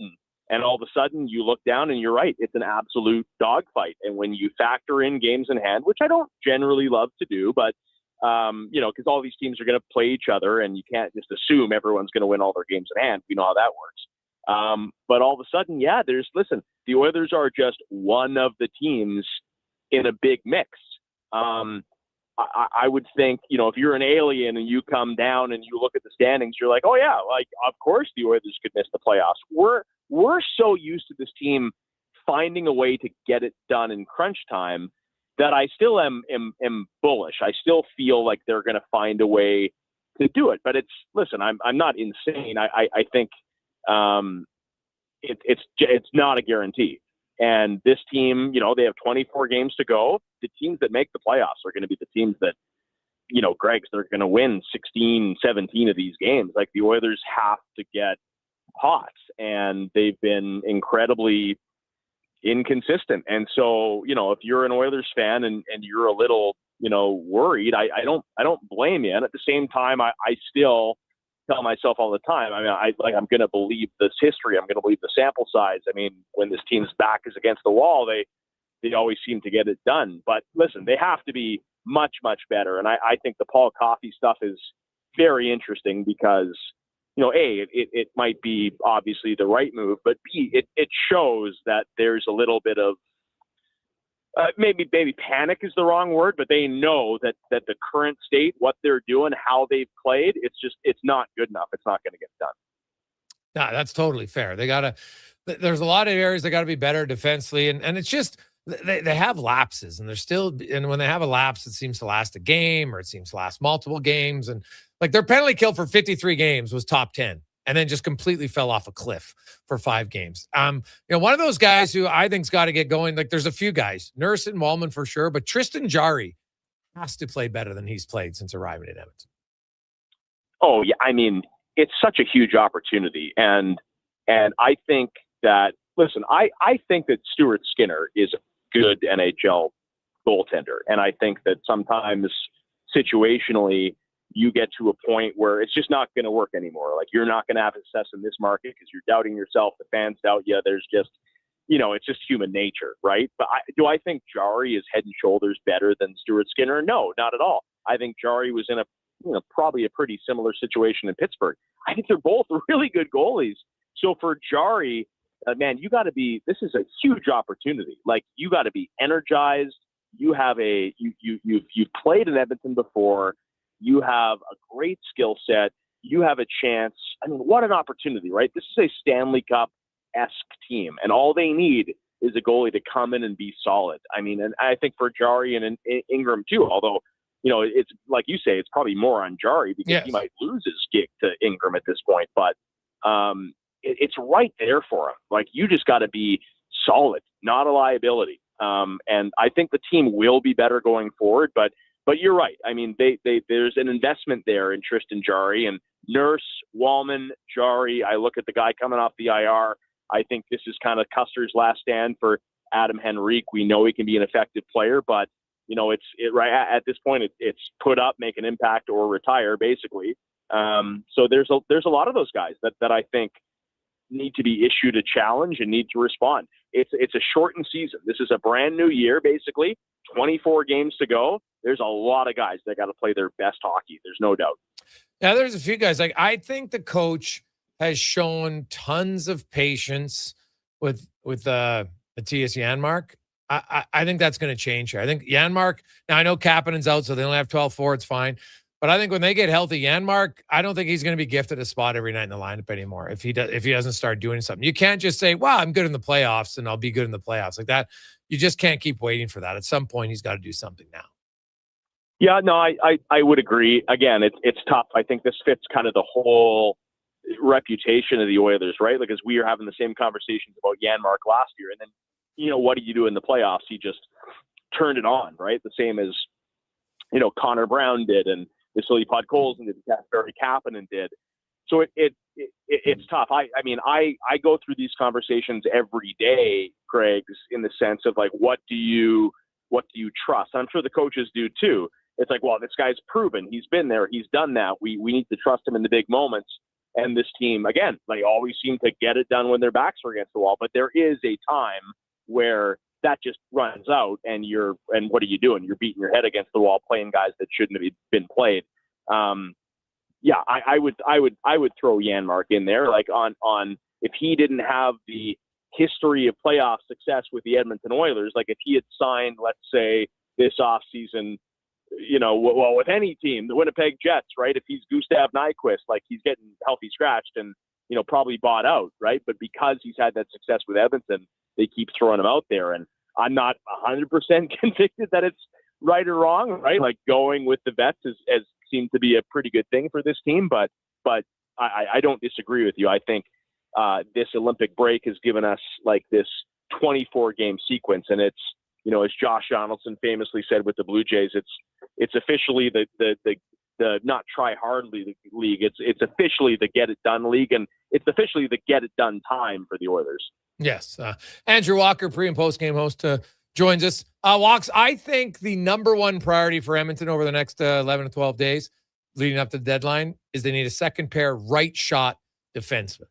and all of a sudden you look down and you're right. It's an absolute dogfight. And when you factor in games in hand, which I don't generally love to do, but, because all these teams are going to play each other and you can't just assume everyone's going to win all their games in hand. We know how that works. But all of a sudden, the Oilers are just one of the teams in a big mix. I would think, if you're an alien and you come down and you look at the standings, you're like, oh yeah, like of course the Oilers could miss the playoffs. We're so used to this team finding a way to get it done in crunch time that I still am bullish. I still feel like they're going to find a way to do it. But I'm not insane. I think it's not a guarantee. And this team, they have 24 games to go. The teams that make the playoffs are going to be the teams that, they're going to win 16, 17 of these games. Like the Oilers have to get hot, and they've been incredibly inconsistent. And so, if you're an Oilers fan and you're a little, worried, I don't blame you. And at the same time, I still tell myself all the time, I'm going to believe this history. I'm going to believe the sample size. I mean, when this team's back is against the wall, they always seem to get it done. But listen, they have to be much, much better. And I think the Paul Coffey stuff is very interesting because, A, it might be obviously the right move, but B, it shows that there's a little bit of maybe panic is the wrong word, but they know that the current state, what they're doing, how they've played, it's not good enough. It's not going to get done. No, that's totally fair. There's a lot of areas they got to be better defensively. And it's just, they have lapses and when they have a lapse, it seems to last a game or it seems to last multiple games. And like their penalty kill for 53 games was top 10. And then just completely fell off a cliff for 5 games. One of those guys who I think's got to get going. Like there's a few guys, Nurse and Wallman for sure, but Tristan Jarry has to play better than he's played since arriving in Edmonton. Oh yeah, I mean it's such a huge opportunity, and I think that I think that Stuart Skinner is a good NHL goaltender, and I think that sometimes situationally, you get to a point where it's just not going to work anymore. Like you're not going to have success in this market because you're doubting yourself. The fans doubt you. There's just, it's just human nature, right? But do I think Jarry is head and shoulders better than Stuart Skinner? No, not at all. I think Jarry was in probably a pretty similar situation in Pittsburgh. I think they're both really good goalies. So for Jarry, man, this is a huge opportunity. Like you got to be energized. You have you've played in Edmonton before. You have a great skill set. You have a chance. I mean, what an opportunity, right? This is a Stanley Cup-esque team, and all they need is a goalie to come in and be solid. I mean, and I think for Jari and Ingram too, although, it's like you say, it's probably more on Jari because he might lose his gig to Ingram at this point, but it's right there for him. Like, you just got to be solid, not a liability. And I think the team will be better going forward, but you're right. I mean, there's an investment there in Tristan Jarry and Nurse, Wallman, Jarry. I look at the guy coming off the IR. I think this is kind of Custer's last stand for Adam Henrique. We know he can be an effective player, but right at this point, it's put up, make an impact, or retire, basically. So there's a lot of those guys that I think need to be issued a challenge and need to respond. It's a shortened season. This is a brand new year, basically. 24 games to go. There's a lot of guys that got to play their best hockey. There's no doubt. Yeah, there's a few guys. Like, I think the coach has shown tons of patience with Matthias Janmark. I think that's going to change here. I think Janmark, now I know Kapanen's out, so they only have 12 forwards, fine. But I think when they get healthy, Janmark, I don't think he's going to be gifted a spot every night in the lineup anymore if he doesn't start doing something. You can't just say, well, I'm good in the playoffs and I'll be good in the playoffs. Like that, you just can't keep waiting for that. At some point, he's got to do something now. Yeah, no, I would agree. Again, it's tough. I think this fits kind of the whole reputation of the Oilers, right? Like, as we were having the same conversations about Janmark last year, and then, what do you do in the playoffs? He just turned it on, right? The same as, Connor Brown did, and Vasily Podkolzin did, Barry Kapanen did. So it's tough. I mean, I go through these conversations every day, Greg, in the sense of like, what do you trust? I'm sure the coaches do too. It's like, well, this guy's proven. He's been there. He's done that. We need to trust him in the big moments. And this team, again, they always seem to get it done when their backs are against the wall. But there is a time where that just runs out, and what are you doing? You're beating your head against the wall, playing guys that shouldn't have been played. Yeah, I would throw Janmark in there. Like, on if he didn't have the history of playoff success with the Edmonton Oilers, like if he had signed, let's say, this offseason, well, with any team, the Winnipeg Jets, right? If he's Gustav Nyquist, like, he's getting healthy scratched and, probably bought out, right? But because he's had that success with Edmonton, they keep throwing him out there. And I'm not 100% convicted that it's right or wrong, right? Like, going with the vets has seemed to be a pretty good thing for this team, but I don't disagree with you. I think this Olympic break has given us like this 24 game sequence, and it's, as Josh Donaldson famously said with the Blue Jays, it's officially the not try hard league. It's officially the get it done league, and it's officially the get it done time for the Oilers. Yes. Andrew Walker, pre and post game host, joins us. Walks, I think the number one priority for Edmonton over the next 11 to 12 days leading up to the deadline is they need a second pair right shot defenseman.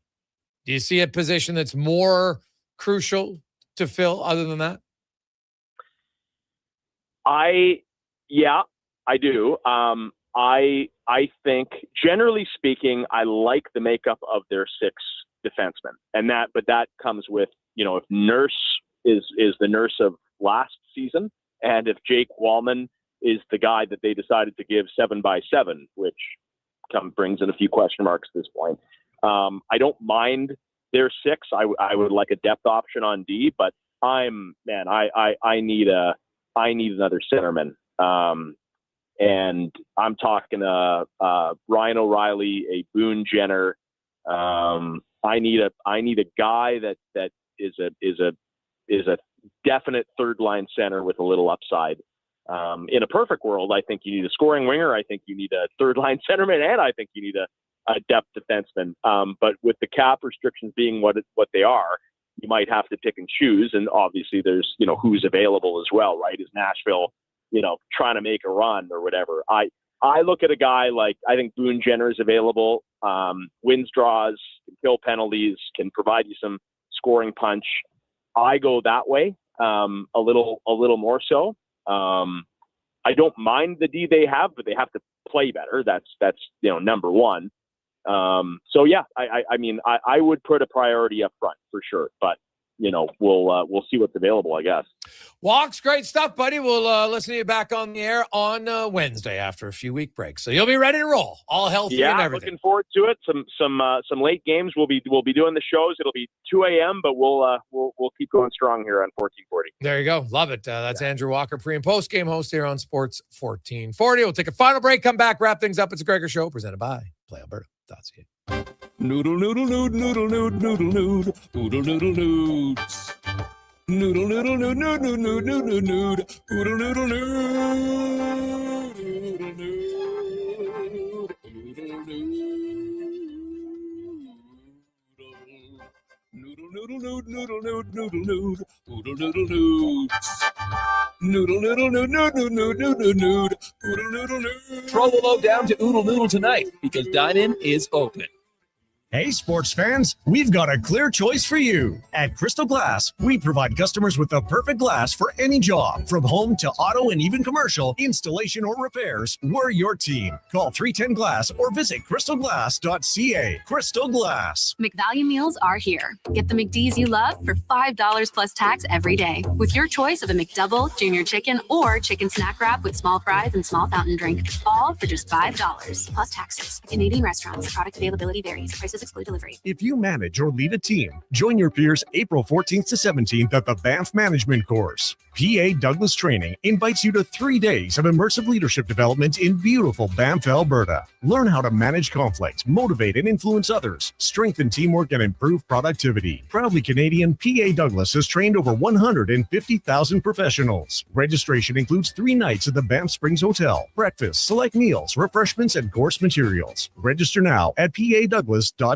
Do you see a position that's more crucial to fill other than that? I do. I think, generally speaking, I like the makeup of their 6 defensemen, but that comes with, if Nurse is the Nurse of last season, and if Jake Wallman is the guy that they decided to give 7x7, which brings in a few question marks at this point. I don't mind their 6. I would like a depth option on D, but I need another centerman. And I'm talking Ryan O'Reilly, a Boone Jenner. I need a guy that is a definite third line center with a little upside. In a perfect world, I think you need a scoring winger. I think you need a third line centerman, and I think you need a depth defenseman. But with the cap restrictions being what they are, you might have to pick and choose. And obviously there's, who's available as well, right? Is Nashville, trying to make a run or whatever? I look at a guy like, I think Boone Jenner is available, wins draws, can kill penalties, can provide you some scoring punch. I go that way, a little more so. I don't mind the D they have, but they have to play better. That's number one. So yeah, I mean, I would put a priority up front for sure, but we'll see what's available, I guess. Walks, great stuff, buddy. We'll listen to you back on the air on Wednesday after a few week break. So you'll be ready to roll, all healthy and everything. Looking forward to it. Some late games. We'll be doing the shows. It'll be 2 a.m., but we'll keep going strong here on 1440. There you go. Love it. That's Andrew Walker, pre and post game host here on Sports 1440. We'll take a final break, come back, wrap things up. It's a Gregor Show presented by PlayAlberta.ca. Noodle, noodle, noodle, noodle, noodle, noodle, noodle, noodle, noodle, noods. Noodle, noodle, noodle, noodle, noodle, noodle, noodle, noodle, noodle, Throw the load down to Oodle Noodle tonight because dine-in is open. Hey, sports fans, we've got a clear choice for you. At Crystal Glass, we provide customers with the perfect glass for any job. From home to auto and even commercial, installation or repairs, we're your team. Call 310 Glass or visit crystalglass.ca. Crystal Glass. McValue meals are here. Get the McD's you love for $5 plus tax every day with your choice of a McDouble, Junior Chicken, or Chicken Snack Wrap with small fries and small fountain drink. All for just $5 plus taxes. Canadian restaurants. Product availability varies. Prices exclude delivery. If you manage or lead a team, join your peers April 14th to 17th at the Banff Management Course. PA Douglas Training invites you to 3 days of immersive leadership development in beautiful Banff, Alberta. Learn how to manage conflict, motivate and influence others, strengthen teamwork and improve productivity. Proudly Canadian, PA Douglas has trained over 150,000 professionals. Registration includes 3 nights at the Banff Springs Hotel, breakfast, select meals, refreshments and course materials. Register now at padouglas.ca.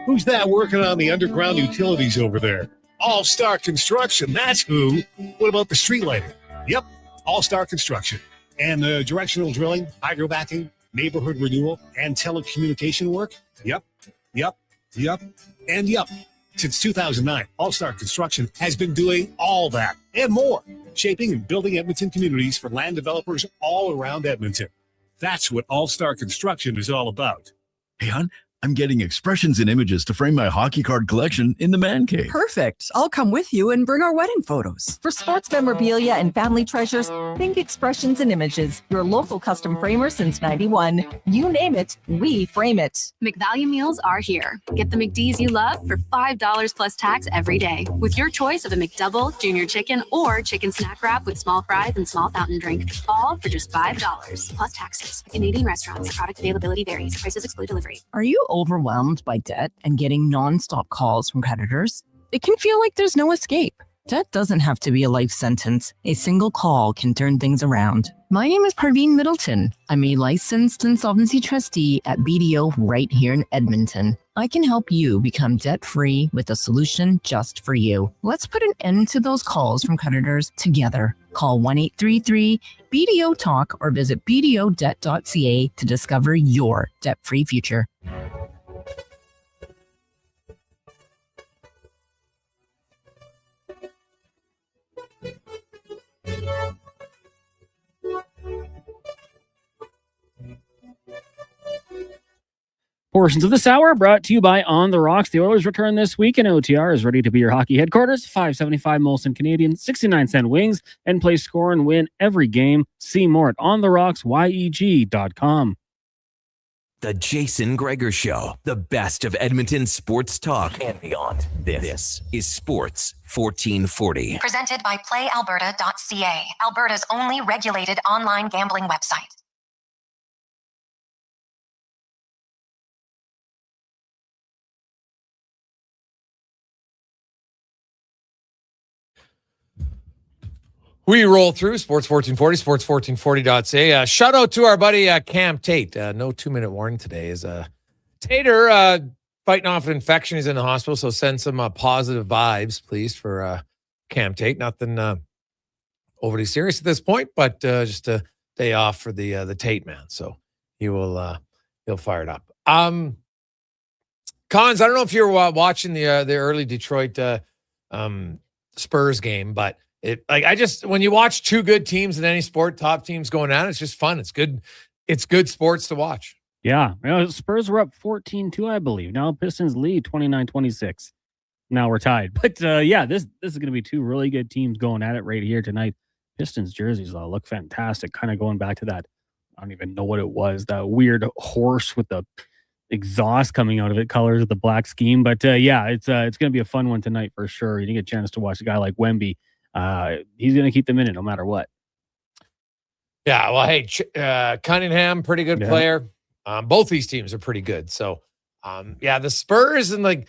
Who's that working on the underground utilities over there? All-Star Construction, that's who. What about the street lighting? Yep, All-Star Construction. And the directional drilling, hydrovacking, neighborhood renewal, and telecommunication work? Yep. Since 2009, All-Star Construction has been doing all that and more, shaping and building Edmonton communities for land developers all around Edmonton. That's what All-Star Construction is all about. Hey, hon, I'm getting expressions and images to frame my hockey card collection in the man cave. Perfect. I'll come with you and bring our wedding photos. For sports memorabilia and family treasures, think Expressions and Images, your local custom framer since 91. You name it, we frame it. McValue meals are here. Get the McD's you love for $5 plus tax every day with your choice of a McDouble, Junior Chicken, or Chicken Snack Wrap with small fries and small fountain drink. All for just $5 plus taxes. Canadian restaurants. Product availability varies. Prices exclude delivery. Are you overwhelmed by debt and getting nonstop calls from creditors? It can feel like there's no escape. Debt doesn't have to be a life sentence. A single call can turn things around. My name is Parveen Middleton. I'm a licensed insolvency trustee at BDO right here in Edmonton. I can help you become debt-free with a solution just for you. Let's put an end to those calls from creditors together. Call 1-833-BDO-TALK or visit bdodebt.ca to discover your debt-free future. Portions of this hour brought to you by On the Rocks. The Oilers return this week, and OTR is ready to be your hockey headquarters. $5.75 Molson Canadian, 69-cent wings, and play, score, and win every game. See more at ontherocksyeg.com. The Jason Gregor Show, the best of Edmonton sports talk and beyond. This is Sports 1440. Presented by PlayAlberta.ca, Alberta's only regulated online gambling website. We roll through Sports 1440, sports1440.ca. Shout out to our buddy Cam Tate. No 2-minute warning today. Is Tater fighting off an infection. He's in the hospital, so send some positive vibes, please, for Cam Tate. Nothing overly serious at this point, but just a day off for the Tate man. So he'll fire it up. Cons, I don't know if you're watching the early Detroit Spurs game, but when you watch two good teams in any sport, top teams going at it, it's just fun. It's good. It's good sports to watch. Yeah. Spurs were up 14-2, I believe. Now Pistons lead 29-26. Now we're tied. But yeah, this is going to be two really good teams going at it right here tonight. Pistons jerseys look fantastic. Kind of going back to that, I don't even know what it was, that weird horse with the exhaust coming out of it, colors of the black scheme. But yeah, it's going to be a fun one tonight for sure. You didn't get a chance to watch a guy like Wemby. He's going to keep them in it no matter what. Yeah, well, hey, Cunningham, pretty good player. Both these teams are pretty good. So, yeah, the Spurs and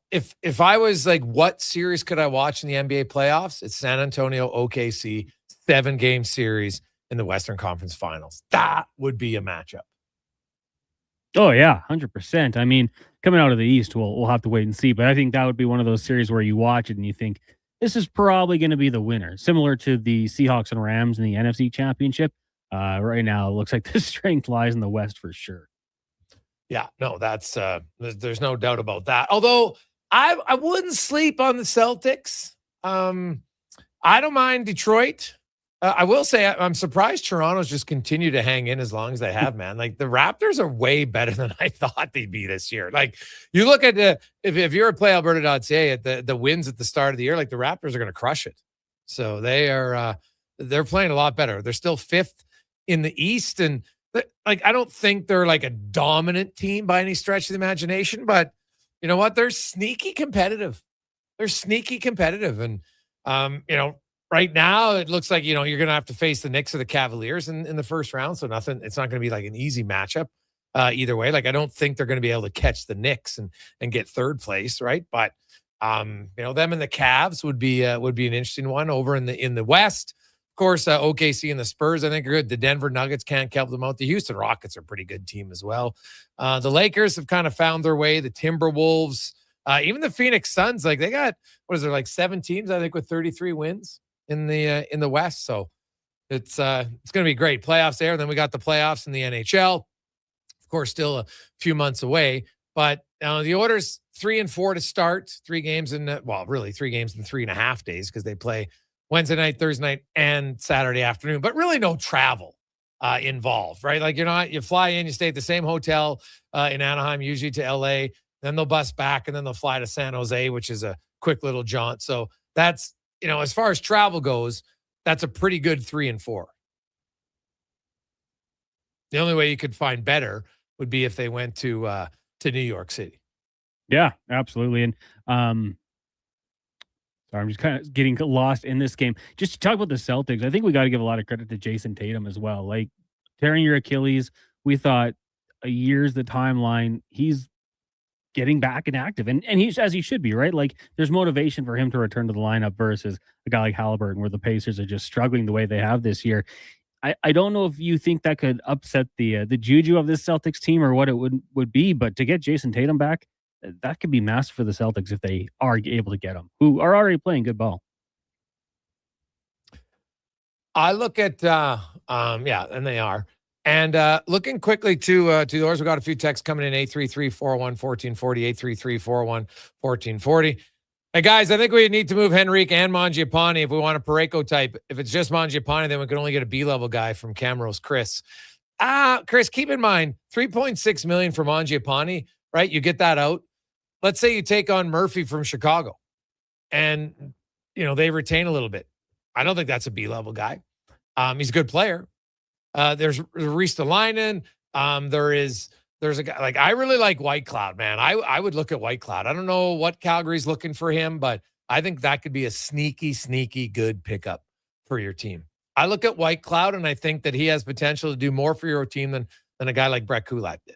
if I was like, what series could I watch in the NBA playoffs? It's San Antonio, OKC, 7-game series in the Western Conference Finals. That would be a matchup. Oh yeah, 100%. I mean, coming out of the East, we'll have to wait and see. But I think that would be one of those series where you watch it and you think this is probably going to be the winner, similar to the Seahawks and Rams in the NFC Championship. Right now, it looks like the strength lies in the West for sure. Yeah, no, that's there's no doubt about that. Although I wouldn't sleep on the Celtics. I don't mind Detroit. I will say I'm surprised Toronto's just continue to hang in as long as they have, man. Like the Raptors are way better than I thought they'd be this year. Like you look at if you're at PlayAlberta.ca at the wins at the start of the year, like the Raptors are going to crush it. So they're playing a lot better. They're still 5th in the East, and like I don't think they're like a dominant team by any stretch of the imagination, but you know what? They're sneaky competitive. And right now, it looks like, you're going to have to face the Knicks or the Cavaliers in the first round. So it's not going to be like an easy matchup either way. Like, I don't think they're going to be able to catch the Knicks and get third place, right? But, them and the Cavs would be an interesting one over in the West. Of course, OKC and the Spurs, I think, are good. The Denver Nuggets can't help them out. The Houston Rockets are a pretty good team as well. The Lakers have kind of found their way. The Timberwolves, even the Phoenix Suns, like they got, like 7 teams, I think, with 33 wins in the West. So it's going to be great. Playoffs there. Then we got the playoffs in the NHL. Of course, still a few months away. But the order's 3 and 4 to start. 3 games in 3 games in 3.5 days because they play Wednesday night, Thursday night, and Saturday afternoon. But really no travel involved, right? Like you fly in, you stay at the same hotel in Anaheim, usually to LA. Then they'll bus back and then they'll fly to San Jose, which is a quick little jaunt. So that's, as far as travel goes, that's a pretty good 3 and 4. The only way you could find better would be if they went to New York City. Yeah, absolutely. And sorry, I'm just kind of getting lost in this game. Just to talk about the Celtics, I think we got to give a lot of credit to Jason Tatum as well. Like tearing your Achilles, we thought a year's the timeline. He's getting back and active, and he's as he should be, right? Like there's motivation for him to return to the lineup versus a guy like Halliburton, where the Pacers are just struggling the way they have this year. I don't know if you think that could upset the juju of this Celtics team or what it would be, but to get Jason Tatum back, that could be massive for the Celtics if they are able to get him, who are already playing good ball. I look at and they are. And looking quickly to yours, we got a few texts coming in, 833-401-1440, 833-401-1440. Hey, guys, I think we need to move Henrique and Mangiapane if we want a Parayko type. If it's just Mangiapane, then we can only get a B-level guy from Camrose Chris. Chris, keep in mind, $3.6 million for Mangiapane, right? You get that out. Let's say you take on Murphy from Chicago and, they retain a little bit. I don't think that's a B-level guy. He's a good player. There's Ristolainen. There's a guy like I really like White Cloud, man. I would look at White Cloud. I don't know what Calgary's looking for him, but I think that could be a sneaky good pickup for your team. I look at White Cloud and I think that he has potential to do more for your team than a guy like Brett Kulak did.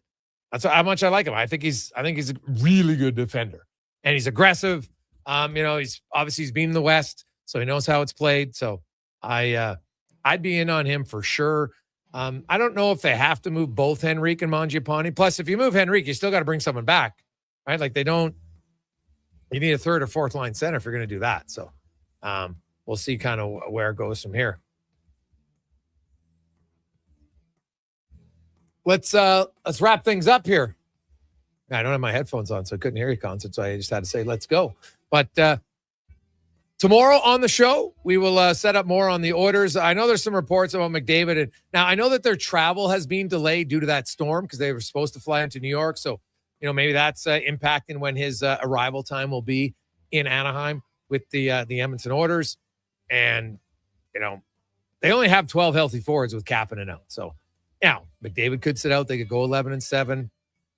That's how much I like him. I think he's a really good defender, and he's aggressive. He's been in the West, so he knows how it's played. So I'd be in on him for sure. I don't know if they have to move both Henrique and Mangiapane. Plus, if you move Henrique, you still got to bring someone back, right? Like you need a third or fourth line center if you're going to do that. So we'll see kind of where it goes from here. Let's wrap things up here. I don't have my headphones on, so I couldn't hear you, Concert, so I just had to say, let's go. But tomorrow on the show, we will set up more on the orders. I know there's some reports about McDavid. And now I know that their travel has been delayed due to that storm because they were supposed to fly into New York. So, maybe that's impacting when his arrival time will be in Anaheim with the Edmonton Oilers. And, they only have 12 healthy forwards with Kapanen out. So, McDavid could sit out. They could go 11-7.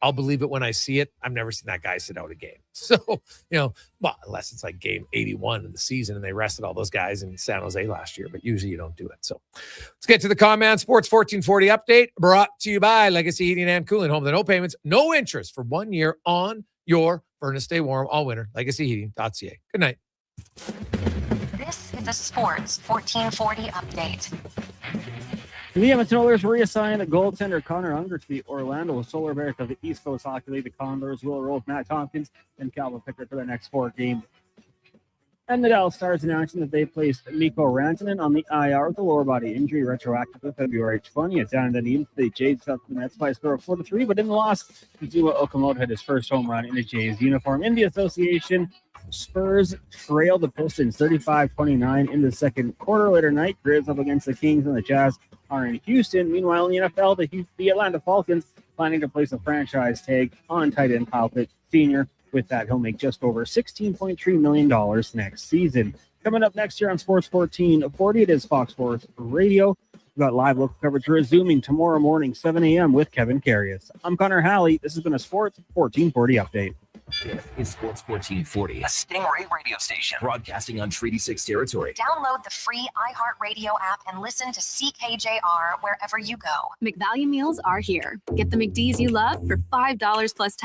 I'll believe it when I see it. I've never seen that guy sit out a game. So, unless it's like game 81 in the season and they rested all those guys in San Jose last year, but usually you don't do it. So let's get to the Command Sports 1440 update brought to you by Legacy Heating and Cooling. Home with no payments, no interest for 1 year on your furnace. Stay warm all winter. LegacyHeating.ca. Good night. This is a Sports 1440 update. The Edmonton Oilers reassigned goaltender Connor Unger to the Orlando Solar Bears of the East Coast Hockey League. The Condors will roll with Matt Tompkins and Calvin Pickard for the next 4 games. And the Dallas Stars announcing that they placed Mikko Rantanen on the IR with a lower body injury retroactive to February 20th. Down in Dunedin, the Jays fell to the Mets by a score of 4-3, but in the loss, Kazuo Okamoto had his first home run in a Jays uniform. In the association, Spurs trailed the Pistons 35-29 in the second quarter. Later night, Grizz up against the Kings, and the Jazz are in Houston. Meanwhile, in the NFL, the Atlanta Falcons planning to place a franchise tag on tight end Kyle Pitts Sr. With that, he'll make just over $16.3 million next season. Coming up next year on Sports 1440, it is Fox Sports Radio. We've got live local coverage resuming tomorrow morning, 7 a.m. with Kevin Carius. I'm Connor Halley. This has been a Sports 1440 update. This is Sports 1440, a Stingray radio station broadcasting on Treaty 6 territory. Download the free iHeartRadio app and listen to CKJR wherever you go. McValue meals are here. Get the McD's you love for $5 plus tax.